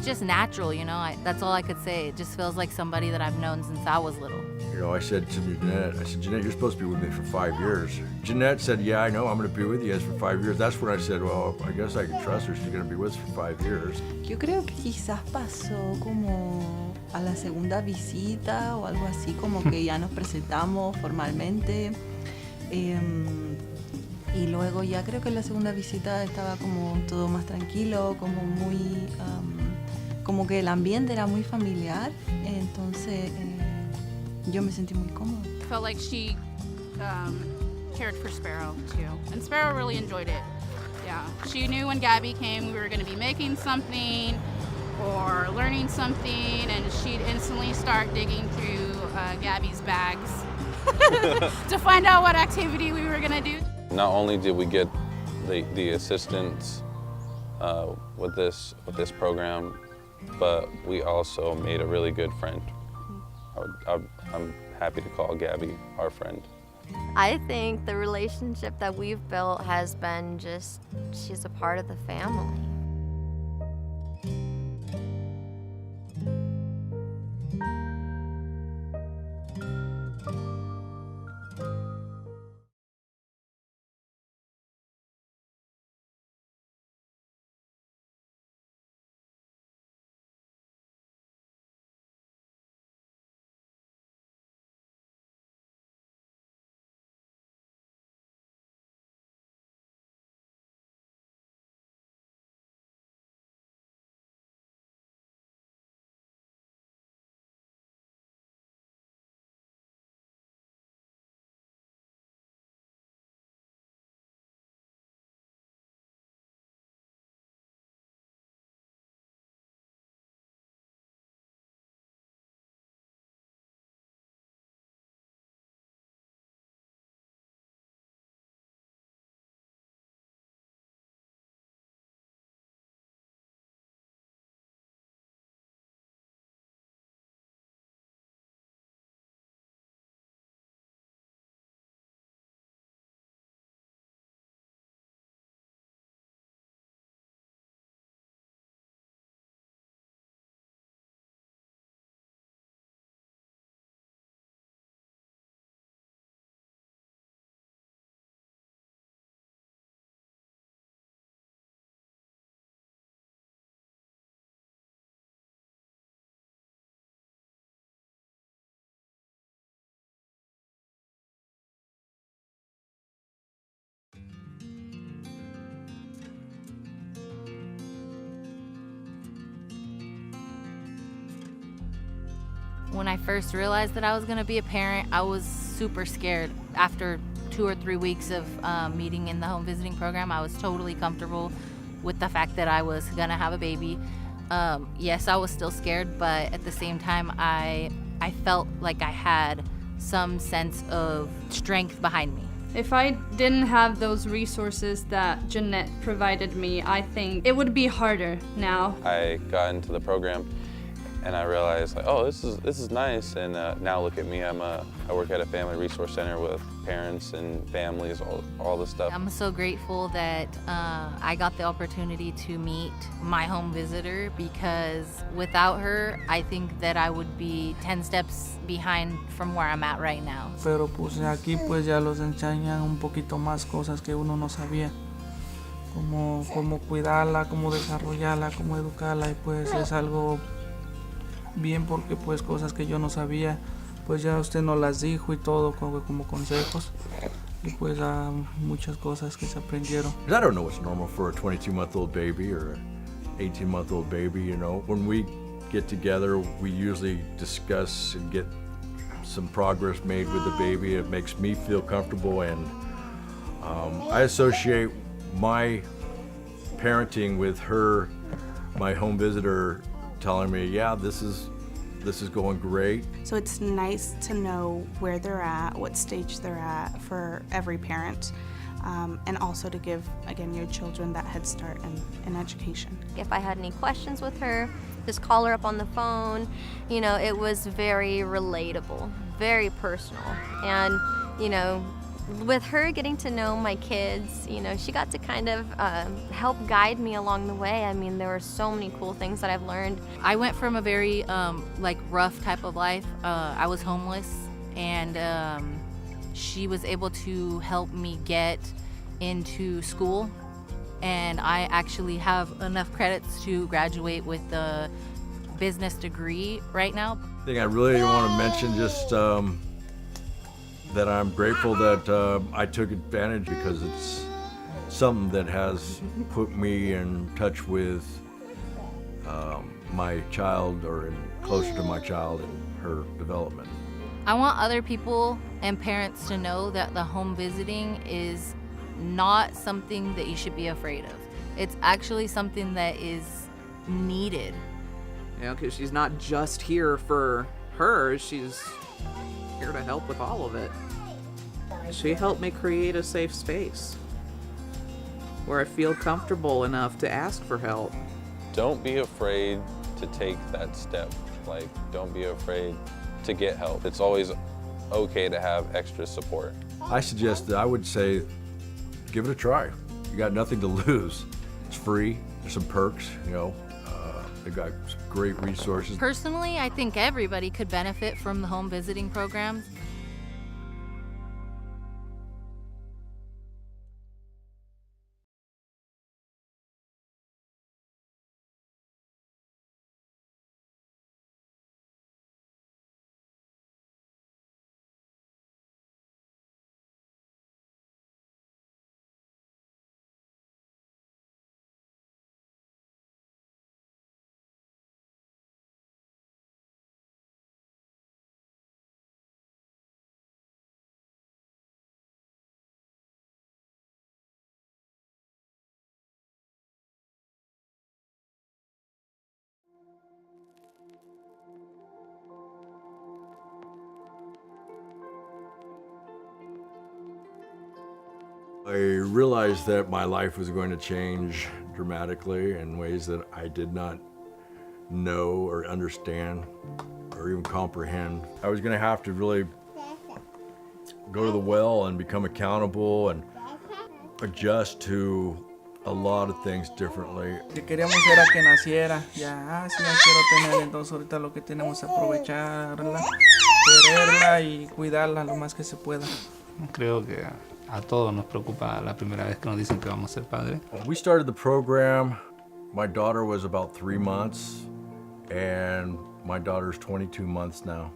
just natural, you know? That's all I could say. It just feels like somebody that I've known since I was little. You know, I said to Jeanette, Jeanette, you're supposed to be with me for 5 years. Jeanette said, yeah, I know, I'm going to be with you guys for 5 years. That's when I said, well, I guess I can trust her. She's going to be with us for 5 years. Yo creo que quizás pasó como a la segunda visita o algo así, como que ya nos presentamos formalmente. Y luego ya creo que en la segunda visita estaba como todo más tranquilo, como muy, como que el ambiente era muy familiar, entonces yo me sentí muy cómoda. I felt like she cared for Sparrow too, and Sparrow really enjoyed it. Yeah, she knew when Gabby came we were going to be making something or learning something, and she'd instantly start digging through Gabby's bags to find out what activity we were going to do. Not only did we get the assistance with this program, but we also made a really good friend. I'm happy to call Gabby our friend. I think the relationship that we've built has been just, she's a part of the family. When I first realized that I was going to be a parent, I was super scared. After 2 or 3 weeks of meeting in the home visiting program, I was totally comfortable with the fact that I was going to have a baby. Yes, I was still scared, but at the same time, I felt like I had some sense of strength behind me. If I didn't have those resources that Jeanette provided me, I think it would be harder now. I got into the program and I realized, like, oh, this is nice. And now look at me, I work at a family resource center with parents and families, all this stuff. I'm so grateful that I got the opportunity to meet my home visitor, because without her, I think that I would be 10 steps behind from where I'm at right now. Pero pues aquí pues ya los enseñan un poquito más cosas que uno no sabía. Como cuidarla, cómo desarrollarla, cómo educarla, y pues es algo bien, porque pues cosas que yo no sabía, pues ya usted nos las dijo y todo como consejos, y pues muchas cosas que se aprendieron. I don't know what's normal for a 22-month-old baby or an 18-month-old baby, you know. When we get together, we usually discuss and get some progress made with the baby. It makes me feel comfortable, and I associate my parenting with her, my home visitor, telling me, yeah, this is going great. So it's nice to know where they're at, what stage they're at for every parent, and also to give, again, your children that head start in education. If I had any questions with her, just call her up on the phone. You know, it was very relatable, very personal. And, you know, with her getting to know my kids, you know, she got to kind of help guide me along the way. I mean, there were so many cool things that I've learned. I went from a very rough type of life. I was homeless, and she was able to help me get into school, and I actually have enough credits to graduate with the business degree right now. I think I really want to mention just that I'm grateful that I took advantage, because it's something that has put me in touch with my child, or closer to my child and her development. I want other people and parents to know that the home visiting is not something that you should be afraid of. It's actually something that is needed. You know, because she's not just here for her, she's here to help with all of it. She helped me create a safe space where I feel comfortable enough to ask for help. Don't be afraid to take that step. Like, don't be afraid to get help. It's always okay to have extra support. I would say, give it a try. You got nothing to lose. It's free. There's some perks, you know. They've got some great resources. Personally, I think everybody could benefit from the home visiting programs. I realized that my life was going to change dramatically in ways that I did not know or understand or even comprehend. I was going to have to really go to the well and become accountable and adjust to a lot of things differently. Lo que queríamos era que naciera, ya quiero tener, entonces ahorita lo que tenemos es aprovecharla, quererla y cuidarla lo más que se pueda. Creo que a todos nos preocupa la primera vez que nos dicen que vamos a ser padres. When we started the program, my daughter was about 3 months, and my daughter's 22 months now.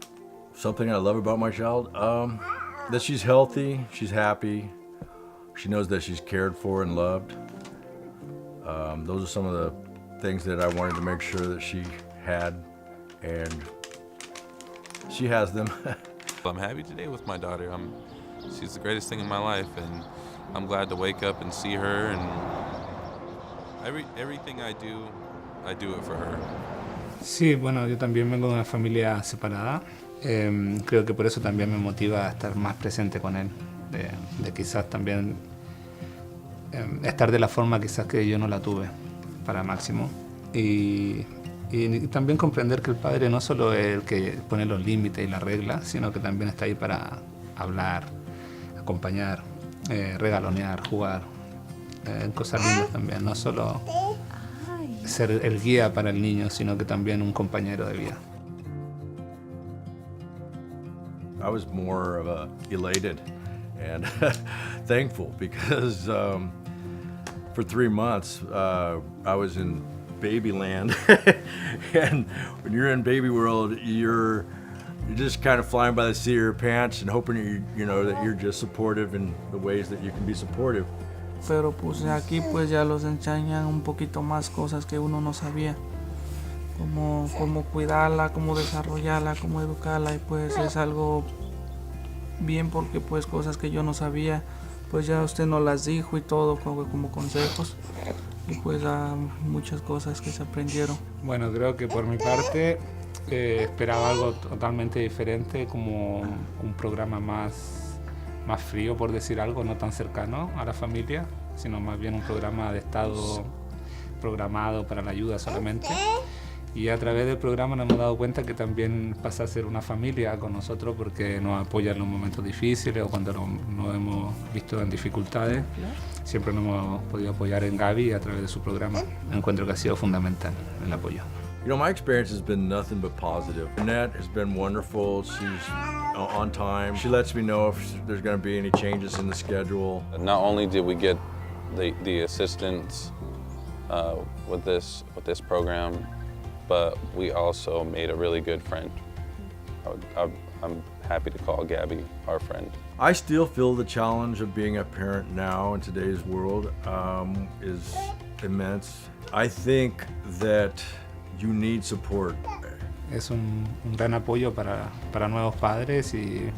Something I love about my child, that she's healthy, she's happy, she knows that she's cared for and loved. Those are some of the things that I wanted to make sure that she had, and she has them. I'm happy today with my daughter. She's the greatest thing in my life, and I'm glad to wake up and see her, and everything I do it for her. Sí, bueno, yo también vengo de una familia separada. Creo que por eso también me motiva a estar más presente con él, de quizás también estar de la forma quizás que yo no la tuve para Máximo, y también comprender que el padre no solo es el que pone los límites y las reglas, sino que también está ahí para hablar, acompañar, regalonear, jugar, cosas lindas también, no solo ser el guía para el niño, sino que también un compañero de vida. I was more of elated and thankful because for 3 months I was in baby land, and when you're in baby world, you're just kind of flying by the seat of your pants and hoping you know that you're just supportive in the ways that you can be supportive. Pero pues aquí pues ya los enseñan un poquito más cosas que uno no sabía, como cuidarla, cómo desarrollarla, cómo educarla, y pues es algo bien porque pues cosas que yo no sabía, pues ya usted nos las dijo y todo como consejos, y pues muchas cosas que se aprendieron. Bueno, creo que por mi parte esperaba algo totalmente diferente, como un programa más frío, por decir algo, no tan cercano a la familia, sino más bien un programa de estado programado para la ayuda solamente. Y a través del programa nos hemos dado cuenta que también pasa a ser una familia con nosotros, porque nos apoya en los momentos difíciles o cuando nos hemos visto en dificultades. Siempre nos hemos podido apoyar en Gaby a través de su programa. Encuentro que ha sido fundamental el apoyo. You know, my experience has been nothing but positive. Annette has been wonderful. She's on time. She lets me know if there's going to be any changes in the schedule. Not only did we get the assistance with this program, but we also made a really good friend. I'm happy to call Gabby our friend. I still feel the challenge of being a parent now in today's world is immense. I think that you need support. Es un gran apoyo para nuevos padres y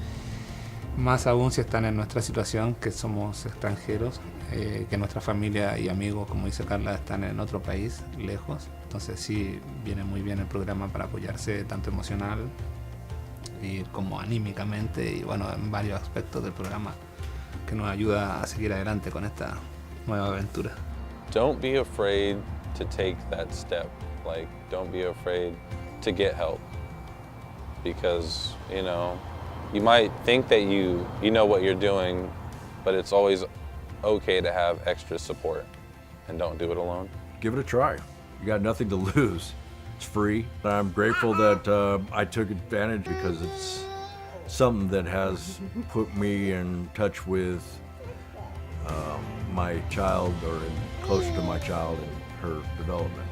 más aún si están en nuestra situación, que somos extranjeros, que nuestra familia y amigos, como dice Carla, están en otro país, lejos. Entonces sí, viene muy bien el programa para apoyarse tanto emocional y como anímicamente y bueno, en varios aspectos del programa que nos ayuda a seguir adelante con esta nueva aventura. Don't be afraid to take that step. Like, don't be afraid to get help. Because, you might think that you know what you're doing, but it's always okay to have extra support, and don't do it alone. Give it a try. You got nothing to lose. It's free. I'm grateful that I took advantage because it's something that has put me in touch with my child or closer to my child and her development.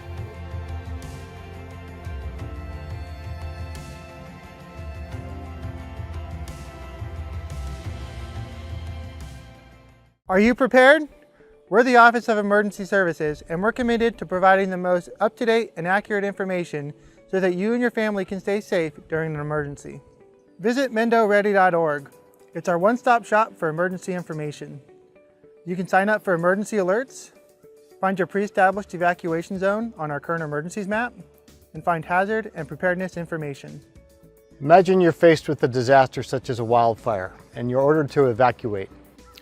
Are you prepared? We're the Office of Emergency Services, and we're committed to providing the most up-to-date and accurate information so that you and your family can stay safe during an emergency. Visit MendoReady.org. It's our one-stop shop for emergency information. You can sign up for emergency alerts, find your pre-established evacuation zone on our current emergencies map, and find hazard and preparedness information. Imagine you're faced with a disaster such as a wildfire, and you're ordered to evacuate.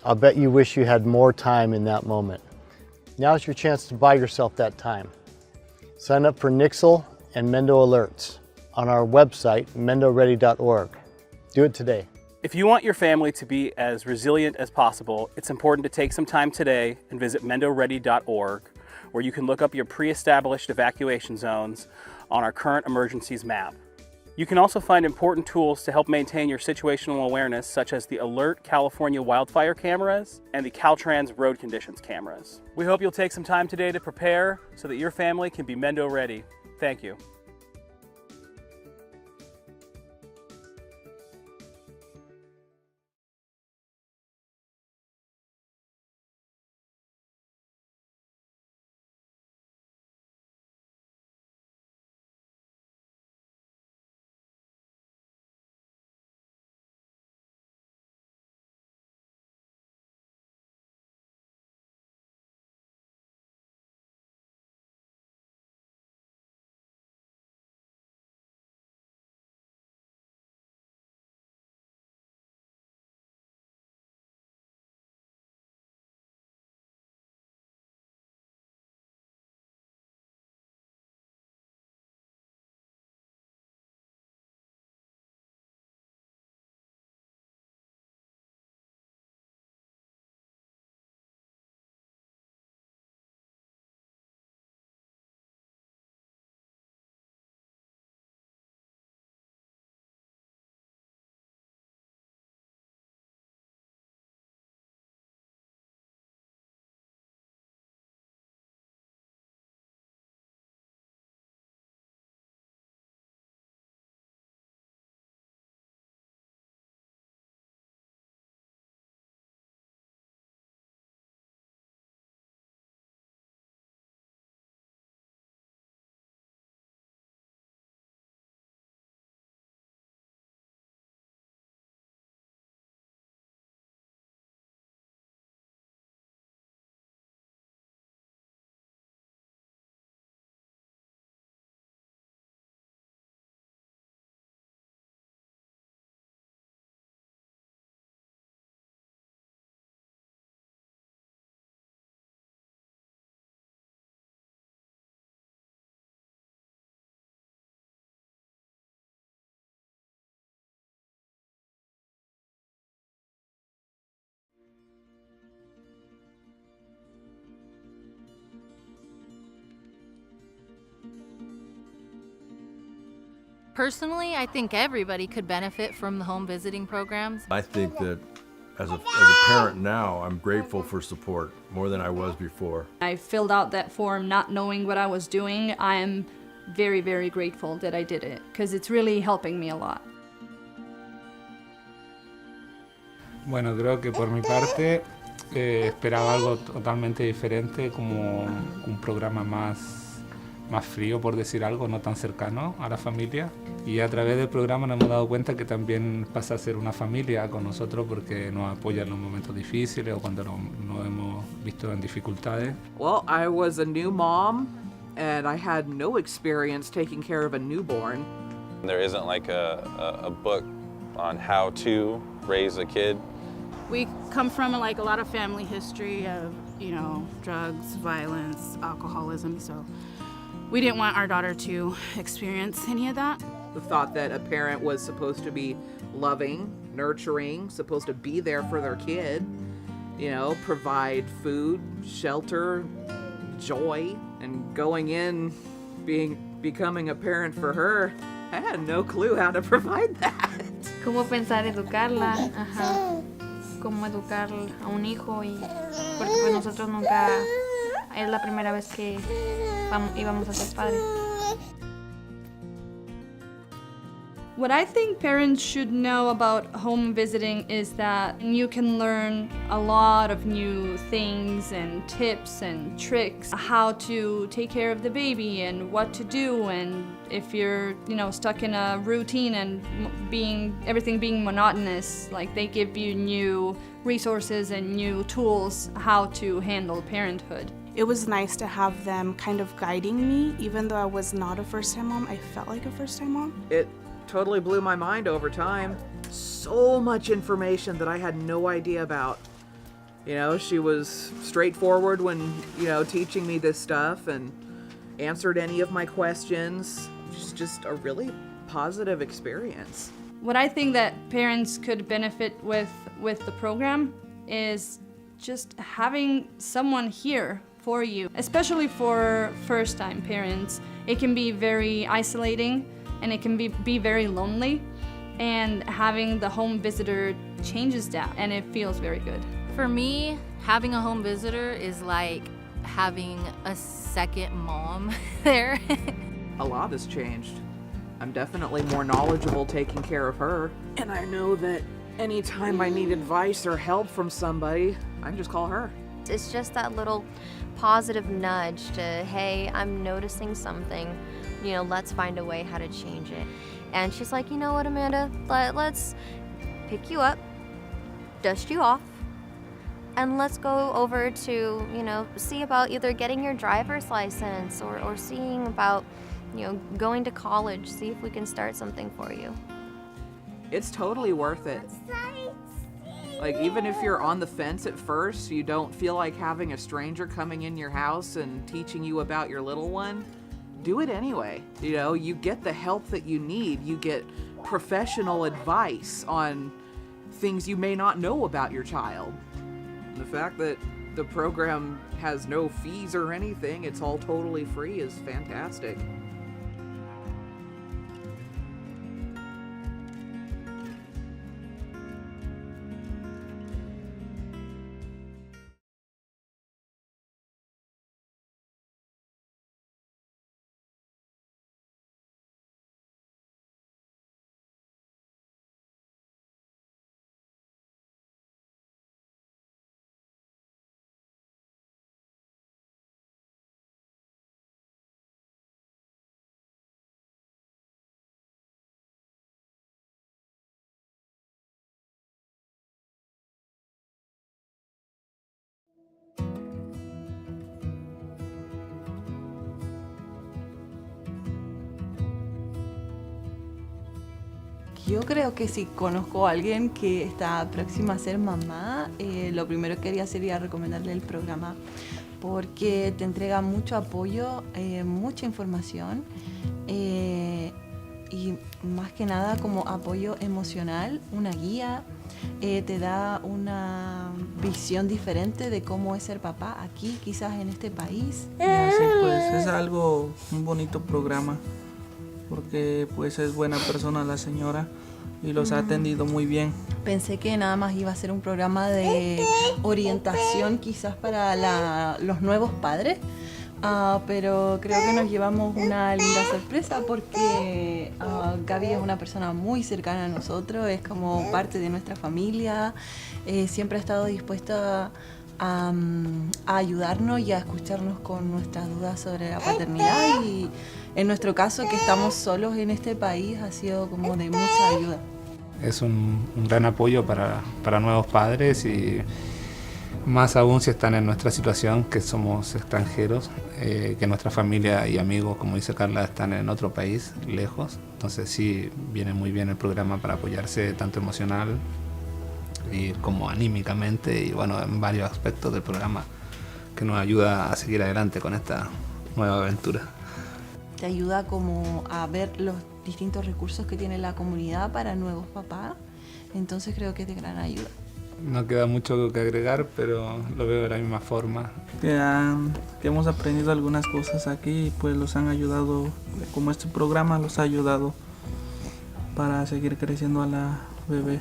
I'll bet you wish you had more time in that moment. Now's your chance to buy yourself that time. Sign up for Nixle and Mendo Alerts on our website, mendoready.org. Do it today. If you want your family to be as resilient as possible, it's important to take some time today and visit mendoready.org, where you can look up your pre-established evacuation zones on our current emergencies map. You can also find important tools to help maintain your situational awareness, such as the Alert California wildfire cameras and the Caltrans road conditions cameras. We hope you'll take some time today to prepare so that your family can be Mendo ready. Thank you. Personally, I think everybody could benefit from the home visiting programs. I think that as a parent now, I'm grateful for support more than I was before. I filled out that form not knowing what I was doing. I am very, very grateful that I did it because it's really helping me a lot. Bueno, creo que por mi parte esperaba algo totalmente diferente, como un programa más frío, por decir algo, no tan cercano a la familia. Y a través del programa nos hemos dado cuenta que también pasa a ser una familia con nosotros porque nos apoya en los momentos difíciles o cuando nos hemos visto en dificultades. Well, I was a new mom and I had no experience taking care of a newborn. There isn't like a book on how to raise a kid. We come from like a lot of family history of, you know, drugs, violence, alcoholism, so we didn't want our daughter to experience any of that. The thought that a parent was supposed to be loving, nurturing, supposed to be there for their kid, you know, provide food, shelter, joy, and going in, becoming a parent for her, I had no clue how to provide that. Cómo pensar educarla, ajá. Cómo educar a un hijo y porque pues nosotros nunca es la primera vez que íbamos a ser padres. What I think parents should know about home visiting is that you can learn a lot of new things and tips and tricks, how to take care of the baby and what to do, and if you're, you know, stuck in a routine and everything being monotonous, like they give you new resources and new tools how to handle parenthood. It was nice to have them kind of guiding me, even though I was not a first-time mom. I felt like a first-time mom. It totally blew my mind over time. So much information that I had no idea about. You know, she was straightforward when, you know, teaching me this stuff and answered any of my questions. Just a really positive experience. What I think that parents could benefit with the program is just having someone here for you, especially for first-time parents. It can be very isolating and it can be very lonely, and having the home visitor changes that and it feels very good. For me, having a home visitor is like having a second mom there. A lot has changed. I'm definitely more knowledgeable taking care of her, and I know that anytime I need advice or help from somebody, I can just call her. It's just that little positive nudge to, hey, I'm noticing something, you know, let's find a way how to change it. And she's like, you know what, Amanda, let's pick you up, dust you off, and let's go over to, you know, see about either getting your driver's license or seeing about, you know, going to college, see if we can start something for you. It's totally worth it. Like, even if you're on the fence at first, you don't feel like having a stranger coming in your house and teaching you about your little one, do it anyway. You know, you get the help that you need. You get professional advice on things you may not know about your child. And the fact that the program has no fees or anything, it's all totally free, is fantastic. Yo creo que si conozco a alguien que está próxima a ser mamá, lo primero que haría sería recomendarle el programa porque te entrega mucho apoyo, mucha información y más que nada como apoyo emocional, una guía, te da una visión diferente de cómo es ser papá aquí, quizás en este país. Y así pues es un bonito programa. Porque pues es buena persona la señora y los ha atendido muy bien. Pensé que nada más iba a ser un programa de orientación quizás para los nuevos padres pero creo que nos llevamos una linda sorpresa porque Gaby es una persona muy cercana a nosotros, es como parte de nuestra familia, siempre ha estado dispuesta a ayudarnos y a escucharnos con nuestras dudas sobre la paternidad, y en nuestro caso, que estamos solos en este país, ha sido como de mucha ayuda. Es un gran apoyo para nuevos padres, y más aún si están en nuestra situación, que somos extranjeros, que nuestra familia y amigos, como dice Carla, están en otro país, lejos. Entonces sí, viene muy bien el programa para apoyarse tanto emocional y como anímicamente, y bueno, en varios aspectos del programa que nos ayuda a seguir adelante con esta nueva aventura. Te ayuda como a ver los distintos recursos que tiene la comunidad para nuevos papás, entonces creo que es de gran ayuda. No queda mucho que agregar, pero lo veo de la misma forma. Que hemos aprendido algunas cosas aquí y pues los han ayudado, como este programa los ha ayudado para seguir creciendo a la bebé,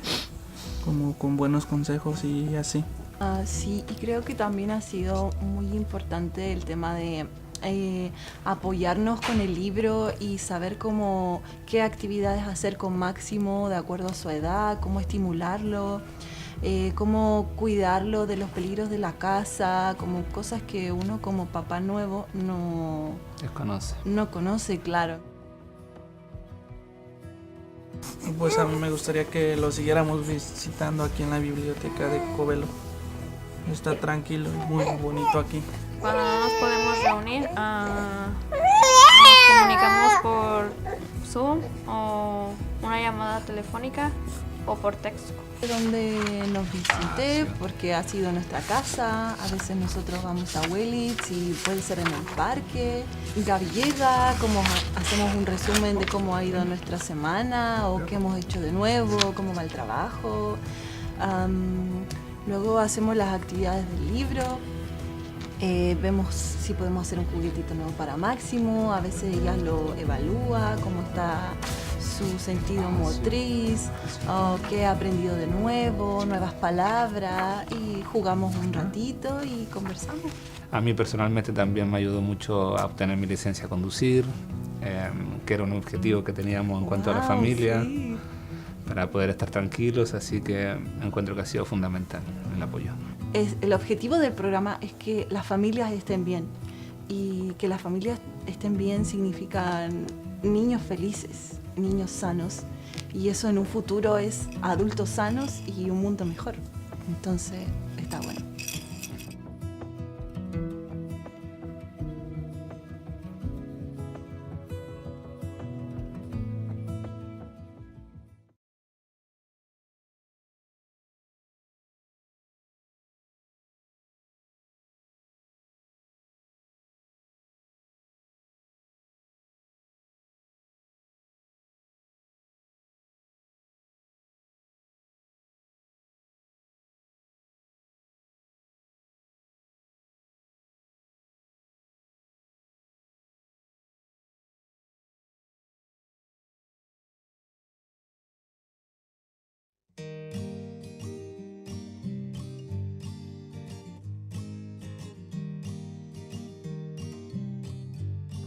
como con buenos consejos y así. Sí, y creo que también ha sido muy importante el tema de apoyarnos con el libro y saber qué actividades hacer con Máximo de acuerdo a su edad, cómo estimularlo, cómo cuidarlo de los peligros de la casa, como cosas que uno como papá nuevo no conoce, claro. Pues a mí me gustaría que lo siguiéramos visitando aquí en la biblioteca de Covelo. Está tranquilo y muy bonito aquí. Cuando no nos podemos reunir, nos comunicamos por Zoom o una llamada telefónica o por texto. Donde nos visite, porque ha sido nuestra casa, a veces nosotros vamos a Willits y puede ser en el parque. Gaby llega, hacemos un resumen de cómo ha ido nuestra semana o qué hemos hecho de nuevo, cómo va el trabajo. Luego hacemos las actividades del libro. Vemos si podemos hacer un juguetito nuevo para Máximo, a veces ella lo evalúa, cómo está su sentido motriz, qué ha aprendido de nuevo, nuevas palabras, y jugamos un ratito y conversamos. A mí personalmente también me ayudó mucho a obtener mi licencia a conducir, que era un objetivo que teníamos en cuanto a la familia, sí, para poder estar tranquilos, así que encuentro que ha sido fundamental el apoyo. El objetivo del programa es que las familias estén bien, y que las familias estén bien significa niños felices, niños sanos, y eso en un futuro es adultos sanos y un mundo mejor. Entonces está bueno.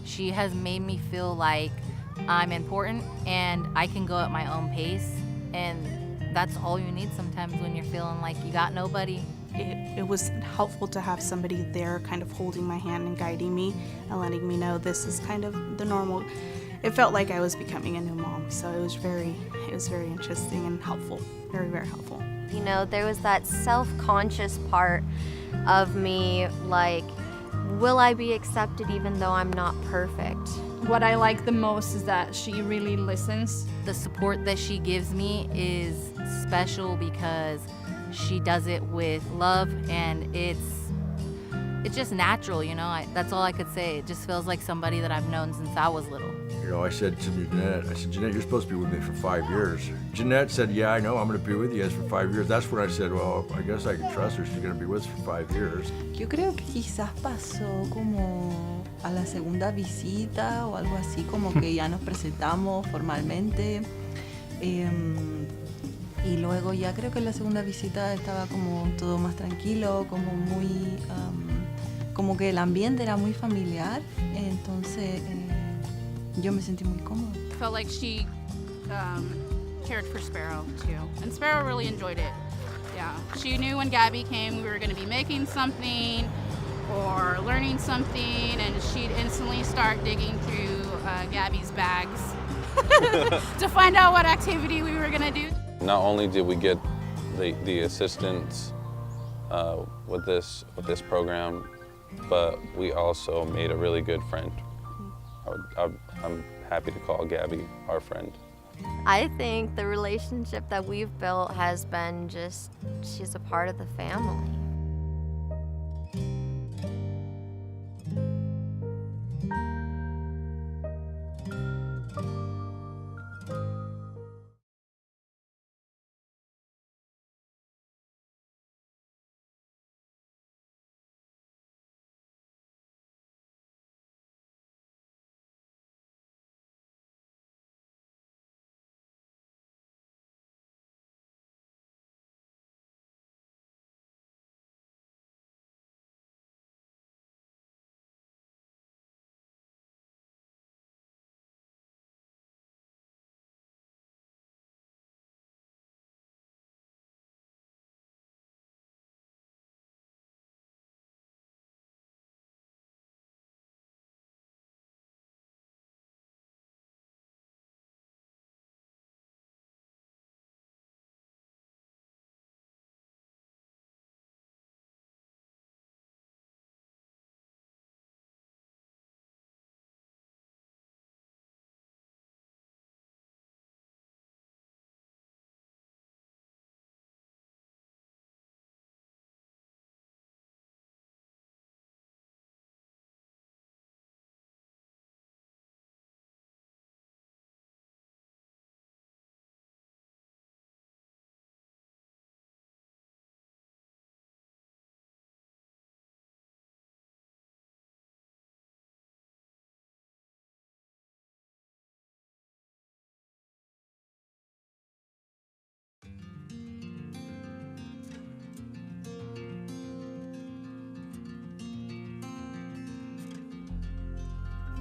She has made me feel like I'm important and I can go at my own pace, and that's all you need sometimes when you're feeling like you got nobody. It was helpful to have somebody there kind of holding my hand and guiding me and letting me know this is kind of the normal. It felt like I was becoming a new mom, so it was very interesting and helpful, very, very helpful. You know, there was that self-conscious part of me, like, will I be accepted even though I'm not perfect? What I like the most is that she really listens. The support that she gives me is special because she does it with love, and it's just natural, you know? That's all I could say. It just feels like somebody that I've known since I was little. You know, I said to Jeanette, Jeanette, you're supposed to be with me for 5 years. Jeanette said, yeah, I know, I'm going to be with you guys for 5 years. That's when I said, well, I guess I can trust her. She's going to be with us for 5 years. Yo creo que quizás pasó como a la segunda visita o algo así, como que ya nos presentamos formalmente. Y luego ya creo que en la segunda visita estaba como todo más tranquilo, como muy como que el ambiente era muy familiar, entonces yo me sentí muy cómoda. Felt like she cared for Sparrow too, and Sparrow really enjoyed it. Yeah, she knew when Gabby came we were going to be making something or learning something, and she'd instantly start digging through Gabby's bags to find out what activity we were going to do. Not only did we get the assistance with this program, but we also made a really good friend. I'm happy to call Gabby our friend. I think the relationship that we've built has been just, she's a part of the family.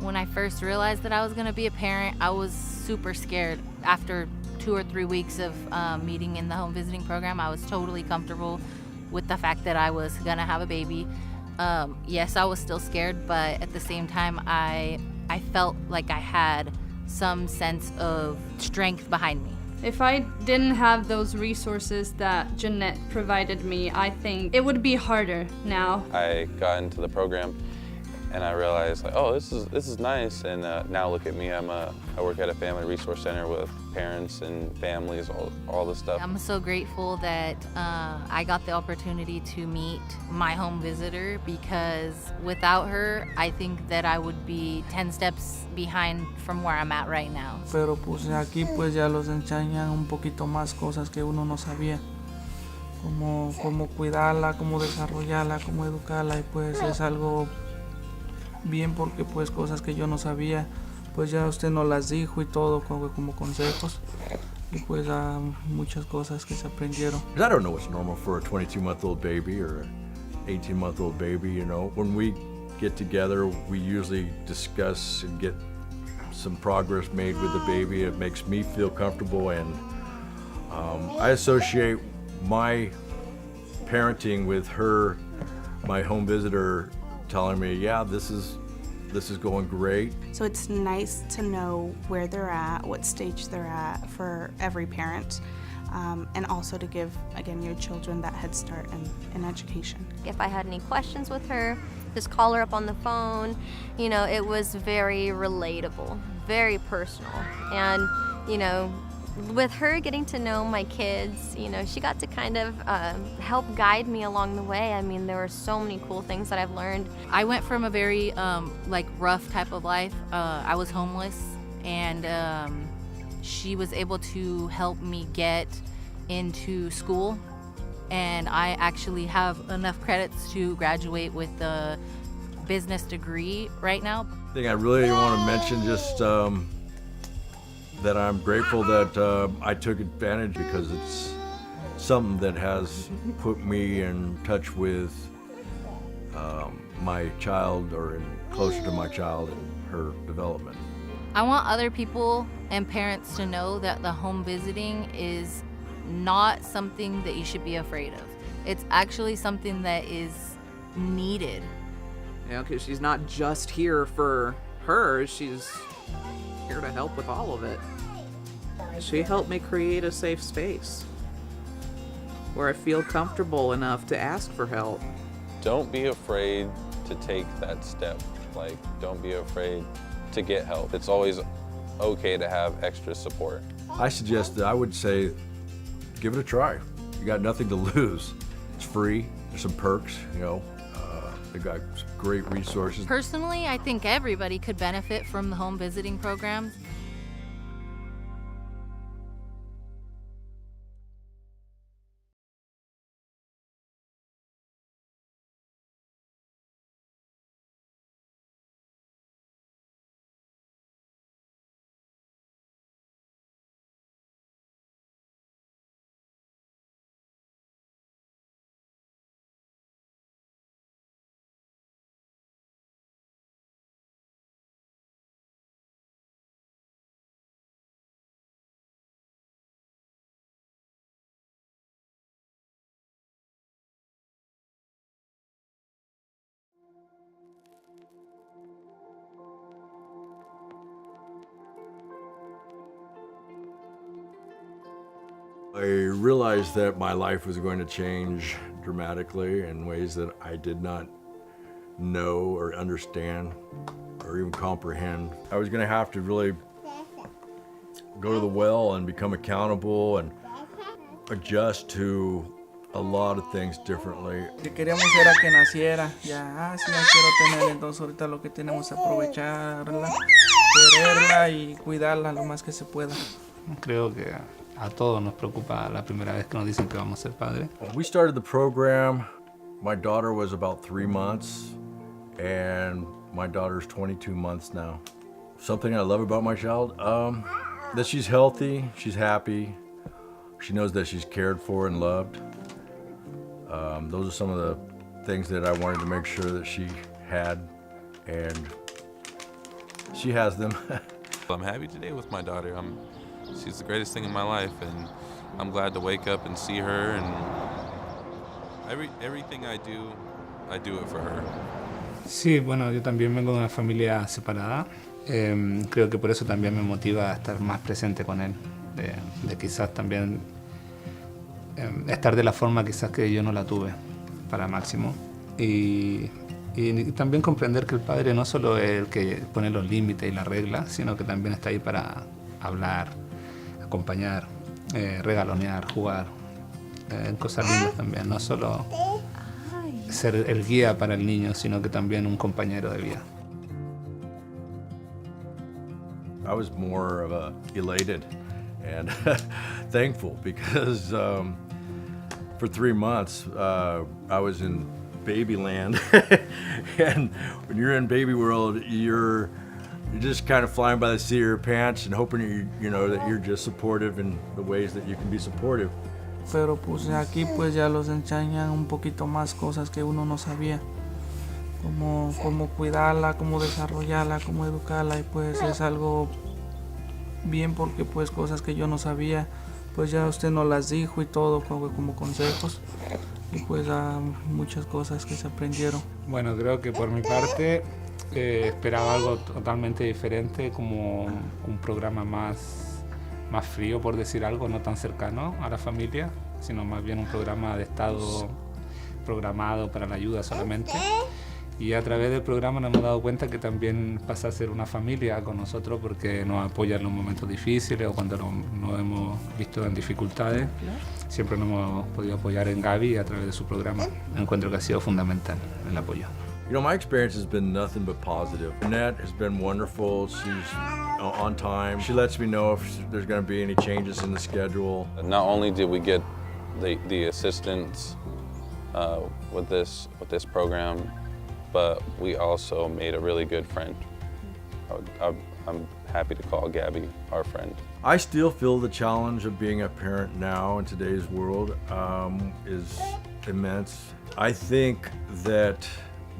When I first realized that I was going to be a parent, I was super scared. After 2 or 3 weeks of meeting in the home visiting program, I was totally comfortable with the fact that I was going to have a baby. Yes, I was still scared, but at the same time, I felt like I had some sense of strength behind me. If I didn't have those resources that Jeanette provided me, I think it would be harder now. I got into the program and I realized, like, oh, this is nice. And now look at me, I work at a family resource center with parents and families, all this stuff. I'm so grateful that I got the opportunity to meet my home visitor, because without her, I think that I would be 10 steps behind from where I'm at right now. Pero pues aquí pues ya los enseñan un poquito más cosas que uno no sabía. Como cómo cuidarla, cómo desarrollarla, cómo educarla, y pues es algo bien, porque pues cosas que yo no sabía, pues ya usted nos las dijo y todo como consejos, y pues muchas cosas que se aprendieron. I don't know what's normal for a 22-month-old baby or an 18-month-old baby, you know. When we get together, we usually discuss and get some progress made with the baby. It makes me feel comfortable, and I associate my parenting with her, my home visitor, telling me, yeah, this is going great. So it's nice to know where they're at, what stage they're at for every parent, and also to give, again, your children that head start in education. If I had any questions with her, just call her up on the phone. You know, it was very relatable, very personal. And, you know, with her getting to know my kids, you know, she got to kind of help guide me along the way. I mean, there were so many cool things that I've learned. I went from a very like rough type of life. I was homeless, and she was able to help me get into school, and I actually have enough credits to graduate with a business degree right now. I think I really want to mention just that I'm grateful that I took advantage, because it's something that has put me in touch with my child or closer to my child and her development. I want other people and parents to know that the home visiting is not something that you should be afraid of. It's actually something that is needed. You know, because she's not just here for her, she's here to help with all of it. She helped me create a safe space where I feel comfortable enough to ask for help. Don't be afraid to take that step. Like, don't be afraid to get help. It's always okay to have extra support. I would say, give it a try. You got nothing to lose. It's free. There's some perks, you know. They got great resources. Personally, I think everybody could benefit from the home visiting programs. I realized that my life was going to change dramatically in ways that I did not know or understand or even comprehend. I was going to have to really go to the well and become accountable and adjust to a lot of things differently. Lo que queríamos era que naciera. Ya, si la quiero tener, entonces ahorita lo que tenemos es aprovecharla, quererla y cuidarla lo más que se pueda. Creo que a todos nos preocupa la primera vez que nos dicen que vamos a ser padres. When we started the program, my daughter was about 3 months, and my daughter's 22 months now. Something I love about my child, that she's healthy, she's happy, she knows that she's cared for and loved. Those are some of the things that I wanted to make sure that she had, and she has them. I'm happy today with my daughter. She's the greatest thing in my life, and I'm glad to wake up and see her, and everything I do it for her. Sí, bueno, yo también vengo de una familia separada. Creo que por eso también me motiva a estar más presente con él, de quizás también estar de la forma quizás que yo no la tuve para Máximo. Y también comprender que el padre no solo es el que pone los límites y las reglas, sino que también está ahí para hablar, acompañar, regalonear, jugar, cosas lindas también, no solo ser el guía para el niño, sino que también un compañero de vida. I was more of a elated and thankful because for 3 months I was in baby land, and when you're in baby world, you're just kind of flying by the seat of your pants and hoping you know that you're just supportive in the ways that you can be supportive. Pero pues aquí pues ya los enseñan un poquito más cosas que uno no sabía, como cómo cuidarla, cómo desarrollarla, cómo educarla, y pues es algo bien porque pues cosas que yo no sabía, pues ya usted nos las dijo y todo como consejos, y pues muchas cosas que se aprendieron. Bueno, creo que por mi parte esperaba algo totalmente diferente, como un programa más frío, por decir algo, no tan cercano a la familia, sino más bien un programa de estado programado para la ayuda solamente. Y a través del programa nos hemos dado cuenta que también pasa a ser una familia con nosotros, porque nos apoya en los momentos difíciles o cuando nos hemos visto en dificultades. Siempre nos hemos podido apoyar en Gaby a través de su programa. Encuentro que ha sido fundamental el apoyo. You know, my experience has been nothing but positive. Annette has been wonderful. She's on time. She lets me know if there's going to be any changes in the schedule. Not only did we get the assistance with this program, but we also made a really good friend. I'm happy to call Gabby our friend. I still feel the challenge of being a parent now in today's world is immense. I think that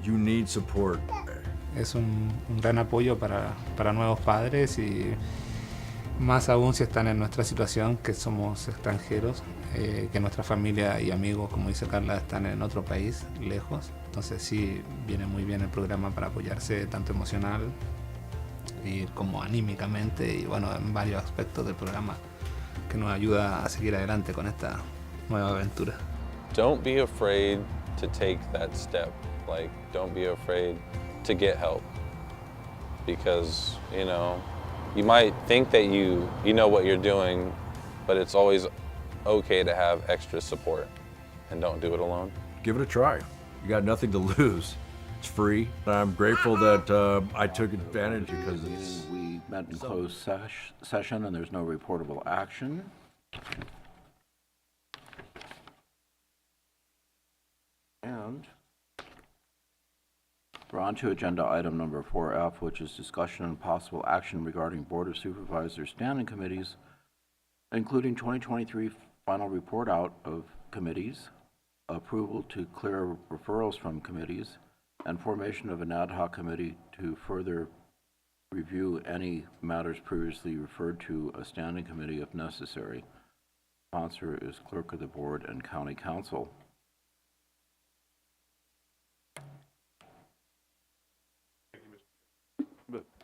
You need support. Es un gran apoyo para nuevos padres y más aún si están en nuestra situación, que somos extranjeros, que nuestra familia y amigos, como dice Carla, están en otro país, lejos. Entonces sí, viene muy bien el programa para apoyarse tanto emocional y como anímicamente y bueno, en varios aspectos del programa que nos ayuda a seguir adelante con esta nueva aventura. Don't be afraid to take that step. Like, don't be afraid to get help. Because, you know, you might think that you know what you're doing, but it's always okay to have extra support. And don't do it alone. Give it a try. You got nothing to lose. It's free. I'm grateful that I took advantage because it's... We met in closed session and there's no reportable action. And we're on to agenda item number 4F, which is discussion and possible action regarding Board of Supervisors standing committees, including 2023 final report out of committees, approval to clear referrals from committees, and formation of an ad hoc committee to further review any matters previously referred to a standing committee if necessary. Sponsor is Clerk of the Board and County Counsel.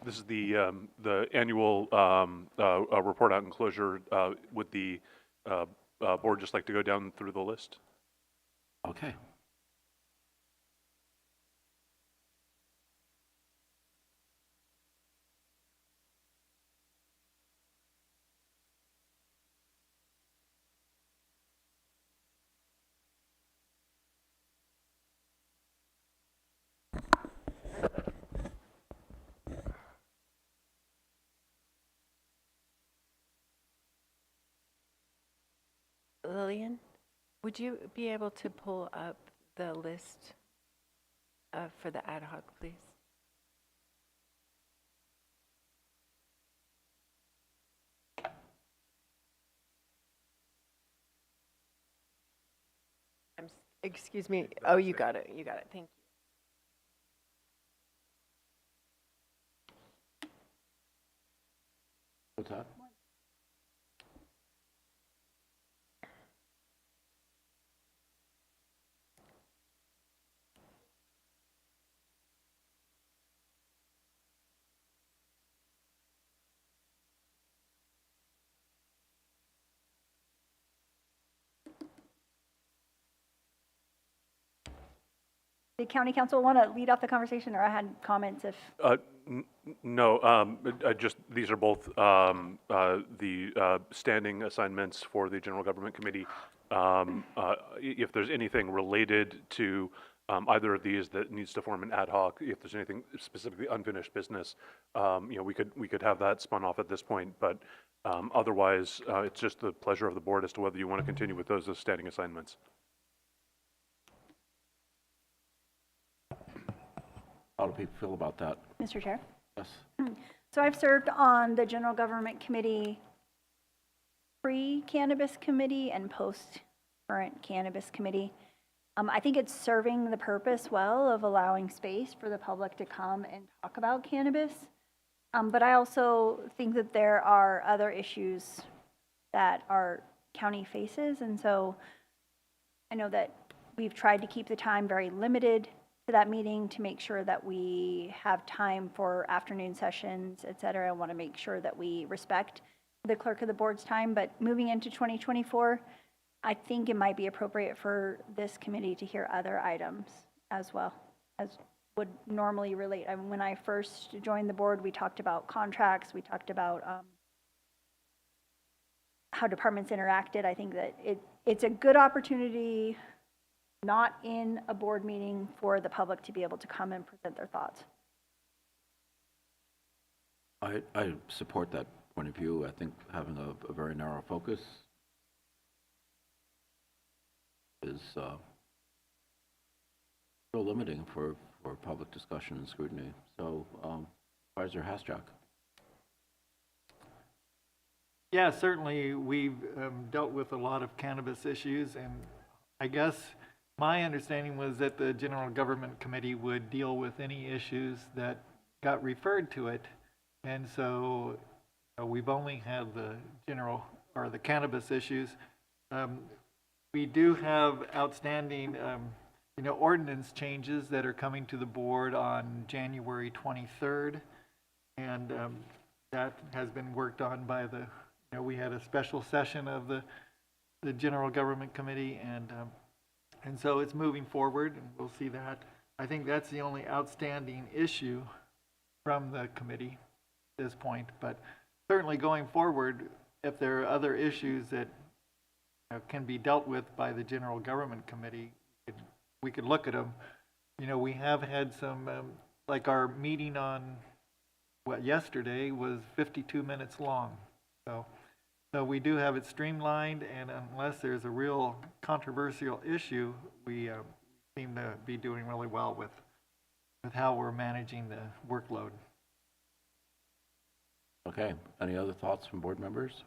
This is the annual report out and closure. Would the board just like to go down through the list? Okay. Lillian, would you be able to pull up the list for the ad hoc, please? Excuse me. Oh, you got it. You got it. Thank you. What's that? Did County Counsel want to lead off the conversation, or I had comments if... No, just these are both the standing assignments for the General Government Committee. If there's anything related to either of these that needs to form an ad hoc, if there's anything specifically unfinished business, you know, we could have that spun off at this point. But otherwise, it's just the pleasure of the board as to whether you want to continue with those as standing assignments. How do people feel about that? Mr. Chair? Yes. So I've served on the General Government Committee, pre-cannabis committee and post-current cannabis committee. I think it's serving the purpose well of allowing space for the public to come and talk about cannabis. But I also think that there are other issues that our county faces. And so I know that we've tried to keep the time very limited to that meeting to make sure that we have time for afternoon sessions, et cetera. I want to make sure that we respect the clerk of the board's time. But moving into 2024, I think it might be appropriate for this committee to hear other items as well as would normally relate. I mean, when I first joined the board, we talked about contracts. We talked about how departments interacted. I think that it's a good opportunity, not in a board meeting, for the public to be able to come and present their thoughts. I support that point of view. I think having a very narrow focus is so limiting for public discussion and scrutiny. So, Supervisor Hasjak. Yeah, certainly we've dealt with a lot of cannabis issues, and I guess my understanding was that the General Government Committee would deal with any issues that got referred to it. And so we've only had the the cannabis issues. We do have outstanding, ordinance changes that are coming to the board on January 23rd. And that has been worked on by we had a special session of the General Government Committee, and so it's moving forward, and we'll see that. I think that's the only outstanding issue from the committee at this point, but certainly going forward, if there are other issues that can be dealt with by the General Government Committee, we could look at them. We have had some, like our meeting on yesterday was 52 minutes long. So we do have it streamlined, and unless there's a real controversial issue, we seem to be doing really well with how we're managing the workload. Okay, any other thoughts from board members?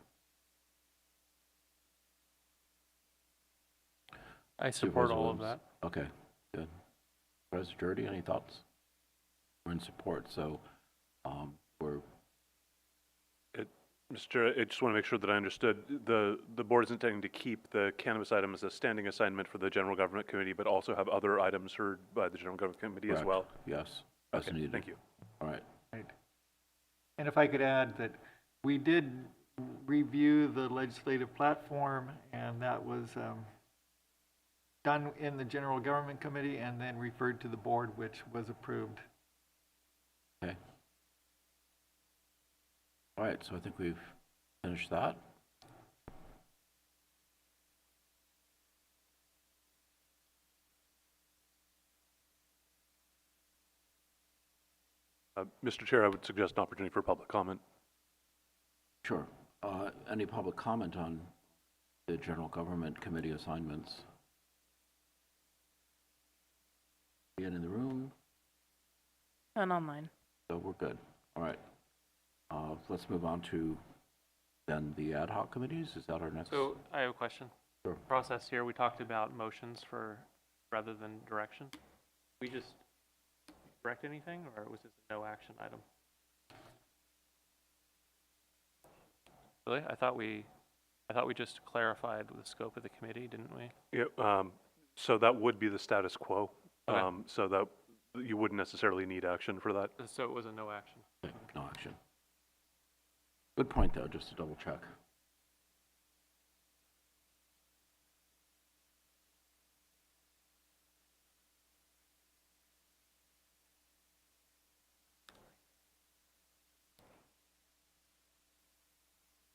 I support all of that. Okay, good. President Jurdy, any thoughts? We're in support, so we're... Mr. Chair, I just want to make sure that I understood. The board is intending to keep the cannabis item as a standing assignment for the General Government Committee, but also have other items heard by the General Government Committee as well? Yes, as needed. Thank you. All right. Right. And if I could add that we did review the legislative platform, and that was done in the General Government Committee and then referred to the board, which was approved. Okay. All right, so I think we've finished that. Mr. Chair, I would suggest an opportunity for public comment. Sure. Any public comment on the General Government Committee assignments? Again in the room? And online. So we're good. All right. Let's move on to then the ad hoc committees. Is that our next? So I have a question. Sure. Process here, we talked about motions rather than direction. We just direct anything, or was this a no action item? Really? I thought we just clarified the scope of the committee, didn't we? Yeah. So that would be the status quo. Okay. So that you wouldn't necessarily need action for that. So it was a no action. Okay, no action. Good point, though, just to double check.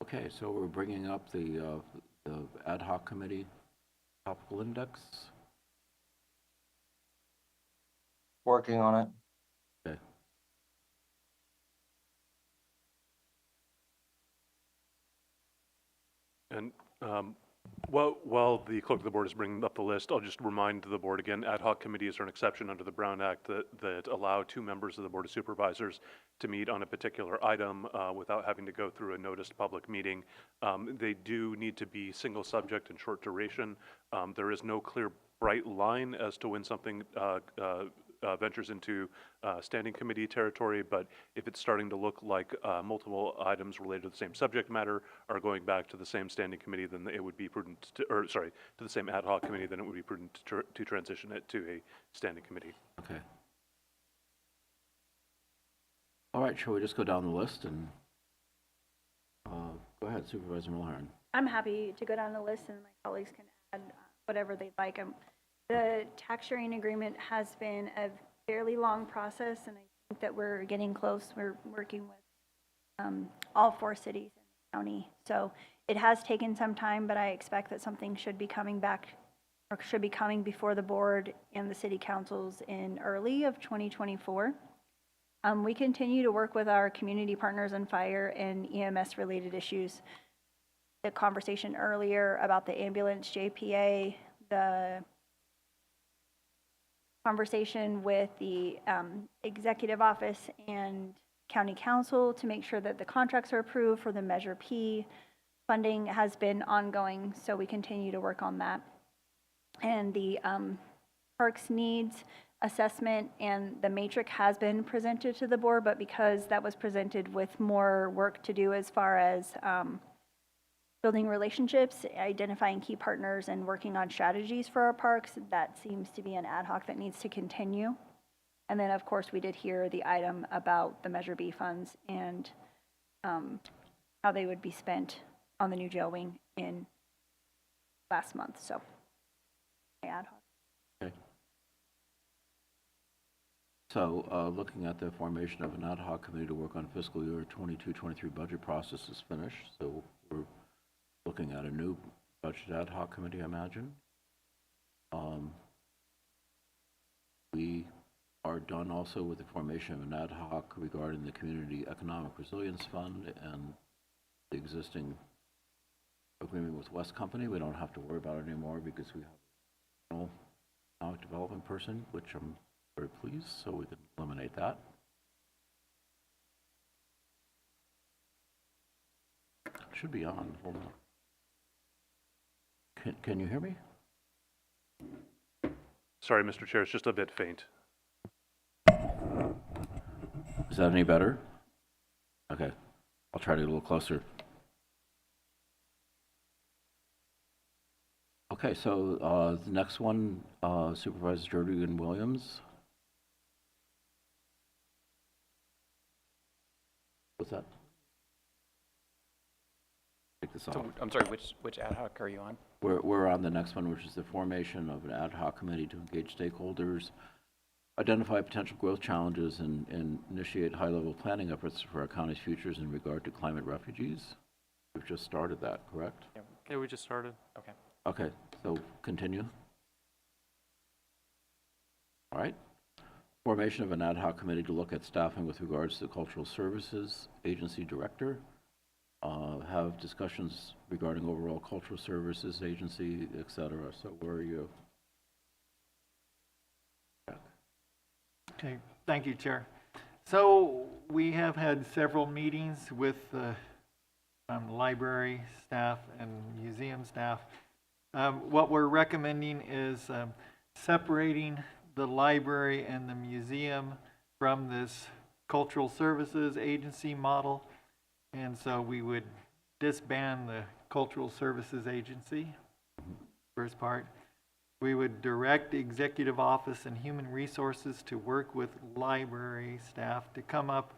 Okay, so we're bringing up the ad hoc committee topical index. Working on it. Okay. And while the clerk of the board is bringing up the list, I'll just remind the board again, ad hoc committees are an exception under the Brown Act that allow 2 members of the Board of Supervisors to meet on a particular item without having to go through a noticed public meeting. They do need to be single subject and short duration. There is no clear bright line as to when something ventures into standing committee territory, but if it's starting to look like multiple items related to the same subject matter are going back to the same standing committee, then it would be prudent to the same ad hoc committee, then it would be prudent to transition it to a standing committee. Okay. All right, shall we just go down the list and go ahead, Supervisor Mulhern. I'm happy to go down the list, and my colleagues can add whatever they'd like. The tax sharing agreement has been a fairly long process, and I think that we're getting close. We're working with all 4 cities in the county. So it has taken some time, but I expect that something should be coming back, or should be coming before the board and the city councils in early of 2024. We continue to work with our community partners on fire and EMS related issues. The conversation earlier about the ambulance JPA, the conversation with the executive office and county council to make sure that the contracts are approved for the Measure P funding has been ongoing, so we continue to work on that. And the parks needs assessment and the matrix has been presented to the board, but because that was presented with more work to do as far as building relationships, identifying key partners, and working on strategies for our parks, that seems to be an ad hoc that needs to continue. And then, of course, we did hear the item about the Measure B funds and how they would be spent on the new jail wing in last month, so ad hoc. Okay. So, looking at the formation of an ad hoc committee to work on fiscal year 22-23 budget process is finished, so we're looking at a new budget ad hoc committee, I imagine. We are done also with the formation of an ad hoc regarding the Community Economic Resilience Fund and the existing agreement with West Company. We don't have to worry about it anymore because we have an economic development person, which I'm very pleased, so we can eliminate that. It should be on. Hold on. Can you hear me? Sorry, Mr. Chair, it's just a bit faint. Is that any better? Okay, I'll try to get a little closer. Okay, so the next one, Supervisors Jordy and Williams. What's that? Take this off. So, I'm sorry, which ad hoc are you on? We're on the next one, which is the formation of an ad hoc committee to engage stakeholders, identify potential growth challenges, and initiate high-level planning efforts for our county's futures in regard to climate refugees. We've just started that, correct? Yeah, we just started. Okay. Okay, so continue. All right. Formation of an ad hoc committee to look at staffing with regards to the Cultural Services Agency Director. Have discussions regarding overall Cultural Services Agency, et cetera. So where are you? Okay, thank you, Chair. So we have had several meetings with library staff and museum staff. What we're recommending is separating the library and the museum from this Cultural Services Agency model. And so we would disband the Cultural Services Agency, first part. We would direct the Executive Office and Human Resources to work with library staff to come up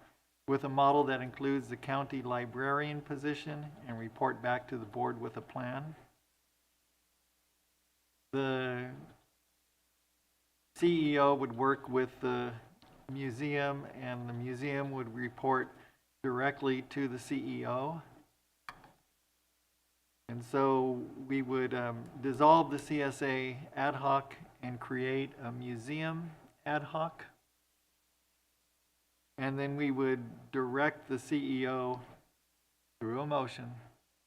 with a model that includes the county librarian position and report back to the board with a plan. The CEO would work with the museum, and the museum would report directly to the CEO. And so we would dissolve the CSA ad hoc and create a museum ad hoc. And then we would direct the CEO through a motion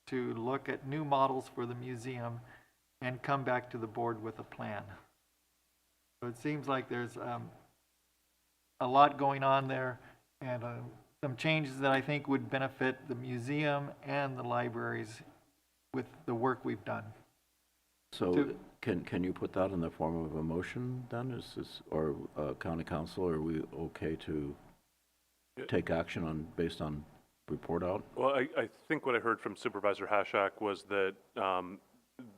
to look at new models for the museum and come back to the board with a plan. So it seems like there's a lot going on there, and some changes that I think would benefit the museum and the libraries with the work we've done. So can you put that in the form of a motion then? Is this, or county council, are we okay to take action on based on report out? Well, I think what I heard from Supervisor Hashak was that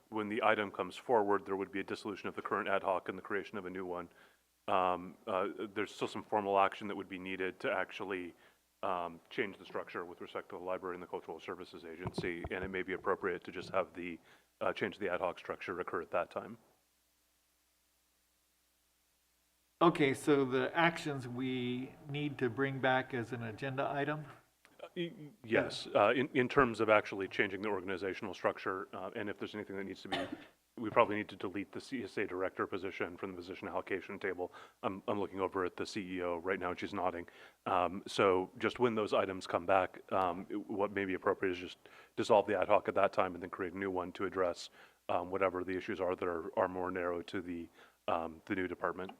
when the item comes forward, there would be a dissolution of the current ad hoc and the creation of a new one. There's still some formal action that would be needed to actually change the structure with respect to the library and the Cultural Services Agency, and it may be appropriate to just have the change the ad hoc structure occur at that time. Okay, so the actions we need to bring back as an agenda item? Yes, in terms of actually changing the organizational structure, and if there's anything that needs to be, we probably need to delete the CSA director position from the position allocation table. I'm looking over at the CEO right now, and she's nodding. So just when those items come back, what may be appropriate is just dissolve the ad hoc at that time and then create a new one to address whatever the issues are that are more narrow to the new department.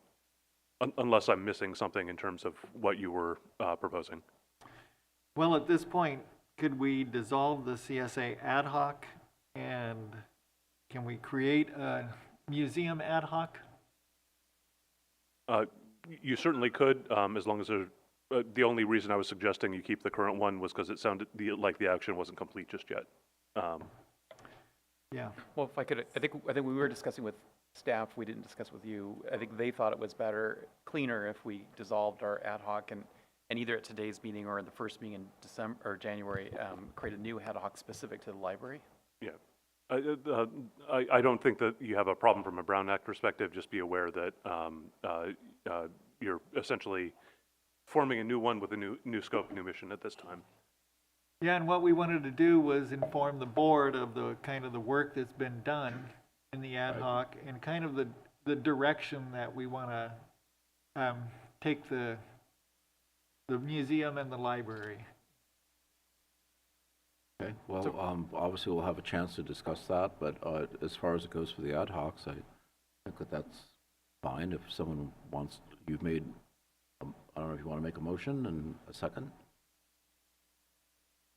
Unless I'm missing something in terms of what you were proposing. Well, at this point, could we dissolve the CSA ad hoc, and can we create a museum ad hoc? You certainly could, as long as there's, the only reason I was suggesting you keep the current one was because it sounded like the action wasn't complete just yet. Yeah. Well, if I could, I think we were discussing with staff, we didn't discuss with you. I think they thought it was cleaner if we dissolved our ad hoc and either at today's meeting or in the first meeting in December or January, create a new ad hoc specific to the library. Yeah. I don't think that you have a problem from a Brown Act perspective. Just be aware that you're essentially forming a new one with a new scope, new mission at this time. Yeah, and what we wanted to do was inform the board of the kind of the work that's been done in the ad hoc and kind of the direction that we want to take the museum and the library. Okay, well, obviously we'll have a chance to discuss that, but as far as it goes for the ad hocs, I think that that's fine. If someone wants, you've made, I don't know if you want to make a motion and a second?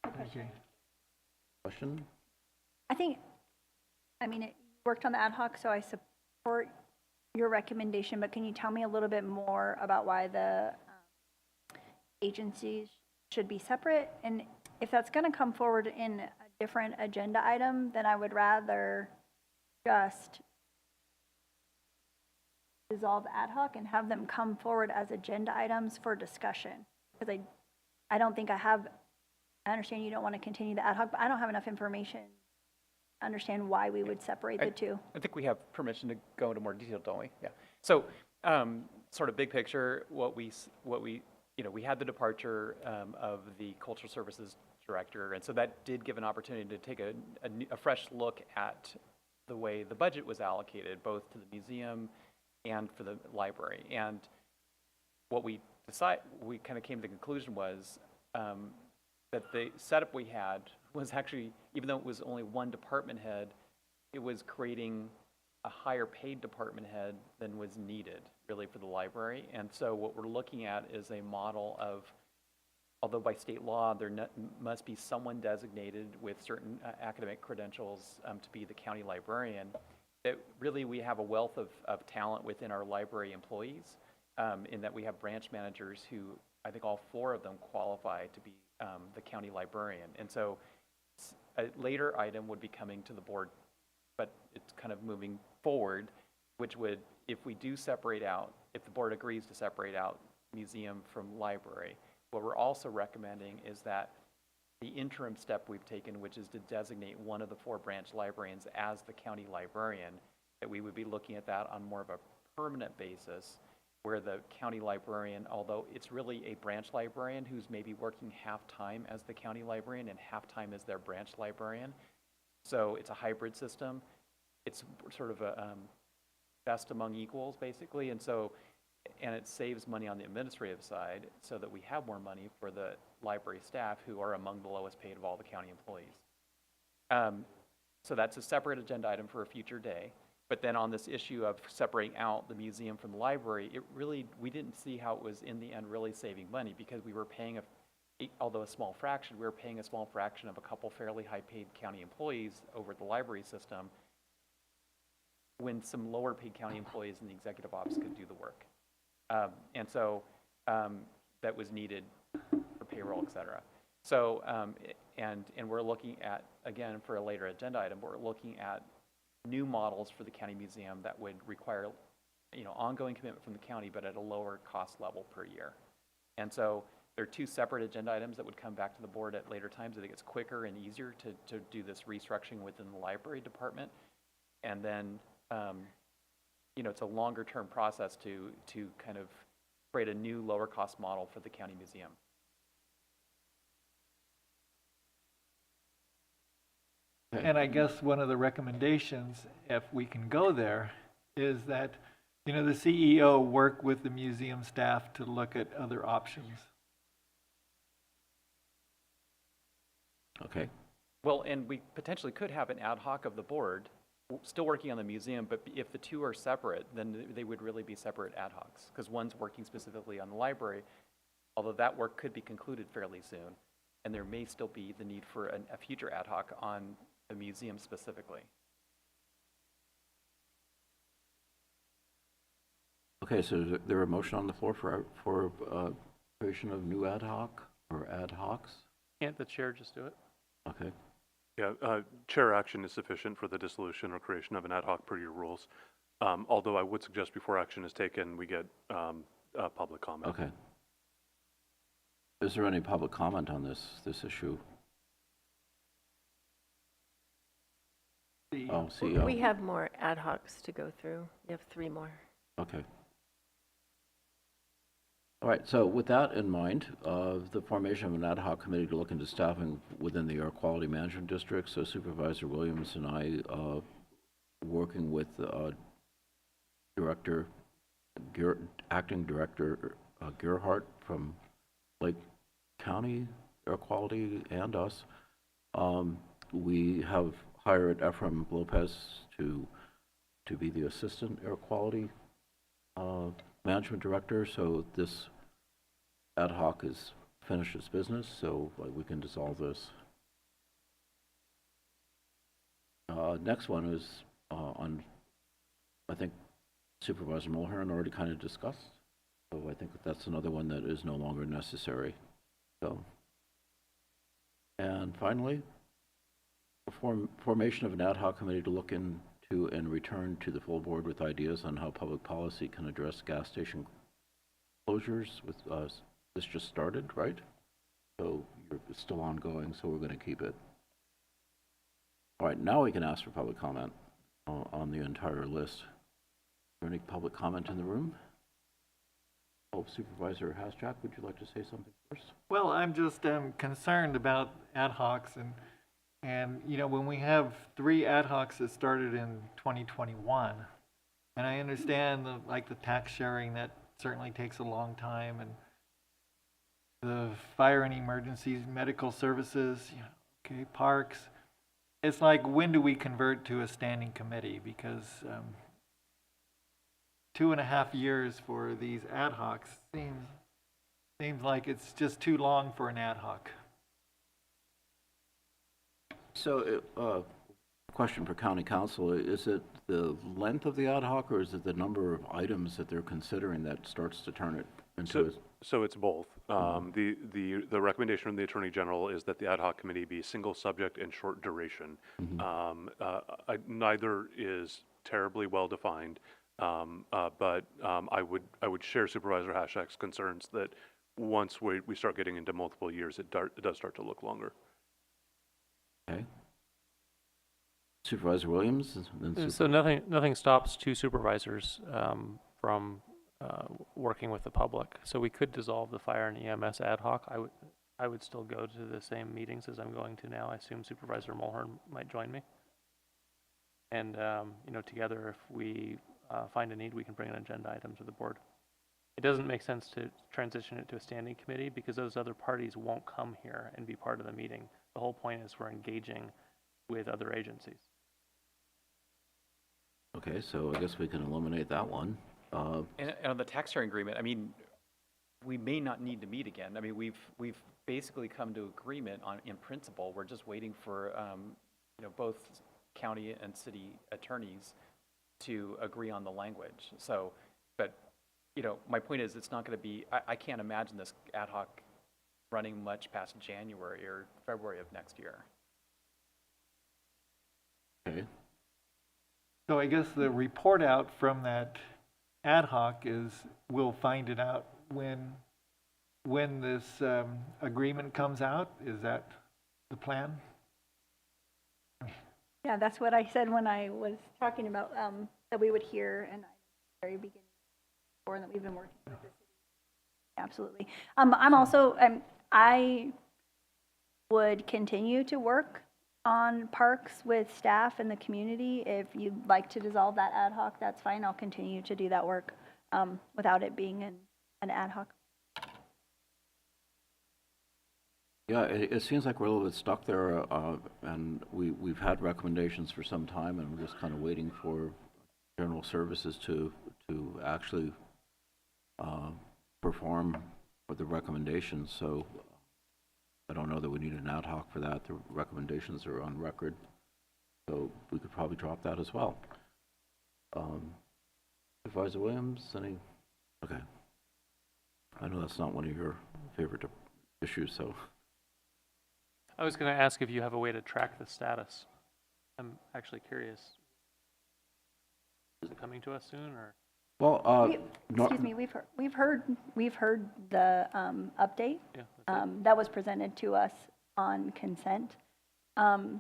Okay. Question? I mean, it worked on the ad hoc, so I support your recommendation, but can you tell me a little bit more about why the agencies should be separate? And if that's going to come forward in a different agenda item, then I would rather just dissolve ad hoc and have them come forward as agenda items for discussion. Because I don't think I understand you don't want to continue the ad hoc, but I don't have enough information to understand why we would separate the two. I think we have permission to go into more detail, don't we? Yeah. So, sort of big picture, we had the departure of the Cultural Services Director, and so that did give an opportunity to take a fresh look at the way the budget was allocated, both to the museum and for the library. And what we kind of came to the conclusion was that the setup we had was actually, even though it was only one department head, it was creating a higher paid department head than was needed really for the library. And so what we're looking at is a model of, although by state law there must be someone designated with certain academic credentials to be the county librarian, that really we have a wealth of talent within our library employees, in that we have branch managers who, I think all 4 of them qualify to be the county librarian. And so a later item would be coming to the board, but it's kind of moving forward, which would, if we do separate out, if the board agrees to separate out museum from library, what we're also recommending is that the interim step we've taken, which is to designate one of the 4 branch librarians as the county librarian, that we would be looking at that on more of a permanent basis, where the county librarian, although it's really a branch librarian who's maybe working half-time as the county librarian and half-time as their branch librarian. So it's a hybrid system. It's sort of a best among equals, basically, and it saves money on the administrative side so that we have more money for the library staff, who are among the lowest paid of all the county employees. So that's a separate agenda item for a future day. But then on this issue of separating out the museum from the library, we didn't see how it was in the end really saving money, because we were paying although a small fraction, we were paying a small fraction of a couple fairly high-paid county employees over the library system, when some lower-paid county employees in the executive office could do the work. And so that was needed for payroll, et cetera. So, and we're looking at, again, for a later agenda item, we're looking at new models for the county museum that would require, ongoing commitment from the county, but at a lower cost level per year. And so there are 2 separate agenda items that would come back to the board at later times. I think it's quicker and easier to do this restructuring within the library department. And then, it's a longer term process to kind of create a new lower cost model for the county museum. And I guess one of the recommendations, if we can go there, is that, the CEO work with the museum staff to look at other options. Okay. Well, and we potentially could have an ad hoc of the board still working on the museum, but if the 2 are separate, then they would really be separate ad hocs, because one's working specifically on the library, although that work could be concluded fairly soon, and there may still be the need for a future ad hoc on the museum specifically. Okay, so is there a motion on the floor for creation of new ad hoc or ad hocs? Can't the chair just do it? Okay. Yeah, chair action is sufficient for the dissolution or creation of an ad hoc per your rules. Although I would suggest before action is taken, we get public comment. Okay. Is there any public comment on this issue? Oh, CEO. We have more ad hocs to go through. We have 3 more. Okay. All right, so with that in mind, the formation of an ad hoc committee to look into staffing within the air quality management district. So Supervisor Williamson and I, working with Acting Director Gerhardt from Lake County Air Quality and us, we have hired Ephraim Lopez to be the Assistant Air Quality Management Director. So this ad hoc is finished its business, so we can dissolve this. Next one is on, I think Supervisor Mulhern already kind of discussed, so I think that's another one that is no longer necessary. So, and finally, formation of an ad hoc committee to look into and return to the full board with ideas on how public policy can address gas station closures. With this just started, right? So it's still ongoing, so we're going to keep it. All right, now we can ask for public comment on the entire list. Is there any public comment in the room? Oh, Supervisor Hasjack, would you like to say something first? Well, I'm just concerned about ad hocs and you know, when we have 3 ad hocs that started in 2021, and I understand the tax sharing, that certainly takes a long time, and the fire and emergencies, medical services, you know, okay, parks. It's like, when do we convert to a standing committee? Because 2.5 years for these ad hocs seems like it's just too long for an ad hoc. So, question for County Council, is it the length of the ad hoc, or is it the number of items that they're considering that starts to turn it into So it's both. The recommendation from the Attorney General is that the ad hoc committee be single subject and short duration. Neither is terribly well defined, but I would share Supervisor Hashack's concerns that once we start getting into multiple years, it does start to look longer. Okay. Supervisor Williams? And then So nothing stops 2 supervisors from working with the public. So we could dissolve the fire and EMS ad hoc. I would still go to the same meetings as I'm going to now. I assume Supervisor Mulhern might join me. And you know, together, if we find a need, we can bring an agenda item to the board. It doesn't make sense to transition it to a standing committee because those other parties won't come here and be part of the meeting. The whole point is we're engaging with other agencies. Okay, so I guess we can eliminate that one. And on the tax sharing agreement, I mean, we may not need to meet again. I mean, we've basically come to agreement in principle. We're just waiting for you know, both county and city attorneys to agree on the language. So, but you know, my point is, it's not going to be. I can't imagine this ad hoc running much past January or February of next year. Okay. So I guess the report out from that ad hoc is, we'll find it out when this agreement comes out. Is that the plan? Yeah, that's what I said when I was talking about that we would hear and at the very beginning, or that we've been working with the city. Absolutely. I'm also I would continue to work on parks with staff and the community. If you'd like to dissolve that ad hoc, that's fine. I'll continue to do that work without it being an ad hoc. Yeah, it seems like we're a little bit stuck there, and we've had recommendations for some time, and we're just kind of waiting for general services to actually perform with the recommendations. So I don't know that we need an ad hoc for that. The recommendations are on record, so we could probably drop that as well. Supervisor Williams, any Okay. I know that's not one of your favorite issues, so. I was going to ask if you have a way to track the status. I'm actually curious. Is it coming to us soon, or? Well, Excuse me, we've heard the update. Yeah. That was presented to us on consent. I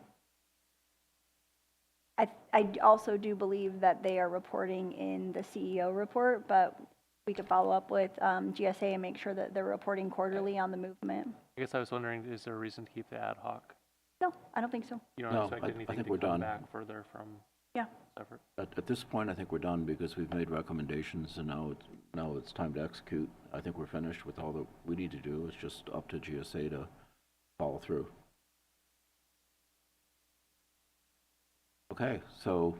also do believe that they are reporting in the CEO report, but we could follow up with GSA and make sure that they're reporting quarterly on the movement. I guess I was wondering, is there a reason to keep the ad hoc? No, I don't think so. You don't No, expect I anything think to we're come done. back further from Yeah. effort? At this point, I think we're done because we've made recommendations and now it's time to execute. I think we're finished with all that we need to do. It's just up to GSA to follow through. Okay, so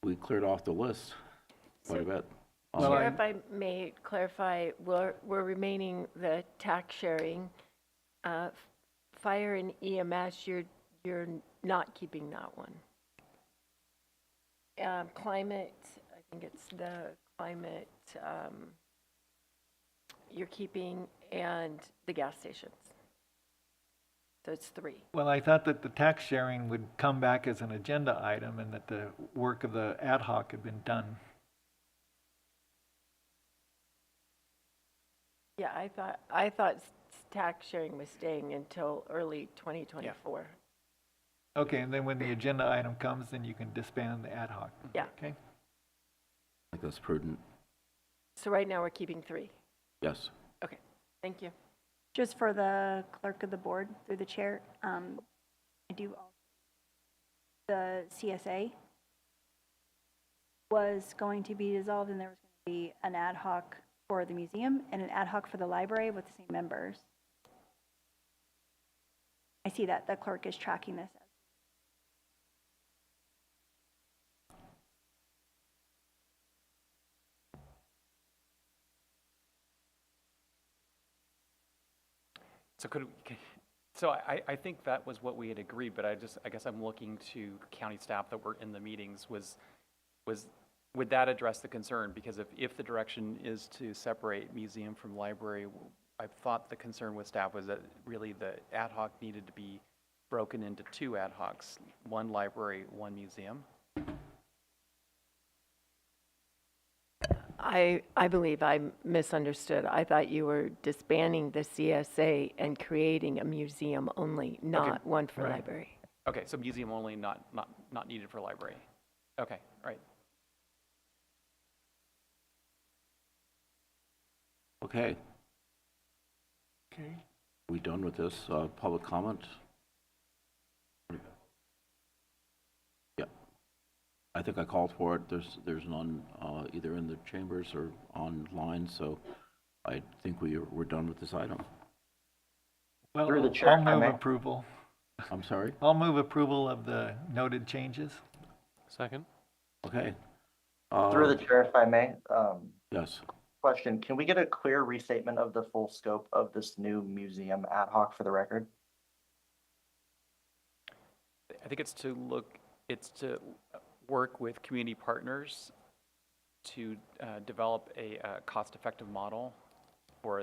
we cleared off the list quite a bit. Chair, if I may clarify, we're remaining the tax sharing. Fire and EMS, you're not keeping that one. Climate, I think it's the climate you're keeping, and the gas stations. So it's 3. Well, I thought that the tax sharing would come back as an agenda item and that the work of the ad hoc had been done. Yeah, I thought tax sharing was staying until early 2024. Okay, and then when the agenda item comes, then you can disband the ad hoc. Yeah. Okay. I think that's prudent. So right now we're keeping 3. Yes. Okay, thank you. Just for the clerk of the board, through the chair, I do also, the CSA was going to be dissolved, and there was going to be an ad hoc for the museum and an ad hoc for the library with the same members. I see that the clerk is tracking this. So I think that was what we had agreed, but I guess I'm looking to county staff that were in the meetings would that address the concern? Because if the direction is to separate museum from library, I thought the concern with staff was that really the ad hoc needed to be broken into 2 ad hocs, 1 library, 1 museum. I believe I misunderstood. I thought you were disbanding the CSA and creating a museum only, not one for library. Okay, so museum only, not needed for library. Okay, right. Okay. Okay. We done with this public comment? Yeah. I think I called for it. There's none either in the chambers or online, so I think we're done with this item. Well, Through the chair, I'll if I move may. approval. I'm sorry? I'll move approval of the noted changes. Second? Okay. Through the chair, if I may. Yes. Question, can we get a clear restatement of the full scope of this new museum ad hoc for the record? I think it's to work with community partners to develop a cost-effective model for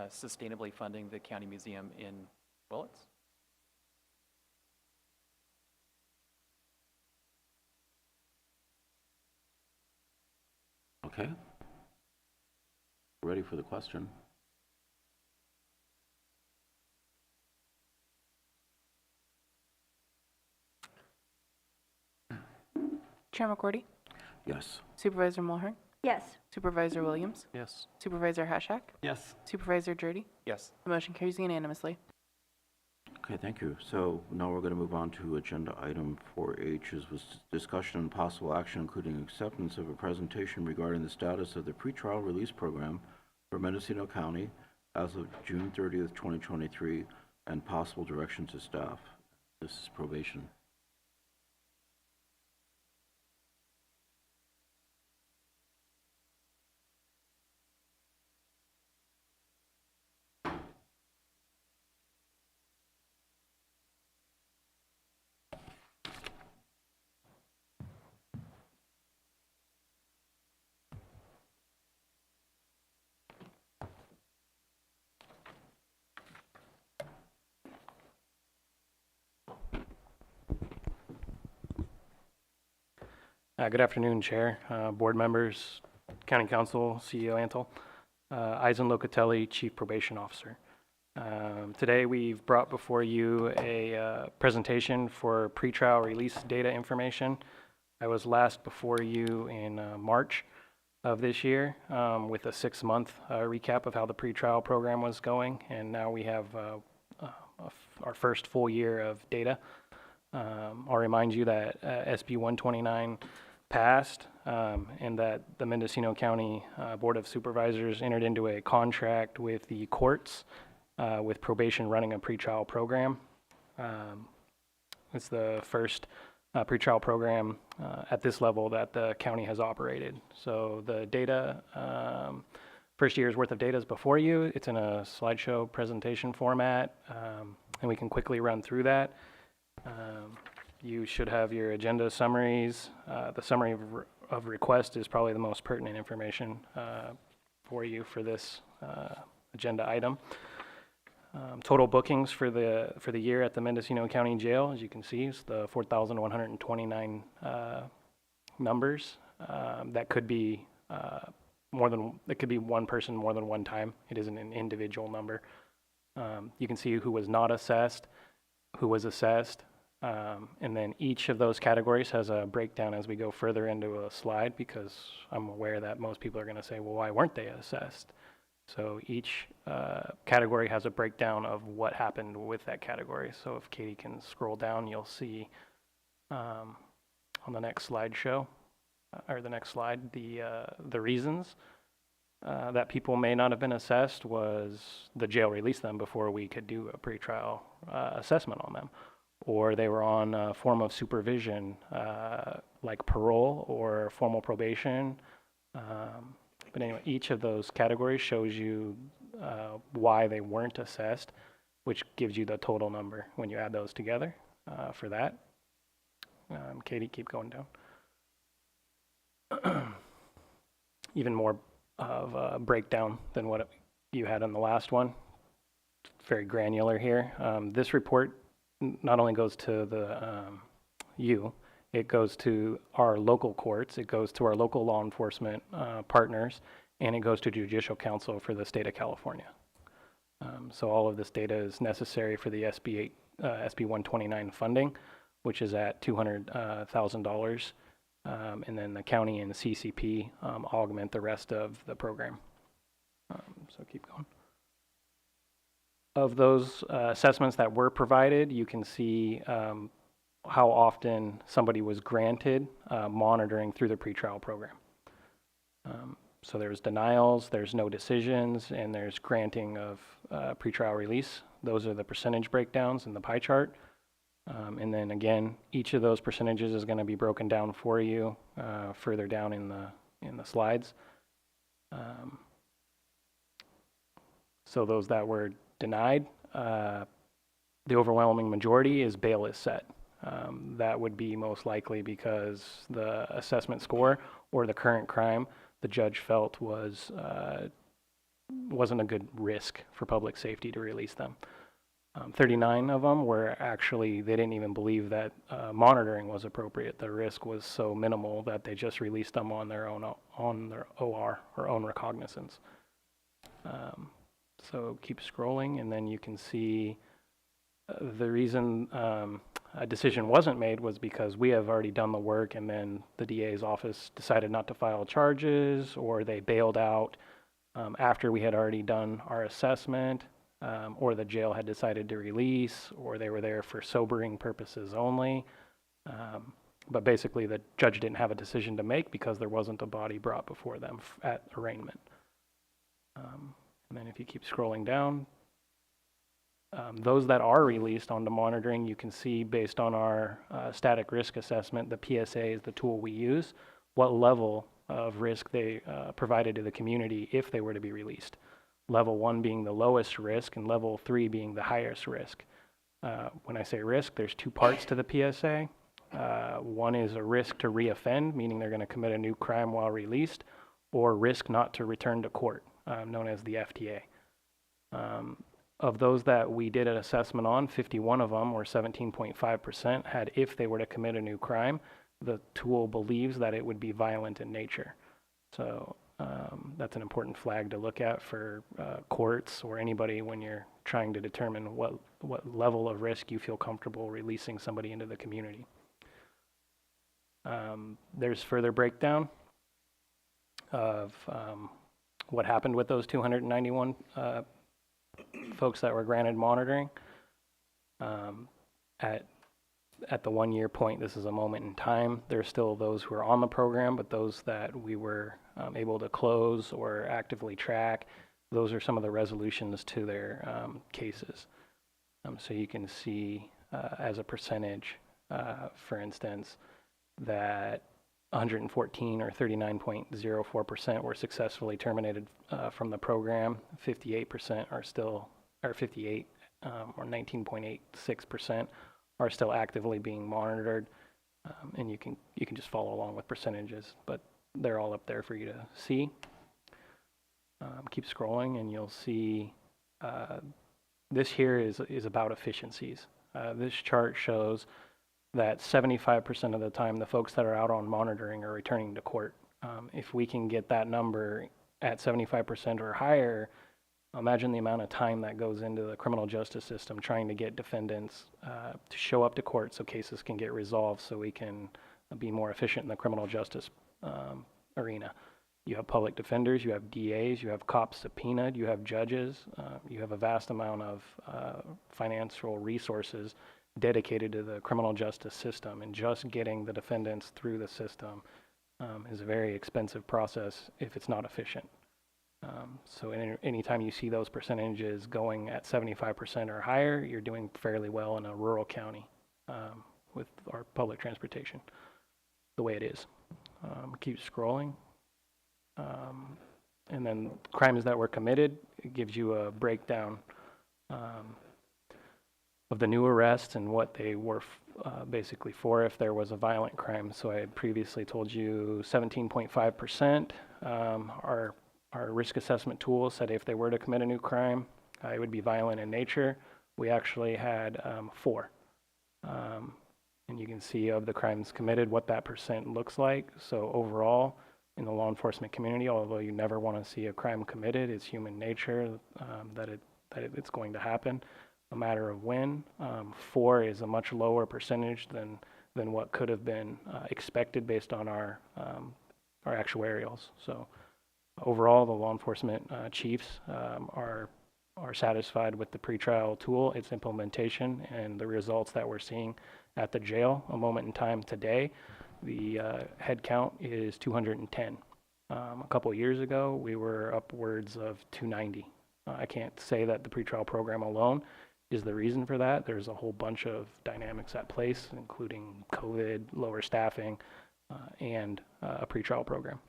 sustainably funding the county museum in Willits. Okay. Ready for the question. Chair McCourty? Yes. Supervisor Mulhern? Yes. Supervisor Williams? Yes. Supervisor Hashak? Yes. Supervisor Jurdy? Yes. The motion carries unanimously. Okay, thank you. So now we're going to move on to agenda item 4H, was discussion and possible action, including acceptance of a presentation regarding the status of the pretrial release program for Mendocino County as of June 30th, 2023, and possible direction to staff. This is probation. Good afternoon, Chair, board members, County Council, CEO Antle. Eisen Locatelli, Chief Probation Officer. Today we've brought before you a presentation for pretrial release data information. I was last before you in March of this year with a 6-month recap of how the pretrial program was going, and now we have our first full year of data. I'll remind you that SB 129 passed and that the Mendocino County Board of Supervisors entered into a contract with the courts with probation running a pretrial program. It's the first pretrial program at this level that the county has operated. So the data, first year's worth of data is before you. It's in a slideshow presentation format, and we can quickly run through that. You should have your agenda summaries. The summary of request is probably the most pertinent information for you for this agenda item. Total bookings for the year at the Mendocino County Jail, as you can see, is the 4,129 numbers. That could be it could be one person more than one time. It isn't an individual number. You can see who was not assessed, who was assessed, and then each of those categories has a breakdown as we go further into a slide, because I'm aware that most people are going to say, well, why weren't they assessed? So each category has a breakdown of what happened with that category. So if Katie can scroll down, you'll see on the next slideshow, or the next slide, the reasons that people may not have been assessed was the jail released them before we could do a pretrial assessment on them, or they were on a form of supervision like parole or formal probation. But anyway, each of those categories shows you why they weren't assessed, which gives you the total number when you add those together for that. Katie, keep going down. Even more of a breakdown than what you had in the last one. Very granular here. This report not only goes to the it goes to our local courts, it goes to our local law enforcement partners, and it goes to Judicial Council for the state of California. So all of this data is necessary for the SB 129 funding, which is at $200,000, and then the county and the CCP augment the rest of the program. So keep going. Of those assessments that were provided, you can see how often somebody was granted monitoring through the pretrial program. So there's denials, there's no decisions, and there's granting of pretrial release. Those are the percentage breakdowns in the pie chart. And then again, each of those percentages is going to be broken down for you further down in the slides. So those that were denied, the overwhelming majority is bail is set. That would be most likely because the assessment score or the current crime the judge felt wasn't a good risk for public safety to release them. 39 of them were actually, they didn't even believe that monitoring was appropriate. The risk was so minimal that they just released them on their OR, or own recognizance. So keep scrolling, and then you can see the reason a decision wasn't made was because we have already done the work, and then the DA's office decided not to file charges, or they bailed out after we had already done our assessment, or the jail had decided to release, or they were there for sobering purposes only. But basically the judge didn't have a decision to make because there wasn't a body brought before them at arraignment. And then if you keep scrolling down, those that are released onto monitoring, you can see based on our static risk assessment, the PSA is the tool we use, what level of risk they provided to the community if they were to be released. Level 1 being the lowest risk and level 3 being the highest risk. When I say risk, there's two parts to the PSA. One is a risk to reoffend, meaning they're going to commit a new crime while released, or risk not to return to court, known as the FTA. Of those that we did an assessment on, 51 of them, or 17.5%, had if they were to commit a new crime, the tool believes that it would be violent in nature. So that's an important flag to look at for courts or anybody when you're trying to determine what level of risk you feel comfortable releasing somebody into the community. There's further breakdown of what happened with those 291 folks that were granted monitoring. At the 1 year point, this is a moment in time. There's still those who are on the program, but those that we were able to close or actively track, those are some of the resolutions to their cases. So you can see as a percentage, for instance, that 114 or 39.04% were successfully terminated from the program. 58% are still, or 58 or 19.86% are still actively being monitored, and you can just follow along with percentages, but they're all up there for you to see. Keep scrolling, and you'll see this here is about efficiencies. This chart shows that 75% of the time, the folks that are out on monitoring are returning to court. If we can get that number at 75% or higher, imagine the amount of time that goes into the criminal justice system trying to get defendants to show up to court so cases can get resolved, so we can be more efficient in the criminal justice arena. You have public defenders, you have DAs, you have cops subpoenaed, you have judges, you have a vast amount of financial resources dedicated to the criminal justice system, and just getting the defendants through the system is a very expensive process if it's not efficient. So anytime you see those percentages going at 75% or higher, you're doing fairly well in a rural county with our public transportation, the way it is. Keep scrolling. And then crimes that were committed, it gives you a breakdown of the new arrests and what they were basically for if there was a violent crime. So I had previously told you 17.5% our risk assessment tool said if they were to commit a new crime, it would be violent in nature. We actually had 4. And you can see of the crimes committed what that percent looks like. So overall, in the law enforcement community, although you never want to see a crime committed, it's human nature that it's going to happen. A matter of when. 4 is a much lower percentage than what could have been expected based on our actuarials. So overall, the law enforcement chiefs are satisfied with the pretrial tool, its implementation, and the results that we're seeing at the jail. A moment in time today, the head count is 210. A couple years ago, we were upwards of 290. I can't say that the pretrial program alone is the reason for that. There's a whole bunch of dynamics at place, including COVID, lower staffing, and a pretrial program.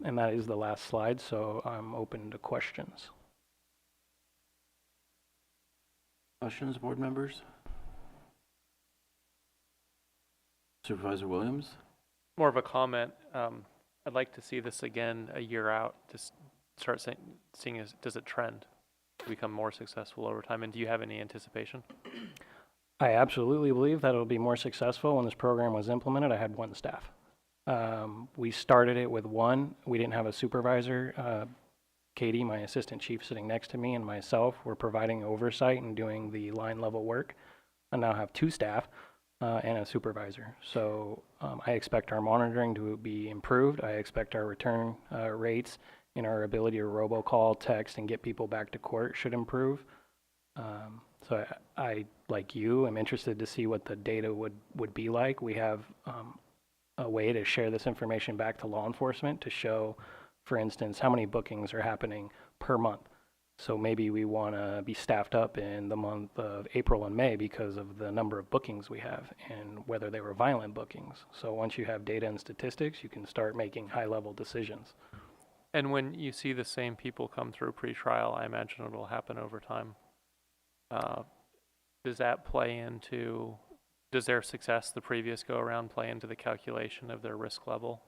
And that is the last slide, so I'm open to questions. Questions, board members? Supervisor Williams? More of a comment. I'd like to see this again a year out to start seeing does it trend, become more successful over time, and do you have any anticipation? I absolutely believe that it'll be more successful. When this program was implemented, I had 1 staff. We started it with 1. We didn't have a supervisor. Katie, my assistant chief sitting next to me, and myself were providing oversight and doing the line level work. I now have 2 staff and a supervisor. So I expect our monitoring to be improved. I expect our return rates and our ability to robocall, text, and get people back to court should improve. So I, like you, am interested to see what the data would be like. We have a way to share this information back to law enforcement to show, for instance, how many bookings are happening per month. So maybe we want to be staffed up in the month of April and May because of the number of bookings we have and whether they were violent bookings. So once you have data and statistics, you can start making high-level decisions. And when you see the same people come through pretrial, I imagine it'll happen over time. Does that play into, does their success the previous go-around play into the calculation of their risk level?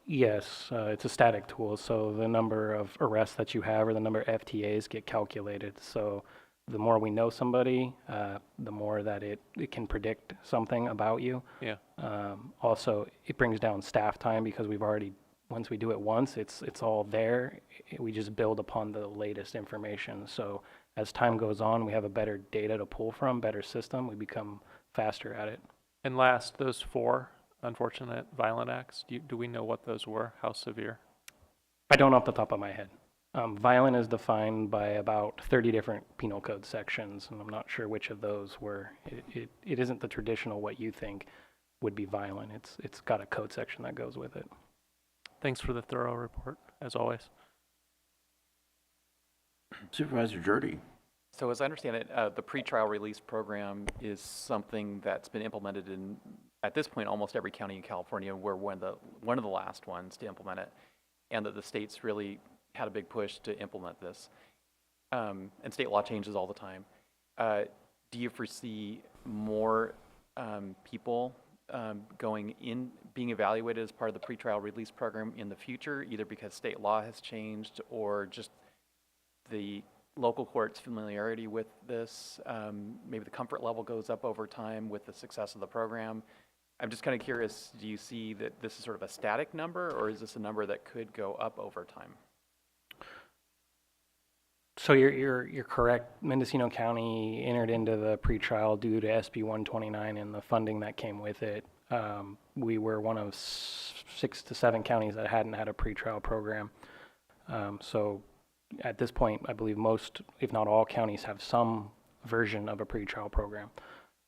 Yes, it's a static tool, so the number of arrests that you have or the number of FTAs get calculated. So the more we know somebody, the more that it can predict something about you. Yeah. Also, it brings down staff time because once we do it once, it's all there. We just build upon the latest information. So as time goes on, we have a better data to pull from, better system. We become faster at it. And last, those 4 unfortunate violent acts, do we know what those were? How severe? I don't off the top of my head. Violent is defined by about 30 different penal code sections, and I'm not sure which of those were. It isn't the traditional what you think would be violent. It's got a code section that goes with it. Thanks for the thorough report, as always. Supervisor Jordy. So as I understand it, the pretrial release program is something that's been implemented in, at this point, almost every county in California. We're one of the last ones to implement it, and that the states really had a big push to implement this. And state law changes all the time. Do you foresee more people being evaluated as part of the pretrial release program in the future, either because state law has changed or just the local court's familiarity with this? Maybe the comfort level goes up over time with the success of the program. I'm just kind of curious, do you see that this is sort of a static number, or is this a number that could go up over time? So you're correct. Mendocino County entered into the pretrial due to SB 129 and the funding that came with it. We were one of 6 to 7 counties that hadn't had a pretrial program. So at this point, I believe most, if not all, counties have some version of a pretrial program.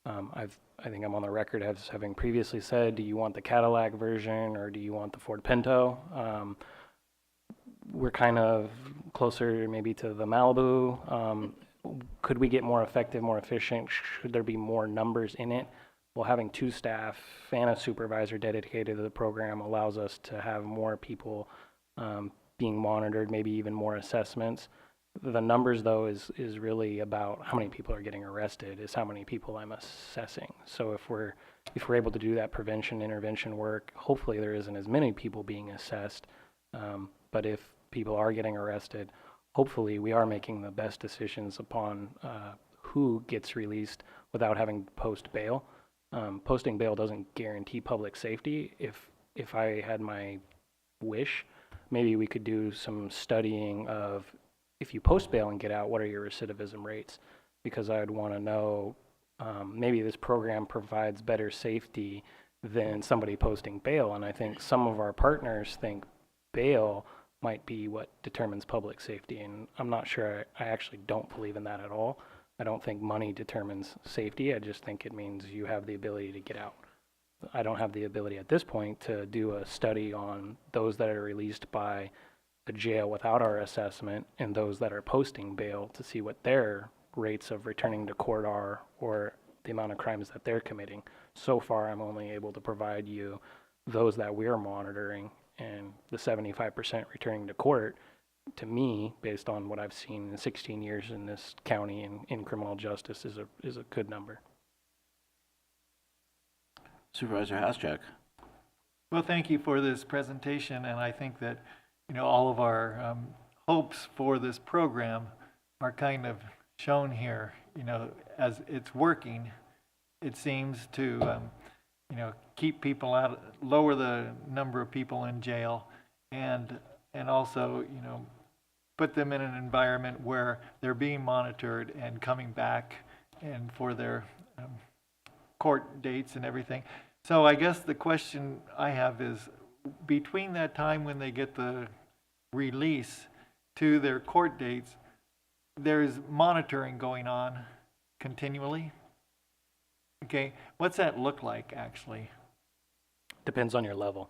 I think I'm on the record as having previously said, do you want the Cadillac version or do you want the Ford Pinto? We're kind of closer maybe to the Malibu. Could we get more effective, more efficient? Should there be more numbers in it? Well, having 2 staff and a supervisor dedicated to the program allows us to have more people being monitored, maybe even more assessments. The numbers, though, is really about how many people are getting arrested, is how many people I'm assessing. So if we're able to do that prevention, intervention work, hopefully there isn't as many people being assessed. But if people are getting arrested, hopefully we are making the best decisions upon who gets released without having to post bail. Posting bail doesn't guarantee public safety. If I had my wish, maybe we could do some studying of, if you post bail and get out, what are your recidivism rates? Because I'd want to know, maybe this program provides better safety than somebody posting bail. And I think some of our partners think bail might be what determines public safety. And I'm not sure, I actually don't believe in that at all. I don't think money determines safety. I just think it means you have the ability to get out. I don't have the ability at this point to do a study on those that are released by the jail without our assessment and those that are posting bail to see what their rates of returning to court are or the amount of crimes that they're committing. So far, I'm only able to provide you those that we're monitoring, and the 75% returning to court, to me, based on what I've seen in 16 years in this county in criminal justice, is a good number. Supervisor Haschak. Well, thank you for this presentation, and I think that, all of our hopes for this program are kind of shown here. As it's working, it seems to, keep people out, lower the number of people in jail, and also, put them in an environment where they're being monitored and coming back and for their court dates and everything. So I guess the question I have is, between that time when they get the release to their court dates, there's monitoring going on continually. Okay, what's that look like actually? Depends on your level.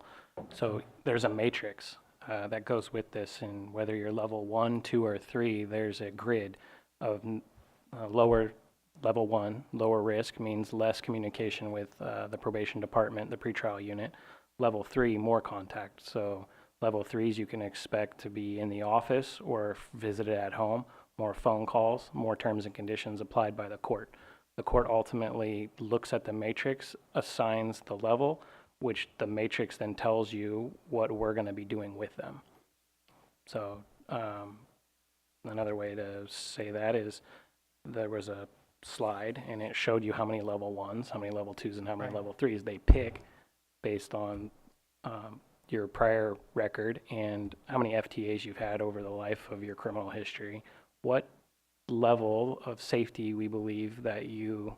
So there's a matrix that goes with this, and whether you're level 1, 2, or 3, there's a grid of lower level 1, lower risk, means less communication with the probation department, the pretrial unit. Level 3, more contact. So level 3s you can expect to be in the office or visited at home, more phone calls, more terms and conditions applied by the court. The court ultimately looks at the matrix, assigns the level, which the matrix then tells you what we're going to be doing with them. So another way to say that is, there was a slide and it showed you how many level 1s, how many level 2s, and how many Right. level 3s they pick based on your prior record and how many FTAs you've had over the life of your criminal history, what level of safety we believe that you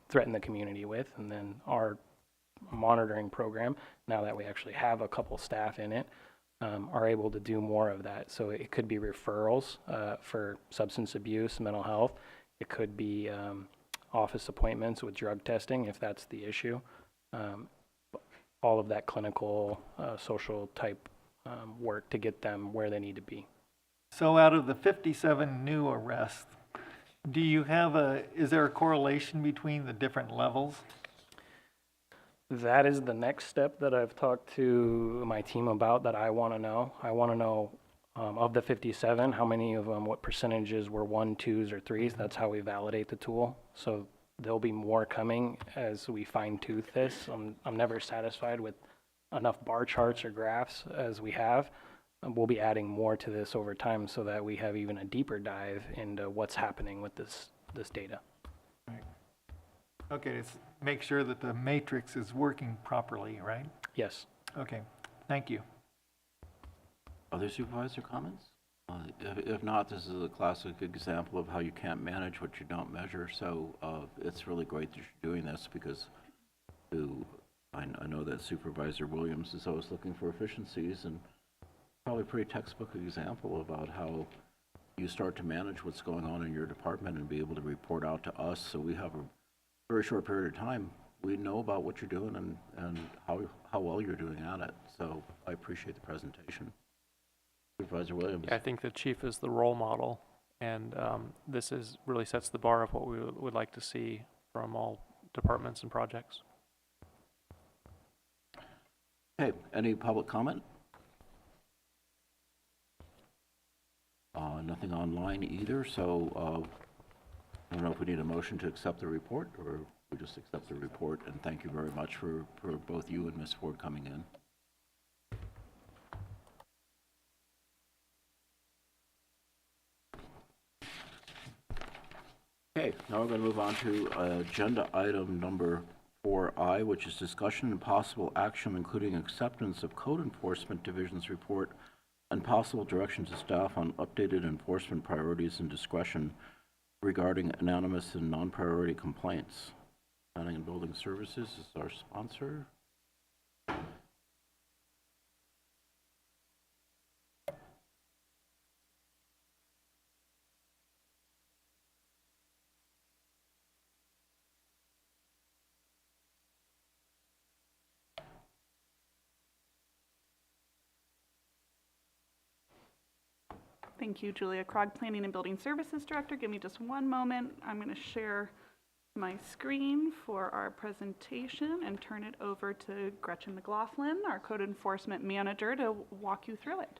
threaten the community with, and then our monitoring program, now that we actually have a couple staff in it, are able to do more of that. So it could be referrals for substance abuse, mental health. It could be office appointments with drug testing if that's the issue. All of that clinical, social type work to get them where they need to be. So out of the 57 new arrests, do you have is there a correlation between the different levels? That is the next step that I've talked to my team about that I want to know. I want to know of the 57, how many of them, what percentages were 1, 2s, or 3s. That's how we validate the tool. So there'll be more coming as we fine tooth this. I'm never satisfied with enough bar charts or graphs as we have. We'll be adding more to this over time so that we have even a deeper dive into what's happening with this data. Right. Okay, let's make sure that the matrix is working properly, right? Yes. Okay, thank you. Other supervisor comments? If not, this is a classic example of how you can't manage what you don't measure. So it's really great that you're doing this because I know that Supervisor Williams is always looking for efficiencies, and probably a pretty textbook example about how you start to manage what's going on in your department and be able to report out to us. So we have a very short period of time. We know about what you're doing and how well you're doing at it. So I appreciate the presentation. Supervisor Williams. I think the chief is the role model, and this really sets the bar of what we would like to see from all departments and projects. Okay, any public comment? Nothing online either, so I don't know if we need a motion to accept the report, or we just accept the report, and thank you very much for both you and Ms. Ford coming in. Okay, now we're going to move on to agenda item number 4I, which is discussion and possible action, including acceptance of Code Enforcement Division's report and possible direction to staff on updated enforcement priorities and discretion regarding anonymous and non-priority complaints. Planning and Building Services is our sponsor. Thank you, Julia Krog, Planning and Building Services Director. Give me just one moment. I'm going to share my screen for our presentation and turn it over to Gretchen McLaughlin, our Code Enforcement Manager, to walk you through it.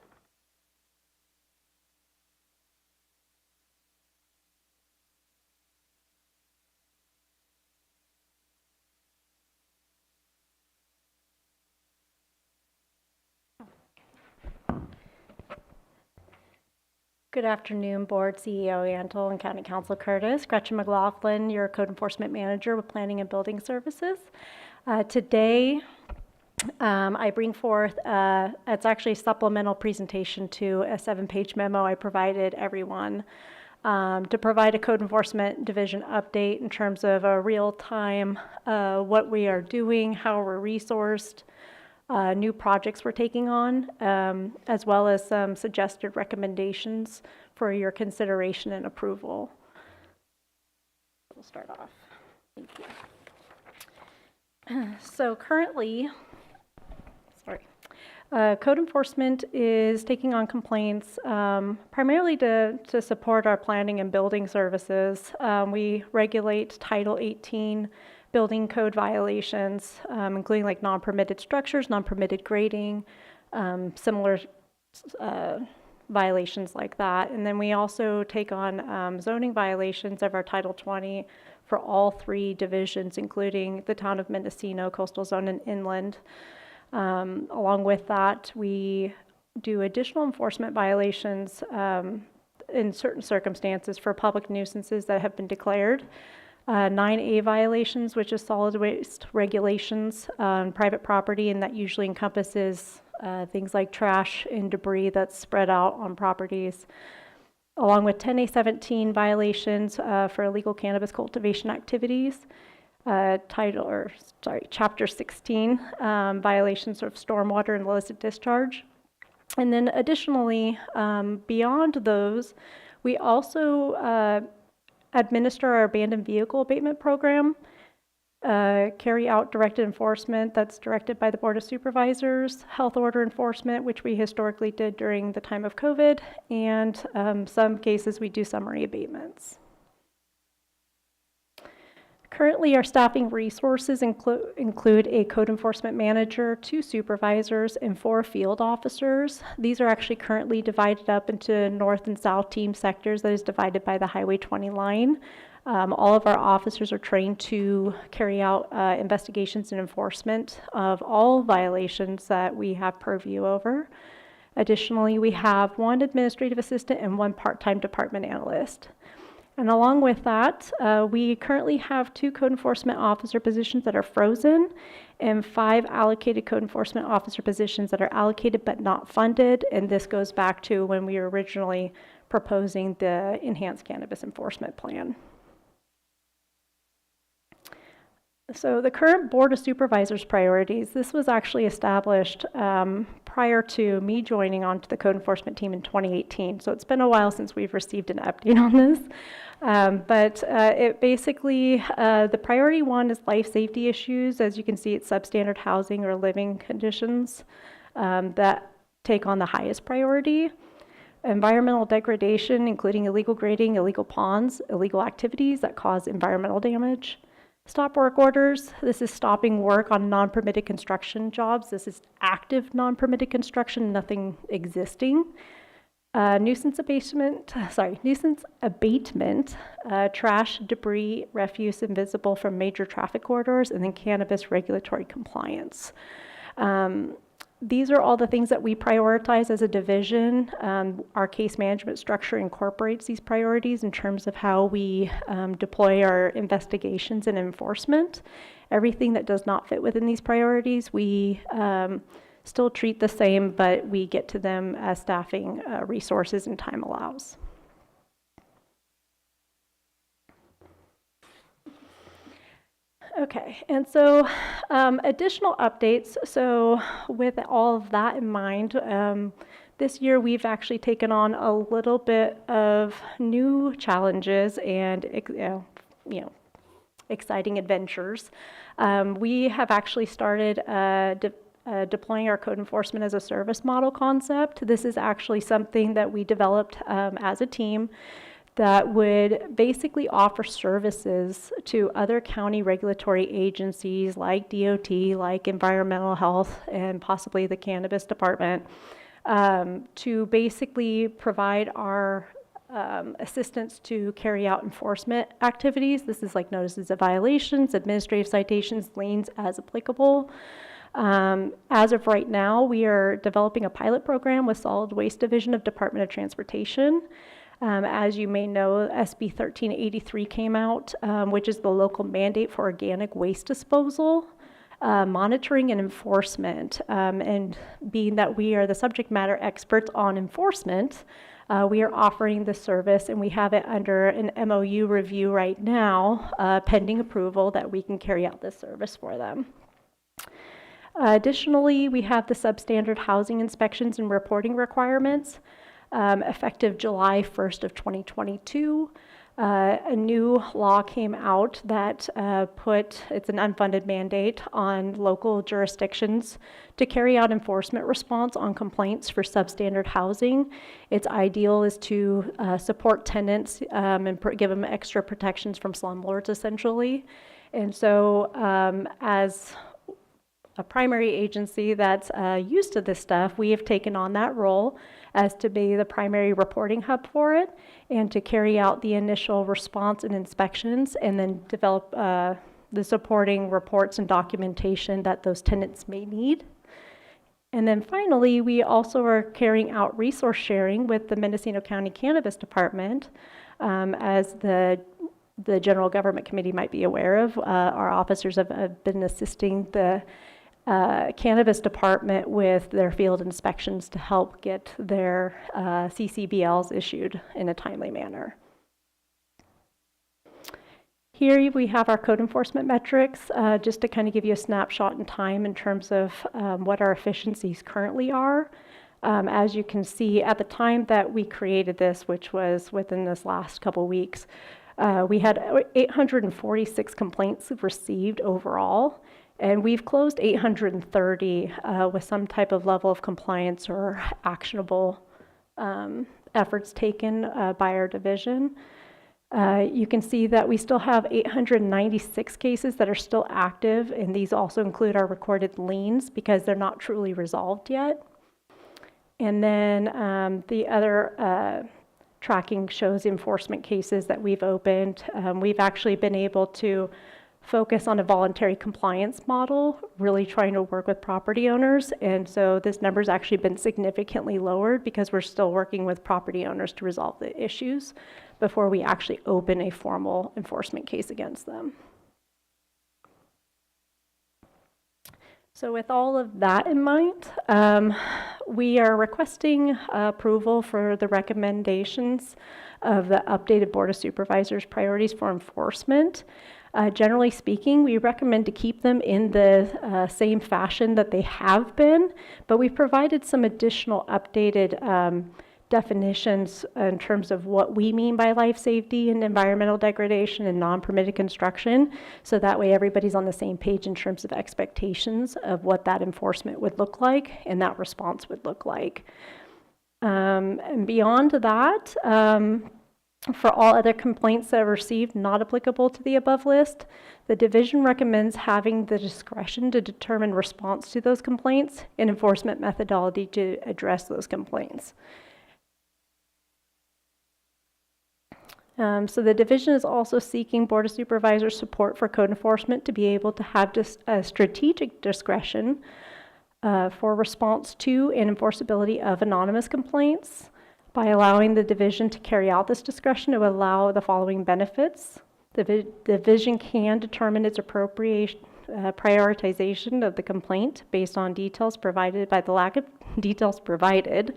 Good afternoon, Board, CEO Antle, and County Counsel Curtis. Gretchen McLaughlin, your Code Enforcement Manager with Planning and Building Services. Today, I bring forth, it's actually a supplemental presentation to a 7-page memo I provided everyone to provide a Code Enforcement Division update in terms of a real-time, what we are doing, how we're resourced, new projects we're taking on, as well as some suggested recommendations for your consideration and approval. We'll start off. Thank you. So currently, Code Enforcement is taking on complaints primarily to support our planning and building services. We regulate Title 18 building code violations, including like non-permitted structures, non-permitted grading, similar violations like that. And then we also take on zoning violations of our Title 20 for all 3 divisions, including the town of Mendocino, coastal zone, and inland. Along with that, we do additional enforcement violations in certain circumstances for public nuisances that have been declared. 9A violations, which is solid waste regulations on private property, and that usually encompasses things like trash and debris that's spread out on properties, along with 10A17 violations for illegal cannabis cultivation activities. Chapter 16 violations of stormwater and illicit discharge. And then additionally, beyond those, we also administer our abandoned vehicle abatement program, carry out directed enforcement that's directed by the Board of Supervisors, health order enforcement, which we historically did during the time of COVID, and some cases we do summary abatements. Currently, our staffing resources include a code enforcement manager, 2 supervisors, and 4 field officers. These are actually currently divided up into north and south team sectors that is divided by the Highway 20 line. All of our officers are trained to carry out investigations and enforcement of all violations that we have purview over. Additionally, we have 1 administrative assistant and 1 part-time department analyst. And along with that, we currently have 2 code enforcement officer positions that are frozen and 5 allocated code enforcement officer positions that are allocated but not funded. And this goes back to when we were originally proposing the enhanced cannabis enforcement plan. So the current Board of Supervisors priorities, this was actually established prior to me joining onto the code enforcement team in 2018. So it's been a while since we've received an update on this. But it basically, the priority 1 is life safety issues. As you can see, it's substandard housing or living conditions that take on the highest priority. Environmental degradation, including illegal grading, illegal ponds, illegal activities that cause environmental damage. Stop work orders. This is stopping work on non-permitted construction jobs. This is active non-permitted construction, nothing existing. Nuisance abatement, trash, debris, refuse invisible from major traffic corridors, and then cannabis regulatory compliance. These are all the things that we prioritize as a division. Our case management structure incorporates these priorities in terms of how we deploy our investigations and enforcement. Everything that does not fit within these priorities, we still treat the same, but we get to them as staffing resources and time allows. Okay, and so additional updates. So with all of that in mind, this year we've actually taken on a little bit of new challenges and exciting adventures. We have actually started deploying our code enforcement as a service model concept. This is actually something that we developed as a team that would basically offer services to other county regulatory agencies like DOT, like environmental health, and possibly the cannabis department, to basically provide our assistance to carry out enforcement activities. This is like notices of violations, administrative citations, liens as applicable. As of right now, we are developing a pilot program with Solid Waste Division of Department of Transportation. As you may know, SB 1383 came out, which is the local mandate for organic waste disposal, monitoring and enforcement. And being that we are the subject matter experts on enforcement, we are offering the service, and we have it under an MOU review right now, pending approval that we can carry out this service for them. Additionally, we have the substandard housing inspections and reporting requirements. Effective July 1st of 2022, a new law came out that it's an unfunded mandate on local jurisdictions to carry out enforcement response on complaints for substandard housing. Its ideal is to support tenants and give them extra protections from slumlords, essentially. And so as a primary agency that's used to this stuff, we have taken on that role as to be the primary reporting hub for it and to carry out the initial response and inspections and then develop the supporting reports and documentation that those tenants may need. And then finally, we also are carrying out resource sharing with the Mendocino County Cannabis Department. As the General Government Committee might be aware of, our officers have been assisting the Cannabis Department with their field inspections to help get their CCBLs issued in a timely manner. Here we have our code enforcement metrics, just to kind of give you a snapshot in time in terms of what our efficiencies currently are. As you can see, at the time that we created this, which was within this last couple weeks, we had 846 complaints received overall, and we've closed 830 with some type of level of compliance or actionable efforts taken by our division. You can see that we still have 896 cases that are still active, and these also include our recorded liens because they're not truly resolved yet. And then the other tracking shows enforcement cases that we've opened. We've actually been able to focus on a voluntary compliance model, really trying to work with property owners. And so this number's actually been significantly lowered because we're still working with property owners to resolve the issues before we actually open a formal enforcement case against them. So with all of that in mind, we are requesting approval for the recommendations of the updated Board of Supervisors priorities for enforcement. Generally speaking, we recommend to keep them in the same fashion that they have been, but we've provided some additional updated definitions in terms of what we mean by life safety and environmental degradation and non-permitted construction, so that way everybody's on the same page in terms of expectations of what that enforcement would look like and that response would look like. And beyond that, for all other complaints that are received not applicable to the above list, the division recommends having the discretion to determine response to those complaints and enforcement methodology to address those complaints. So the division is also seeking Board of Supervisors support for code enforcement to be able to have strategic discretion for response to and enforceability of anonymous complaints. By allowing the division to carry out this discretion, it will allow the following benefits. The division can determine its appropriate prioritization of the complaint based on details provided by the lack of details provided.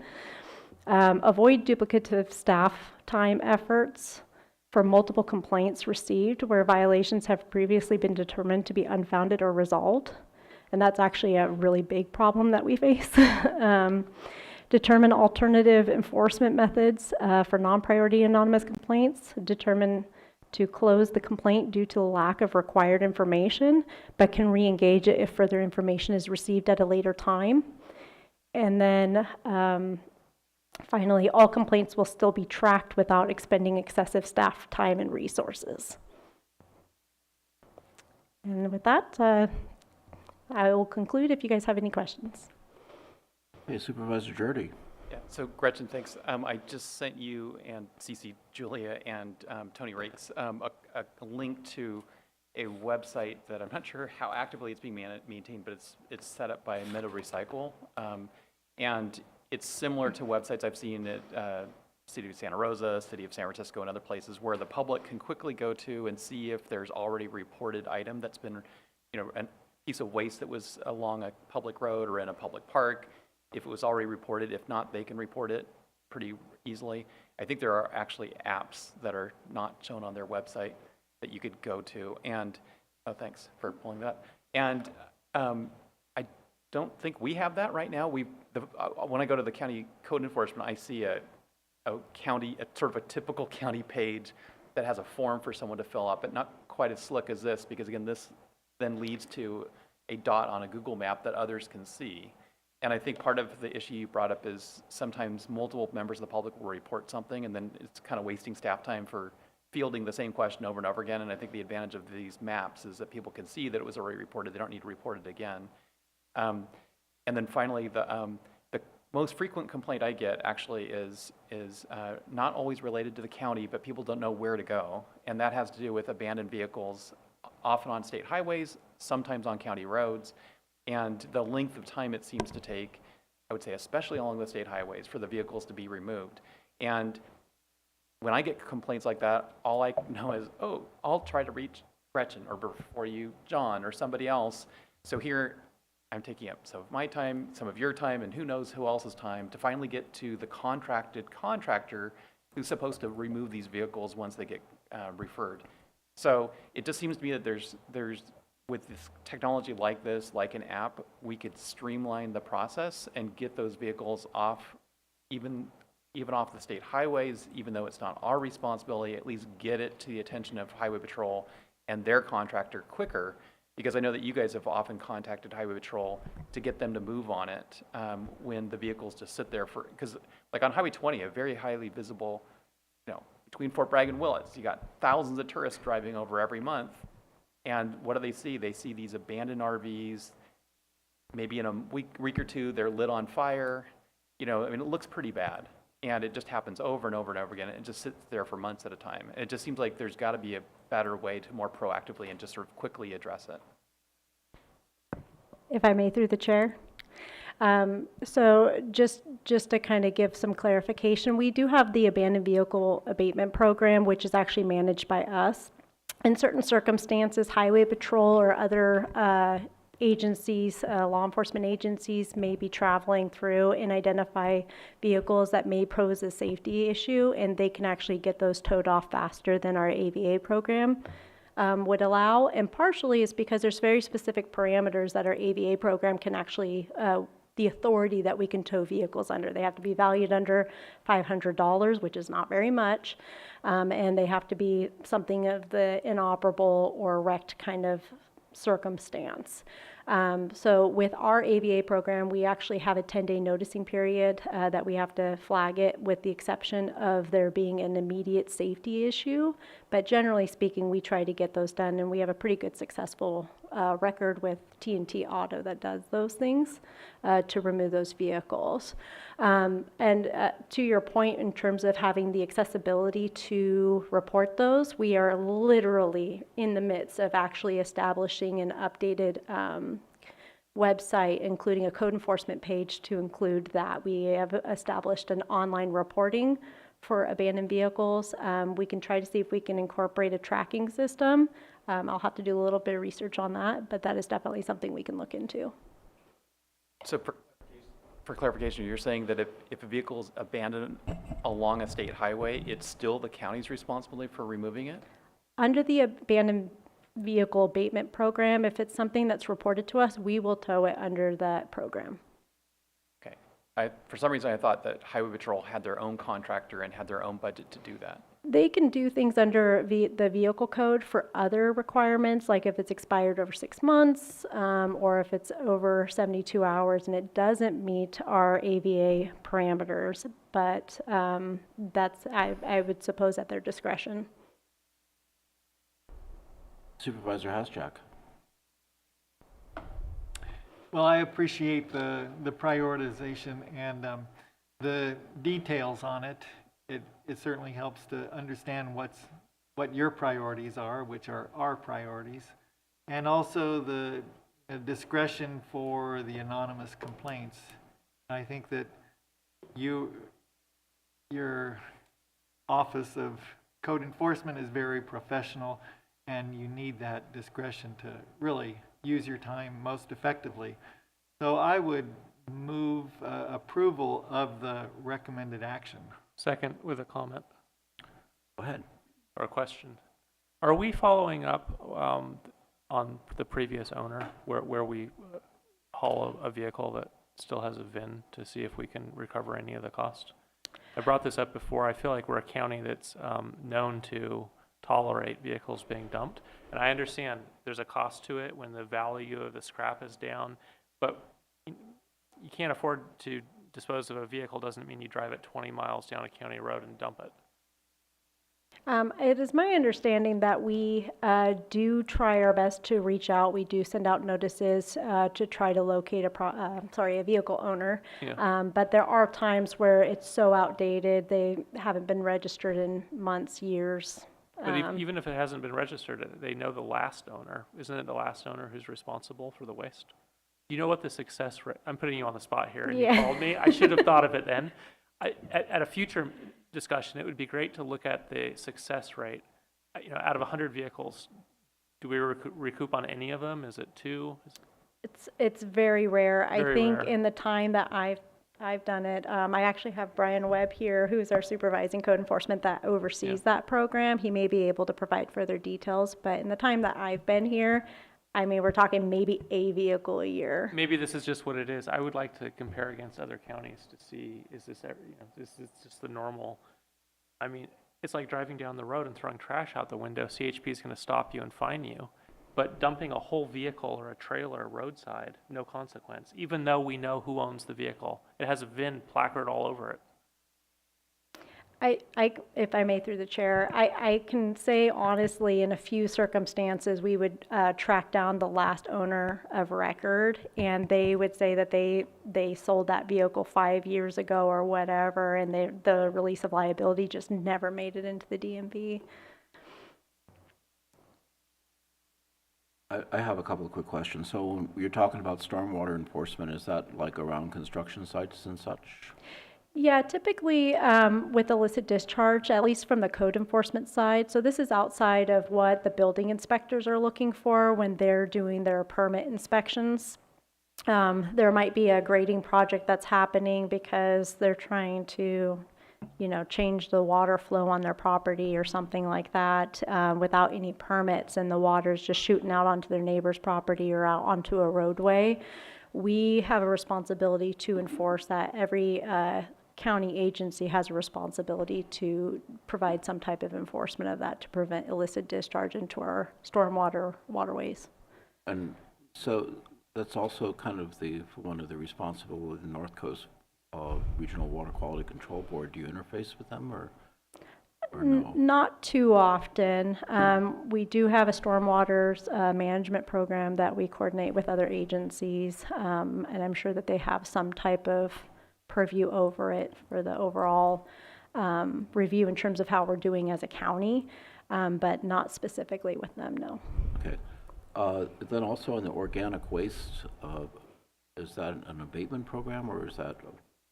Avoid duplicative staff time efforts for multiple complaints received where violations have previously been determined to be unfounded or resolved. And that's actually a really big problem that we face. Determine alternative enforcement methods for non-priority anonymous complaints. Determine to close the complaint due to the lack of required information, but can re-engage it if further information is received at a later time. And then finally, all complaints will still be tracked without expending excessive staff time and resources. And with that, I will conclude if you guys have any questions. Hey, Supervisor Jordy. Yeah, so Gretchen, thanks. I just sent you and CC Julia and Tony Rakes a link to a website that I'm not sure how actively it's being maintained, but it's set up by Meadow Recycle. And it's similar to websites I've seen at City of Santa Rosa, City of San Francisco, and other places where the public can quickly go to and see if there's already reported item that's been, a piece of waste that was along a public road or in a public park. If it was already reported, if not, they can report it pretty easily. I think there are actually apps that are not shown on their website that you could go to. And, oh, thanks for pulling that. And I don't think we have that right now. When I go to the county code enforcement, I see a sort of a typical county page that has a form for someone to fill out, but not quite as slick as this, because again, this then leads to a dot on a Google map that others can see. And I think part of the issue you brought up is sometimes multiple members of the public will report something, and then it's kind of wasting staff time for fielding the same question over and over again. And I think the advantage of these maps is that people can see that it was already reported. They don't need to report it again. And then finally, the most frequent complaint I get actually is not always related to the county, but people don't know where to go. And that has to do with abandoned vehicles, often on state highways, sometimes on county roads. and the length of time it seems to take, I would say especially along the state highways, for the vehicles to be removed. And when I get complaints like that, all I know is, oh, I'll try to reach Gretchen, or before you, John, or somebody else. So here, I'm taking up some of my time, some of your time, and who knows who else's time to finally get to the contracted contractor who's supposed to remove these vehicles once they get referred. So it just seems to me that there's with this technology like this, like an app, we could streamline the process and get those vehicles off, even off the state highways, even though it's not our responsibility, at least get it to the attention of Highway Patrol and their contractor quicker, because I know that you guys have often contacted Highway Patrol to get them to move on it when the vehicles just sit there for, because like on Highway 20, a very highly visible, between Fort Bragg and Willits, you got thousands of tourists driving over every month, and what do they see? They see these abandoned RVs, maybe in a week or two, they're lit on fire. I mean, it looks pretty bad. And it just happens over and over and over again. It just sits there for months at a time. It just seems like there's got to be a better way to more proactively and just sort of quickly address it. If I may, through the chair. So just to kind of give some clarification, we do have the abandoned vehicle abatement program, which is actually managed by us. In certain circumstances, Highway Patrol or other agencies, law enforcement agencies may be traveling through and identify vehicles that may pose a safety issue, and they can actually get those towed off faster than our AVA program would allow. And partially is because there's very specific parameters that our AVA program can actually, the authority that we can tow vehicles under. They have to be valued under $500, which is not very much, and they have to be something of the inoperable or wrecked kind of circumstance. So with our AVA program, we actually have a 10-day noticing period that we have to flag it, with the exception of there being an immediate safety issue. But generally speaking, we try to get those done, and we have a pretty good successful record with T&T Auto that does those things to remove those vehicles. And to your point, in terms of having the accessibility to report those, we are literally in the midst of actually establishing an updated website, including a code enforcement page to include that. We have established an online reporting for abandoned vehicles. We can try to see if we can incorporate a tracking system. I'll have to do a little bit of research on that, but that is definitely something we can look into. So for clarification, you're saying that if a vehicle is abandoned along a state highway, it's still the county's responsibility for removing it? Under the abandoned vehicle abatement program, if it's something that's reported to us, we will tow it under that program. Okay. For some reason, I thought that Highway Patrol had their own contractor and had their own budget to do that. They can do things under the vehicle code for other requirements, like if it's expired over 6 months, or if it's over 72 hours and it doesn't meet our AVA parameters. But that's, I would suppose, at their discretion. Supervisor Hasjack. Well, I appreciate the prioritization and the details on it. It certainly helps to understand what your priorities are, which are our priorities, and also the discretion for the anonymous complaints. I think that your Office of Code Enforcement is very professional, and you need that discretion to really use your time most effectively. So I would move approval of the recommended action. Second, with a comment. Go ahead. Or a question. Are we following up on the previous owner where we haul a vehicle that still has a VIN to see if we can recover any of the cost? I brought this up before. I feel like we're a county that's known to tolerate vehicles being dumped. And I understand there's a cost to it when the value of the scrap is down, but you can't afford to dispose of a vehicle. Doesn't mean you drive it 20 miles down a county road and dump it. It is my understanding that we do try our best to reach out. We do send out notices to try to locate a vehicle owner. Yeah. But there are times where it's so outdated, they haven't been registered in months, years. But even if it hasn't been registered, they know the last owner. Isn't it the last owner who's responsible for the waste? you know what the success rate, I'm putting you on the spot here, and Yeah. you called me. I should have thought of it then. At a future discussion, it would be great to look at the success rate. Out of 100 vehicles, do we recoup on any of them? Is it 2? It's very rare. I Very think rare. in the time that I've done it, I actually have Brian Webb here, who's our supervising code enforcement that oversees that program. He may be able to provide further details, but in the time that I've been here, I mean, we're talking maybe a vehicle a year. Maybe this is just what it is. I would like to compare against other counties to see, is this, this is just the normal. I mean, it's like driving down the road and throwing trash out the window. CHP is going to stop you and fine you. But dumping a whole vehicle or a trailer roadside, no consequence, even though we know who owns the vehicle. It has a VIN placard all over it. If I may through the chair, I can say honestly, in a few circumstances, we would track down the last owner of record, and they would say that they sold that vehicle 5 years ago or whatever, and the release of liability just never made it into the DMV. I have a couple of quick questions. So when you're talking about stormwater enforcement, is that like around construction sites and such? Yeah, typically with illicit discharge, at least from the code enforcement side. So this is outside of what the building inspectors are looking for when they're doing their permit inspections. There might be a grading project that's happening because they're trying to, change the water flow on their property or something like that without any permits, and the water's just shooting out onto their neighbor's property or out onto a roadway. We have a responsibility to enforce that. Every county agency has a responsibility to provide some type of enforcement of that to prevent illicit discharge into our stormwater waterways. And so that's also kind of one of the responsible in North Coast Regional Water Quality Control Board. Do you interface with them or no? Not too often. We do have a stormwater management program that we coordinate with other agencies, and I'm sure that they have some type of purview over it for the overall review in terms of how we're doing as a county, but not specifically with them, no. Okay. Then also in the organic waste, is that an abatement program, or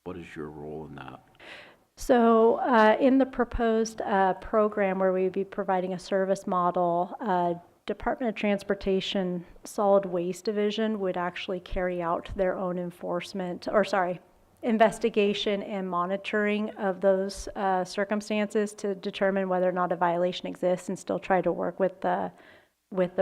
what is your role in that? So in the proposed program where we'd be providing a service model, Department of Transportation Solid Waste Division would actually carry out their own investigation and monitoring of those circumstances to determine whether or not a violation exists, and still try to work with the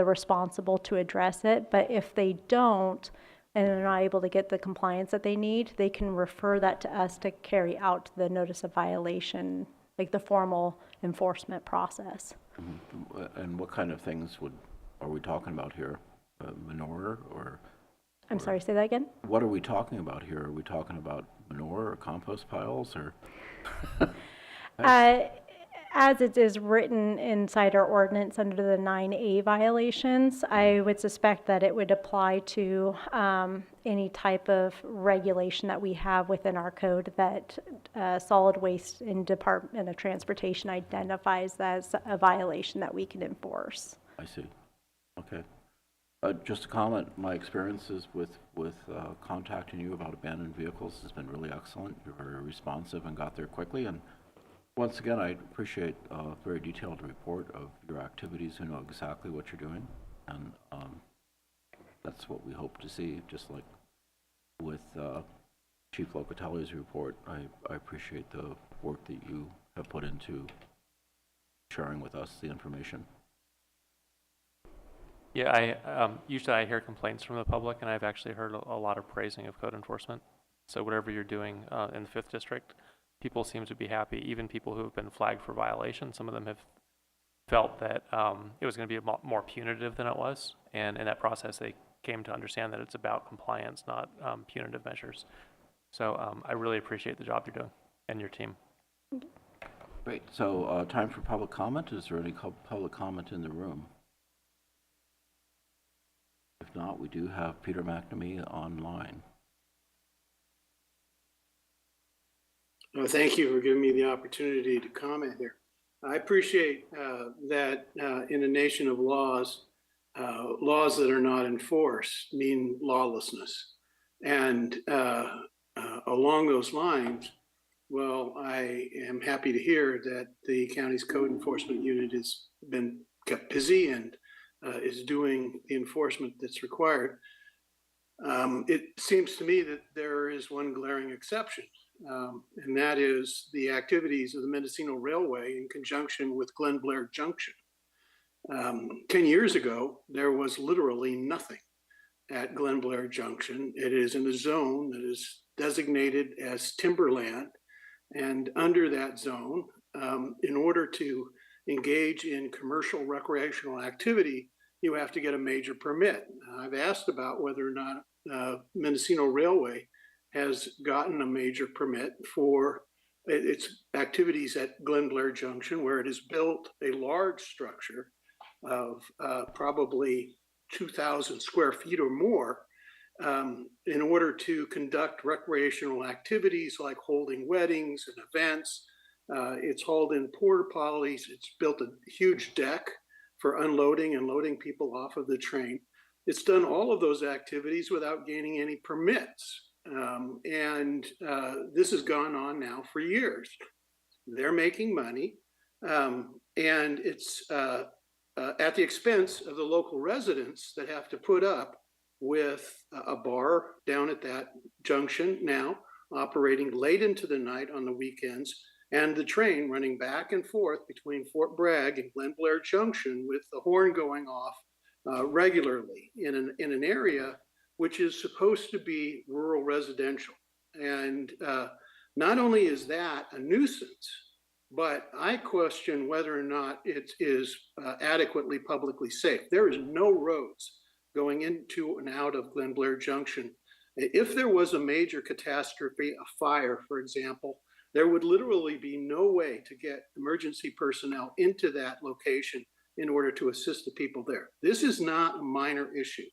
responsible to address it. But if they don't, and they're not able to get the compliance that they need, they can refer that to us to carry out the notice of violation, like the formal enforcement process. Mm-hmm. And what kind of things are we talking about here? Manure or? I'm sorry, say that again? What are we talking about here? Are we talking about manure or compost piles or? As it is written inside our ordinance under the 9A violations, I would suspect that it would apply to any type of regulation that we have within our code that solid waste in Department of Transportation identifies as a violation that we can enforce. I see. Okay. Just a comment, my experiences with contacting you about abandoned vehicles has been really excellent. You're very responsive and got there quickly. And once again, I appreciate a very detailed report of your activities. You know exactly what you're doing. And that's what we hope to see, just like with Chief Locatelli's report. I appreciate the work that you have put into sharing with us the information. Yeah, usually I hear complaints from the public, and I've actually heard a lot of praising of code enforcement. So whatever you're doing in the 5th District, people seem to be happy. Even people who have been flagged for violation, some of them have felt that it was going to be more punitive than it was. And in that process, they came to understand that it's about compliance, not punitive measures. So I really appreciate the job you're doing and your team. Great. So time for public comment. Is there any public comment in the room? If not, we do have Peter McNamee online. Thank you for giving me the opportunity to comment here. I appreciate that in a nation of laws, laws that are not enforced mean lawlessness. And along those lines, well, I am happy to hear that the county's code enforcement unit has been kept busy and is doing the enforcement that's required. It seems to me that there is one glaring exception, and that is the activities of the Mendocino Railway in conjunction with Glen Blair Junction. 10 years ago, there was literally nothing at Glen Blair Junction. It is in a zone that is designated as timberland, and under that zone, in order to engage in commercial recreational activity, you have to get a major permit. I've asked about whether or not Mendocino Railway has gotten a major permit for its activities at Glen Blair Junction, where it has built a large structure of probably 2,000 square feet or more in order to conduct recreational activities like holding weddings and events. It's hauled in porta potties. It's built a huge deck for unloading and loading people off of the train. It's done all of those activities without gaining any permits. This has gone on now for years. They're making money, and it's at the expense of the local residents that have to put up with a bar down at that junction now, operating late into the night on the weekends, and the train running back and forth between Fort Bragg and Glen Blair Junction with the horn going off regularly in an area which is supposed to be rural residential. And not only is that a nuisance, but I question whether or not it is adequately publicly safe. There is no roads going into and out of Glen Blair Junction. If there was a major catastrophe, a fire, for example, there would literally be no way to get emergency personnel into that location in order to assist the people there. This is not a minor issue.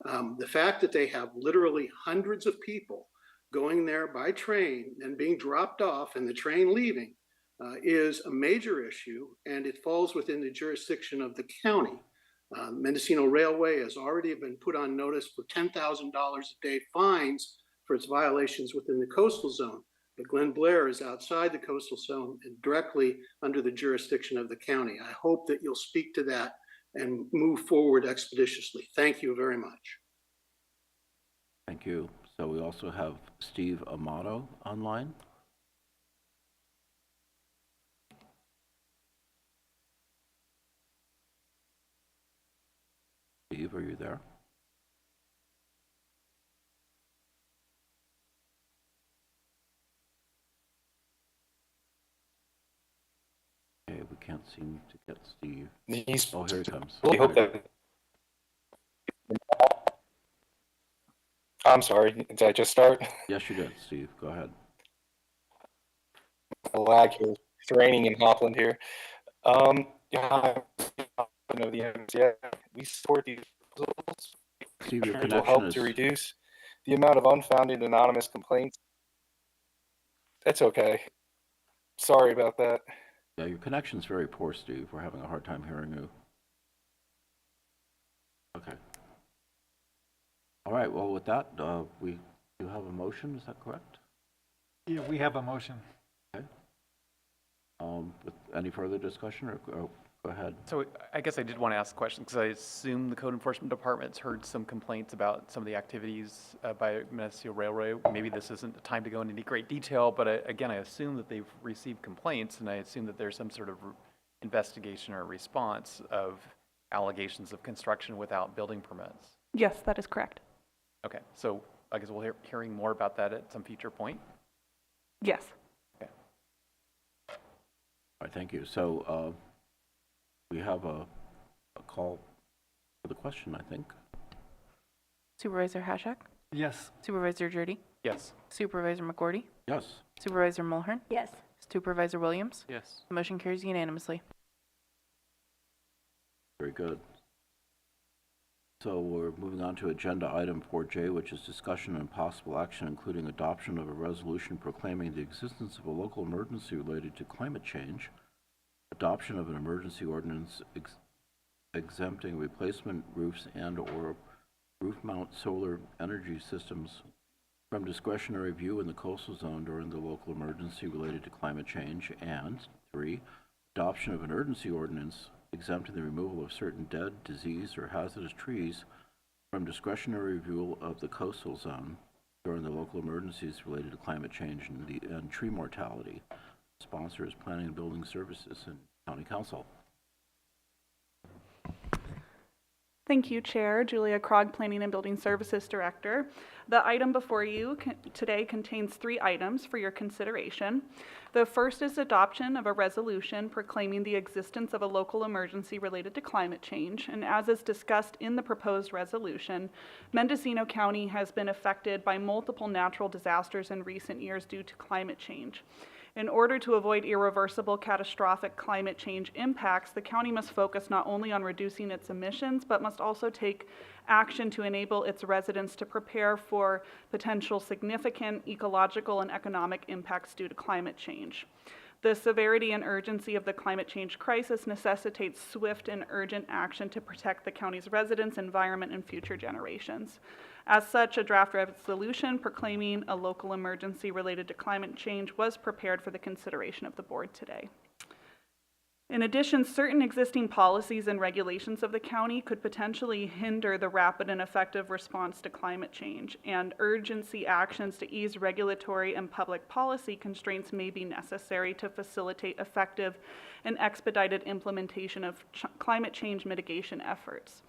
The fact that they have literally hundreds of people going there by train and being dropped off and the train leaving is a major issue, and it falls within the jurisdiction of the county. Mendocino Railway has already been put on notice for $10,000 a day fines for its violations within the coastal zone. But Glen Blair is outside the coastal zone and directly under the jurisdiction of the county. I hope that you'll speak to that and move forward expeditiously. Thank you very much. Thank you. So we also have Steve Amato online. Steve, are you there? Okay, we can't seem to get Steve. Oh, here he comes. I hope that. I'm sorry, did I just start? Yes, you did, Steve. Go ahead. A lag here. It's raining in Hopland here. Yeah, I know the MCERA. We support these proposals. Steve, your Will connection help is... to reduce the amount of unfounded anonymous complaints. That's okay. Sorry about that. Yeah, your connection's very poor, Steve. We're having a hard time hearing you. Okay. All right, well, with that, we do have a motion, is that correct? Yeah, we have a motion. Okay. With any further discussion, or go ahead? So I guess I did want to ask a question, because I assume the code enforcement department's heard some complaints about some of the activities by Mendocino Railway. Maybe this isn't the time to go into any great detail, but again, I assume that they've received complaints, and I assume that there's some sort of investigation or response of allegations of construction without building permits. Yes, that is correct. Okay, so I guess we'll hearing more about that at some future point. Yes. Okay. All right, thank you. So we have a call for the question, I think. Supervisor Hashak? Yes. Supervisor Jordy? Yes. Supervisor McGordy? Yes. Supervisor Mulhern? Yes. Supervisor Williams? Yes. The motion carries unanimously. Very good. So we're moving on to agenda item 4J, which is discussion and possible action, including adoption of a resolution proclaiming the existence of a local emergency related to climate change, adoption of an emergency ordinance exempting replacement roofs and/or roof mount solar energy systems from discretionary review in the coastal zone during the local emergency related to climate change, and 3, adoption of an urgency ordinance exempting the removal of certain dead, diseased, or hazardous trees from discretionary review of the coastal zone during the local emergencies related to climate change and tree mortality. Sponsor is Planning and Building Services and County Council. Thank you, Chair. Julia Krog, Planning and Building Services Director. The item before you today contains 3 items for your consideration. The first is adoption of a resolution proclaiming the existence of a local emergency related to climate change. And as is discussed in the proposed resolution, Mendocino County has been affected by multiple natural disasters in recent years due to climate change. In order to avoid irreversible catastrophic climate change impacts, the county must focus not only on reducing its emissions, but must also take action to enable its residents to prepare for potential significant ecological and economic impacts due to climate change. The severity and urgency of the climate change crisis necessitates swift and urgent action to protect the county's residents, environment, and future generations. As such, a draft resolution proclaiming a local emergency related to climate change was prepared for the consideration of the board today. In addition, certain existing policies and regulations of the county could potentially hinder the rapid and effective response to climate change, and urgency actions to ease regulatory and public policy constraints may be necessary to facilitate effective and expedited implementation of climate change mitigation efforts.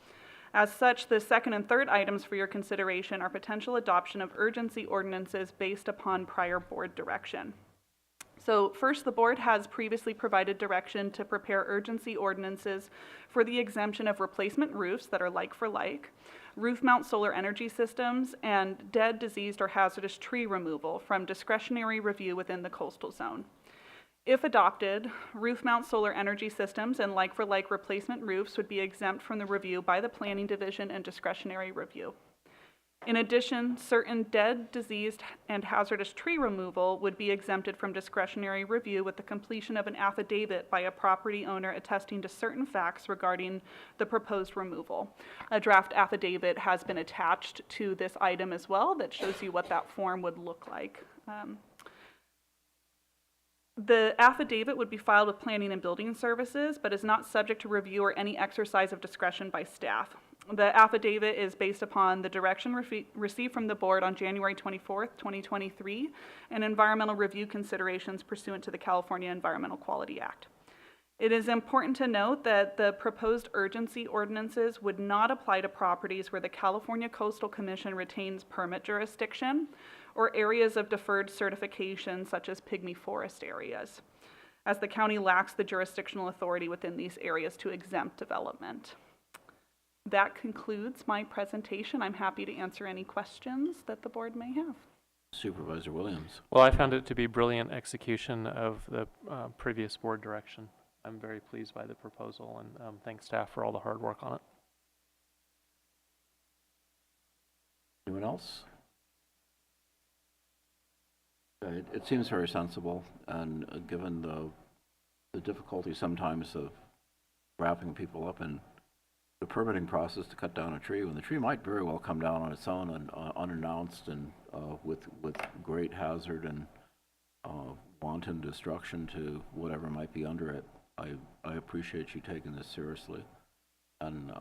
As such, the second and third items for your consideration are potential adoption of urgency ordinances based upon prior board direction. So first, the board has previously provided direction to prepare urgency ordinances for the exemption of replacement roofs that are like for like, roof mount solar energy systems, and dead, diseased, or hazardous tree removal from discretionary review within the coastal zone. If adopted, roof mount solar energy systems and like for like replacement roofs would be exempt from the review by the Planning Division and discretionary review. In addition, certain dead, diseased, and hazardous tree removal would be exempted from discretionary review with the completion of an affidavit by a property owner attesting to certain facts regarding the proposed removal. A draft affidavit has been attached to this item as well that shows you what that form would look like. The affidavit would be filed with Planning and Building Services, but is not subject to review or any exercise of discretion by staff. The affidavit is based upon the direction received from the board on January 24th, 2023, and environmental review considerations pursuant to the California Environmental Quality Act. It is important to note that the proposed urgency ordinances would not apply to properties where the California Coastal Commission retains permit jurisdiction or areas of deferred certification such as pygmy forest areas, as the county lacks the jurisdictional authority within these areas to exempt development. That concludes my presentation. I'm happy to answer any questions that the board may have. Supervisor Williams. Well, I found it to be brilliant execution of the previous board direction. I'm very pleased by the proposal, and thanks staff for all the hard work on it. Anyone else? It seems very sensible, and given the difficulty sometimes of wrapping people up in the permitting process to cut down a tree, when the tree might very well come down on its own and unannounced and with great hazard and wanton destruction to whatever might be under it. I appreciate you taking this seriously. And,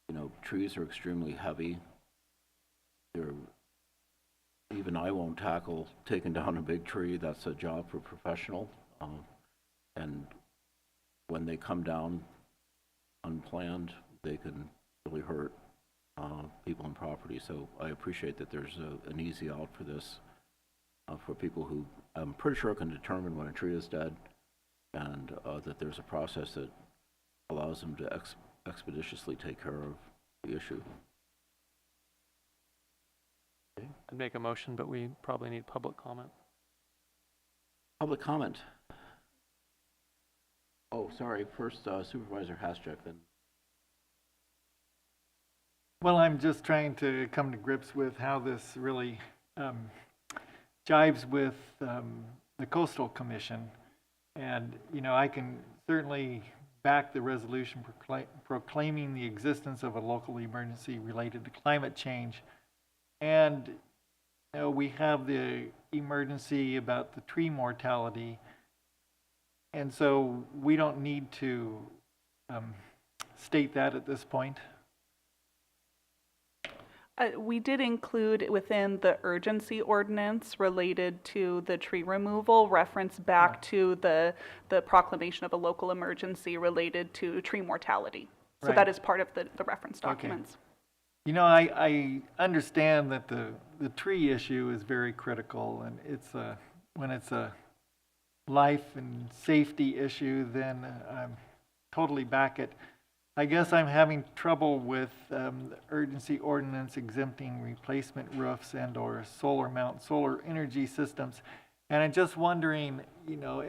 you know, trees are extremely heavy. Even I won't tackle taking down a big tree. That's a job for a professional. And when they come down unplanned, they can really hurt people and property. So I appreciate that there's an easy out for this for people who I'm pretty sure can determine when a tree is dead, and that there's a process that allows them to expeditiously take care of the issue. Okay. I'd make a motion, but we probably need public comment. Public comment. Oh, sorry. First, Supervisor Haschek, then. Well, I'm just trying to come to grips with how this really jives with the Coastal Commission. And, you know, I can certainly back the resolution proclaiming the existence of a local emergency related to climate change. And you know, we have the emergency about the tree mortality. And so we don't need to state that at this point. We did include within the urgency ordinance related to the tree removal reference back to the proclamation of a local emergency related to tree mortality. So Right. that is part of the reference documents. You know, I understand that the tree issue is very critical, and when it's a life and safety issue, then I'm totally back it. I guess I'm having trouble with the urgency ordinance exempting replacement roofs and or solar energy systems. And I'm just wondering, you know,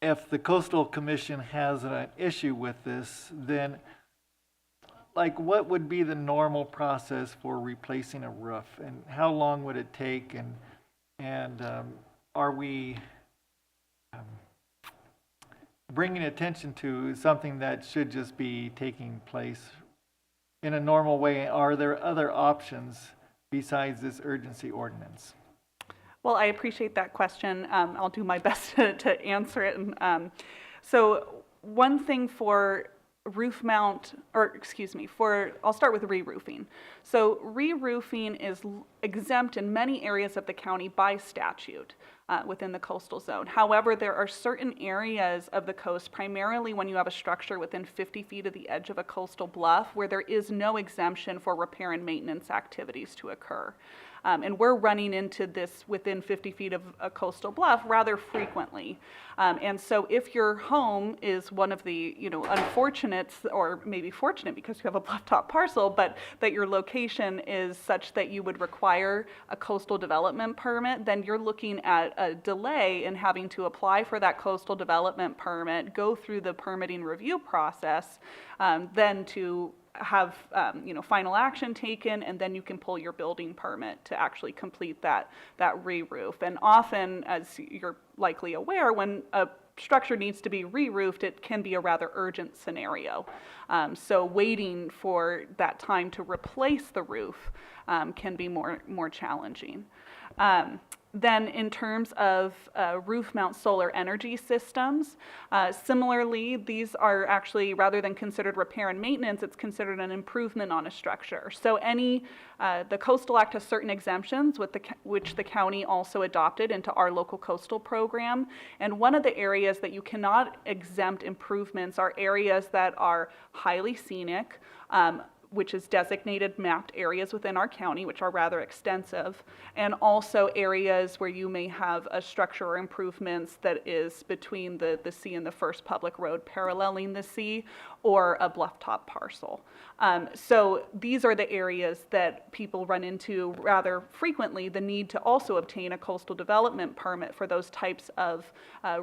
if the Coastal Commission has an issue with this, then like what would be the normal process for replacing a roof, and how long would it take, and are we bringing attention to something that should just be taking place in a normal way? Are there other options besides this urgency ordinance? Well, I appreciate that question. I'll do my best to answer it. So one thing for roof mount, or excuse me, I'll start with re-roofing. So re-roofing is exempt in many areas of the county by statute within the coastal zone. However, there are certain areas of the coast, primarily when you have a structure within 50 feet of the edge of a coastal bluff, where there is no exemption for repair and maintenance activities to occur. And we're running into this within 50 feet of a coastal bluff rather frequently. And so if your home is one of the, you know, unfortunates, or maybe fortunate because you have a bluff top parcel, but that your location is such that you would require a coastal development permit, then you're looking at a delay in having to apply for that coastal development permit, go through the permitting review process, then to have you know, final action taken, and then you can pull your building permit to actually complete that re-roof. And often, as you're likely aware, when a structure needs to be re-roofed, it can be a rather urgent scenario. So waiting for that time to replace the roof can be more challenging. Then in terms of roof mount solar energy systems, similarly, these are actually, rather than considered repair and maintenance, it's considered an improvement on a structure. So the Coastal Act has certain exemptions which the county also adopted into our local coastal program. And one of the areas that you cannot exempt improvements are areas that are highly scenic, which is designated mapped areas within our county, which are rather extensive, and also areas where you may have a structure or improvements that is between the sea and the first public road paralleling the sea, or a bluff top parcel. So these are the areas that people run into rather frequently, the need to also obtain a coastal development permit for those types of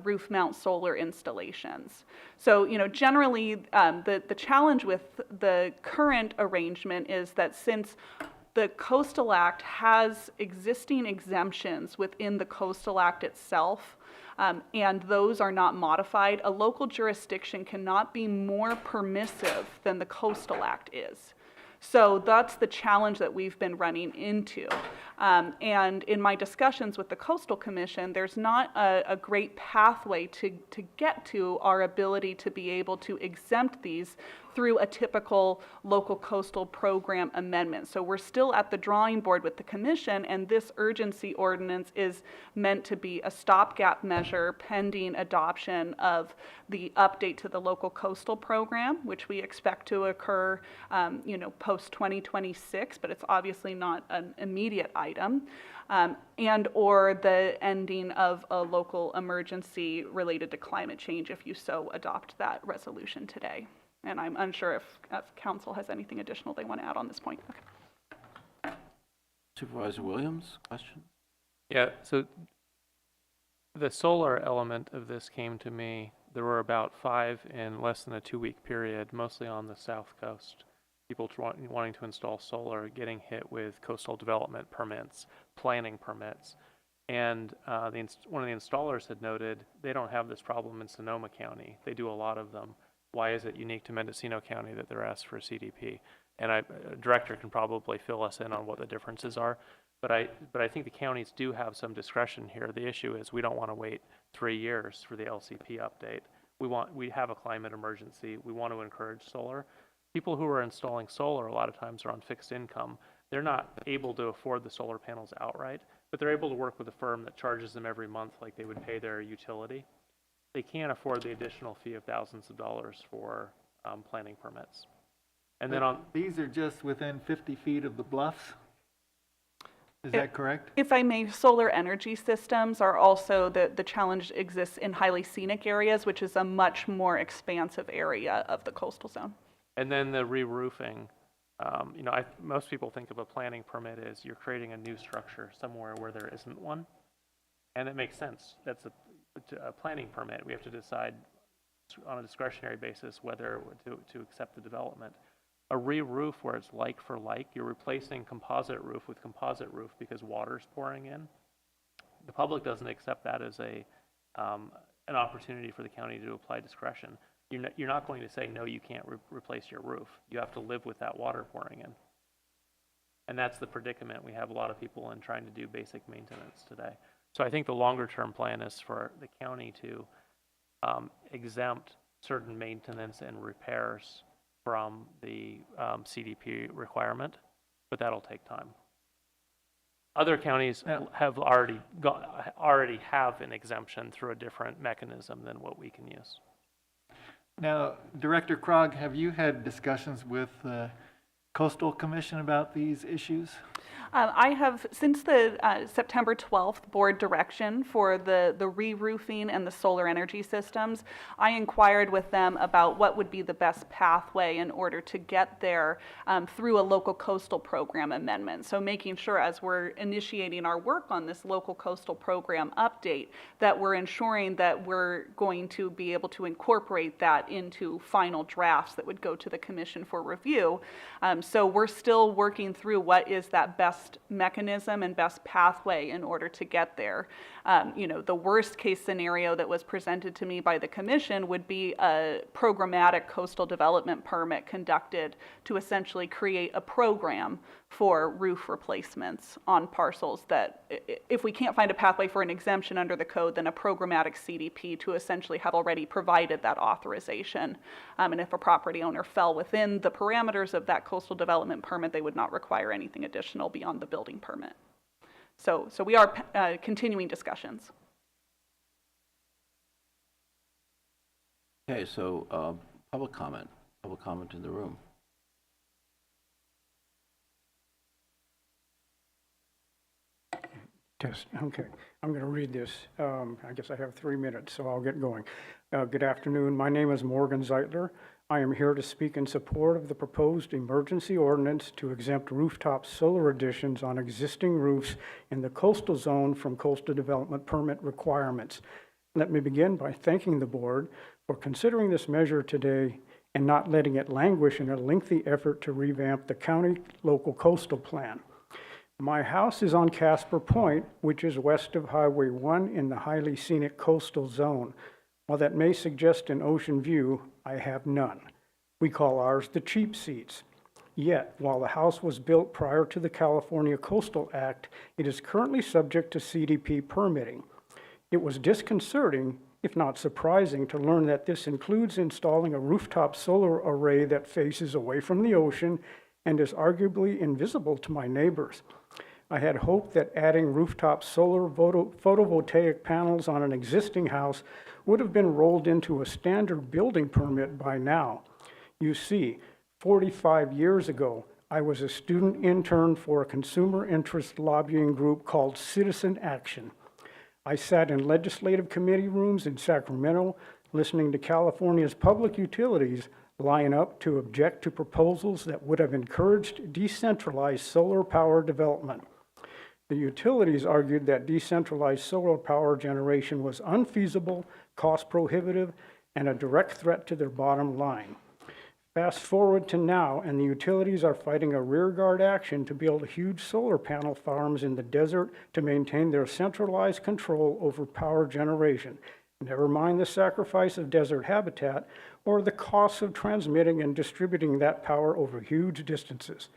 roof mount solar installations. So, you know, generally the challenge with the current arrangement is that since the Coastal Act has existing exemptions within the Coastal Act itself, and those are not modified, a local jurisdiction cannot be more permissive than the Coastal Act is. So that's the challenge that we've been running into. And in my discussions with the Coastal Commission, there's not a great pathway to get to our ability to be able to exempt these through a typical local coastal program amendment. So we're still at the drawing board with the commission, and this urgency ordinance is meant to be a stopgap measure pending adoption of the update to the local coastal program, which we expect to occur you know, post 2026, but it's obviously not an immediate item, and or the ending of a local emergency related to climate change if you so adopt that resolution today. And I'm unsure if council has anything additional they want to add on this point. Okay. Supervisor Williams, question? Yeah, so the solar element of this came to me. There were about 5 in less than a 2-week period, mostly on the south coast. People wanting to install solar, getting hit with coastal development permits, planning permits. And one of the installers had noted they don't have this problem in Sonoma County. They do a lot of them. Why is it unique to Mendocino County that they're asked for a CDP? And a director can probably fill us in on what the differences are. But I think the counties do have some discretion here. The issue is we don't want to wait 3 years for the LCP update. We have a climate emergency. We want to encourage solar. People who are installing solar a lot of times are on fixed income. They're not able to afford the solar panels outright, but they're able to work with a firm that charges them every month like they would pay their utility. They can't afford the additional fee of thousands of dollars for planning permits. And then These are just within 50 feet of the bluffs? Is that correct? If I may, solar energy systems are also, the challenge exists in highly scenic areas, which is a much more expansive area of the coastal zone. And then the re-roofing, most people think of a planning permit as you're creating a new structure somewhere where there isn't one. And it makes sense. That's a planning permit. We have to decide on a discretionary basis whether to accept the development. A re-roof where it's like for like, you're replacing composite roof with composite roof because water's pouring in. The public doesn't accept that as an opportunity for the county to apply discretion. You're not going to say, no, you can't replace your roof. You have to live with that water pouring in. And that's the predicament we have a lot of people in trying to do basic maintenance today. So I think the longer term plan is for the county to exempt certain maintenance and repairs from the CDP requirement, but that'll take time. Other counties have already have an exemption through a different mechanism than what we can use. Now, Director Krog, have you had discussions with the Coastal Commission about these issues? I have, since the September 12th board direction for the re-roofing and the solar energy systems, I inquired with them about what would be the best pathway in order to get there through a local coastal program amendment. So making sure as we're initiating our work on this local coastal program update that we're ensuring that we're going to be able to incorporate that into final drafts that would go to the commission for review. So we're still working through what is that best mechanism and best pathway in order to get there. The worst case scenario that was presented to me by the commission would be a programmatic coastal development permit conducted to essentially create a program for roof replacements on parcels that, if we can't find a pathway for an exemption under the code, then a programmatic CDP to essentially have already provided that authorization. And if a property owner fell within the parameters of that coastal development permit, they would not require anything additional beyond the building permit. So we are continuing discussions. Okay, so public comment in the room. Test. Okay, I'm going to read this. I guess I have 3 minutes, so I'll get going. Good afternoon. My name is Morgan Zeitler. I am here to speak in support of the proposed emergency ordinance to exempt rooftop solar additions on existing roofs in the coastal zone from coastal development permit requirements. Let me begin by thanking the board for considering this measure today and not letting it languish in a lengthy effort to revamp the county local coastal plan. My house is on Casper Point, which is west of Highway 1 in the highly scenic coastal zone. While that may suggest an ocean view, I have none. We call ours the cheap seats. Yet, while the house was built prior to the California Coastal Act, it is currently subject to CDP permitting. It was disconcerting, if not surprising, to learn that this includes installing a rooftop solar array that faces away from the ocean and is arguably invisible to my neighbors. I had hoped that adding rooftop solar photovoltaic panels on an existing house would have been rolled into a standard building permit by now. You see, 45 years ago, I was a student intern for a consumer interest lobbying group called Citizen Action. I sat in legislative committee rooms in Sacramento, listening to California's public utilities line up to object to proposals that would have encouraged decentralized solar power development. The utilities argued that decentralized solar power generation was unfeasible, cost prohibitive, and a direct threat to their bottom line. Fast forward to now, and the utilities are fighting a rearguard action to build huge solar panel farms in the desert to maintain their centralized control over power generation. Never mind the sacrifice of desert habitat or the costs of transmitting and distributing that power over huge distances.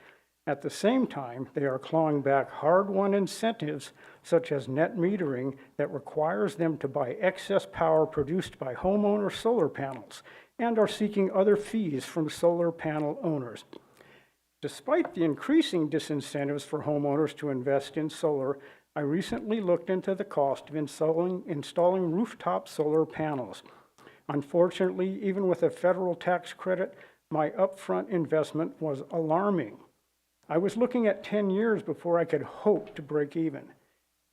At the same time, they are clawing back hard-won incentives such as net metering that requires them to buy excess power produced by homeowner solar panels, and are seeking other fees from solar panel owners. Despite the increasing disincentives for homeowners to invest in solar, I recently looked into the cost of installing rooftop solar panels. Unfortunately, even with a federal tax credit, my upfront investment was alarming. I was looking at 10 years before I could hope to break even.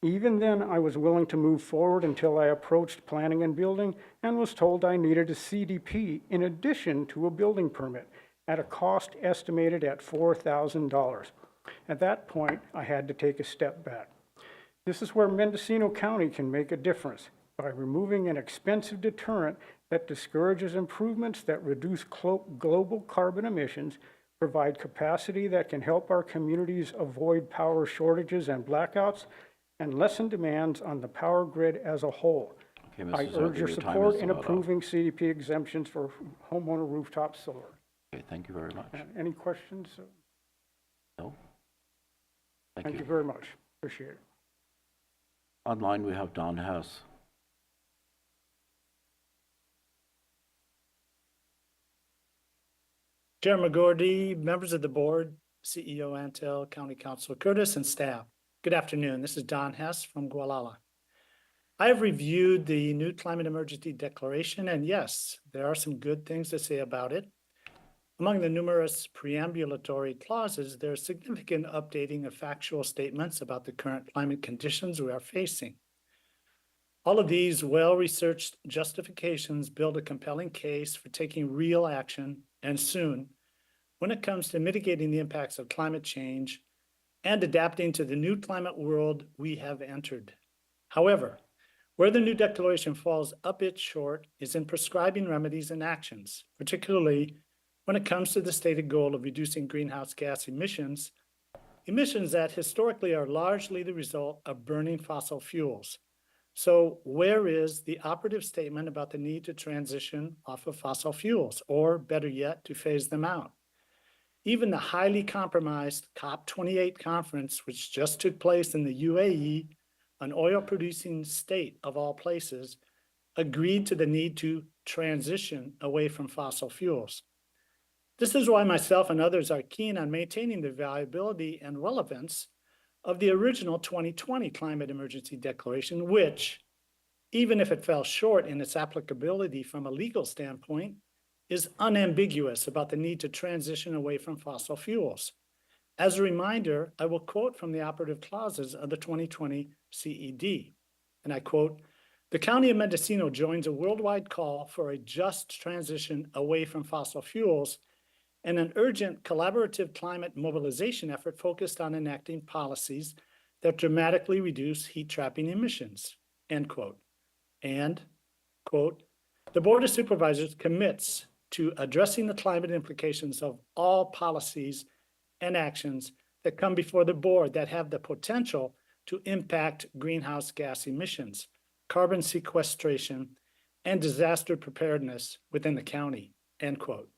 Even then, I was willing to move forward until I approached planning and building and was told I needed a CDP in addition to a building permit at a cost estimated at $4,000. At that point, I had to take a step back. This is where Mendocino County can make a difference by removing an expensive deterrent that discourages improvements that reduce global carbon emissions, provide capacity that can help our communities avoid power shortages and blackouts, and lessen demands on the power grid as a whole. Okay, I Mrs. urge Zucker, your time support is in about up. approving CDP exemptions for homeowner rooftop solar. Okay, thank you very much. Any questions? No? Thank you very much. Appreciate it. Online, we have Don Hess. Chair McGordy, members of the board, CEO Antel, County Council Curtis, and staff. Good afternoon. This is Don Hess from Gualala. I have reviewed the new climate emergency declaration, and yes, there are some good things to say about it. Among the numerous preambulatory clauses, there is significant updating of factual statements about the current climate conditions we are facing. All of these well-researched justifications build a compelling case for taking real action, and soon, when it comes to mitigating the impacts of climate change and adapting to the new climate world we have entered. However, where the new declaration falls a bit short is in prescribing remedies and actions, particularly when it comes to the stated goal of reducing greenhouse gas emissions that historically are largely the result of burning fossil fuels. So where is the operative statement about the need to transition off of fossil fuels, or better yet, to phase them out? Even the highly compromised COP28 conference, which just took place in the UAE, an oil-producing state of all places, agreed to the need to transition away from fossil fuels. This is why myself and others are keen on maintaining the viability and relevance of the original 2020 Climate Emergency Declaration, which, even if it fell short in its applicability from a legal standpoint, is unambiguous about the need to transition away from fossil fuels. As a reminder, I will quote from the operative clauses of the 2020 CED, and I quote, "The County of Mendocino joins a worldwide call for a just transition away from fossil fuels and an urgent collaborative climate mobilization effort focused on enacting policies that dramatically reduce heat trapping emissions," end quote. And, quote, "The Board of Supervisors commits to addressing the climate implications of all policies and actions that come before the board that have the potential to impact greenhouse gas emissions, carbon sequestration, and disaster preparedness within the county," end quote.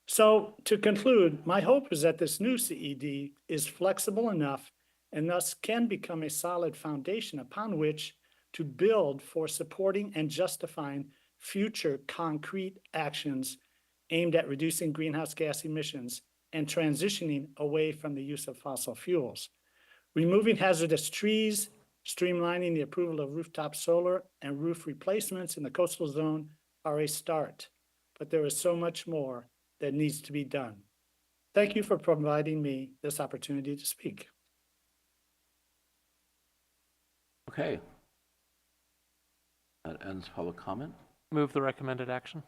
So to conclude, my hope is that this new CED is flexible enough and thus can become a solid foundation upon which to build for supporting and justifying future concrete actions aimed at reducing greenhouse gas emissions and transitioning away from the use of fossil fuels. Removing hazardous trees, streamlining the approval of rooftop solar and roof replacements in the coastal zone are a start, but there is so much more that needs to be done. Thank you for providing me this opportunity to speak. Okay. That ends public comment. Move the recommended action.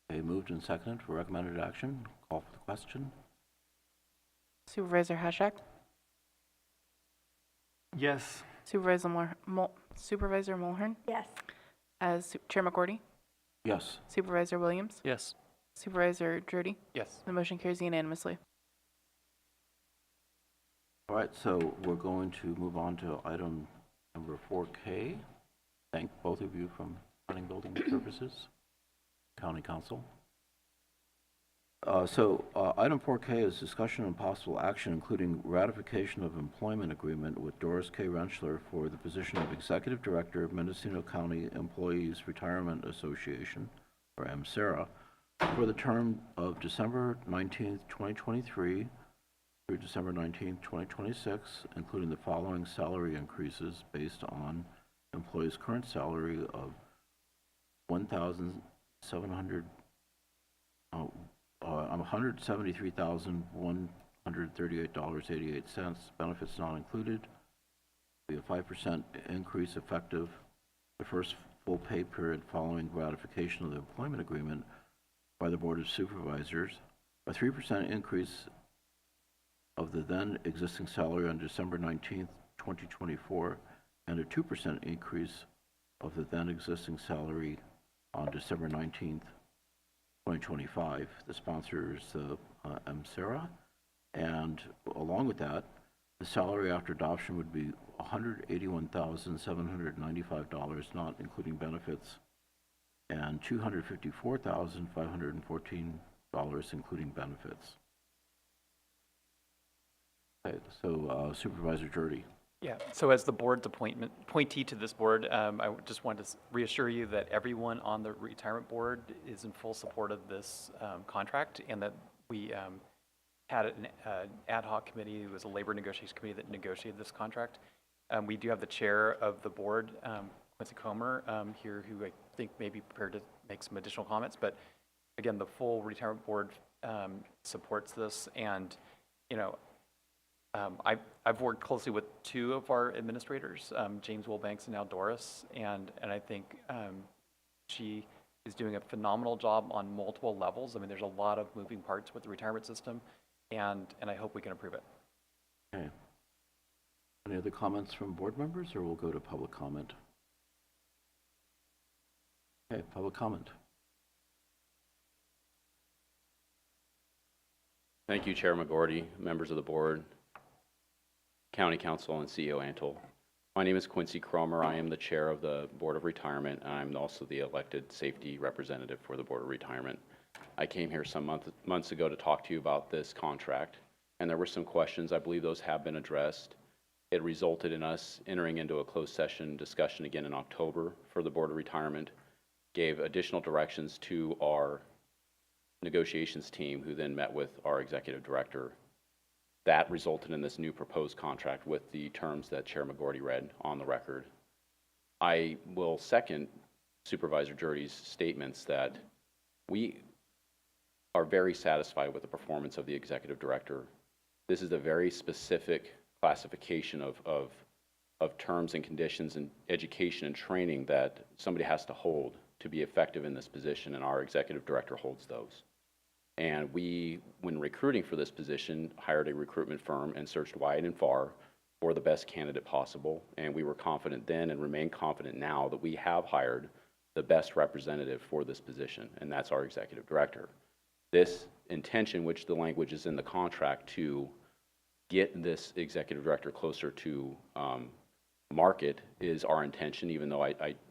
Okay, moved and seconded for recommended action. Call for the question. Supervisor Hashak? Yes. Supervisor Supervisor Mulhern? Yes. Chair McGordy? Yes. Supervisor Williams? Yes. Supervisor Drudy? Yes. The motion carries unanimously. All right, so we're going to move on to item number 4K. Thank both of you from Planning Building Services, County Council. Item 4K is discussion and possible action, including ratification of employment agreement with Doris K. Rentschler for the position of Executive Director of Mendocino County Employees Retirement Association, or MCERA, for the term of December 19th, 2023 through December 19th, 2026, including the following salary increases based on employee's current salary of $173,138.88, benefits not included. Be a 5% increase effective the first full pay period following ratification of the employment agreement by the Board of Supervisors, a 3% increase of the then existing salary on December 19th, 2024, and a 2% increase of the then existing salary on December 19th, 2025. The sponsor is MCERA, and along with that, the salary after adoption would be $181,795, not including benefits, and $254,514, including benefits. Okay, so Supervisor Drudy. Yeah, so as the board's appointee to this board, I just wanted to reassure you that everyone on the retirement board is in full support of this contract, and that we had an ad hoc committee. It was a labor negotiations committee that negotiated this contract. We do have the chair of the board, Quincy Comer, here, who I think may be prepared to make some additional comments. But again, the full retirement board supports this, and I've worked closely with two of our administrators, James Wilbanks and now Doris, and I think she is doing a phenomenal job on multiple levels. I mean, there's a lot of moving parts with the retirement system, and I hope we can approve it. Okay. Any other comments from board members, or we'll go to public comment? Okay, public comment. Thank you, Chair McGordy, members of the board, County Council, and CEO Antle. My name is Quincy Cromer. I am the chair of the Board of Retirement, and I'm also the elected safety representative for the Board of Retirement. I came here some months ago to talk to you about this contract, and there were some questions. I believe those have been addressed. It resulted in us entering into a closed session discussion again in October for the Board of Retirement, gave additional directions to our negotiations team, who then met with our executive director. That resulted in this new proposed contract with the terms that Chair McGordy read on the record. I will second Supervisor Drudy's statements that we are very satisfied with the performance of the executive director. This is a very specific classification of terms and conditions and education and training that somebody has to hold to be effective in this position, and our executive director holds those. And we, when recruiting for this position, hired a recruitment firm and searched wide and far for the best candidate possible. And we were confident then and remain confident now that we have hired the best representative for this position, and that's our executive director. This intention, which the language is in the contract, to get this executive director closer to market is our intention, even though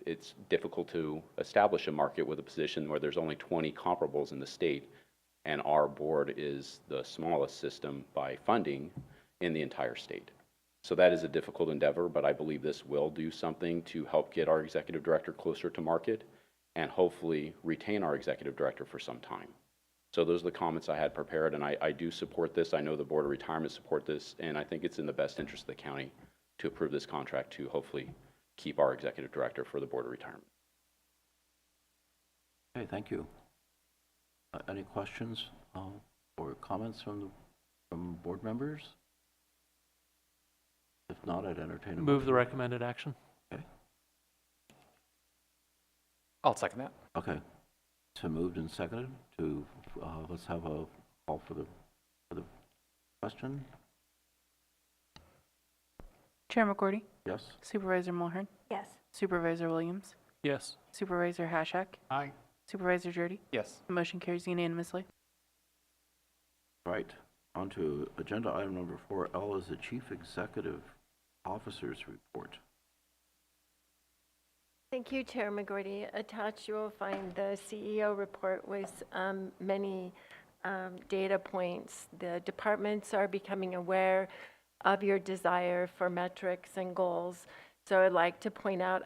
it's difficult to establish a market with a position where there's only 20 comparables in the state, and our board is the smallest system by funding in the entire state. So that is a difficult endeavor, but I believe this will do something to help get our executive director closer to market and hopefully retain our executive director for some time. So those are the comments I had prepared, and I do support this. I know the Board of Retirement support this, and I think it's in the best interest of the county to approve this contract to hopefully keep our executive director for the Board of Retirement. Okay, thank you. Any questions or comments from board members? If not, I'd entertain a motion. Move the recommended action. Okay. I'll second that. Okay. So moved and seconded to, let's have a call for the question. Chair McGordy? Yes. Supervisor Mulhern? Yes. Supervisor Williams? Yes. Supervisor Hashak? Aye. Supervisor Jordy? Yes. The motion carries unanimously. Right, on to agenda item number 4L is the Chief Executive Officer's Report. Thank you, Chair McGordy. Attached, you will find the CEO report with many data points. The departments are becoming aware of your desire for metrics and goals. So I'd like to point out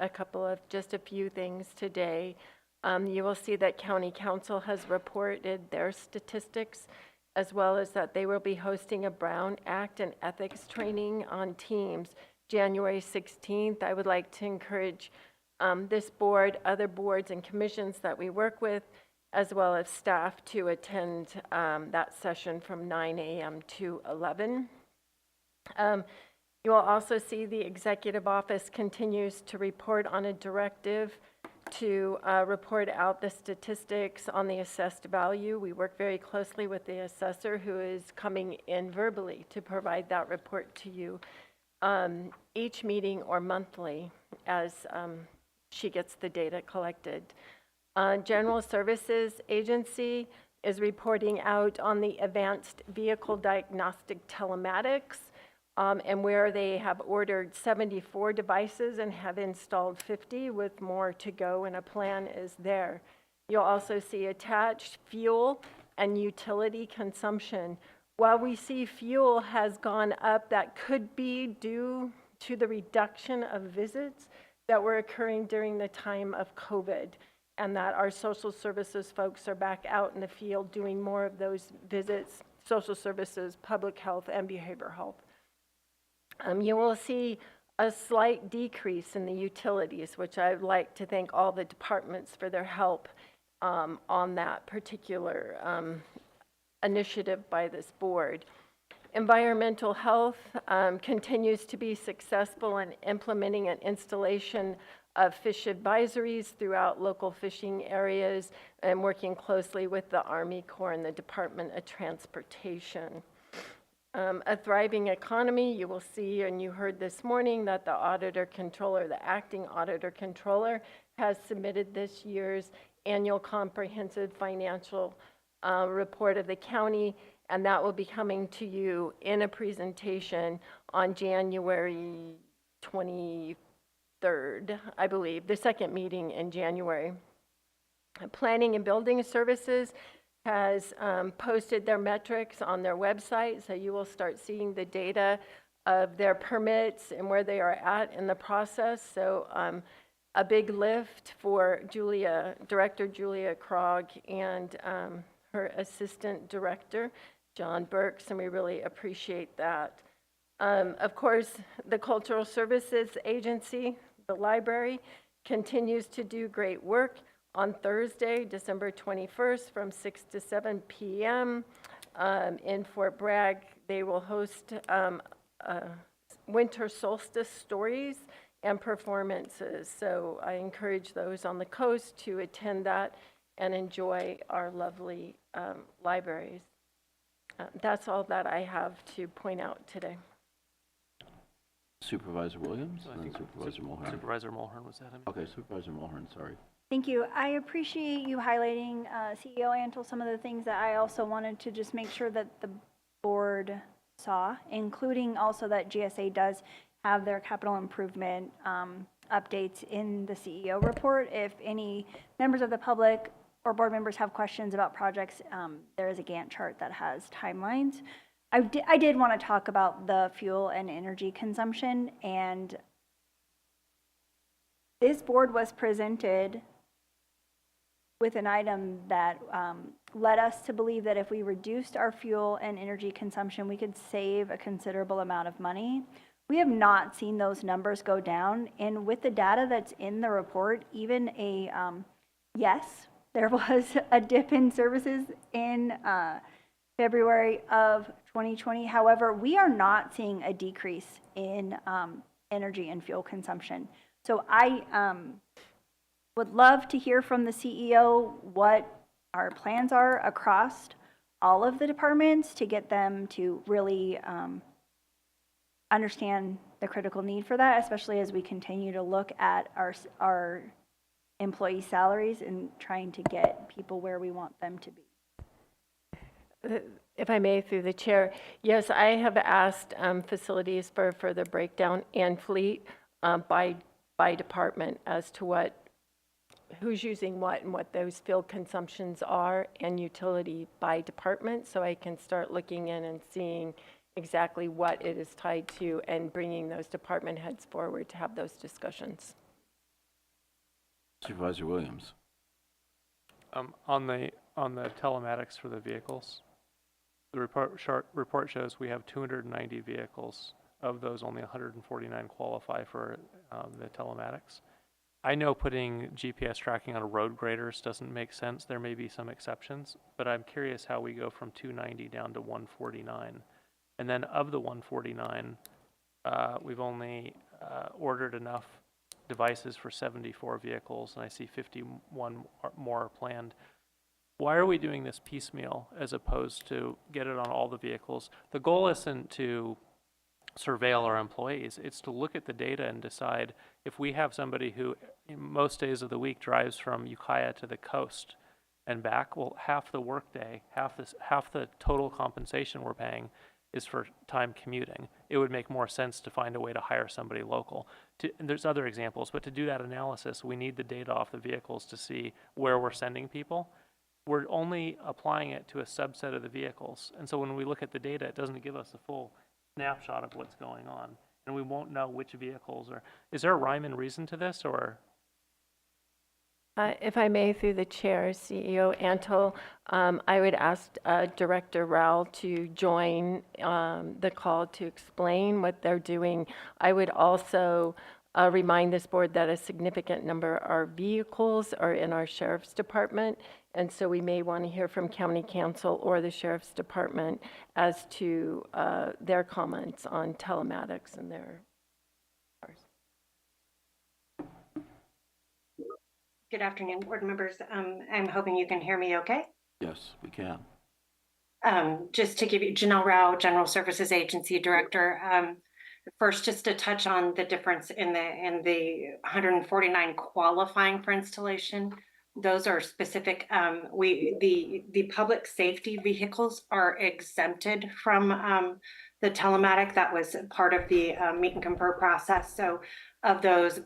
just a few things today. You will see that County Council has reported their statistics, as well as that they will be hosting a Brown Act and ethics training on Teams January 16th. I would like to encourage this board, other boards and commissions that we work with, as well as staff to attend that session from 9 a.m. to 11. You will also see the executive office continues to report on a directive to report out the statistics on the assessed value. We work very closely with the assessor, who is coming in verbally to provide that report to you each meeting or monthly as she gets the data collected. General Services Agency is reporting out on the advanced vehicle diagnostic telematics, and where they have ordered 74 devices and have installed 50, with more to go, and a plan is there. You'll also see attached fuel and utility consumption. While we see fuel has gone up, that could be due to the reduction of visits that were occurring during the time of COVID, and that our social services folks are back out in the field doing more of those visits, social services, public health, and behavioral health. You will see a slight decrease in the utilities, which I'd like to thank all the departments for their help on that particular initiative by this board. Environmental health continues to be successful in implementing an installation of fish advisories throughout local fishing areas and working closely with the Army Corps and the Department of Transportation. A thriving economy, you will see, and you heard this morning, that the Auditor Controller, the Acting Auditor Controller, has submitted this year's annual comprehensive financial report of the county, and that will be coming to you in a presentation on January 23rd, I believe, the second meeting in January. Planning and Building Services has posted their metrics on their website, so you will start seeing the data of their permits and where they are at in the process. So a big lift for Director Julia Krog and her Assistant Director, John Burks, and we really appreciate that. Of course, the Cultural Services Agency, the library, continues to do great work. On Thursday, December 21st, from 6 to 7 p.m. In Fort Bragg, they will host winter solstice stories and performances. So I encourage those on the coast to attend that and enjoy our lovely libraries. That's all that I have to point out today. Supervisor Williams and then Supervisor Mulhern. Supervisor Mulhern was that him? Okay, Supervisor Mulhern, sorry. Thank you. I appreciate you highlighting, CEO Antle, some of the things that I also wanted to just make sure that the board saw, including also that GSA does have their capital improvement updates in the CEO report. If any members of the public or board members have questions about projects, there is a Gantt chart that has timelines. I did want to talk about the fuel and energy consumption, and this board was presented with an item that led us to believe that if we reduced our fuel and energy consumption, we could save a considerable amount of money. We have not seen those numbers go down, and with the data that's in the report, even yes, there was a dip in services in February of 2020. However, we are not seeing a decrease in energy and fuel consumption. So I would love to hear from the CEO what our plans are across all of the departments to get them to really understand the critical need for that, especially as we continue to look at our employee salaries and trying to get people where we want them to be. If I may, through the chair, yes, I have asked facilities for further breakdown and fleet by department as to who's using what and what those field consumptions are, and utility by department, so I can start looking in and seeing exactly what it is tied to and bringing those department heads forward to have those discussions. Supervisor Williams. On the telematics for the vehicles, the report shows we have 290 vehicles. Of those, only 149 qualify for the telematics. I know putting GPS tracking on road graders doesn't make sense. There may be some exceptions, but I'm curious how we go from 290 down to 149. And then of the 149, we've only ordered enough devices for 74 vehicles, and I see 51 more planned. Why are we doing this piecemeal as opposed to get it on all the vehicles? The goal isn't to surveil our employees. It's to look at the data and decide if we have somebody who most days of the week drives from Ukiah to the coast and back, well, half the workday, half the total compensation we're paying is for time commuting. It would make more sense to find a way to hire somebody local. And there's other examples, but to do that analysis, we need the data off the vehicles to see where we're sending people. We're only applying it to a subset of the vehicles. And so when we look at the data, it doesn't give us a full snapshot of what's going on. And we won't know which vehicles are. Is there a rhyme and reason to this, or? If I may, through the chair, CEO Antle, I would ask Director Rowell to join the call to explain what they're doing. I would also remind this board that a significant number of our vehicles are in our Sheriff's Department, and so we may want to hear from County Council or the Sheriff's Department as to their comments on telematics and their. Good afternoon, board members. I'm hoping you can hear me okay. Yes, we can. Just to give you, Janelle Rao, General Services Agency Director. First, just to touch on the difference in the 149 qualifying for installation. Those are specific. The public safety vehicles are exempted from the telematic. That was part of the meet and confer process. So of those,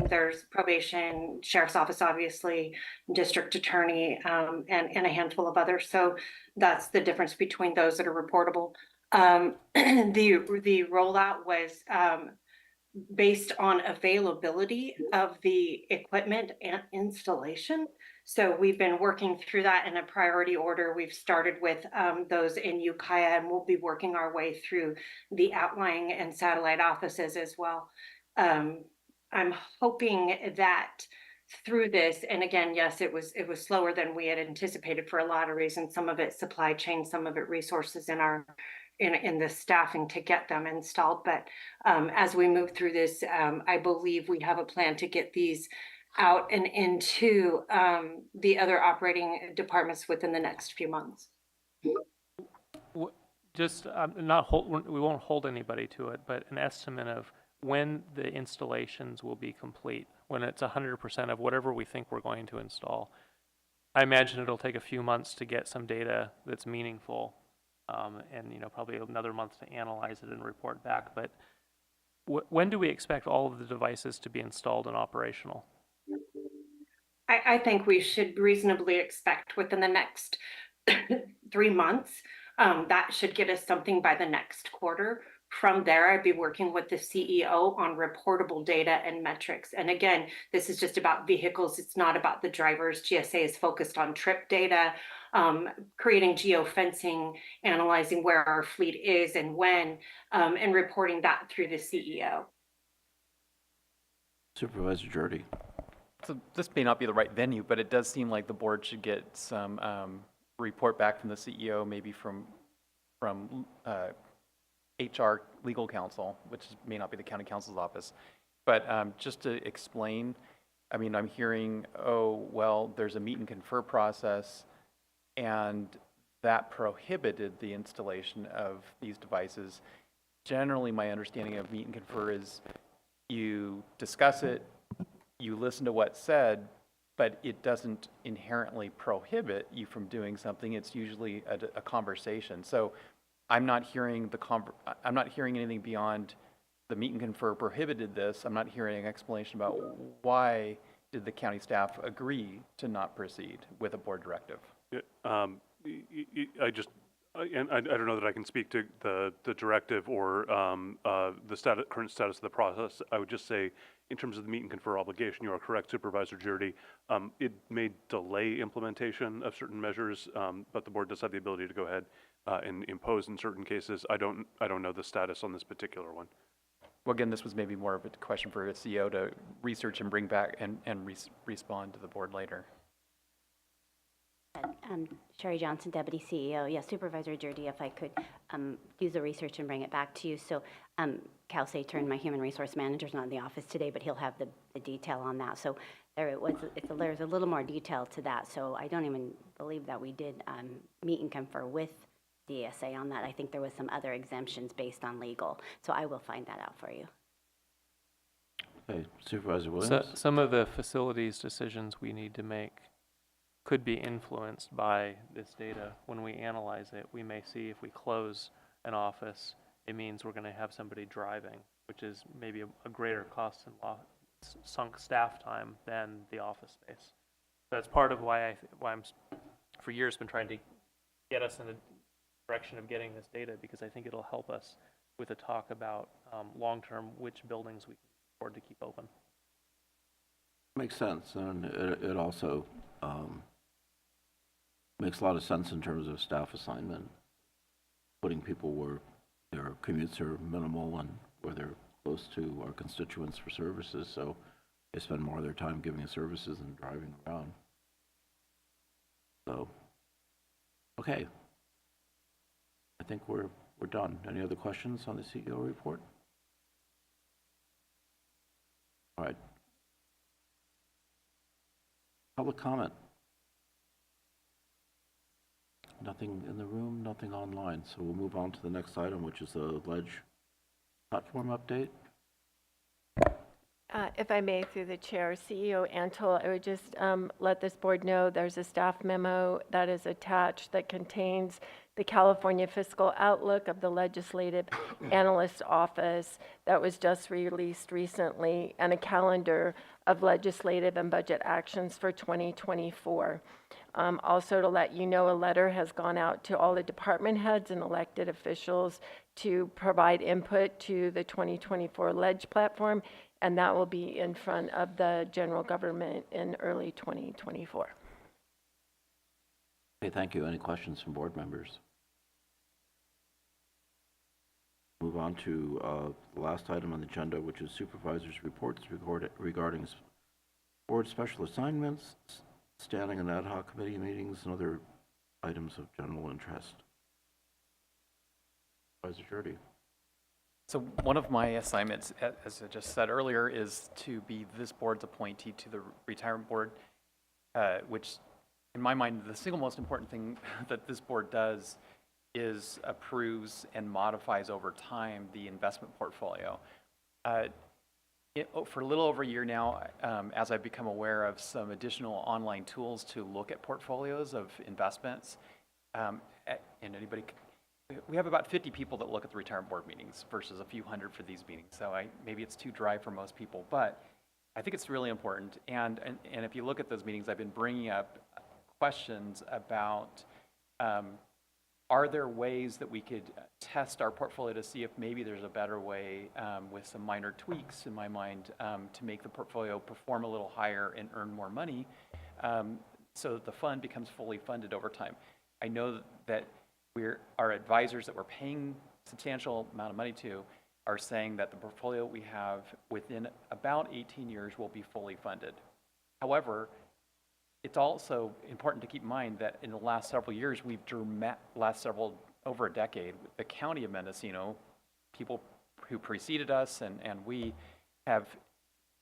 there's probation, sheriff's office, obviously, district attorney, and a handful of others. So that's the difference between those that are reportable. The rollout was based on availability of the equipment and installation. So we've been working through that in a priority order. We've started with those in Ukiah, and we'll be working our way through the outlying and satellite offices as well. I'm hoping that through this, and again, yes, it was slower than we had anticipated for a lot of reasons. Some of it supply chain, some of it resources in the staffing to get them installed. But as we move through this, I believe we have a plan to get these out and into the other operating departments within the next few months. Just we won't hold anybody to it, but an estimate of when the installations will be complete, when it's 100% of whatever we think we're going to install. I imagine it'll take a few months to get some data that's meaningful, and probably another month to analyze it and report back. But when do we expect all of the devices to be installed and operational? I think we should reasonably expect within the next 3 months. That should get us something by the next quarter. From there, I'd be working with the CEO on reportable data and metrics. And again, this is just about vehicles. It's not about the drivers. GSA is focused on trip data, creating geofencing, analyzing where our fleet is and when, and reporting that through the CEO. Supervisor Jordy. So this may not be the right venue, but it does seem like the board should get some report back from the CEO, maybe from HR Legal Counsel, which may not be the county counsel's office. But just to explain, I mean, I'm hearing, oh, well, there's a meet and confer process, and that prohibited the installation of these devices. Generally, my understanding of meet and confer is you discuss it, you listen to what's said, but it doesn't inherently prohibit you from doing something. It's usually a conversation. So I'm not hearing I'm not hearing anything beyond the meet and confer prohibited this. I'm not hearing an explanation about why did the county staff agree to not proceed with a board directive. Yeah, I don't know that I can speak to the directive or the current status of the process. I would just say, in terms of the meet and confer obligation, you are correct, Supervisor Jurdy. It may delay implementation of certain measures, but the board does have the ability to go ahead and impose in certain cases. I don't know the status on this particular one. Well, again, this was maybe more of a question for a CEO to research and bring back and respond to the board later. Sherry Johnson, Deputy CEO. Yes, Supervisor Jurdy, if I could use the research and bring it back to you. So Cal Saturn, my human resource manager, is not in the office today, but he'll have the detail on that. So there's a little more detail to that. So I don't even believe that we did meet and confer with DSA on that. I think there was some other exemptions based on legal. So I will find that out for you. Okay, Supervisor Williams? So, some of the facilities decisions we need to make could be influenced by this data. When we analyze it, we may see if we close an office, it means we're going to have somebody driving, which is maybe a greater cost and sunk staff time than the office space. That's part of why I'm for years been trying to get us in the direction of getting this data, because I think it'll help us with a talk about long-term which buildings we can afford to keep open. Makes sense, and it also makes a lot of sense in terms of staff assignment, putting people where their commutes are minimal and where they're close to our constituents for services, so they spend more of their time giving services than driving around. So, okay. I think we're done. Any other questions on the CEO report? All right. Public comment. Nothing in the room, nothing online. So we'll move on to the next item, which is the Ledge platform update. If I may, through the chair, CEO Antle, I would just let this board know there's a staff memo that is attached that contains the California Fiscal Outlook of the Legislative Analyst Office that was just released recently, and a calendar of legislative and budget actions for 2024. Also, to let you know, a letter has gone out to all the department heads and elected officials to provide input to the 2024 Ledge platform, and that will be in front of the general government in early 2024. Okay, thank you. Any questions from board members? Move on to the last item on the agenda, which is Supervisors Reports regarding board special assignments, standing and ad hoc committee meetings, and other items of general interest. Supervisor Jurdy. So one of my assignments, as I just said earlier, is to be this board's appointee to the retirement board, which in my mind, the single most important thing that this board does is approves and modifies over time the investment portfolio. For a little over a year now, as I've become aware of some additional online tools to look at portfolios of investments, and we have about 50 people that look at the retirement board meetings versus a few hundred for these meetings. So maybe it's too dry for most people, but I think it's really important. And if you look at those meetings, I've been bringing up questions about, are there ways that we could test our portfolio to see if maybe there's a better way with some minor tweaks in my mind to make the portfolio perform a little higher and earn more money so that the fund becomes fully funded over time. I know that our advisors that we're paying substantial amount of money to are saying that the portfolio we have within about 18 years will be fully funded. However, it's also important to keep in mind that in the last several years, over a decade, the county of Mendocino, people who preceded us and we have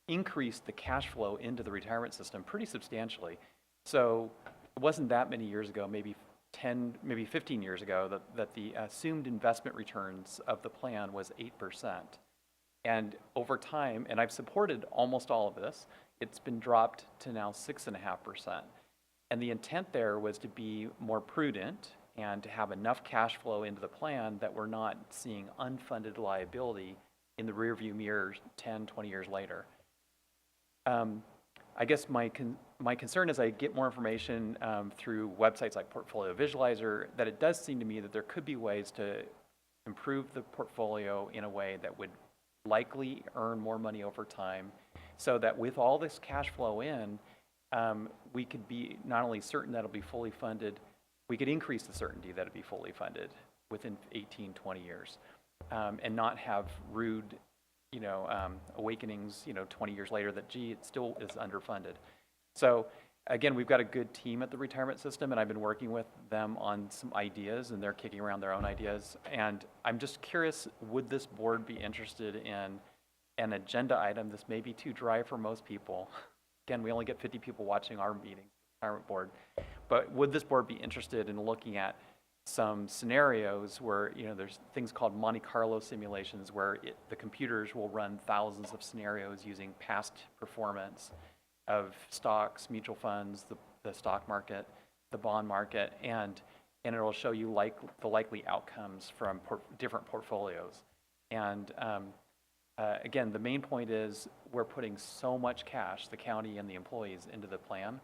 increased the cash flow into the retirement system pretty substantially. So it wasn't that many years ago, maybe 15 years ago, that the assumed investment returns of the plan was 8%. And over time, and I've supported almost all of this, it's been dropped to now 6.5%. And the intent there was to be more prudent and to have enough cash flow into the plan that we're not seeing unfunded liability in the rearview mirror 10, 20 years later. I guess my concern as I get more information through websites like Portfolio Visualizer, that it does seem to me that there could be ways to improve the portfolio in a way that would likely earn more money over time, so that with all this cash flow in, we could be not only certain that it'll be fully funded, we could increase the certainty that it'll be fully funded within 18, 20 years, and not have rude, awakenings, 20 years later that, gee, it still is underfunded. So again, we've got a good team at the retirement system, and I've been working with them on some ideas, and they're kicking around their own ideas. And I'm just curious, would this board be interested in an agenda item? This may be too dry for most people. Again, we only get 50 people watching our meeting, retirement board. But would this board be interested in looking at some scenarios where, there's things called Monte Carlo simulations where the computers will run thousands of scenarios using past performance of stocks, mutual funds, the stock market, the bond market, and it'll show you the likely outcomes from different portfolios. And again, the main point is we're putting so much cash, the county and the employees, into the plan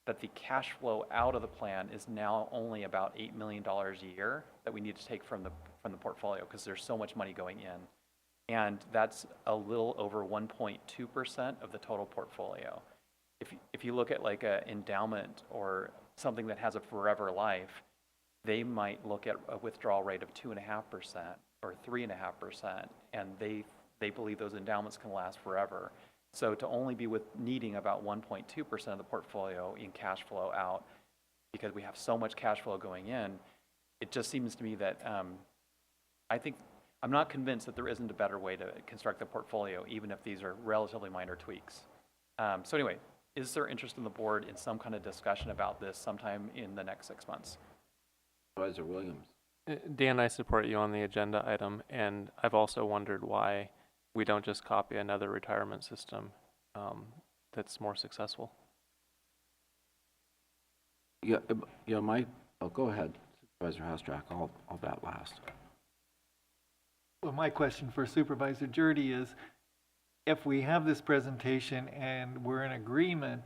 that the cash flow out of the plan is now only about $8 million a year that we need to take from the portfolio, because there's so much money going in. And that's a little over 1.2% of the total portfolio. If you look at like an endowment or something that has a forever life, they might look at a withdrawal rate of 2.5% or 3.5%, and they believe those endowments can last forever. So to only be needing about 1.2% of the portfolio in cash flow out, because we have so much cash flow going in, it just seems to me that I'm not convinced that there isn't a better way to construct the portfolio, even if these are relatively minor tweaks. So anyway, is there interest in the board in some kind of discussion about this sometime in the next 6 months? Supervisor Williams. Dan, I support you on the agenda item, and I've also wondered why we don't just copy another retirement system that's more successful. Yeah, go ahead, Supervisor Hastrack. I'll bat last. Well, my question for Supervisor Jurdy is, if we have this presentation and we're in agreement,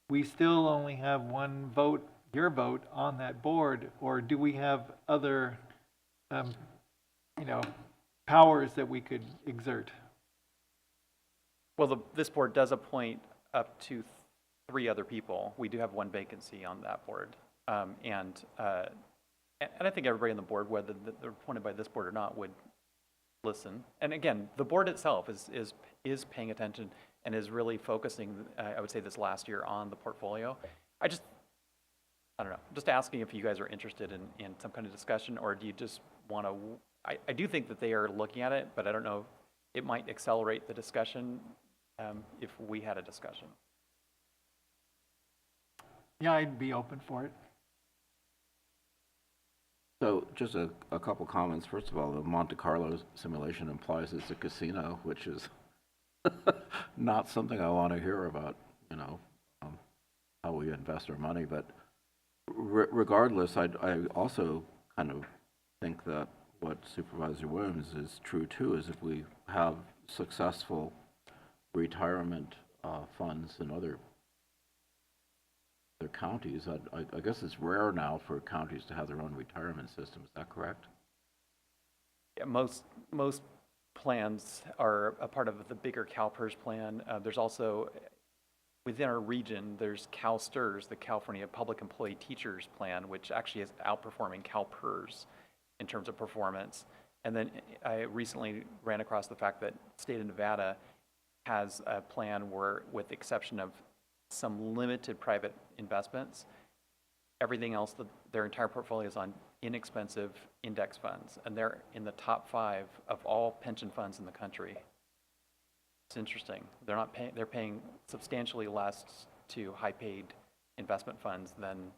we still only have one vote, your vote, on that board, or do we have other, powers that we could exert? Well, this board does appoint up to 3 other people. We do have 1 vacancy on that board. And I think everybody on the board, whether they're appointed by this board or not, would listen. And again, the board itself is paying attention and is really focusing, I would say this last year, on the portfolio. I don't know, just asking if you guys are interested in some kind of discussion, or do you just want to, I do think that they are looking at it, but I don't know, it might accelerate the discussion if we had a discussion. Yeah, I'd be open for it. So just a couple comments. First of all, the Monte Carlo simulation implies it's a casino, which is not something I want to hear about, how we invest our money. But regardless, I also kind of think that what Supervisor Williams is true too, is if we have successful retirement funds in other counties, I guess it's rare now for counties to have their own retirement system. Is that correct? Yeah, most plans are a part of the bigger CalPERS plan. There's also, within our region, there's CalSTRS, the California Public Employee Teachers Plan, which actually is outperforming CalPERS in terms of performance. And then I recently ran across the fact that state of Nevada has a plan where, with the exception of some limited private investments, everything else, their entire portfolio is on inexpensive index funds, and they're in the top 5 of all pension funds in the country. It's interesting. They're paying substantially less to high-paid investment funds than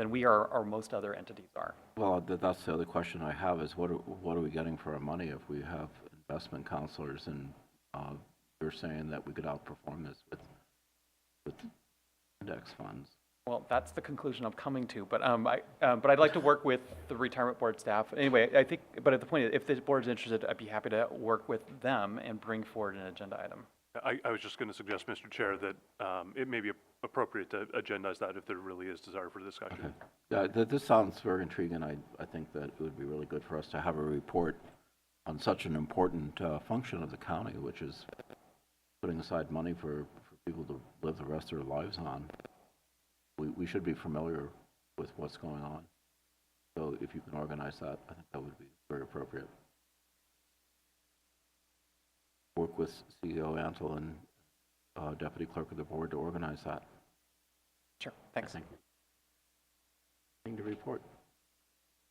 we are, or most other entities are. Well, that's the other question I have, is what are we getting for our money if we have investment counselors, and they're saying that we could outperform this with with index funds. Well, that's the conclusion I'm coming to, but I'd like to work with the retirement board staff. Anyway, I think, but at the point, if the board's interested, I'd be happy to work with them and bring forward an agenda item. I was just going to suggest, Mr. Chair, that it may be appropriate to agendize that if there really is desire for discussion. Okay. This sounds very intriguing. I think that it would be really good for us to have a report on such an important function of the county, which is putting aside money for people to live the rest of their lives on. We should be familiar with what's going on. So if you can organize that, I think that would be very appropriate. Work with CEO Antle and Deputy Clerk of the Board to organize that. Sure, thanks. Thing to report.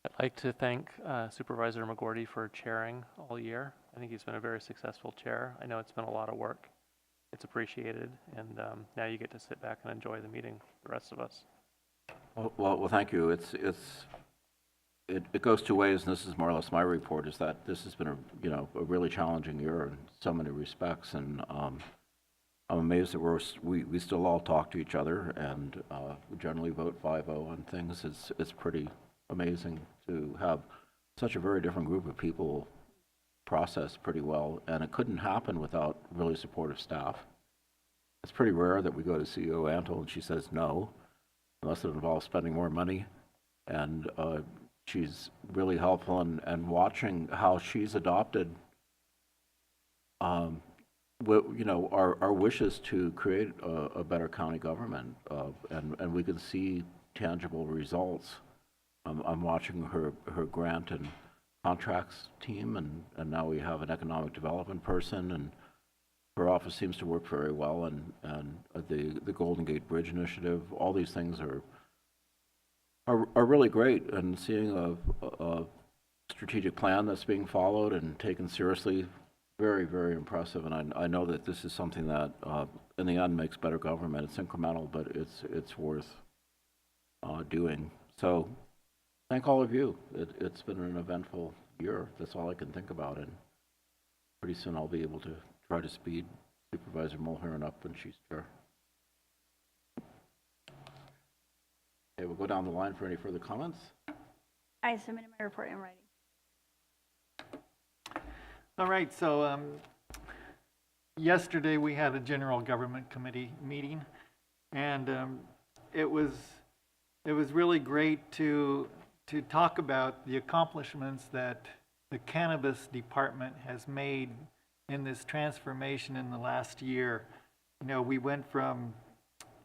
I'd like to thank Supervisor McGordy for chairing all year. I think he's been a very successful chair. I know it's been a lot of work. It's appreciated, and now you get to sit back and enjoy the meeting, the rest of us. Well, thank you. It goes two ways, and this is more or less my report, is that this has been a really challenging year in so many respects, and I'm amazed that we still all talk to each other, and we generally vote 5-0 on things. It's pretty amazing to have such a very different group of people process pretty well, and it couldn't happen without really supportive staff. It's pretty rare that we go to CEO Antle and she says no, unless it involves spending more money, and she's really helpful, and watching how she's adopted our wishes to create a better county government, and we can see tangible results. I'm watching her grant and contracts team, and now we have an economic development person, and her office seems to work very well, and the Golden Gate Bridge Initiative, all these things are really great, and seeing a strategic plan that's being followed and taken seriously, very, very impressive. And I know that this is something that in the end makes better government. It's incremental, but it's worth doing. So thank all of you. It's been an eventful year. That's all I can think about, and pretty soon I'll be able to try to speed Supervisor Mulhern up when she's chair. Okay, we'll go down the line for any further comments. I submitted my report in writing. All right, so yesterday we had a General Government Committee meeting, and it was really great to talk about the accomplishments that the Cannabis Department has made in this transformation in the last year. You know, we went from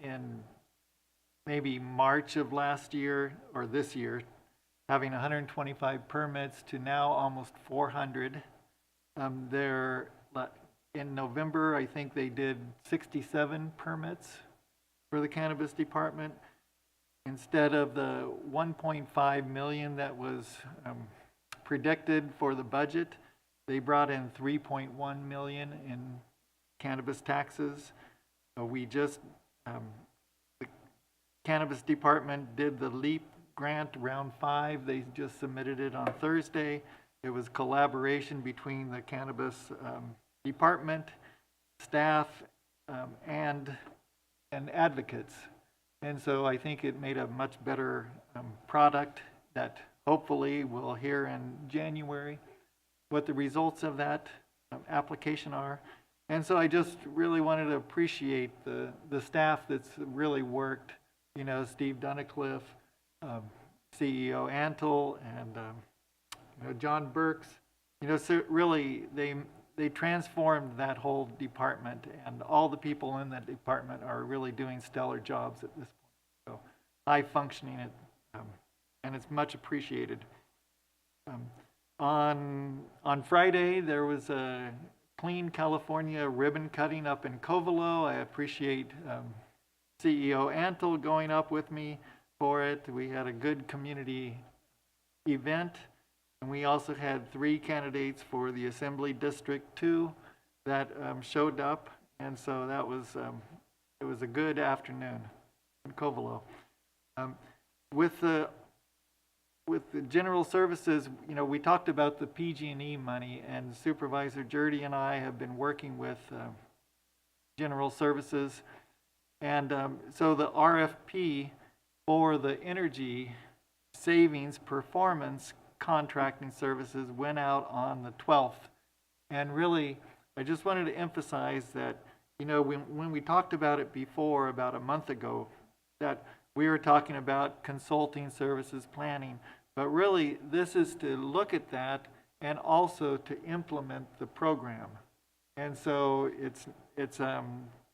in maybe March of last year or this year having 125 permits to now almost 400. In November, I think they did 67 permits for the Cannabis Department. Instead of the 1.5 million that was predicted for the budget, they brought in 3.1 million in cannabis taxes. We just, the Cannabis Department did the LEAP grant round 5. They just submitted it on Thursday. It was collaboration between the Cannabis Department, staff, and advocates. And so I think it made a much better product that hopefully we'll hear in January what the results of that application are. And so I just really wanted to appreciate the staff that's really worked, you know, Steve Dunnicliffe, CEO Antle, and John Burks. You know, so really they transformed that whole department, and all the people in that department are really doing stellar jobs at this point. So high functioning, and it's much appreciated. On Friday, there was a Clean California ribbon cutting up in Covelo. I appreciate CEO Antle going up with me for it. We had a good community event. And we also had 3 candidates for the Assembly District 2 that showed up, and so that was it was a good afternoon in Covelo. With the general services, you know, we talked about the PG&E money, and Supervisor Jurdy and I have been working with general services And so the RFP for the energy savings performance contracting services went out on the 12th. And really, I just wanted to emphasize that, you know, when we talked about it before, about a month ago, that we were talking about consulting services planning. But really, this is to look at that and also to implement the program. And so it's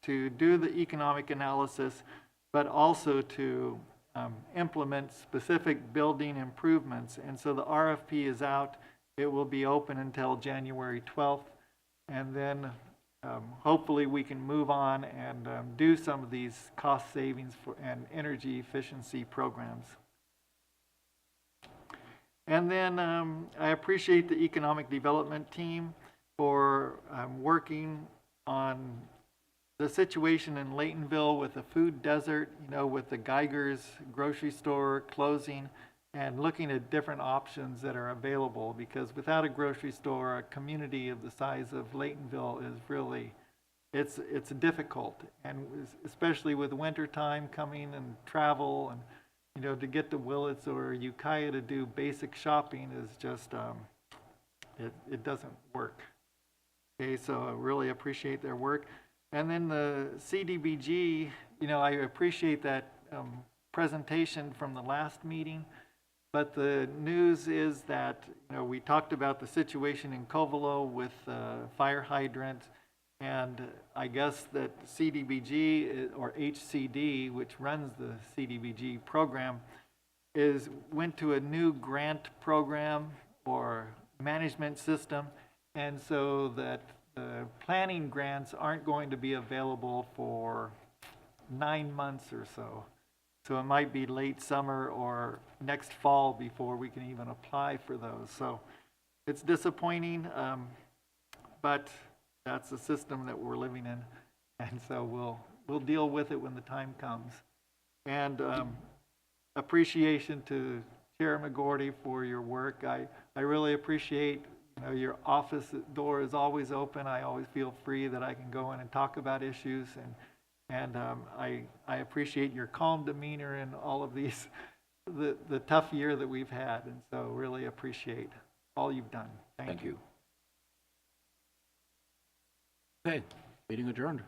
to do the economic analysis, but also to implement specific building improvements. And so the RFP is out. It will be open until January 12th. And then hopefully we can move on and do some of these cost savings and energy efficiency programs. And then I appreciate the economic development team for working on the situation in Laytonville with the food desert, you know, with the Geiger's grocery store closing, and looking at different options that are available, because without a grocery store, a community of the size of Laytonville is really, it's difficult, and especially with winter time coming and travel, and you know, to get to Willits or Ukiah to do basic shopping is just, it doesn't work. Okay, so I really appreciate their work. And then the CDBG, you know, I appreciate that presentation from the last meeting, but the news is that, you know, we talked about the situation in Covelo with fire hydrant, and I guess that CDBG or HCD, which runs the CDBG program, went to a new grant program or management system, and so that the planning grants aren't going to be available for 9 months or so. So it might be late summer or next fall before we can even apply for those. So it's disappointing, but that's the system that we're living in. And so we'll deal with it when the time comes. And appreciation to Chair McGordy for your work. I really appreciate, you know, your office door is always open. I always feel free that I can go in and talk about issues, and I appreciate your calm demeanor in all of these, the tough year that we've had, and so really appreciate all you've done. Thank you. Okay, meeting adjourned.